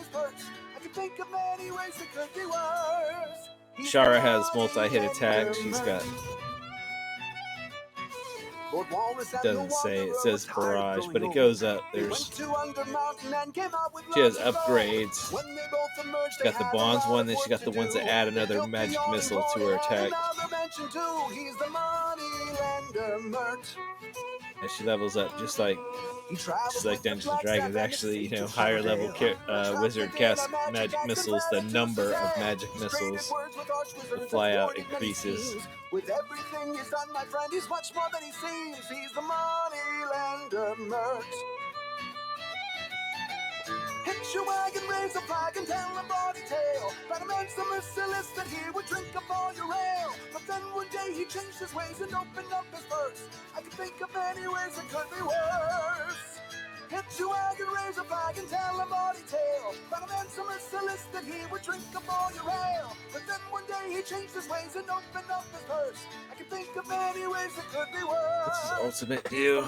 Shara has multi-hit attack. She's got. It doesn't say. It says barrage, but it goes up. She has upgrades. She's got the bonds one, then she got the ones that add another magic missile to her attack. As she levels up, just like Dungeons and Dragons, actually, higher level wizard casts magic missiles, the number of magic missiles. the fly out increases. With everything he's done, my friend, he's much more than he seems. He's the moneylender Mert. Hitch your wagon, raise a flag, and tell a bawdy tale. But a man's so merciless that he would drink up all your ale. But then one day he changed his ways and opened up his purse. I can think of many ways it could be worse. Hitch your wagon, raise a flag, and tell a bawdy tale. But a man's so merciless that he would drink up all your ale. But then one day he changed his ways and opened up his purse. I can think of many ways it could be worse. What's his ultimate do?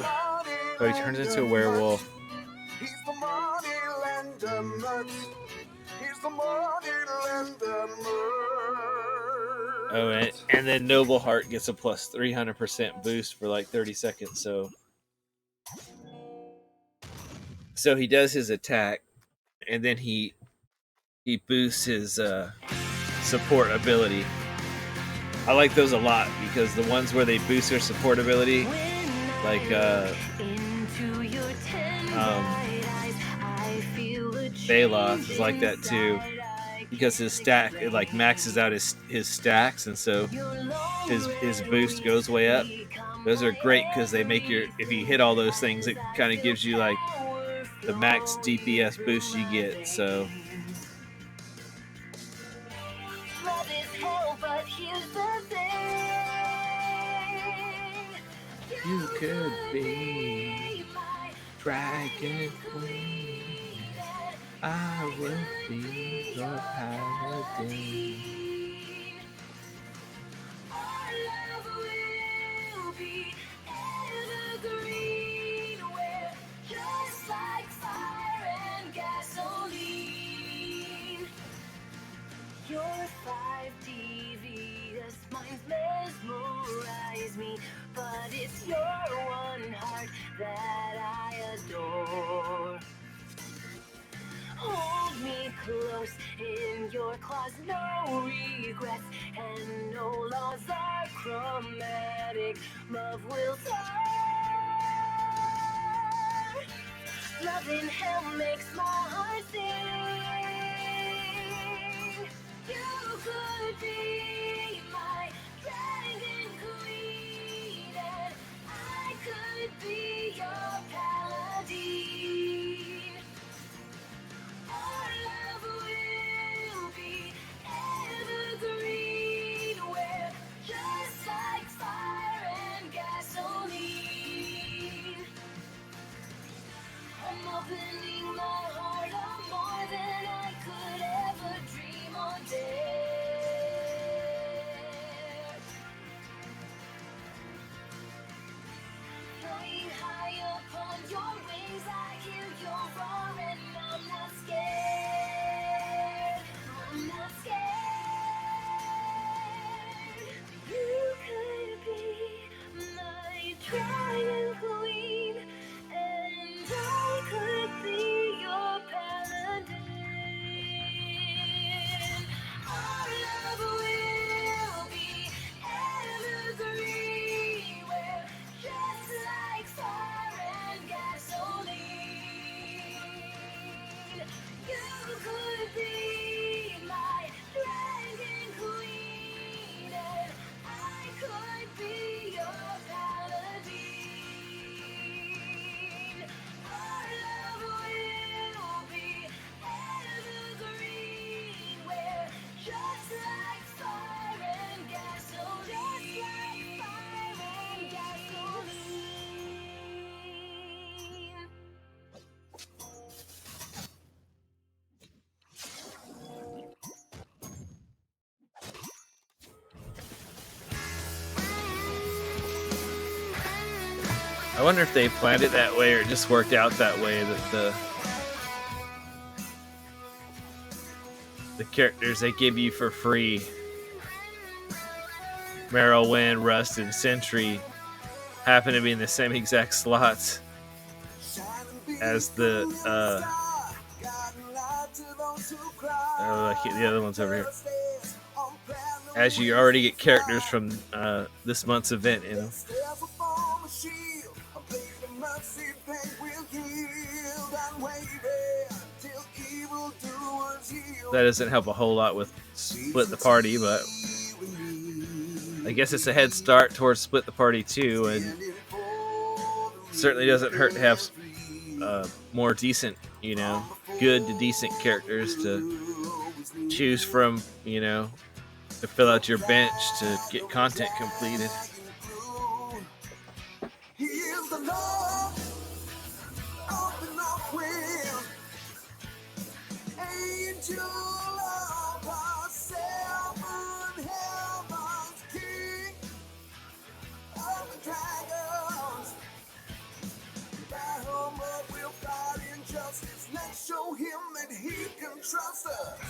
So he turns into a werewolf. He's the moneylender Mert. He's the moneylender Mert. Oh, and then Noble Heart gets a plus 300% boost for like 30 seconds. So he does his attack, and then he boosts his support ability. I like those a lot because the ones where they boost their support ability, like Baloth is like that too, because his stack, it like maxes out his stacks, and so his boost goes way up. Those are great because they make if you hit all those things, it kind of gives you like the max DPS boost you get. So you could be Dragon Queen. I will be your paladin. Our love will be evergreen. We're just like fire and gasoline. Your 5D Venus minds mesmerize me, but it's your one heart that I adore. Hold me close in your claws, no regrets, and no laws are chromatic. Love will soar. Loving him makes my heart sing. You could be my dragon queen, and I could be your paladin. Our love will be evergreen. We're just like fire and gasoline. I'm opening my heart up more than I could ever dream or dare. Flying high upon your wings, I hear your roar, and I'm not scared. I'm not scared. You could be my dragon queen, and I could be your paladin. Our love will be evergreen. We're just like fire and gasoline. You could be my dragon queen, and I could be your paladin. Our love will be evergreen. We're just like fire and gasoline. I wonder if they planned it that way or it just worked out that way, that the characters they give you for free, Merylwen, Rust, and Sentry, happen to be in the same exact slots as the the other ones over here. As you already get characters from this month's event in them. That doesn't help a whole lot with split the party, but I guess it's a head start towards Split the Party 2, and certainly doesn't hurt to have more decent, good to decent characters to choose from, to fill out your bench to get content completed. He is the Lord of the North Wind, angel of our 7 heavens, king of the dragons. By whom we'll fight injustice. Let's show him that he can trust us.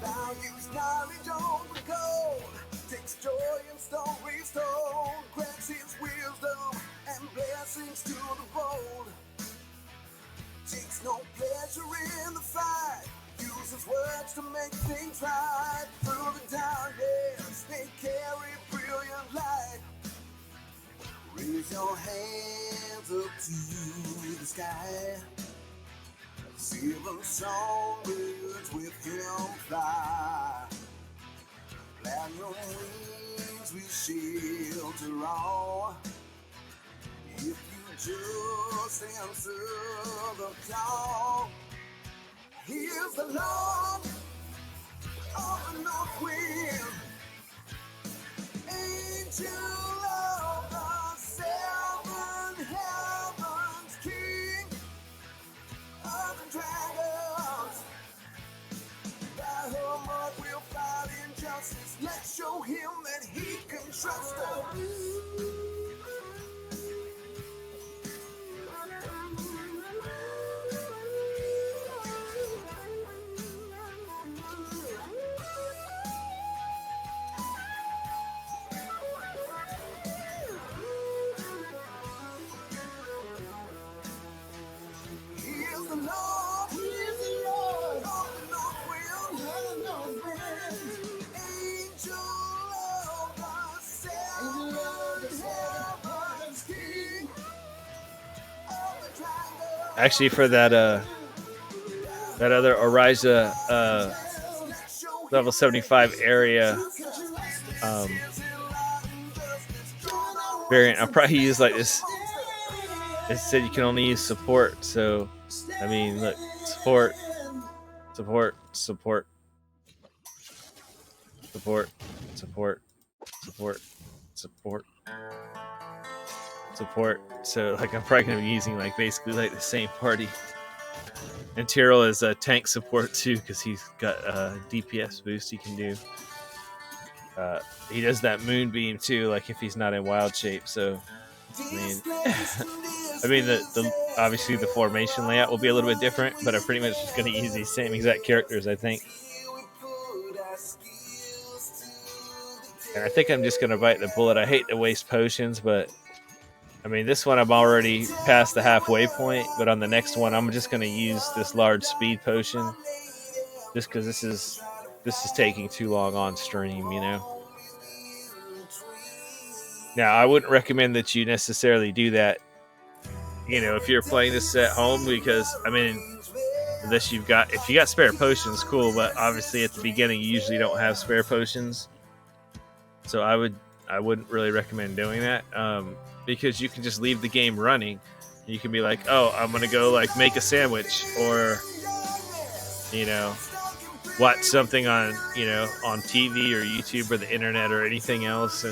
Values knowledge on the gold, takes joy in stories told, grants his wisdom and blessings to the bold. Takes no pleasure in the fight, uses words to make things right. Through the darkness, they carry brilliant light. Raise your hands up to the sky. 7 songbirds with him fly. Platinum wings we shelter all. If you just answer the call. He is the Lord of the North Wind, angel of the 7 heavens, king of the dragons. By whom we'll fight injustice. Let's show him that he can trust us. Actually, for that other Oriza level 75 area variant, I'll probably use like this. It said you can only use support, so I mean, look, support, support, support, support, support, support, support, support. So like I'm probably gonna be using like basically like the same party. And Tyrell is a tank support too because he's got a DPS boost he can do. He does that moonbeam too, like if he's not in wild shape. So I mean, the obviously the formation layout will be a little bit different, but I'm pretty much just gonna use these same exact characters, I think. And I think I'm just gonna bite the bullet. I hate to waste potions, but I mean, this one I'm already past the halfway point, but on the next one I'm just going to use this large speed potion just because this is taking too long on stream, Now, I wouldn't recommend that you necessarily do that, if you're playing this at home because, I mean, if you got spare potions, cool, but obviously at the beginning you usually don't have spare potions. So I wouldn't really recommend doing that. Because you can just leave the game running. You can be like, oh, I'm going to go like make a sandwich or, watch something on, on TV or YouTube or the internet or anything else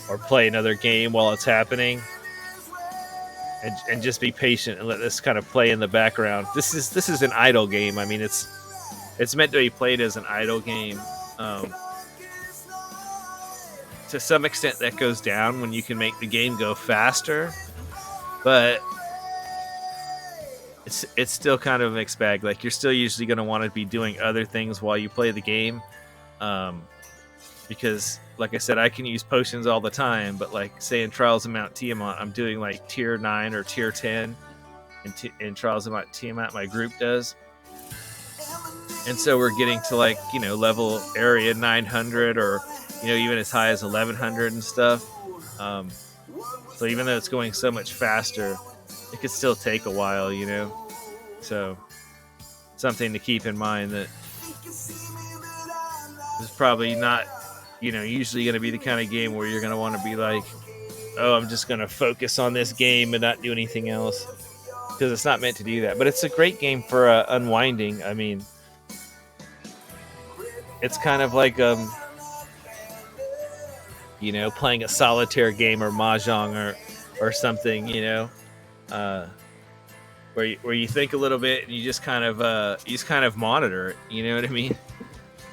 or play another game while it's happening and just be patient and let this kind of play in the background. This is an idle game. I mean, it's meant to be played as an idle game. To some extent that goes down when you can make the game go faster, but it's still kind of a mixed bag. Like you're still usually going to want to be doing other things while you play the game, because like I said, I can use potions all the time, but like say in Trials of Mount Tiamat, I'm doing like tier 9 or tier 10 in Trials of Mount Tiamat, my group does. And so we're getting to like, level area 900 or even as high as 1100 and stuff. So even though it's going so much faster, it could still take a while, you know. So something to keep in mind that this is probably not, you know, usually going to be the kind of game where you're going to want to be like, oh, I'm just going to focus on this game and not do anything else, because it's not meant to do that. But it's a great game for unwinding. I mean, it's kind of like you know, playing a solitaire game or mahjong or something, you know, where you think a little bit and you just kind of monitor it. You know what I mean?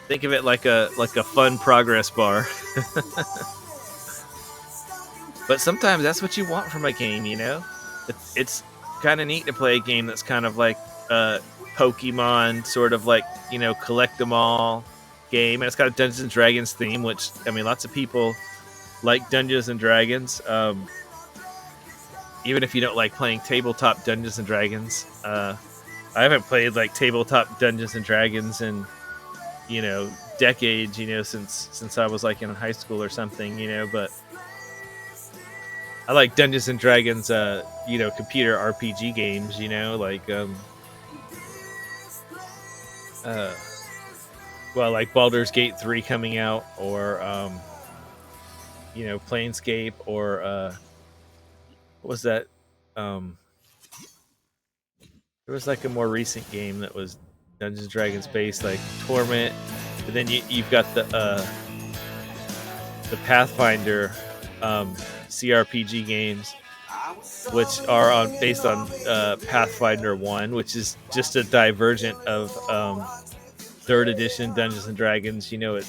Think of it like a fun progress bar. But sometimes that's what you want from a game, you know. It's kind of neat to play a game that's kind of like Pokemon, sort of like, you know, collect them all game, and it's got a Dungeons and Dragons theme, which, I mean, lots of people like Dungeons and Dragons. Even if you don't like playing tabletop Dungeons and Dragons, I haven't played like tabletop Dungeons and Dragons in, you know, decades, you know, since I was like in high school or something, you know. But I like Dungeons and Dragons, you know, computer RPG games, you know, like well, like Baldur's Gate 3 coming out, or you know, Planescape, or what was that? There was like a more recent game that was Dungeons and Dragons based, like Torment. But then you've got the Pathfinder CRPG games, which are based on Pathfinder 1, which is just a divergent of 3rd edition Dungeons and Dragons. You know, it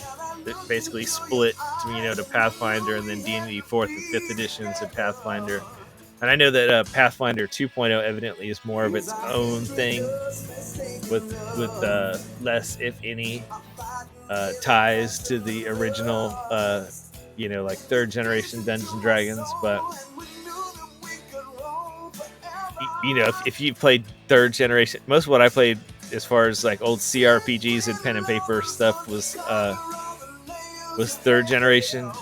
basically split, you know, to Pathfinder, and then D&D 4th and 5th editions of Pathfinder. And I know that Pathfinder 2.0 evidently is more of its own thing, with less, if any, ties to the original, you know, like 3rd generation Dungeons and Dragons. But you know, if you played 3rd generation, most of what I played as far as like old CRPGs and pen and paper stuff was 3rd generation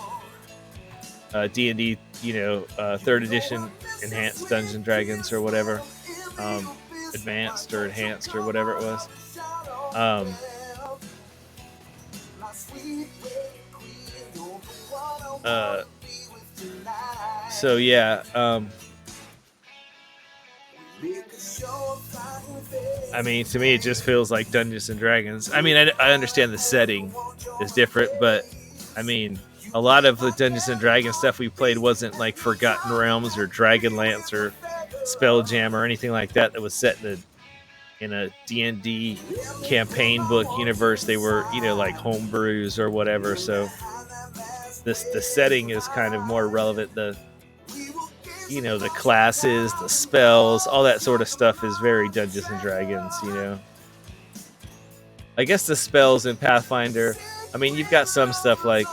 D&D, you know, 3rd edition enhanced Dungeons and Dragons, or whatever, advanced or enhanced or whatever it was. So yeah, I mean, to me, it just feels like Dungeons and Dragons. I mean, I understand the setting is different, but I mean, a lot of the Dungeons and Dragons stuff we played wasn't like Forgotten Realms or Dragonlance or Spelljam or anything like that was set in a D&D campaign book universe. They were, you know, like homebrews or whatever. So the setting is kind of more relevant. You know, the classes, the spells, all that sort of stuff is very Dungeons and Dragons, you know. I guess the spells in Pathfinder, I mean, you've got some stuff like,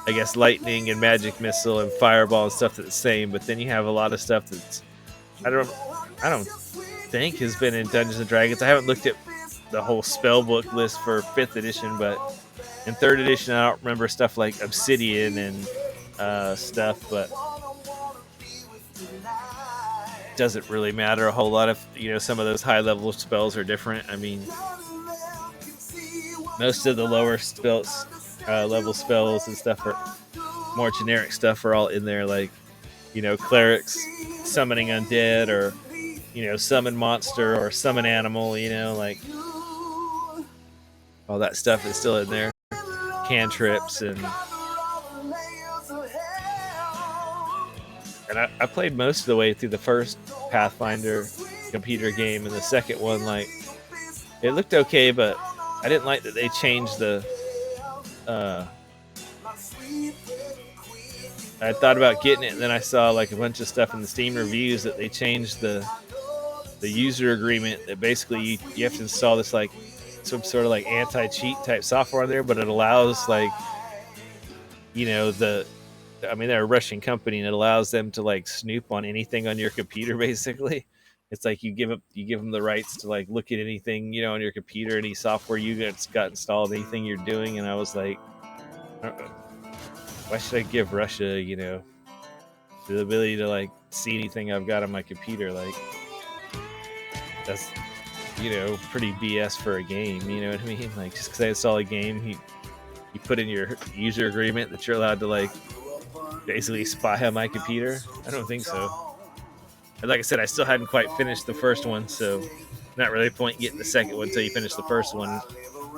I guess, lightning and magic missile and fireball and stuff that's the same, but then you have a lot of stuff that's I don't think has been in Dungeons and Dragons. I haven't looked at the whole spell book list for 5th edition, but in 3rd edition I don't remember stuff like obsidian and stuff, but it doesn't really matter a whole lot. If, you know, some of those high level spells are different. I mean, most of the lower spells, level spells and stuff, are more generic stuff, are all in there, like, you know, clerics summoning undead, or, you know, summon monster or summon animal, you know, like all that stuff is still in there. Cantrips and I played most of the way through the first Pathfinder computer game, and the second one, like, it looked okay, but I didn't like that they changed the I thought about getting it, and then I saw like a bunch of stuff in the Steam reviews that they changed the user agreement, that basically you have to install this like some sort of like anti-cheat type software on there, but it allows, like, you know, I mean, they're a Russian company, and it allows them to like snoop on anything on your computer. Basically, it's like you give them the rights to like look at anything, you know, on your computer, any software you got installed, anything you're doing. And I was like, why should I give Russia, you know, the ability to like see anything I've got on my computer. Like that's pretty BS for a game. You know what I mean? Like just because I install a game, you put in your user agreement that you're allowed to like basically spy on my computer. I don't think so. And like I said, I still hadn't quite finished the first one, so not really a point getting the second one until you finish the first one.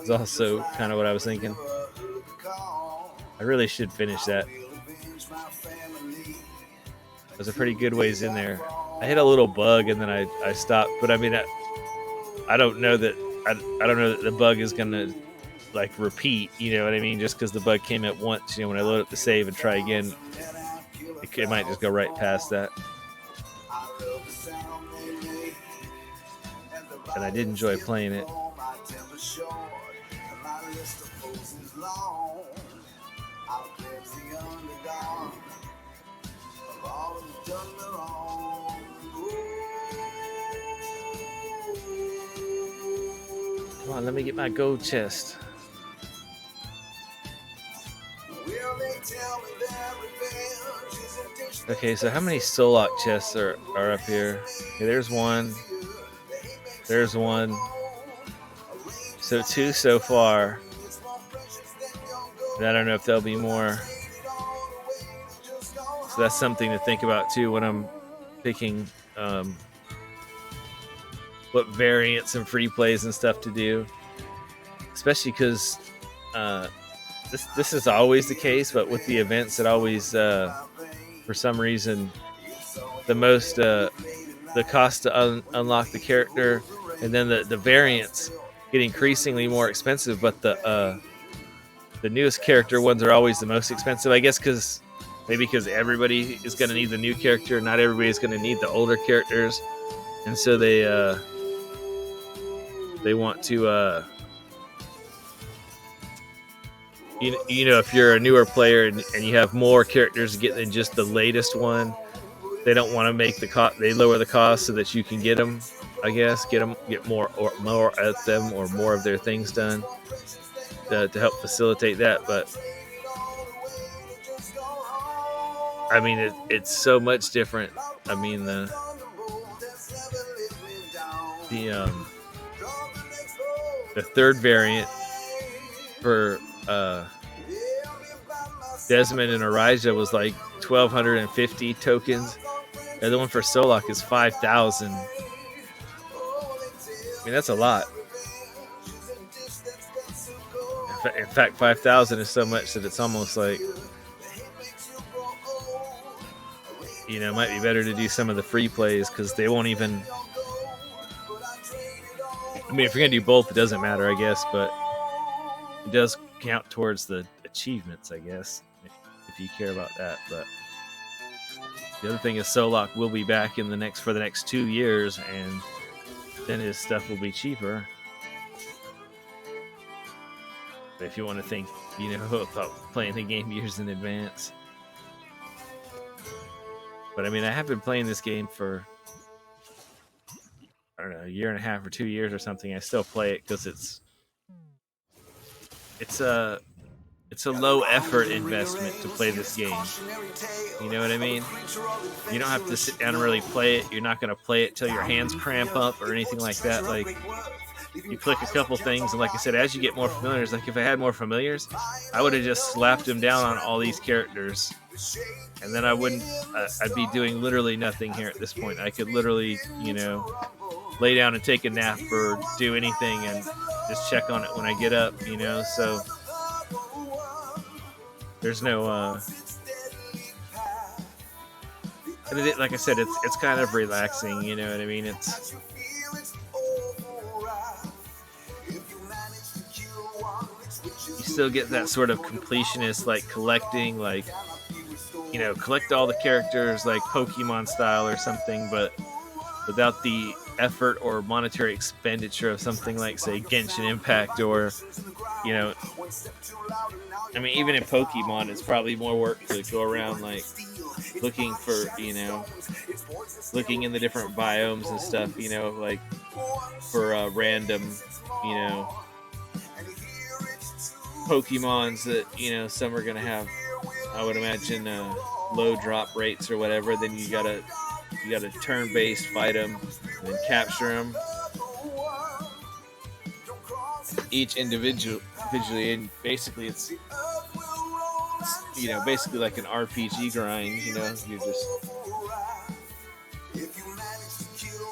Is also kind of what I was thinking. I really should finish that. There's a pretty good ways in there. I hit a little bug and then I stopped, but I mean I don't know that I don't know that the bug is gonna like repeat. You know what I mean? Just because the bug came at once, when I load up the save and try again, it might just go right past that. And I did enjoy playing it. Come on, let me get my gold chest. Okay, so how many Solok chests are up here? Okay, there's one. There's one. So 2 so far. And I don't know if there'll be more. So that's something to think about too when I'm picking what variants and free plays and stuff to do. Especially because this is always the case, but with the events, it always, for some reason, the most the cost to unlock the character, and then the variants get increasingly more expensive, but the newest character ones are always the most expensive. I guess because everybody is going to need the new character, not everybody is going to need the older characters, and so they want to. If you're a newer player and you have more characters to get than just the latest one, they don't want to make the cost. They lower the cost so that you can get them. I guess get more at them or more of their things done to help facilitate that. But I mean, it's so much different. I mean the third variant for Desmond and Arija was like 1,250 tokens. The other one for Solok is 5,000. I mean, that's a lot. In fact, 5,000 is so much that it's almost like, it might be better to do some of the free plays because they won't even. I mean, if you're going to do both, it doesn't matter, I guess, but it does count towards the achievements, I guess, if you care about that. But the other thing is Solok will be back for the next 2 years, and then his stuff will be cheaper. But if you want to think, about playing the game years in advance. But I mean, I have been playing this game for, I don't know, a year and a half or 2 years or something. I still play it because it's a low effort investment to play this game. You know what I mean? You don't have to sit down and really play it. You're not going to play it till your hands cramp up or anything like that. Like, you click a couple things, and like I said, as you get more familiars, like if I had more familiars, I would have just slapped them down on all these characters, and then I wouldn't. I'd be doing literally nothing here at this point. I could literally, lay down and take a nap or do anything and just check on it when I get up. So there's no. Like I said, it's kind of relaxing. You know what I mean? It's. You still get that sort of completionist, like collecting, like, collect all the characters like Pokemon style or something, but without the effort or monetary expenditure of something like, say, Genshin Impact or, I mean, even in Pokemon, it's probably more work to go around, like, looking for, looking in the different biomes and stuff, like, for random, Pokemons that, some are going to have, I would imagine, low drop rates or whatever, then you gotta turn based fight them and then capture them each individually, and basically it's basically like an RPG grind. You're just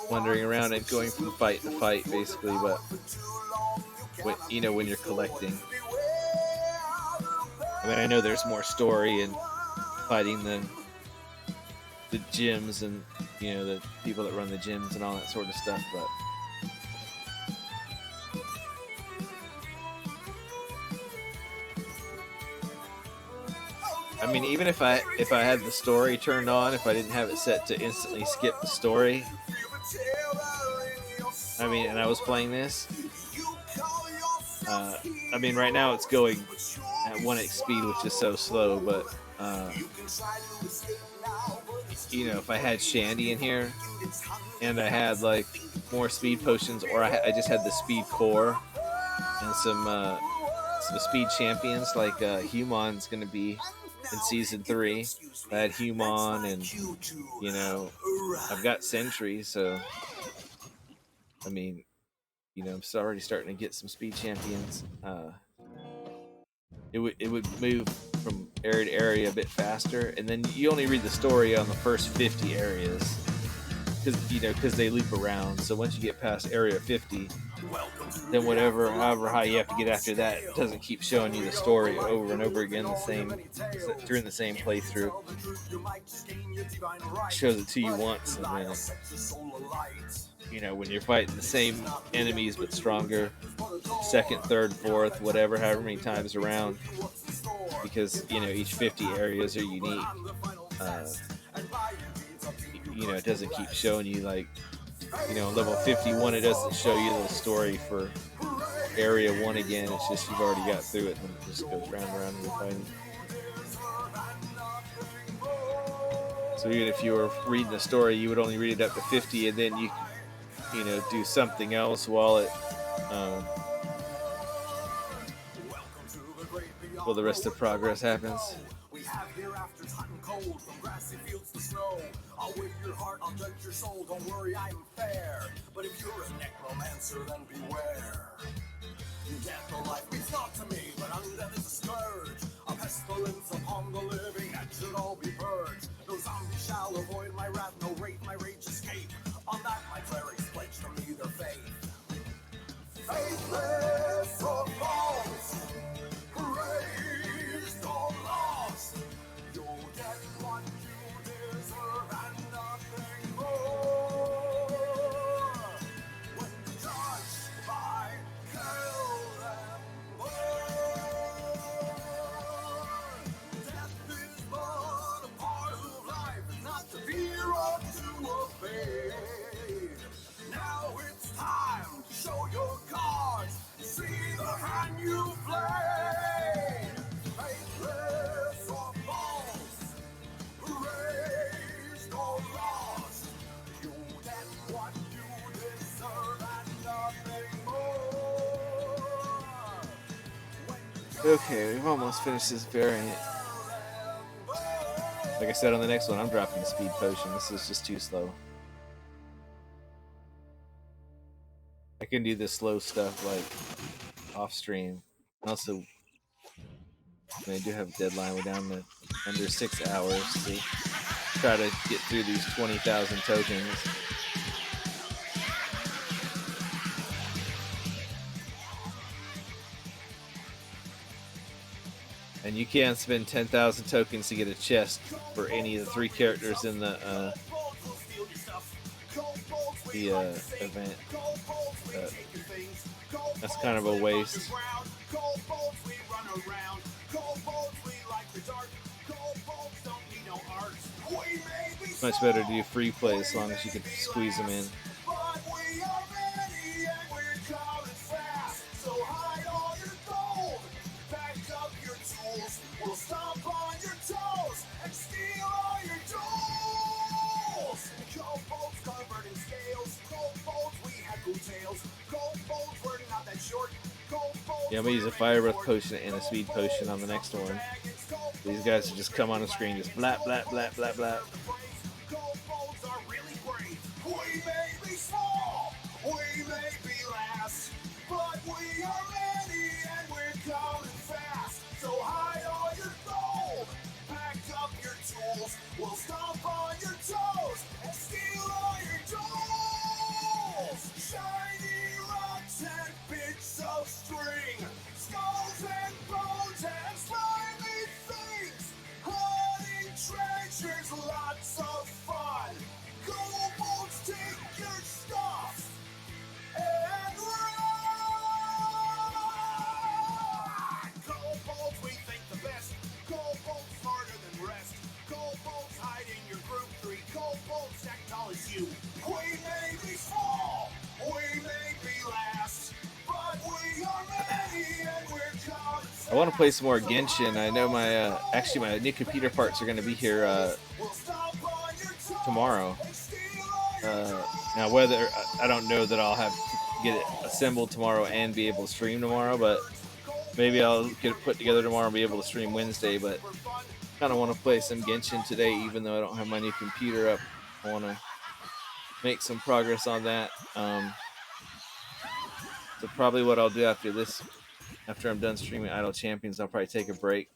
wandering around and going from fight to fight, basically. But when you're collecting, I mean, I know there's more story in fighting the gyms and the people that run the gyms and all that sort of stuff, but I mean, even if I had the story turned on, if I didn't have it set to instantly skip the story, I mean, and I was playing this, I mean, right now it's going at 1x speed, which is so slow, but if I had Shandy in here and I had like more speed potions, or I just had the speed core and some speed champions, like Humon's gonna be in season 3. I had Humon, and I've got Sentry, so I mean, I'm already starting to get some speed champions. It would move from area to area a bit faster, and then you only read the story on the first 50 areas because they loop around. So once you get past area 50, then however high you have to get after that, it doesn't keep showing you the story over and over again during the same playthrough. It shows it to you once, and then when you're fighting the same enemies but stronger, second, third, fourth, whatever, however many times around, because each 50 areas are unique. It doesn't keep showing you, like, level 51, it doesn't show you the story for area 1 again. It's just you've already got through it, and it just goes round and round and you're fighting. So even if you were reading the story, you would only read it up to 50, and then you do something else while the rest of progress happens. I'll win your heart, I'll judge your soul, don't worry, I am fair. But if you're a necromancer, then beware. Death or life means not to me, but undeath is a scourge. A pestilence upon the living, that should all be purged. No zombie shall avoid my wrath, no wraith my rage escape. On that my clerics pledge from me their faith. Faithless or false, raised or lost, you'll get what you deserve and nothing more. When judged by kill them born. Death is but a part of life, not to fear or to evade. Now it's time to show your cards, see the hand you played. Faithless or false, raised or lost, you get what you deserve and nothing more. Okay, we've almost finished this variant. Like I said, on the next one, I'm dropping the speed potion. This is just too slow. I can do the slow stuff like off stream. Also, I do have a deadline. We're down to under 6 hours to try to get through these 20,000 tokens. And you can spend 10,000 tokens to get a chest for any of the 3 characters in the event. That's kind of a waste. It's much better to do free play as long as you can squeeze them in. Yeah, I'm gonna use a fire breath potion and a speed potion on the next one. These guys just come on the screen, just blah blah blah blah blah. Goalposts are really great. We may be small, we may be last, but we are many and we're coming fast. So hide all your gold, pack up your tools. We'll stomp on your toes and steal all your jewels. Shiny rocks and bits of string, skulls and bones and slimy things. Hunting treasures, lots of fun. Kobolds, take your stuff and run! Kobolds, we think the best. Kobolds smarter than rest. Kobolds hide in your group 3. Kobolds act tall as you. We may be small, we may be last, but we are many and we're coming. I want to play some more Genshin. I know my actually my new computer parts are going to be here tomorrow. Now whether I don't know that I'll have to get it assembled tomorrow and be able to stream tomorrow, but maybe I'll get it put together tomorrow and be able to stream Wednesday. But kind of want to play some Genshin today, even though I don't have my new computer up. I want to make some progress on that. So probably what I'll do after this, after I'm done streaming Idle Champions, I'll probably take a break.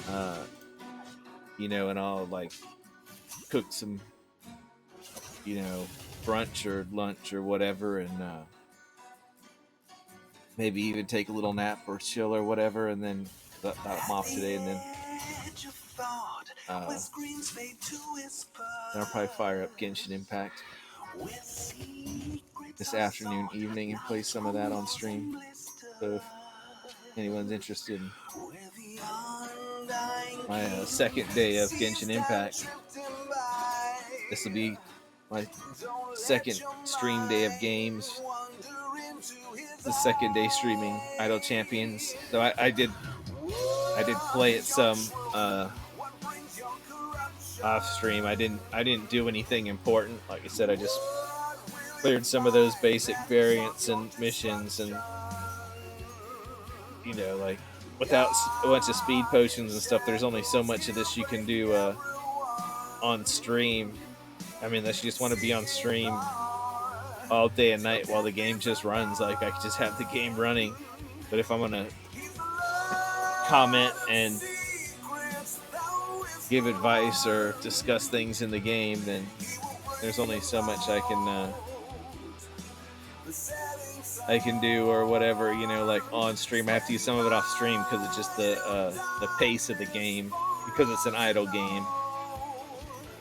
And I'll like cook some, brunch or lunch or whatever, and maybe even take a little nap or chill or whatever, and then I'm off today, and then I'll probably fire up Genshin Impact this afternoon, evening, and play some of that on stream. So if anyone's interested in my second day of Genshin Impact, this will be my second stream day of games. The second day streaming Idle Champions. So I did play it some off stream. I didn't do anything important. Like I said, I just cleared some of those basic variants and missions, and like without a bunch of speed potions and stuff, there's only so much of this you can do on stream. I mean, unless you just want to be on stream all day and night while the game just runs, like I could just have the game running. But if I'm gonna comment and give advice or discuss things in the game, then there's only so much I can do or whatever, like on stream. I have to use some of it off stream because it's just the pace of the game, because it's an idle game.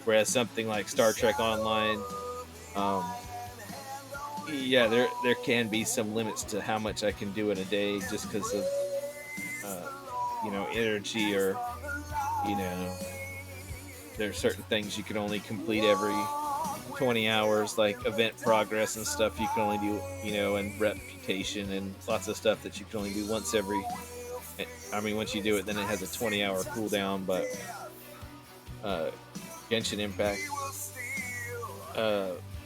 Whereas something like Star Trek Online, there can be some limits to how much I can do in a day, just because of energy, or there's certain things you can only complete every 20 hours, like event progress and stuff you can only do, and reputation and lots of stuff that you can only do once every. I mean, once you do it, then it has a 20-hour cooldown. But Genshin Impact,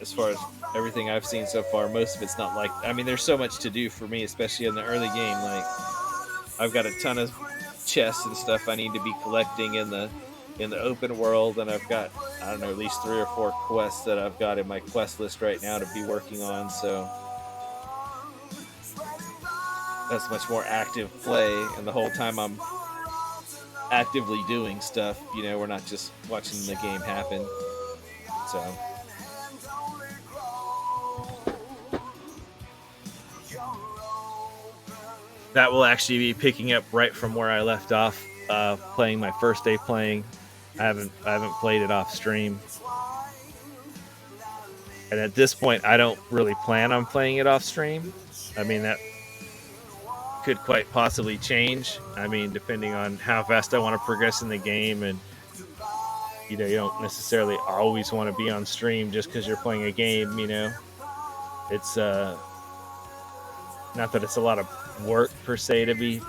as far as everything I've seen so far, most of it's not like. I mean, there's so much to do for me, especially in the early game. Like, I've got a ton of chests and stuff I need to be collecting in the open world, and I've got, I don't know, at least 3 or 4 quests that I've got in my quest list right now to be working on. So that's much more active play, and the whole time I'm actively doing stuff. We're not just watching the game happen. So that will actually be picking up right from where I left off, playing my first day playing. I haven't played it off stream, and at this point I don't really plan on playing it off stream. I mean, that could quite possibly change. I mean, depending on how fast I want to progress in the game, and you don't necessarily always want to be on stream just because you're playing a game. It's not that it's a lot of work per se to be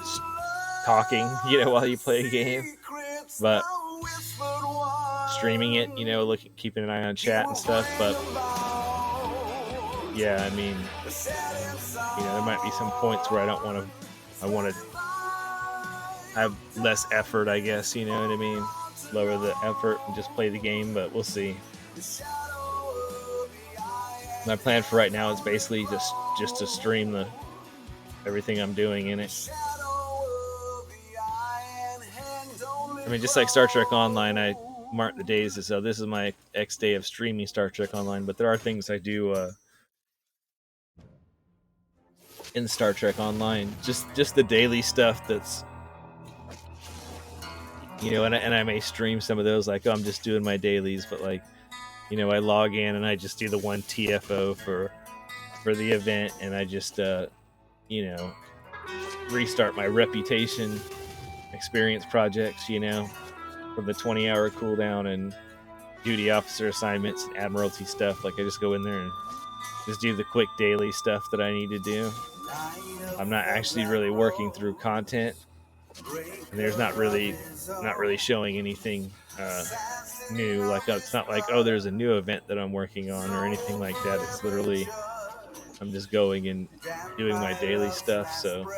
talking, while you play a game, but streaming it, keeping an eye on chat and stuff. But yeah, I mean, there might be some points where I want to have less effort, I guess. You know what I mean? Lower the effort and just play the game, but we'll see. My plan for right now is basically just to stream everything I'm doing in it. I mean, just like Star Trek Online, I mark the days as so this is my X day of streaming Star Trek Online. But there are things I do in Star Trek Online, just the daily stuff that's, you know, and I may stream some of those, like, oh, I'm just doing my dailies, but like, you know, I log in and I just do the one TFO for the event, and I just you know, restart my reputation experience projects, you know, from the 20-hour cooldown and duty officer assignments and admiralty stuff. Like, I just go in there and just do the quick daily stuff that I need to do. I'm not actually really working through content, and there's not really showing anything new. Like, it's not like, oh, there's a new event that I'm working on or anything like that. It's literally, I'm just going and doing my daily stuff. So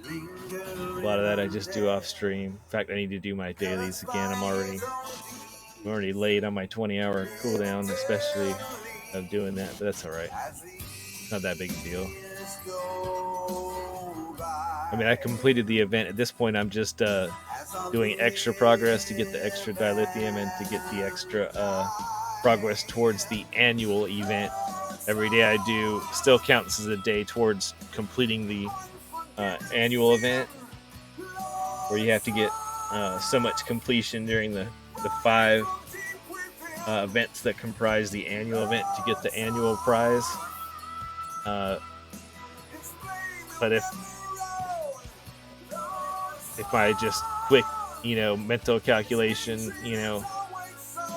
a lot of that I just do off stream. In fact, I need to do my dailies again. I'm already late on my 20-hour cooldown, especially of doing that, but that's all right. It's not that big a deal. I mean, I completed the event. At this point, I'm just doing extra progress to get the extra dilithium and to get the extra progress towards the annual event. Every day I do still counts as a day towards completing the annual event, where you have to get so much completion during the 5 events that comprise the annual event to get the annual prize. But if I just quick, you know, mental calculation, you know,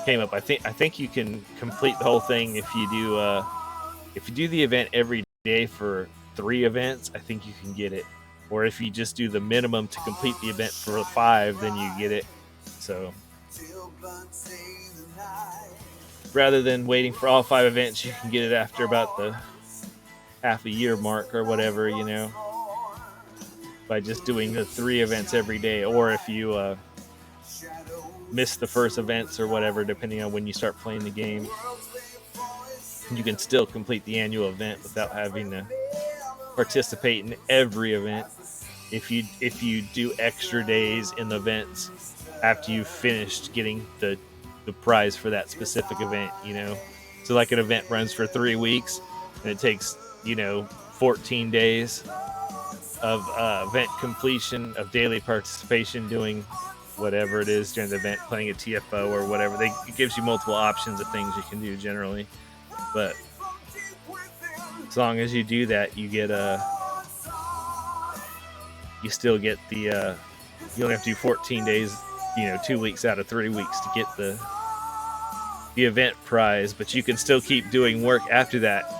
came up, I think you can complete the whole thing if you do the event every day for 3 events. I think you can get it. Or if you just do the minimum to complete the event for 5, then you get it. So rather than waiting for all 5 events, you can get it after about the half a year mark or whatever, you know, by just doing the 3 events every day. Or if you miss the first events or whatever, depending on when you start playing the game, you can still complete the annual event without having to participate in every event. If you do extra days in the events after you've finished getting the prize for that specific event, you know. So like an event runs for 3 weeks and it takes, you know, 14 days of event completion, of daily participation, doing whatever it is during the event, playing a TFO or whatever. It gives you multiple options of things you can do generally, but as long as you do that, you get you still get the you only have to do 14 days, you know, 2 weeks out of 3 weeks to get the event prize, but you can still keep doing work after that,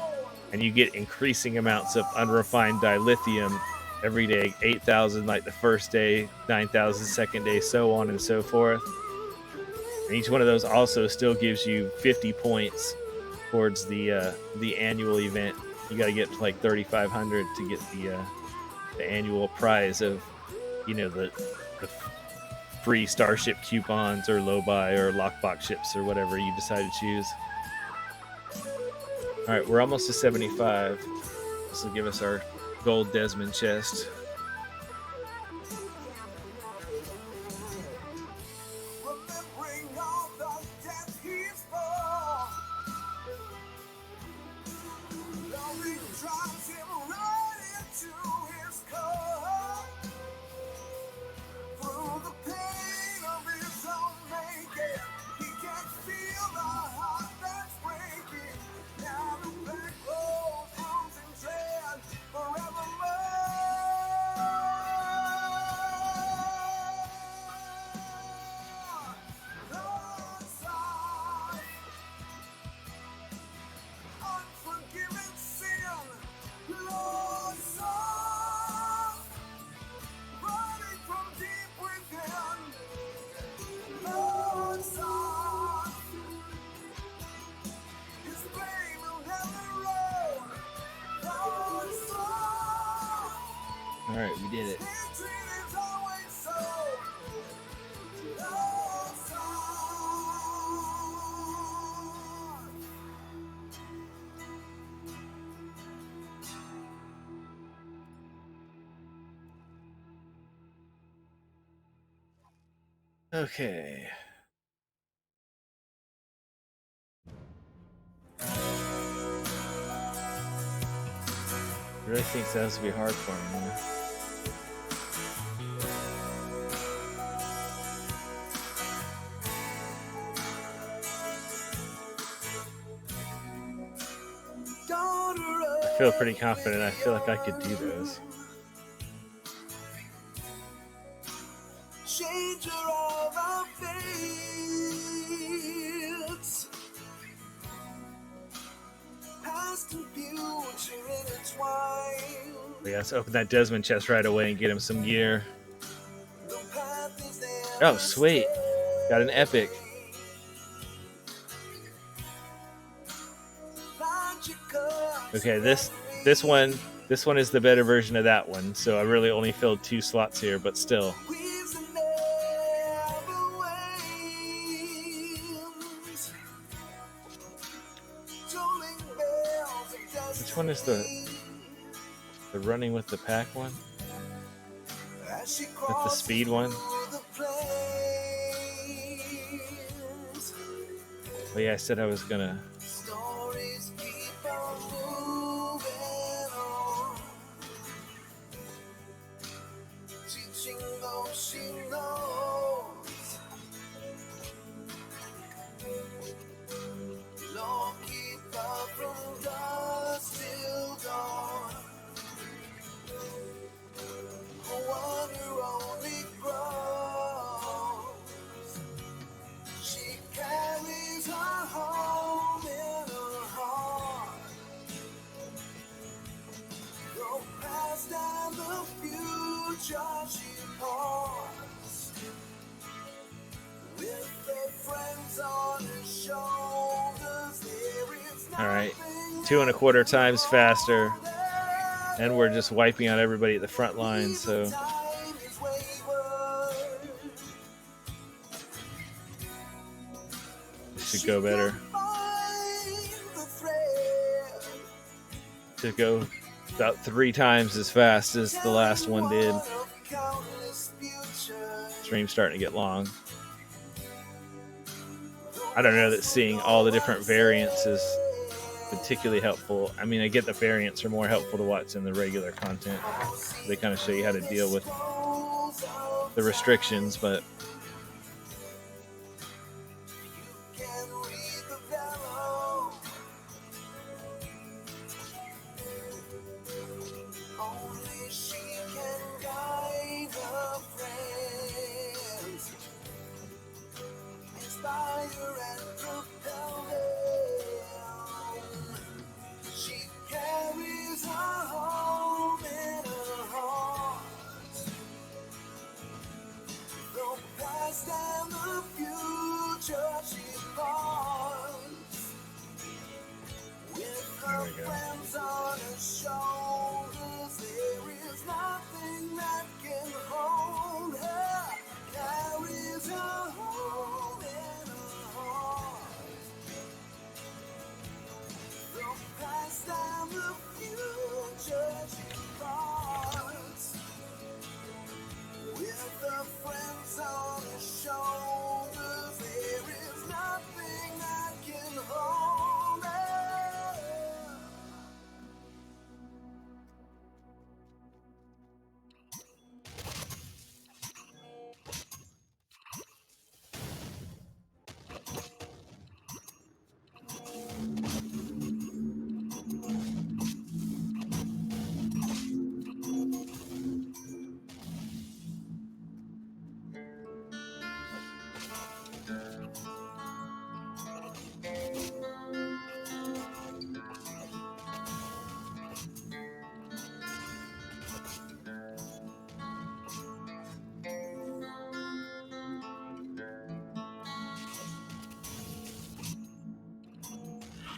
and you get increasing amounts of unrefined dilithium every day. 8,000 like the first day, 9,000 second day, so on and so forth. And each one of those also still gives you 50 points towards the annual event. You got to get to like 3,500 to get the annual prize of, you know, the free starship coupons or low buy or lockbox ships or whatever you decide to choose. All right, we're almost to 75. This will give us our gold Desmond chest. All right, we did it. Okay. Really thinks that has to be hard for me. Huh? I feel pretty confident. I feel like I could do those. Changer of our fates, past and future intertwined. We got to open that Desmond chest right away and get him some gear. The path is there. Oh, sweet. Got an epic. Okay, this one is the better version of that one. So I really only filled 2 slots here, but still. Which one is the running with the pack one? That's the speed one. Well, yeah, I said I was gonna. All right, 2 1/4 times faster, and we're just wiping out everybody at the front line. So this should go better. To go about 3 times as fast as the last one did. Stream's starting to get long. I don't know that seeing all the different variants is particularly helpful. I mean, I get the variants are more helpful to watch than the regular content. They kind of show you how to deal with the restrictions, but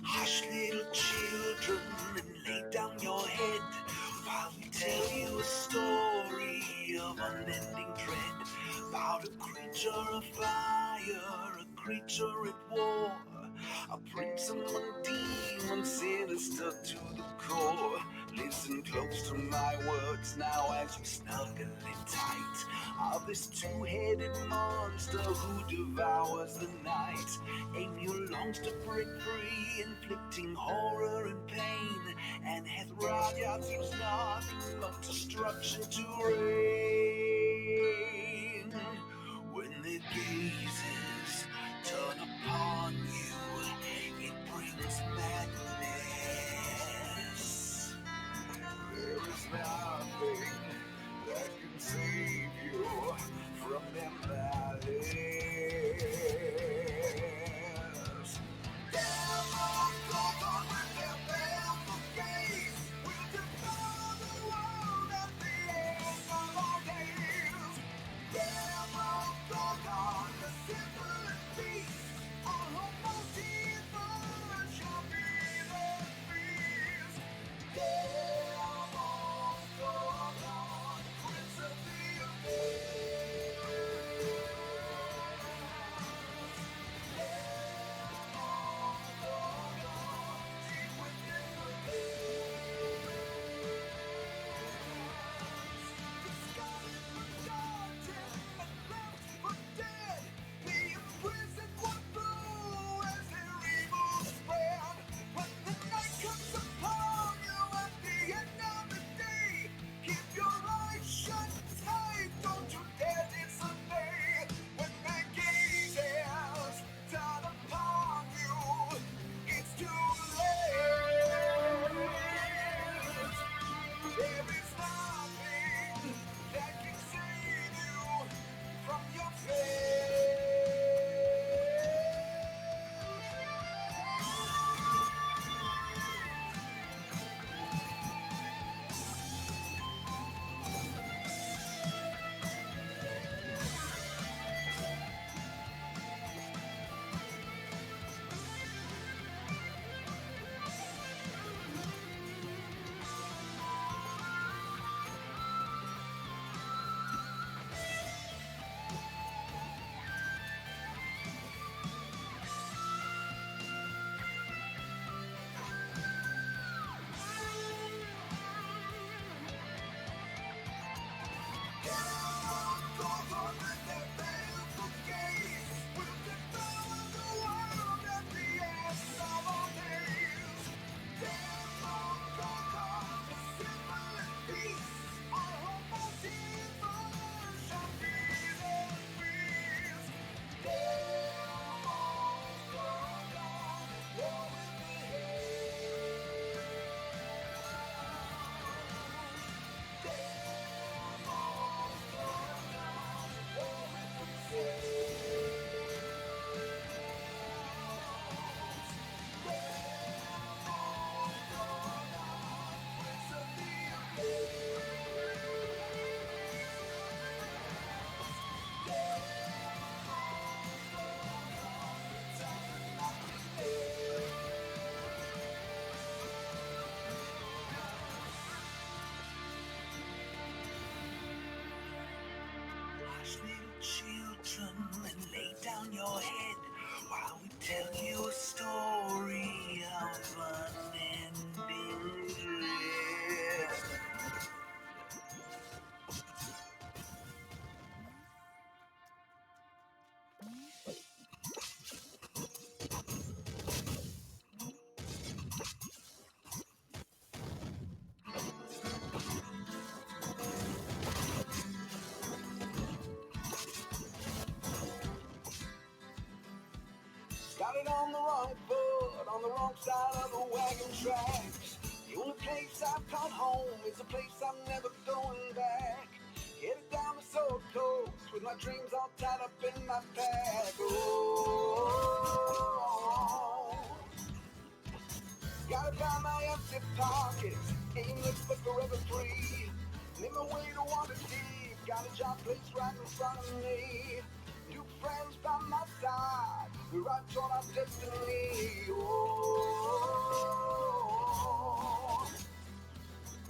Hush, little children, and lay down your head while we tell you a story of unending dread about a creature of fire, a creature at war, a prince among demons, sinister to the core. Listen close to my words now as you snuggle in tight of this two-headed monster who devours the night. Aim your lungs to break free, inflicting horror and pain, and hath wrought out seems nothing but destruction to reign. When their gazes turn upon you, it brings madness. There is nothing that can save you from their malice. Devils go on with their baleful gaze, will devour the world at the end of all days. Devils go on the simple and peace, all who most evil shall be their feast. Devils go on, Prince of the Abyss. Devils go on, deep within the pit. Discarded for dodging and left for dead, the imprisoned one flew as their evil spread. When the night comes upon you at the end of the day, keep your eyes shut tight, don't you dare disobey. When their gazes turn upon you, it's too late. There is nothing that can save you from your fate. Hush, little children, and lay down your head while we tell you a story of unending dread. Started on the wrong foot, on the wrong side of the wagon tracks. The only place I've called home is a place I'm never going back. Headed down the South Coast with my dreams all tied up in my pack. Oh, gotta find my empty pockets, aimless but forever free. Made my way to water deep, got a job place right in front of me. New friends by my side, we ride toward our destiny. Oh,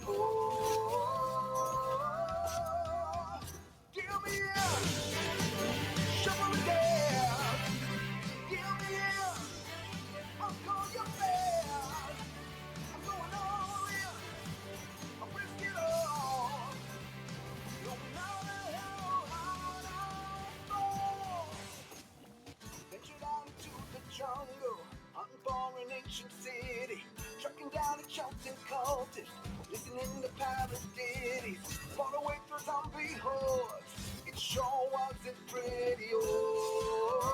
oh, give me in, shovel me down. Give me in, I'll call you man. I'm going all in. Ocean City, trucking down a Celtic cultist, listening to pirate ditties, fought away through zombie hordes. It sure wasn't pretty. Oh,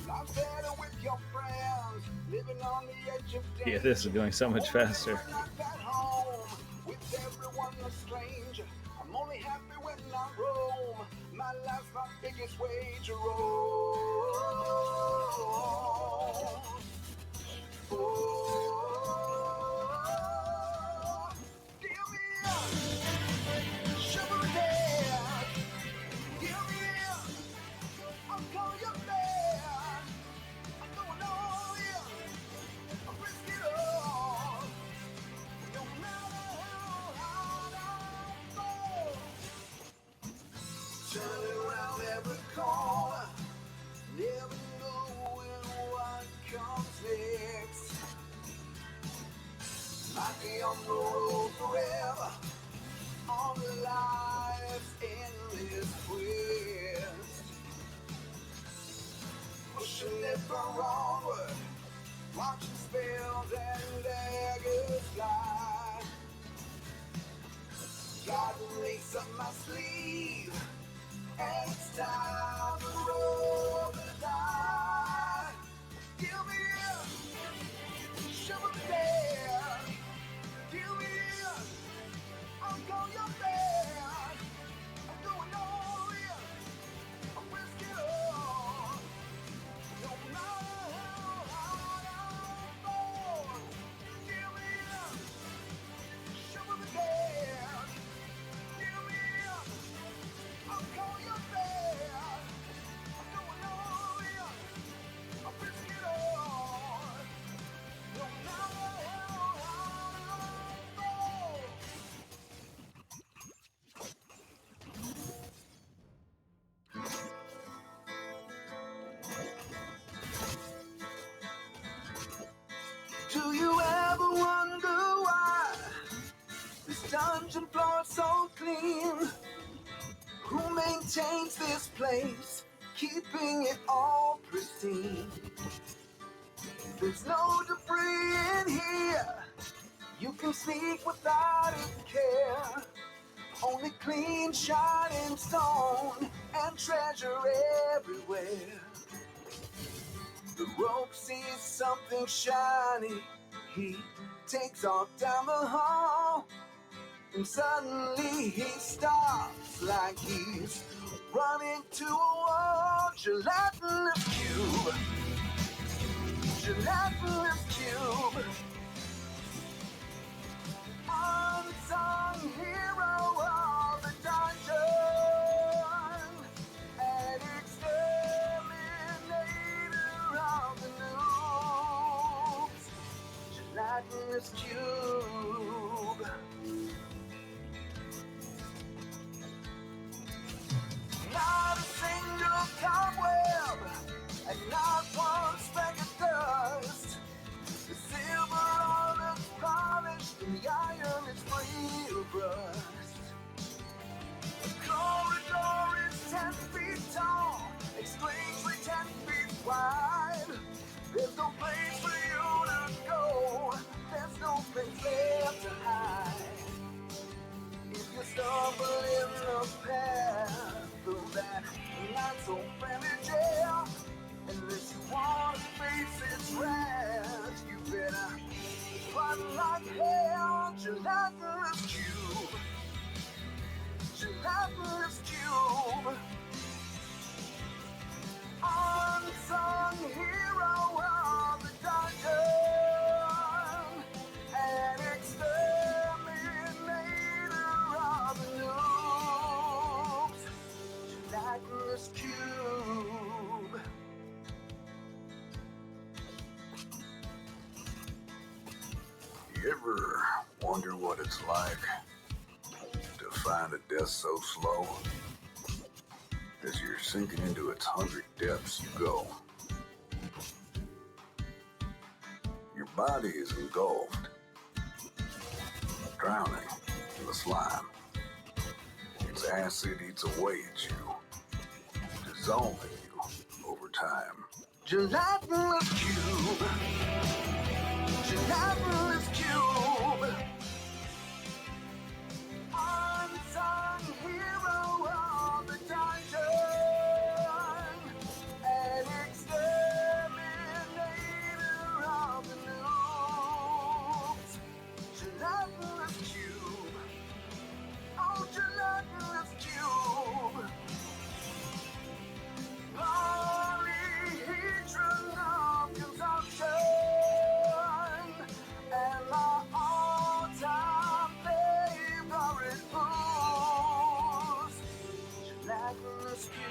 life's better with your friends, living on the edge of danger. Yeah, this is going so much faster. When I'm at home, with everyone a stranger. I'm only happy when I roam. My life's my biggest wager. Oh, give me up, shovel head. Give me up, I'll call you back. I'm going all in, I'll risk it all. No matter how hard I fall. Turning around every corner, never knowing what comes next. Might be on the road forever, on life's endless quest. Pushing it onward, watching spells and daggers fly. Got a lace up my sleeve, and it's time to roll the die. Give me up, shovel the dead. Give me up, I'll call you back. I'm going all in, I'll risk it all. No matter how hard I fall. Give me up, shovel the dead. Give me up, I'll call you back. I'm going all in, I'll risk it all. No matter how hard I fall. Do you ever wonder why this dungeon floor is so clean? Who maintains this place, keeping it all pristine? There's no debris in here, you can sneak without a care. Only clean, shining stone and treasure everywhere. The rogue sees something shiny, he takes off down the hall, and suddenly he stops like he's running to a wall. Gelatinous cube, gelatinous cube, unsung hero of the dungeon, an exterminator of the noobs. Gelatinous cube. Not a single cobweb, and not one speck of dust. The silver all looks polished, and the iron is free of rust. The corridor is 10 feet tall, and strangely 10 feet wide. There's no place for you to go, there's no place left to hide. If you stumble in the path of that not so friendly jail, unless you want to face its wrath, you better run like hell. Gelatinous cube, gelatinous cube, unsung hero of the dungeon, an exterminator of the noobs. Gelatinous cube. You ever wonder what it's like to find a death so slow? As you're sinking into its 100 depths you go. Your body is engulfed, drowning in the slime. Its acid eats away at you, dissolving you over time. Gelatinous cube. Gelatinous cube. Unsung hero of the dungeon. An exterminator of the noobs. Gelatinous cube. Oh, gelatinous cube. Polyhedron of consumption. And my all-time favorite foods. Gelatinous cube.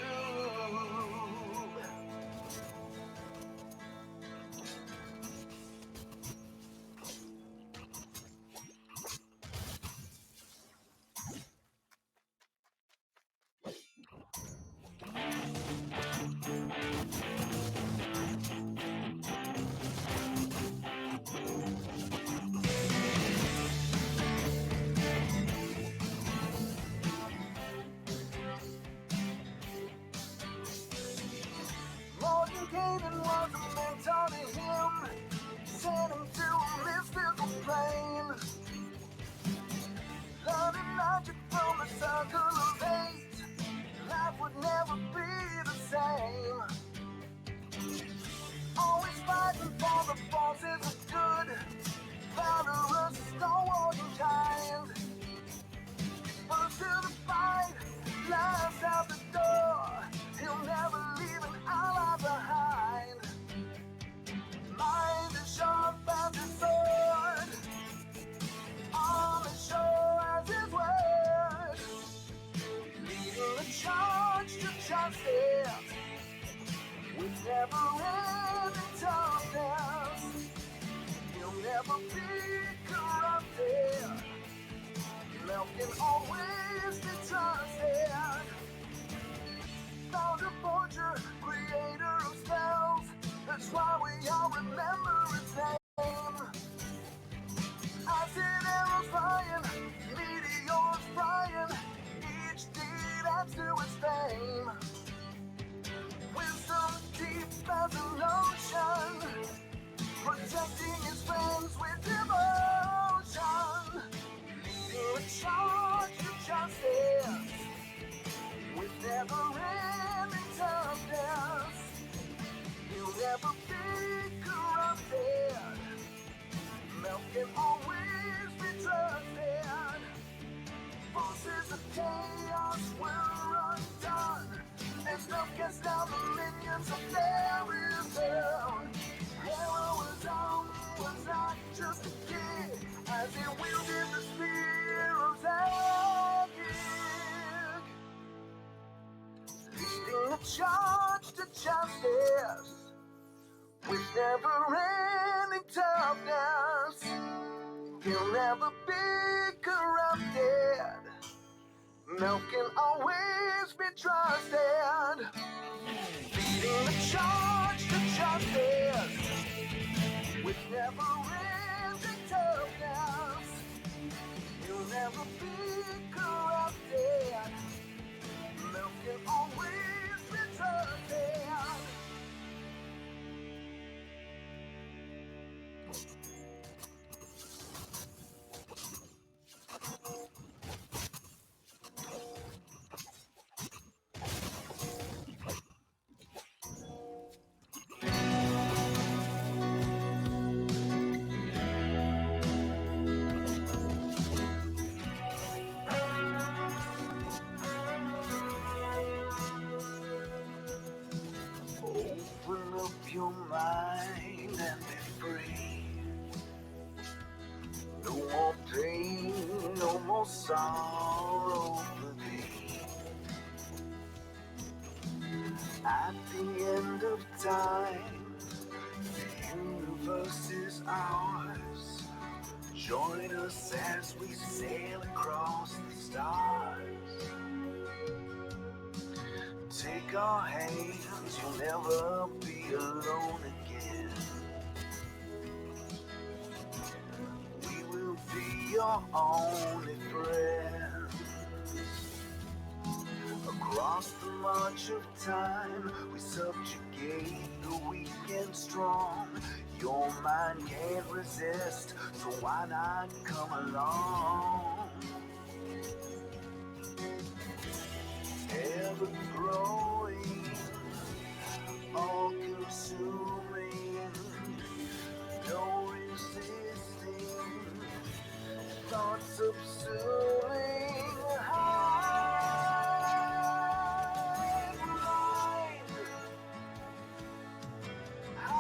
Morgan Canaan was a mentor to him, sent him to a mystical plane. Learning magic from a circle of eight, life would never be the same. Always fighting for the forces of good, valorous, stalwart kind. First to the fight, last out the door. He'll never leave an ally behind. Mind as sharp as his sword, arm as sure as his word. Leading the charge to justice with never-ending toughness. He'll never be corrupted. Love can always be trusted. Founder, forger, creator of spells. That's why we all remember his name. Acid arrows flying, meteors flying. Each deed adds to his fame. Wisdom deep as an ocean, protecting his friends with devotion. Leading the charge to justice with never-ending toughness. He'll never be corrupted. Milk can always be trusted. Forces of chaos were undone as Milk gets down the minions of their rebellion. Heroism was not just a kid as he wielded the spear of Zagig. Leading the charge to justice with never-ending toughness. He'll never be corrupted. Milk can always be trusted. Leading the charge to justice with never-ending toughness. He'll never be corrupted. Milk can always be trusted. Open up your mind and be free. No more pain, no more sorrow for thee. At the end of time, the universe is ours. Join us as we sail across the stars. Take our hands, you'll never be alone again. We will be your only friends. Across the march of time, we subjugate the you're weak and strong. Your mind can't resist, so why not come along? Ever growing, all consuming, no resisting, thoughts subsuming, hive mind, hive mind, hive mind.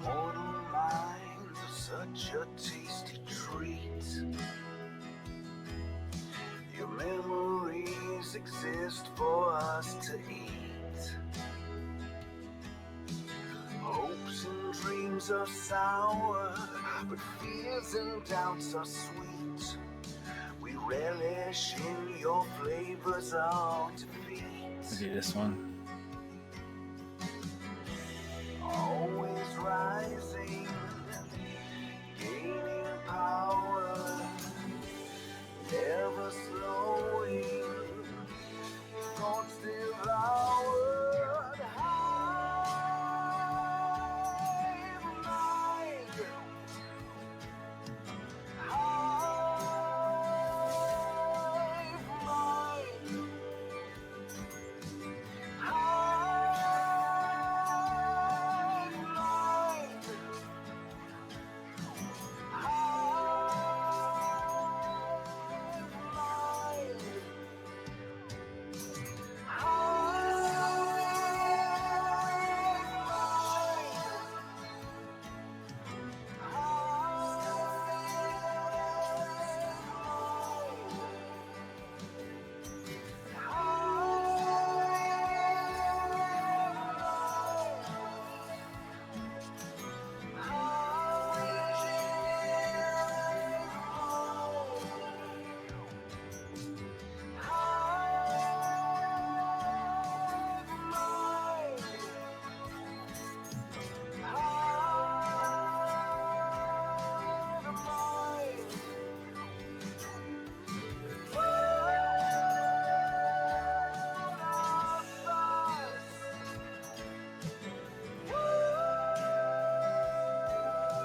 Mortal minds are such a tasty treat. Your memories exist for us to eat. Hopes and dreams are sour, but fears and doubts are sweet. We relish in your flavors of defeat. I'll do this one. Always rising, gaining power, never slowing, thoughts devoured, hive mind, hive mind, hive mind,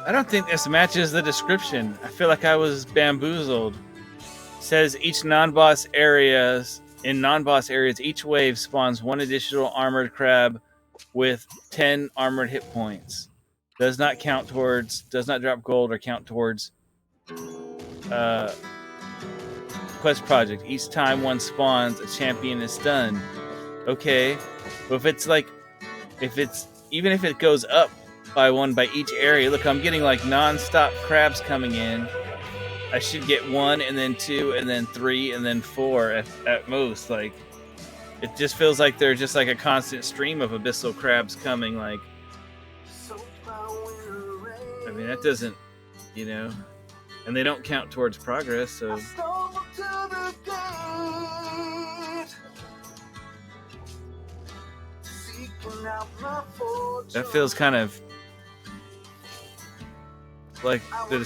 I don't think this matches the description. I feel like I was bamboozled. Says each non-boss areas each wave spawns one additional armored crab with 10 armored hit points. Does not drop gold or count towards quest project. Each time one spawns, a champion is stunned. Okay, but even if it goes up by one by each area, look, I'm getting like non-stop crabs coming in. I should get 1 and then 2 and then 3 and then 4 at most. Like, it just feels like they're just like a constant stream of abyssal crabs coming. Like, I mean, that doesn't, and they don't count towards progress. So that feels kind of like the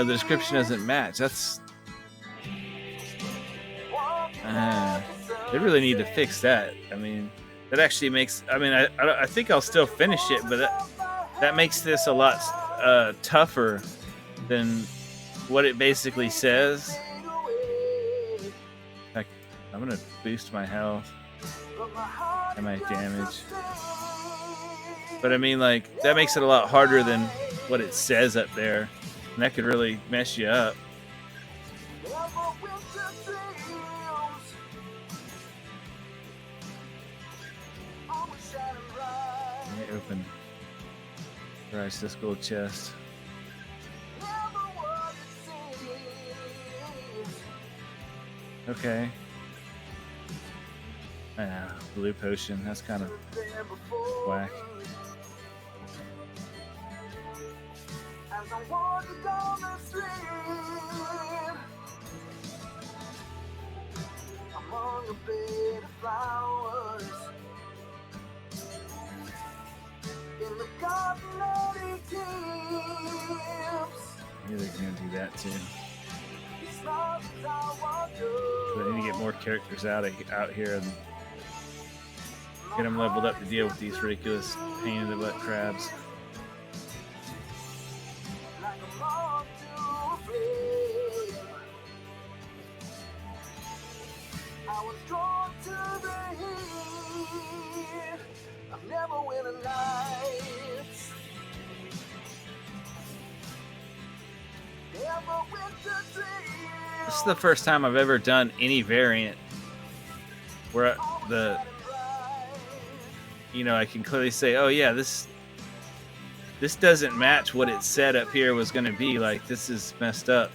description doesn't match. That's they really need to fix that. I mean, that actually makes. I mean, I think I'll still finish it, but that makes this a lot tougher than what it basically says. I'm gonna boost my health and my damage. But I mean, like, that makes it a lot harder than what it says up there. And that could really mess you up. Let me open this gold chest. Okay. Blue potion. That's kind of there before whack. as I wandered down the stream among a bed of flowers in the garden that he keeps. Maybe they're gonna do that too. He smiles as I wander. But I need to get more characters out here and get them leveled up to deal with these ridiculous pain in the butt crabs. Like a moth to a flame. I was drawn to the heat of never winter nights. Never winter dreams. This is the first time I've ever done any variant where I can clearly say, oh yeah, this doesn't match what it said up here was going to be. Like, this is messed up.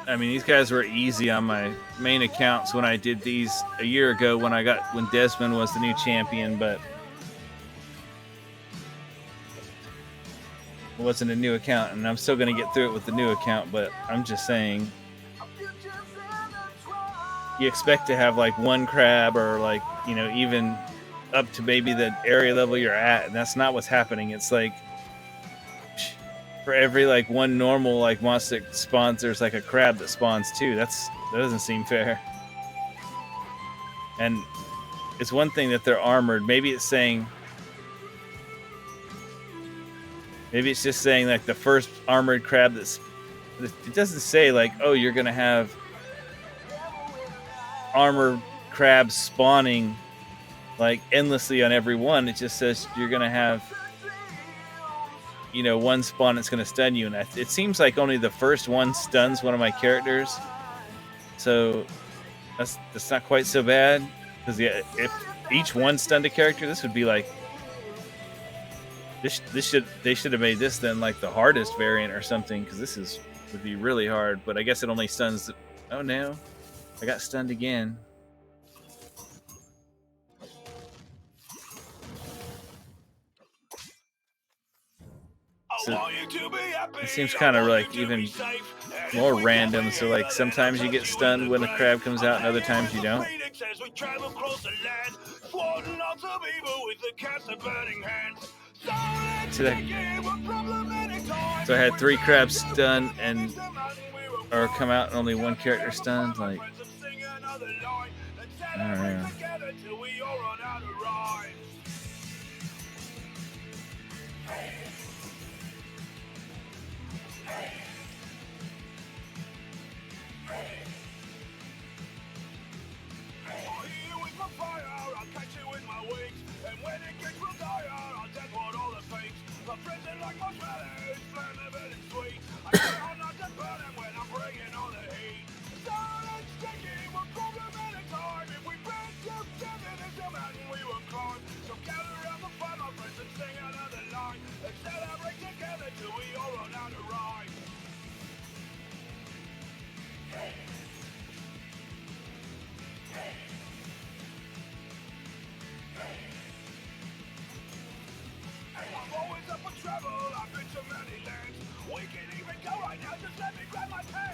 I mean, these guys were easy on my main accounts when I did these a year ago when Desmond was the new champion, but it wasn't a new account, and I'm still going to get through it with the new account, but I'm just saying, you expect to have like one crab or like, even up to maybe the area level you're at, and that's not what's happening. It's like for every like one normal like monster that spawns, there's like a crab that spawns too. That doesn't seem fair. And it's one thing that they're armored. Maybe it's just saying like the first armored crab it doesn't say like, oh, you're gonna have armored crabs spawning like endlessly on every one. It just says you're gonna have one spawn that's gonna stun you, and it seems like only the first one stuns one of my characters, so that's not quite so bad, because if each one stunned a character, this would be like they should have made this then like the hardest variant or something, because would be really hard. But I guess it only stuns oh no, I got stunned again. So it seems kind of like even more random. So like sometimes you get stunned when a crab comes out, and other times you don't. So I had 3 crabs stunned or come out, and only one character stunned. Like, I don't know.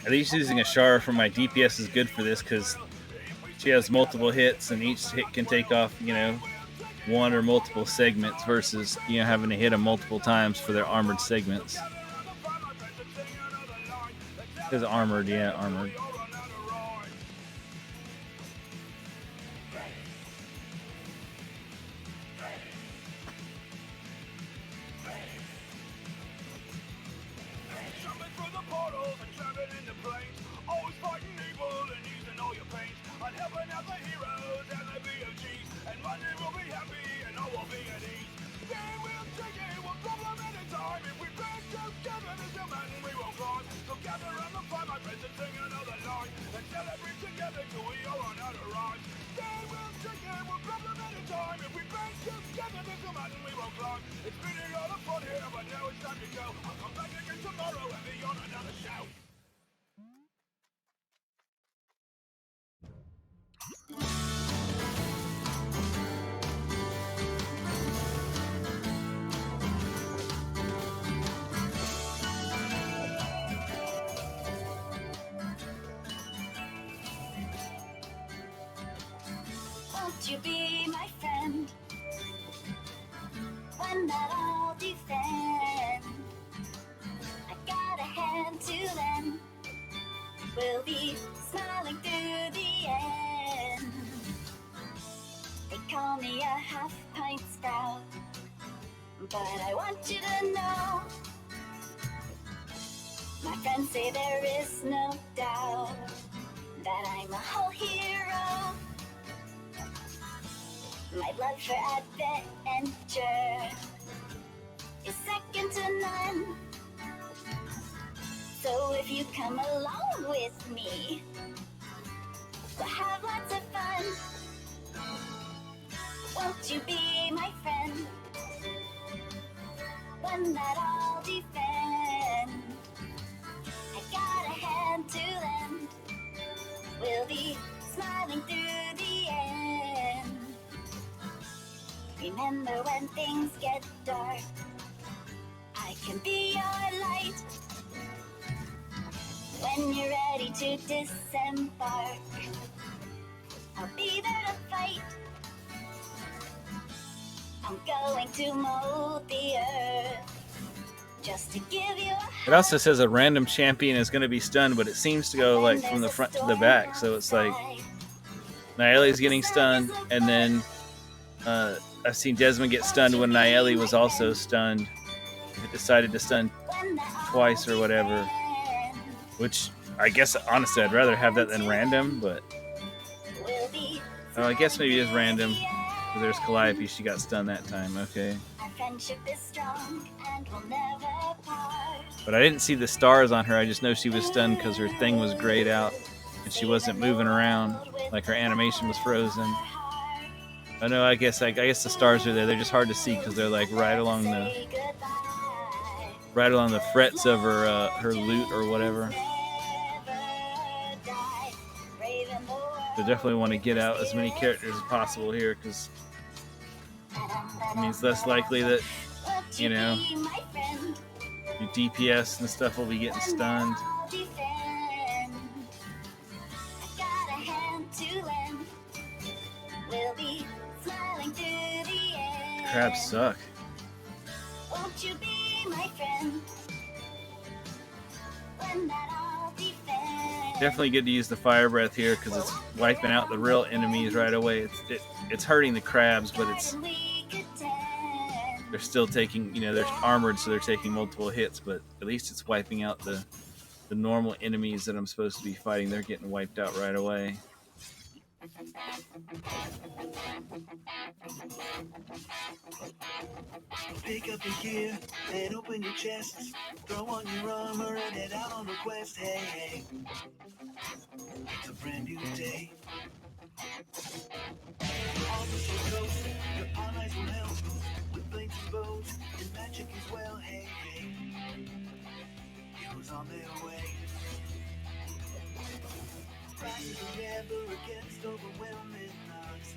At least using a Shara for my DPS is good for this, because she has multiple hits, and each hit can take off, one or multiple segments, versus having to hit them multiple times for their armored segments. Because armored, yeah, armored. It's been a lot of fun here, but now it's time to go. I'll come back again tomorrow and be on another show. Won't you be my friend? One that I'll defend. I got a hand to lend. We'll be smiling through the end. They call me a half-pint sprout, but I want you to know, my friends say there is no doubt that I'm a whole hero. My love for adventure is second to none. So if you come along with me, we'll have lots of fun. Won't you be my friend? One that I'll defend. I got a hand to lend. We'll be smiling through the end. Remember when things get dark, I can be your light. When you're ready to disembark, I'll be there to fight. I'm going to mold the earth just to give you a It also says a random champion is going to be stunned, but it seems to go like from the front to the back. So it's like Nayeli's getting stunned, and then I've seen Desmond get stunned when Nayeli was also stunned. It decided to stun twice or whatever, which I guess honestly I'd rather have that than random, but I guess maybe it is random. There's Calliope, she got stunned that time, okay. But I didn't see the stars on her, I just know she was stunned because her thing was grayed out and she wasn't moving around, like her animation was frozen. Oh no, I guess the stars are there, they're just hard to see because they're like right along the frets of her lute or whatever. So definitely want to get out as many characters as possible here because it means less likely that, you know, your DPS and stuff will be getting stunned. Crabs suck. Won't you be my friend? One that I'll defend. Definitely good to use the fire breath here because it's wiping out the real enemies right away. It's hurting the crabs, but they're still taking, you know, they're armored, so they're taking multiple hits, but at least it's wiping out the normal enemies that I'm supposed to be fighting. They're getting wiped out right away. Pick up your gear and open your chest. Throw on your armor and head out on a quest. Hey, hey. It's a brand new day. On the ship coast, your allies will help with blades and bows and magic as well. Hey, hey. Heroes on their way. Rising together against overwhelming odds.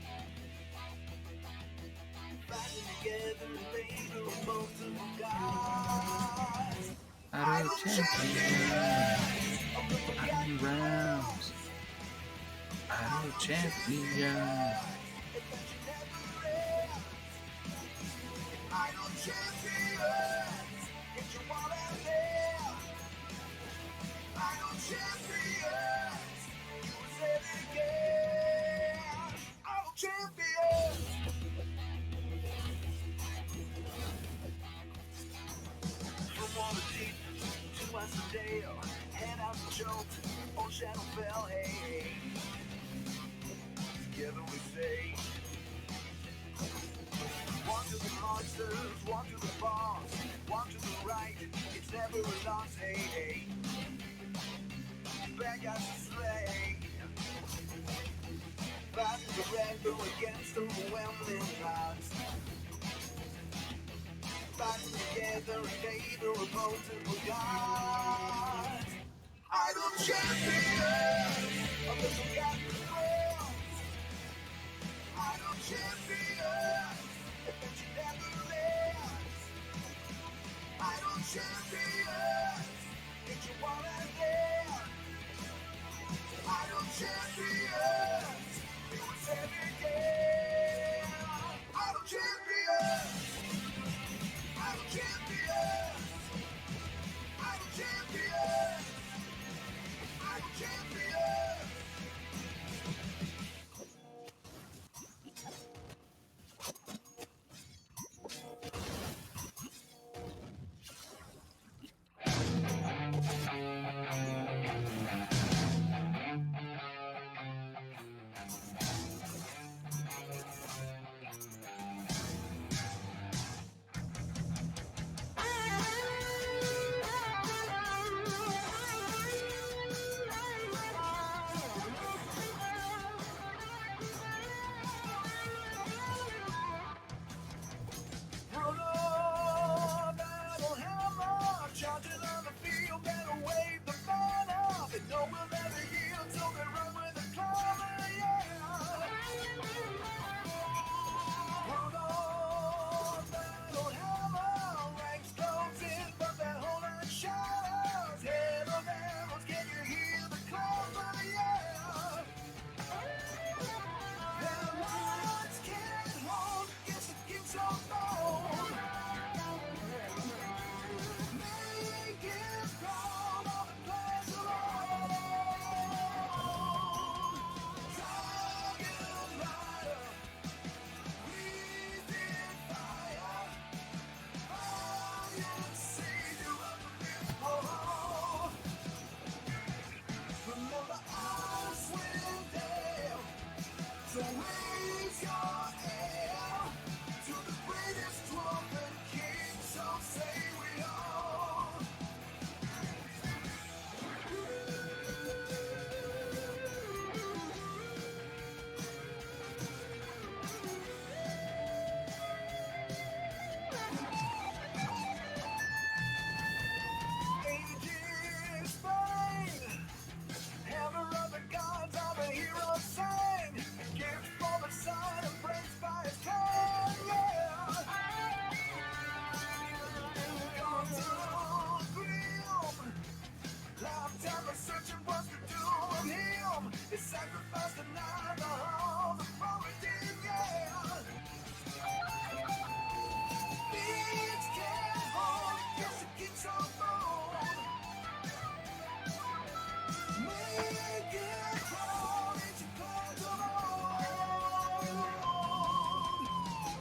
Fighting together later on multiple gods. Idle champion. Idle rounds. Idle champion. Idle champions, get your wallet there. Idle champions, use it again. Idle champions. From Waterdeep to Westerdale, head out to Choke or Shadowfell, hey, hey. Together we say, walk to the monsters, walk to the boss, walk to the right, it's never a loss, hey, hey. Bad guys to slay. Fight to the red, go against overwhelming odds. Fighting together in favor of multiple gods. Idle champions of the forgotten realms. Idle champions, adventure never ends. Idle champions, get your wallet there. Idle champions, it was every day. He sacrificed another home for redeem, yeah. Beats can't hold it, guess it keeps on falling. Make it crawl into clouds of old.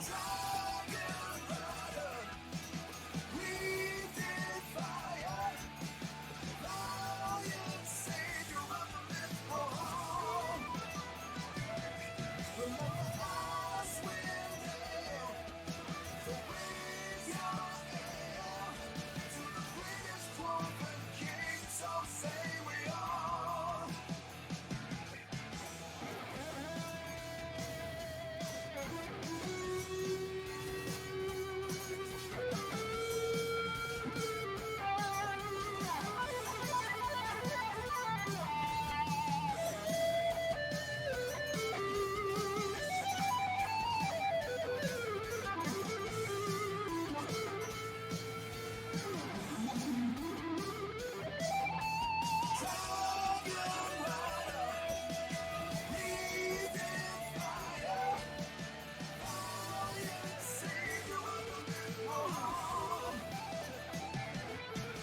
Dragon rider, breathe in fire. Valiant savior of the mythical home. Remember us when hail, so raise your hail to the greatest dwarven king, so say we all. Dragon rider, breathe in fire. Valiant savior of the mythical home.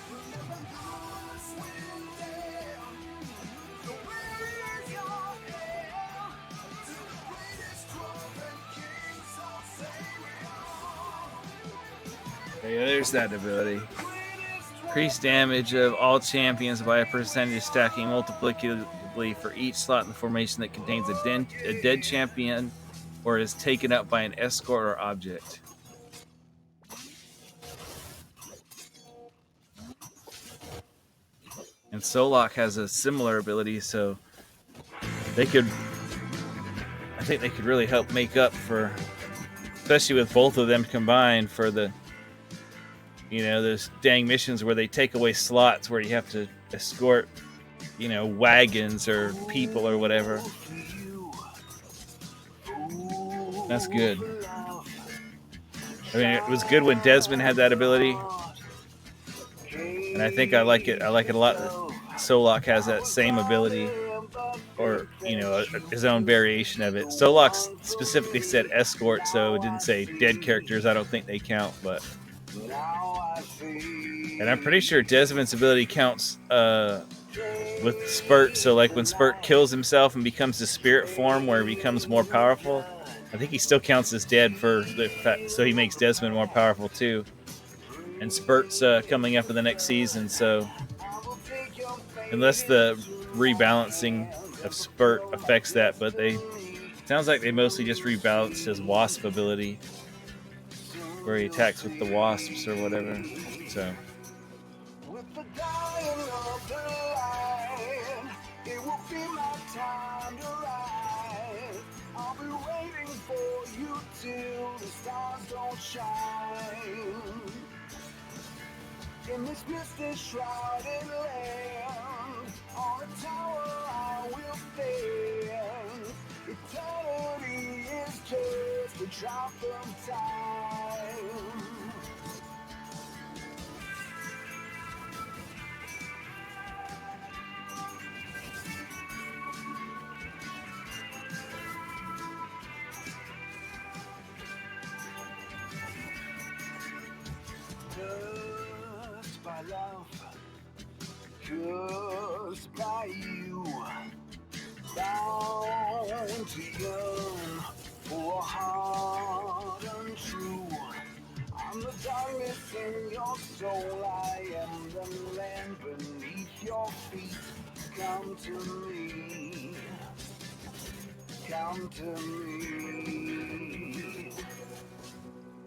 Remember us when hail, so raise your hail to the greatest dwarven king, so say we all. Yeah, there's that ability. Increase damage of all champions by a percentage, stacking multiplicatively for each slot in the formation that contains a dead champion or is taken up by an escort or object. And Solok has a similar ability, so I think they could really help make up for, especially with both of them combined, for the, those dang missions where they take away slots where you have to escort, wagons or people or whatever. That's good. I mean, it was good when Desmond had that ability, and I think I like it. I like it a lot that Solok has that same ability, or his own variation of it. Solok specifically said escort, so it didn't say dead characters. I don't think they count, but. And I'm pretty sure Desmond's ability counts with Spurt. So, like when Spurt kills himself and becomes the spirit form, where he becomes more powerful, I think he still counts as dead for the fact. So he makes Desmond more powerful too. And Spurt's coming up in the next season, so unless the rebalancing of Spurt affects that, but sounds like they mostly just rebalanced his Wasp ability, where he attacks with the wasps or whatever. So. With the dying of the light, it will be my time to rise. I'll be waiting for you till the stars don't shine. In this misty shrouded land, on a tower I will stand. Eternity is just a drop of time. Just by love, just by you, bound to yearn for a heart untrue. I'm the darkness in your soul, I am the land beneath your feet. Come to me, come to me.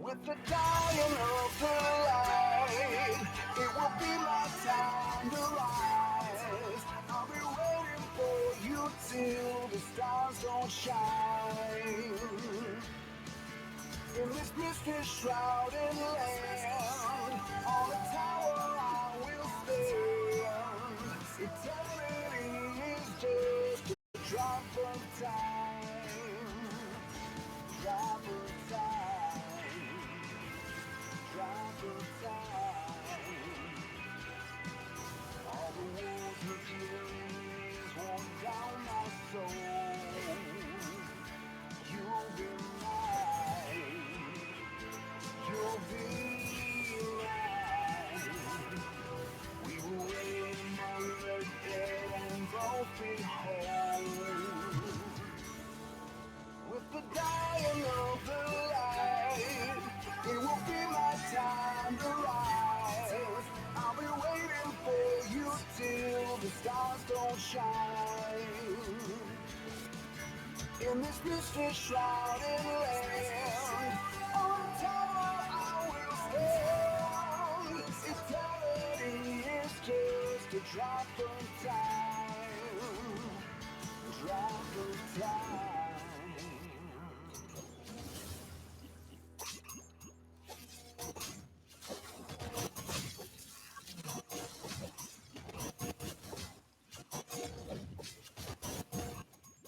With the dying of the light, it will be my time to rise. I'll be waiting for you till the stars don't shine. In this misty shrouded land, on the tower I will stand. Eternity is just a drop of time. Drop of time. Drop of time. All the wolves of tears won't down my soul. in this mystery shrouded land. On the tower I will stand. Eternity is just a drop of time. Drop of time.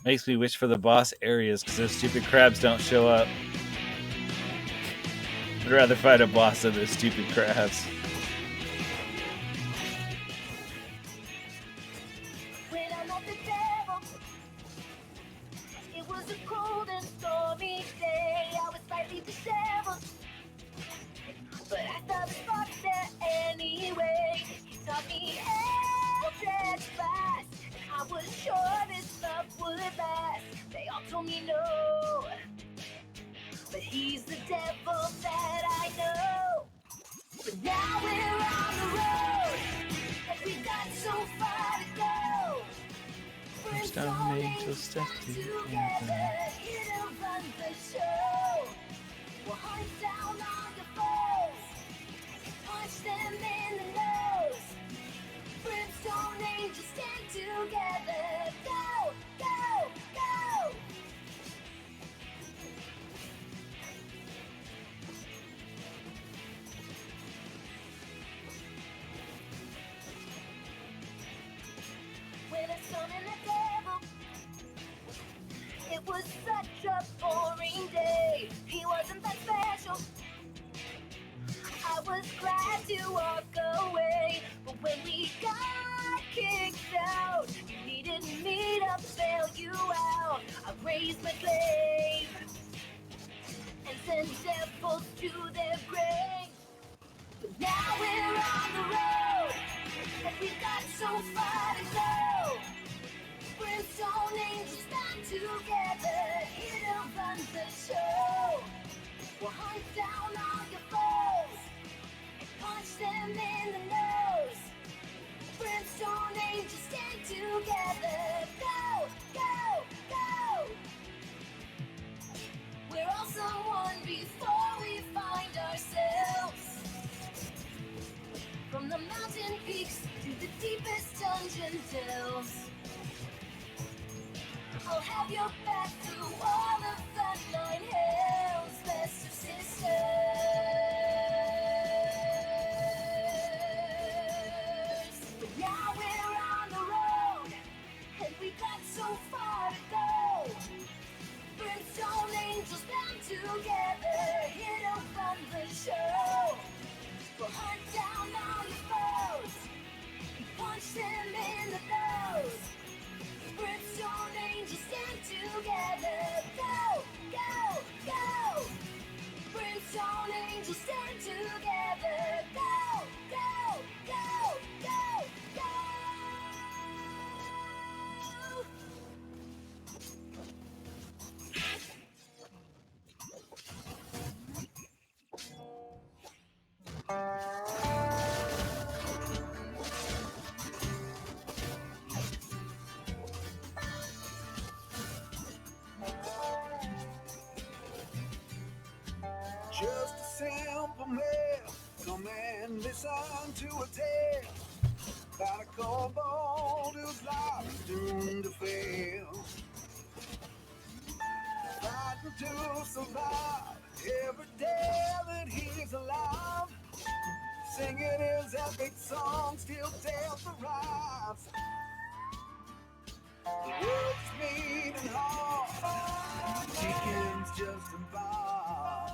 Makes me wish for the boss areas because those stupid crabs don't show up. I'd rather fight a boss than those stupid crabs. When I met the devil, it was a cold and stormy day. I was slightly disheveled, but I thought the spark there anyway. He taught me Eldritch fast. I was sure this love would last. They all told me no, but he's the devil that I know. But now we're on the road, and we've got so far to go. Stone angels step together. It'll run the show. We'll hunt down all your foes, punch them in the nose. Brimstone angels stand together. Go, go, go. When I summoned the devil, it was such a boring day. He wasn't that special. I was glad to walk away, but when we got kicked out, you needed me to bail you out. I raised my blade and sent devils to their grave. But now we're on the road, and we've got so far to go. Brimstone angels stand together, it'll run the show. We'll hunt down all your foes, punch them in the nose. Brimstone angels stand together. Go, go, go. We're all someone before we find ourselves. From the mountain peaks to the deepest dungeon dells, I'll have your back through all the frontline hells. Best of sisters. But now we're on the road, and we got so far to go. Brimstone angels bound together, it'll run the show. We'll hunt down all your foes, punch them in the nose. Brimstone angels stand together. Go, go, go. Brimstone angels stand together. Go, go, go, go, go. Just a simple man, come and listen to a tale about a kobold whose life is doomed to fail. Fighting to survive every day that he's alive, singing his epic songs till death arrives. The world's mean and hard, chicken's just a bar.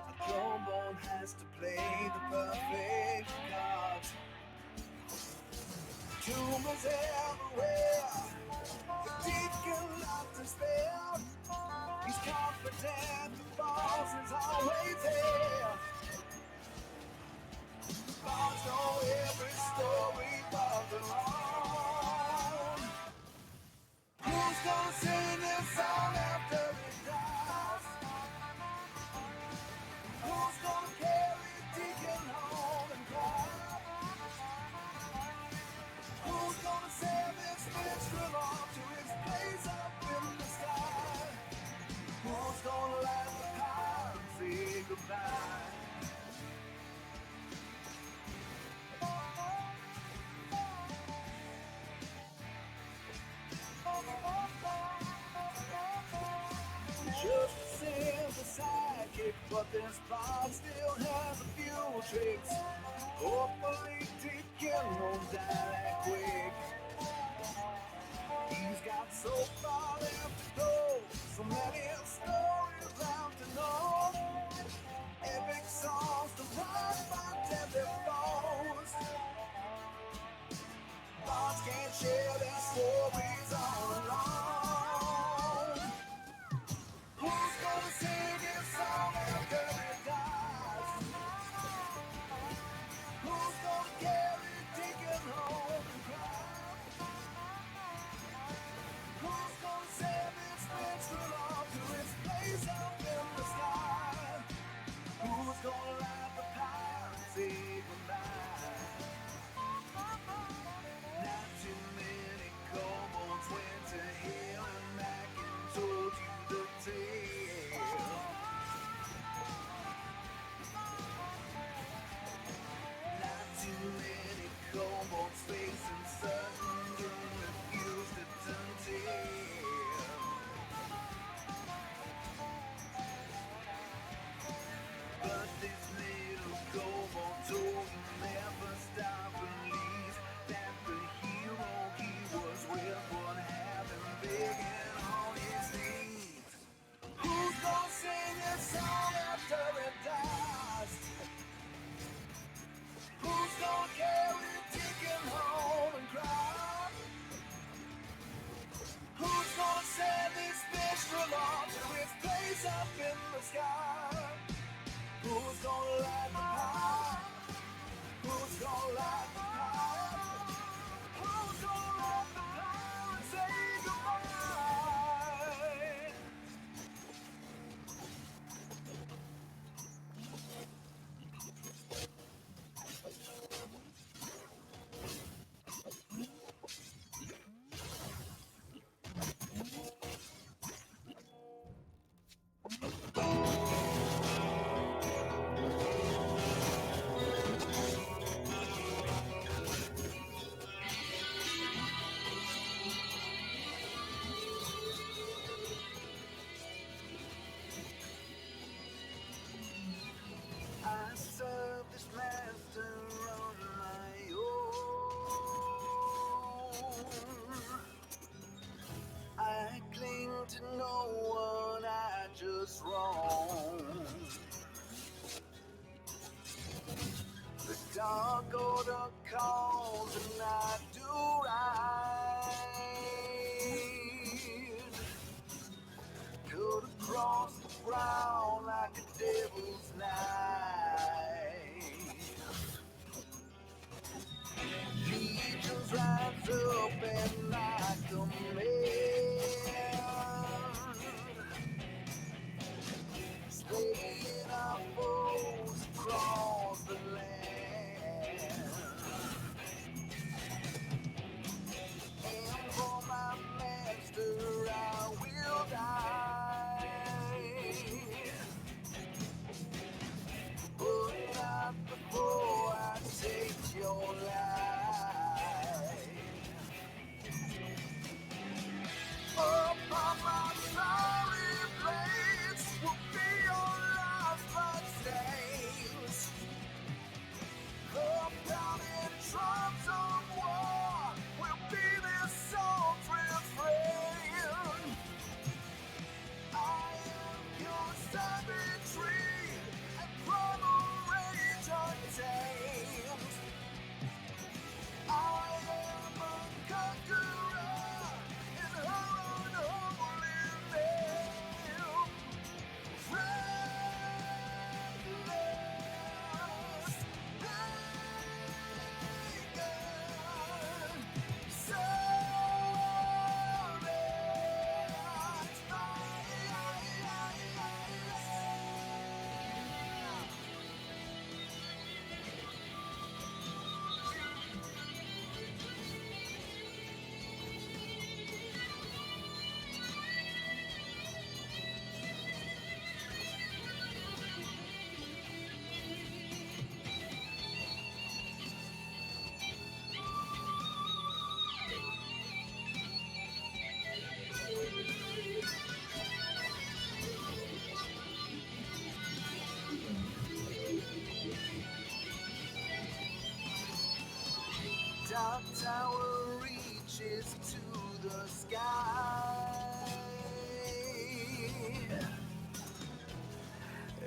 A kobold has to play the perfect cards. Tumors everywhere, the deacon loves to spell. He's confident the boss is always there. Boss know every story but their own. Who's gonna sing this song after he dies? Who's gonna carry Deacon home and cry? Who's gonna send this minstrel off to his place up in the sky? but this bot still has a few tricks. Hopefully taking them down that quick. He's got so far left to go, so many stories left to know. Epic songs to write by deadly foes. Bots can't share their stories all alone. Who's gonna sing his song after he dies? Who's gonna carry Deacon home and cry? Who's gonna send this minstrel off to its place up in the sky? Who's gonna light the fire and say goodbye? Not too many kobolds went to hell and back and told you the tale. Not too many kobolds facing sudden doom refused to turn tail. But this little kobold told him never stop believe that the hero he was with would have him begging on his knees. Who's gonna sing this song after it dies? Who's gonna carry Deacon home and cry? Who's gonna send this minstrel off to its place up in the sky? Who's gonna light the fire? Who's gonna light the fire? Who's gonna light the fire and say goodbye? I serve this master on my own. I cling to no one, I just roam. The dark order calls and I do ride. Cut across the ground like a devil's knife. Legions rise up and I command. Slaying our foes across the land. And for my master I will die. But not before I take your life. clock tower reaches to the sky.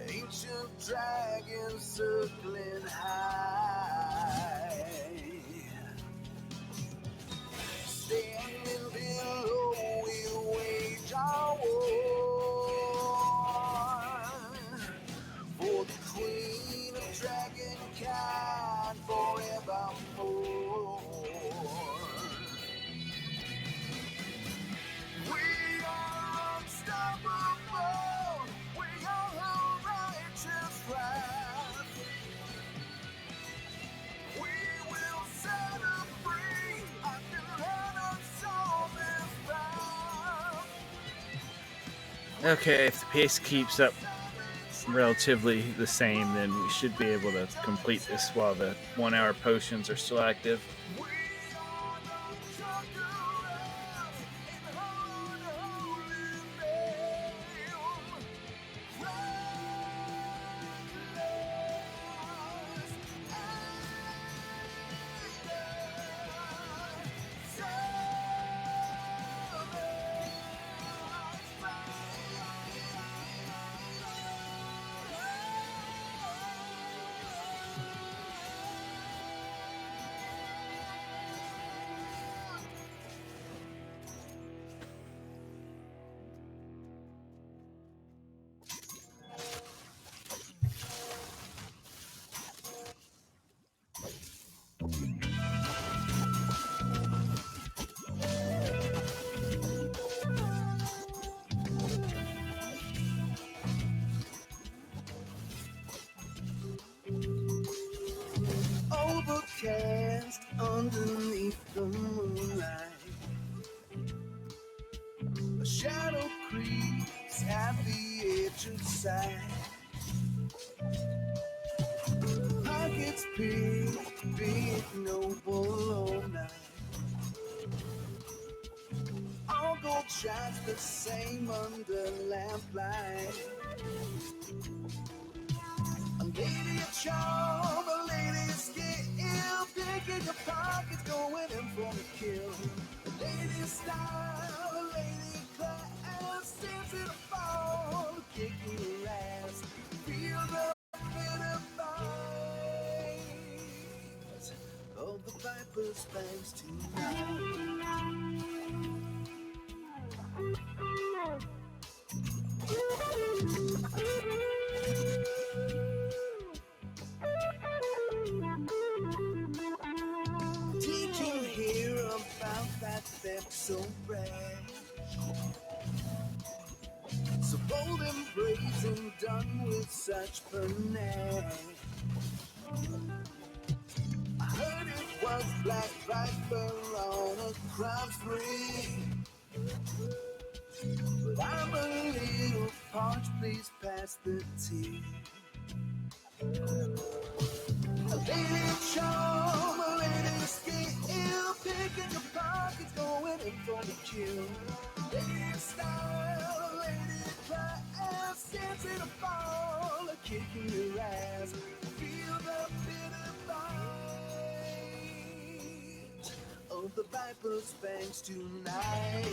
Ancient dragons circling high. Standing below, we wage our war for the queen of dragonkind forevermore. We are unstoppable. We are her righteous wrath. We will set her free. I can let us on this path. Okay, if the pace keeps up relatively the same, then we should be able to complete this while the 1 hour potions are still active. We are the conquerors in her unholy name. Overcast underneath the moonlight, a shadow creeps at the edge of sight. Pockets picked, big noble all night. All gold shines the same under lamplight. A lady of charm, a lady of skill, picking your pockets, going in for the kill. A lady of style, a lady of class, stands in a fall, kicking your ass. Feel the bitter bite of the viper's fangs Did you hear about that theft so brash? So bold and brazen, done with such panache. I heard it was Black Viper on a crime spree. But I'm a little parched, please pass the tea. A lady of charm, a lady of skill, picking your pockets, going in for the kill. A lady of style, a lady of class, dancing a ball, kicking your ass. Feel the bitter bite of the viper's fangs tonight.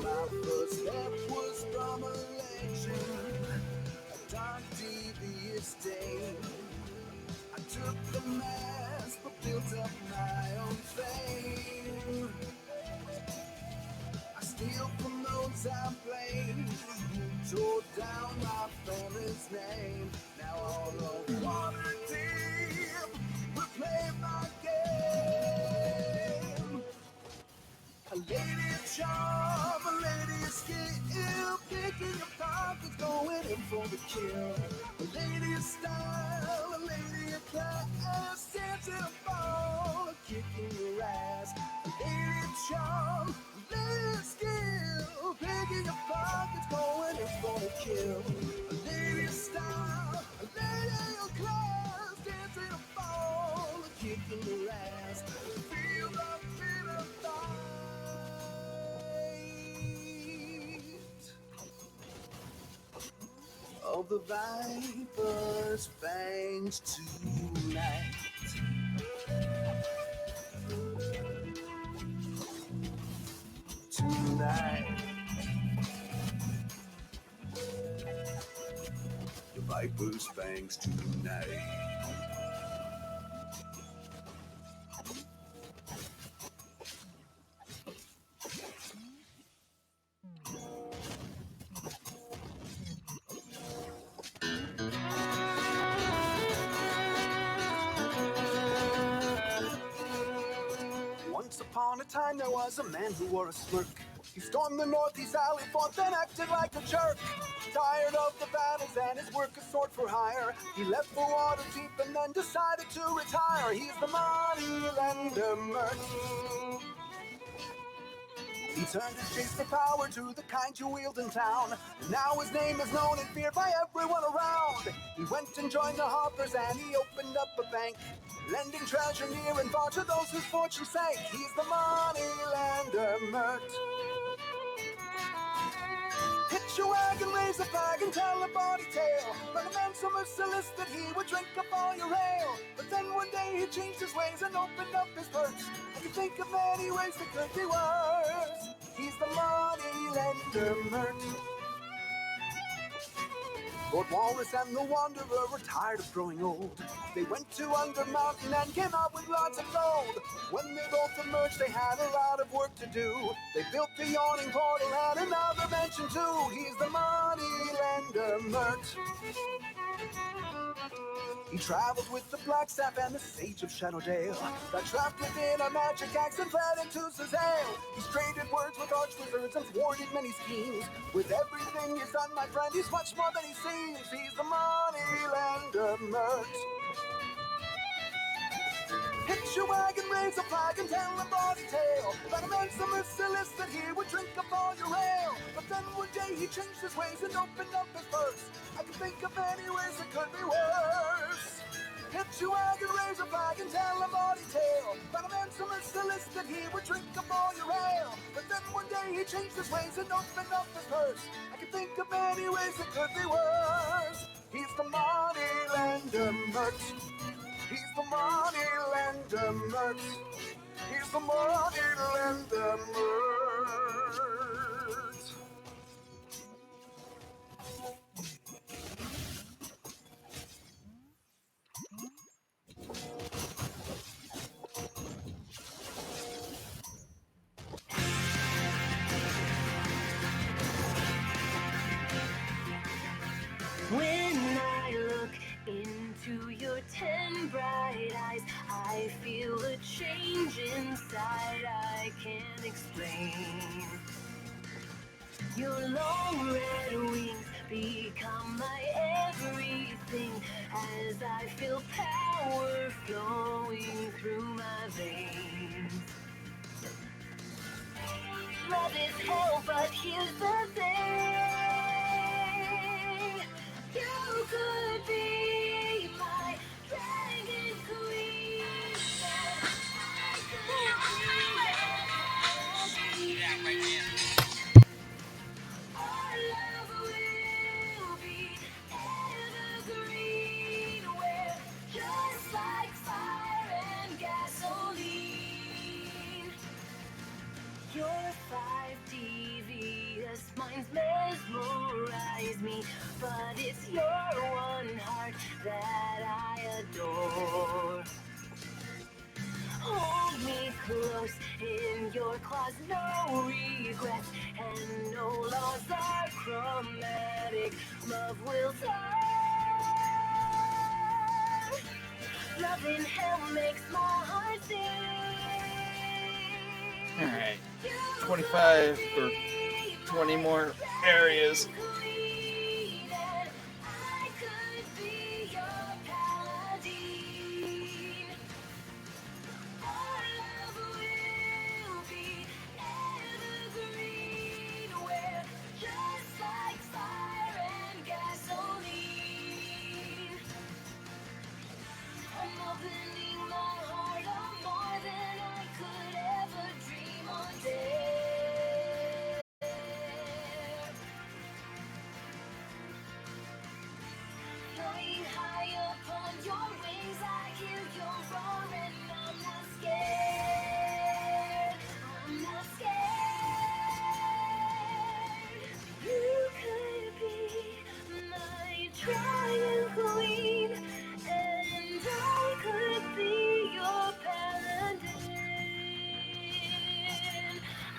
My first step was from a legend, a dark, devious day. I took the mask, but built up my own fame. I steal from those I blame, who tore down my family's name. Now all of Waterdeep will play my game. A lady of charm, a lady of skill, picking your pockets, going in for the kill. A lady of style, a lady of class, dancing a ball, kicking your ass. A lady of charm, a lady of skill, picking your pockets, going in for the kill. A lady of style, a lady of class, dancing a ball, kicking your ass. Feel the bitter thought of the Viper's fangs tonight. Tonight. The Viper's fangs tonight. Once upon a time there was a man who wore a smirk. He stormed the northeast alley, fought, then acted like a jerk. Tired of the battles and his work a sword for hire, he left for Waterdeep and then decided to retire. He's the money lender Mert. He turned his chase for power to the kind you wield in town. Now his name is known and feared by everyone around. He went and joined the Hoppers and he opened up a bank, lending treasure near and far to those whose fortune sank. He's the money lender Mert. Hitch your wagon, raise a flag, and tell a bawdy tale. But a man so merciless that he would drink up all your ale. But then one day he changed his ways and opened up his purse. I can think of many ways that could be worse. He's the money lender Mert. Lord Walrus and the Wanderer were tired of growing old. They went to Under Mountain and came out with lots of gold. When they both emerged, they had a lot of work to do. They built the Yawning Portal and another mansion too. He's the money lender Mert. He traveled with the Blackstaff and the Sage of Shadowdale. Got trapped within a magic axe and fled into Sazale. He's traded words with arch-wizards and thwarted many schemes. With everything he's done, my friend, he's much more than he seems. He's the money lender Mert. Hitch your wagon, raise a flag, and tell a bawdy tale. But a man so merciless that he would drink up all your ale. But then one day he changed his ways and opened up his purse. I can think of many ways it could be worse. Hitch your wagon, raise a flag, and tell a bawdy tale. But a man so merciless that he would drink up all your ale. But then one day he changed his ways and opened up his purse. I can think of many ways it could be worse. He's the money lender Mert. He's the money lender Mert. He's the money lender Mert. When I look into your 10 bright eyes, I feel a change inside I can't explain. Your long red wings become my everything as I feel power flowing through my veins. Love is hell, but here's the thing. You could be my dragon queen, and I could be your melody. Our love will be evergreen. We're just like fire and gasoline. Your 5 devious minds mesmerize me, but it's your one heart that I adore. Hold me close in your claws, no regrets, and no laws are chromatic. Love will turn. Love in hell makes my heart sing. All right, 25 or 20 more areas. on your wings, I hear your roaring. I'm not scared. I'm not scared. You could be my dragon queen, and I could be your paladin.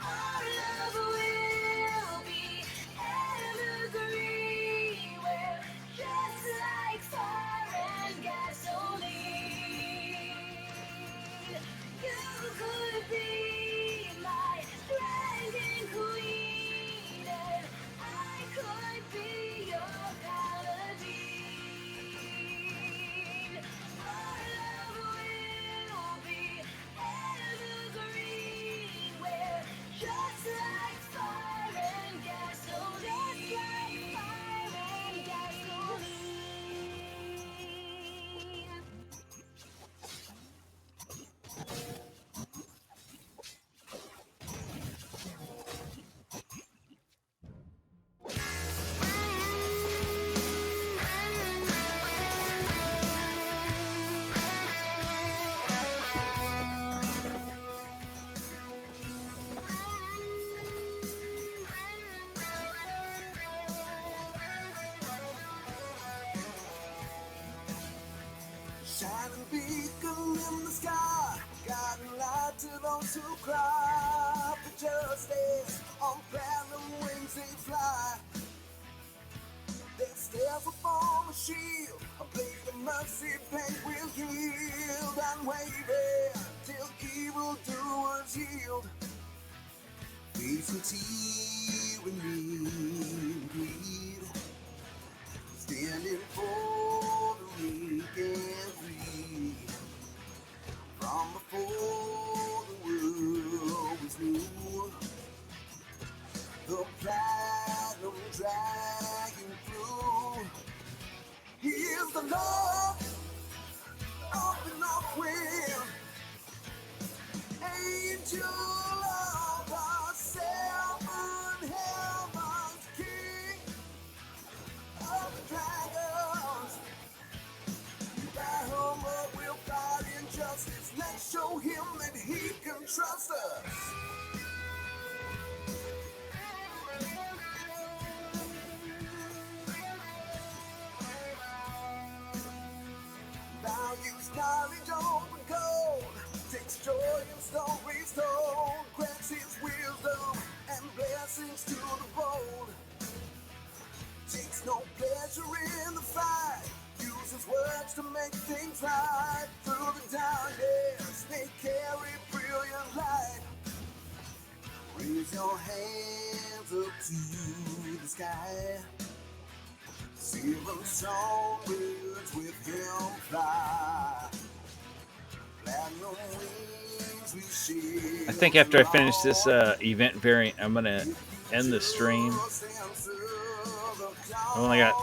Our love will be evergreen. We're just like fire and gasoline. You could be my dragon queen, and I could be your paladin. Our love will be evergreen. We're just like fire and gasoline. Just like fire and gasoline. Shining beacon in the sky, guiding light to those who cry for justice. On phantom wings they fly. Their stairs upon a shield, a blade of mercy paint will yield. Unwavering till evildoers yield. Facing tyranny and greed, standing for the weak and free. From before the world was new, the platinum dragon flew. He is the Lord of the North Wind, angel of the seven heavens, king of the dragons. Bahamut will fight injustice. Let's show him that he can trust us. Values knowledge over gold. Takes joy in stories told. Grants his wisdom and blessings to the bold. Takes no pleasure in the fight. Uses words to make things right. Through the darkness they carry brilliant light. Raise your hands up to the sky. Seven songbirds with him fly. Platinum wings we share. I think after I finish this event variant, I'm gonna end the stream. I've only got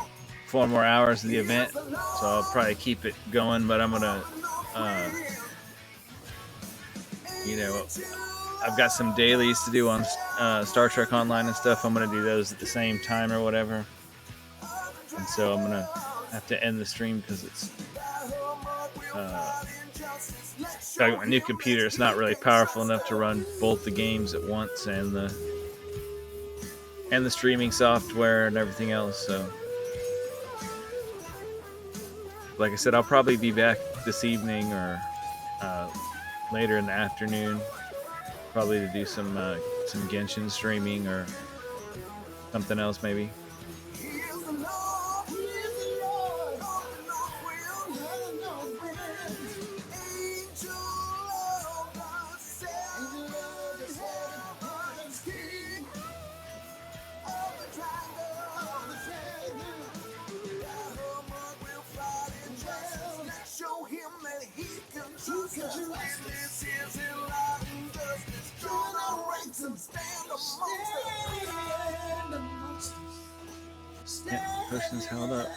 4 more hours of the event, so I'll probably keep it going. But I'm gonna, I've got some dailies to do on Star Trek Online and stuff. I'm gonna do those at the same time or whatever. And so I'm gonna have to end the stream because it's got my new computer. It's not really powerful enough to run both the games at once and the streaming software and everything else. So, like I said, I'll probably be back this evening or later in the afternoon, probably to do some Genshin streaming or something else maybe. Yeah, person's held up.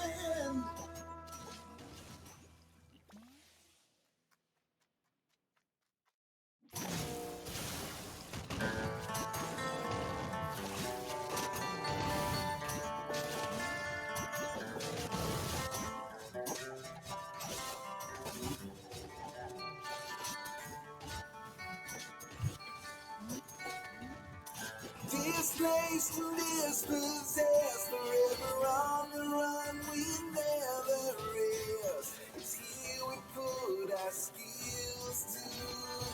Displaced and dispossessed, forever on the run, we never rest. It's here we put our skills to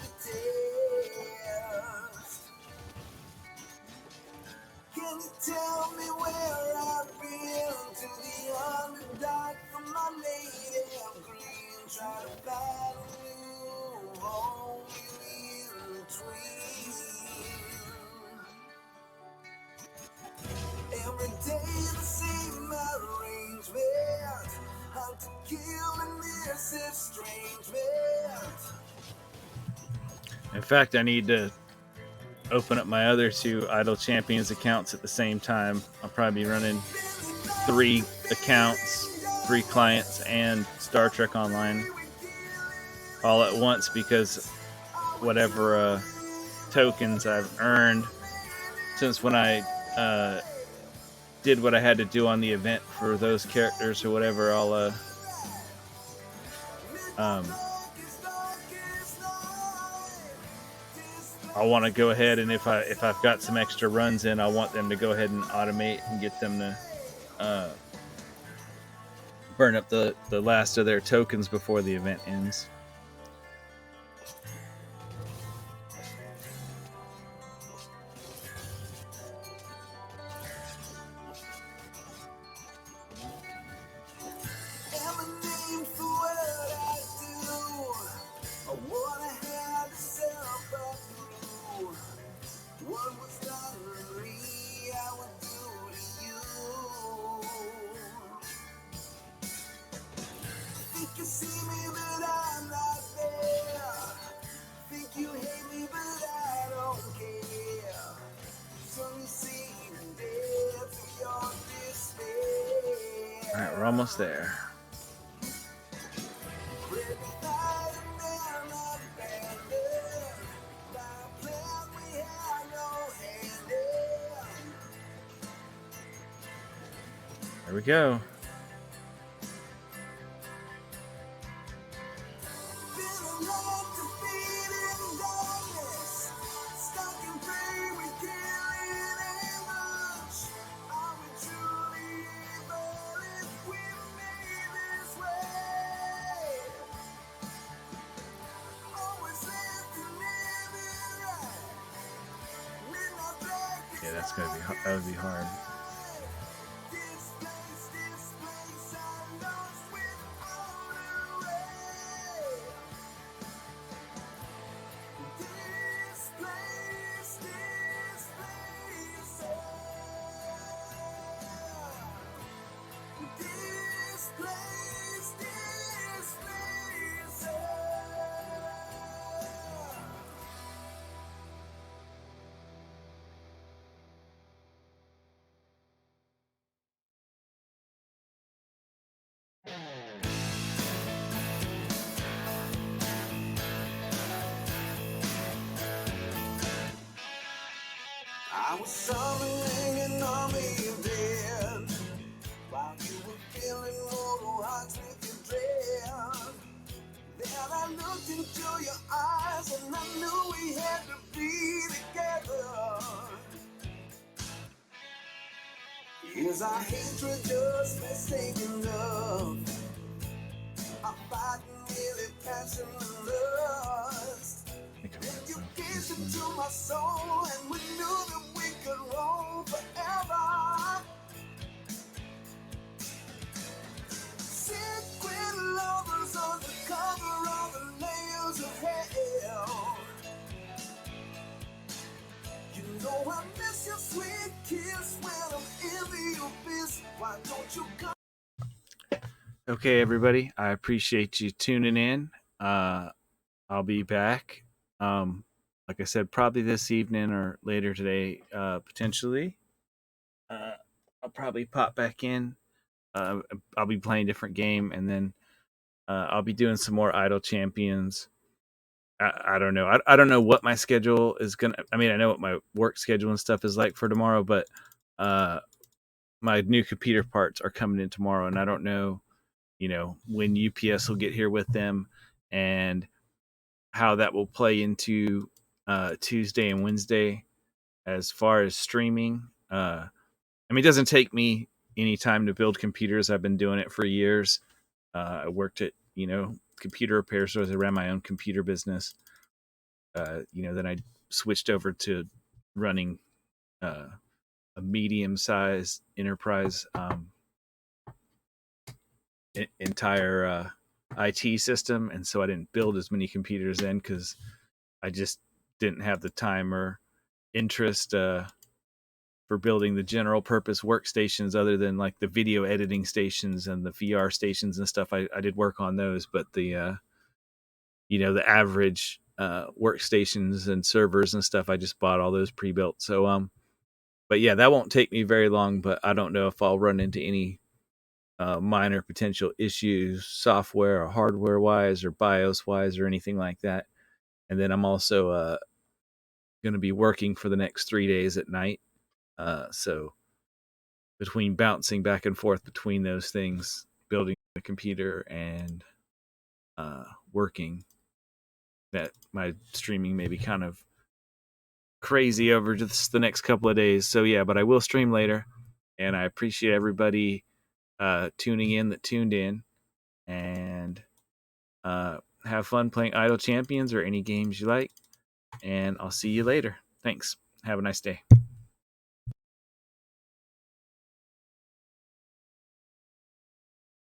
the test. Can you tell me where I've been? To the underdog from my native green. Try to find a new home in between. Every day the same arrangement. How to kill and this estrangement. In fact, I need to open up my other two Idle Champions accounts at the same time. I'll probably be running 3 accounts, 3 clients, and Star Trek Online all at once, because whatever tokens I've earned since when I did what I had to do on the event for those characters or whatever, I'll want to go ahead, and if I've got some extra runs in, I want them to go ahead and automate and get them to burn up the last of their tokens before the event ends. All right, we're almost there. There we go. Yeah, that would be hard. I was summoning an army of dead, while you were filling mortal hearts with your dread. Then I looked into your eyes and I knew we had to be together. Is our hatred just mistaken love? Our fighting really passion and lust. Then you gazed into my soul and we knew that we could roll forever. Secret lovers under cover of the layers of hell. You know I miss your sweet kiss when I'm in the abyss. Why don't you come? Okay, everybody, I appreciate you tuning in. I'll be back. Like I said, probably this evening or later today, potentially. I'll probably pop back in. I'll be playing a different game, and then I'll be doing some more Idle Champions. I don't know. I don't know what my schedule is gonna. I mean, I know what my work schedule and stuff is like for tomorrow, but my new computer parts are coming in tomorrow, and I don't know, when UPS will get here with them, and how that will play into Tuesday and Wednesday. as far as streaming, I mean, it doesn't take me any time to build computers. I've been doing it for years. I worked at, computer repair stores. I ran my own computer business. Then I switched over to running a medium-sized enterprise entire IT system, and so I didn't build as many computers then because I just didn't have the time or interest for building the general purpose workstations other than like the video editing stations and the VR stations and stuff. I did work on those, but the the average workstations and servers and stuff, I just bought all those pre-built. So but yeah, that won't take me very long, but I don't know if I'll run into any minor potential issues software or hardware wise or BIOS wise or anything like that. And then I'm also going to be working for the next 3 days at night. So between bouncing back and forth between those things, building the computer and working, that my streaming may be kind of crazy over just the next couple of days. So yeah, but I will stream later, and I appreciate everybody tuning in that tuned in, and have fun playing Idle Champions or any games you like, and I'll see you later. Thanks. Have a nice day.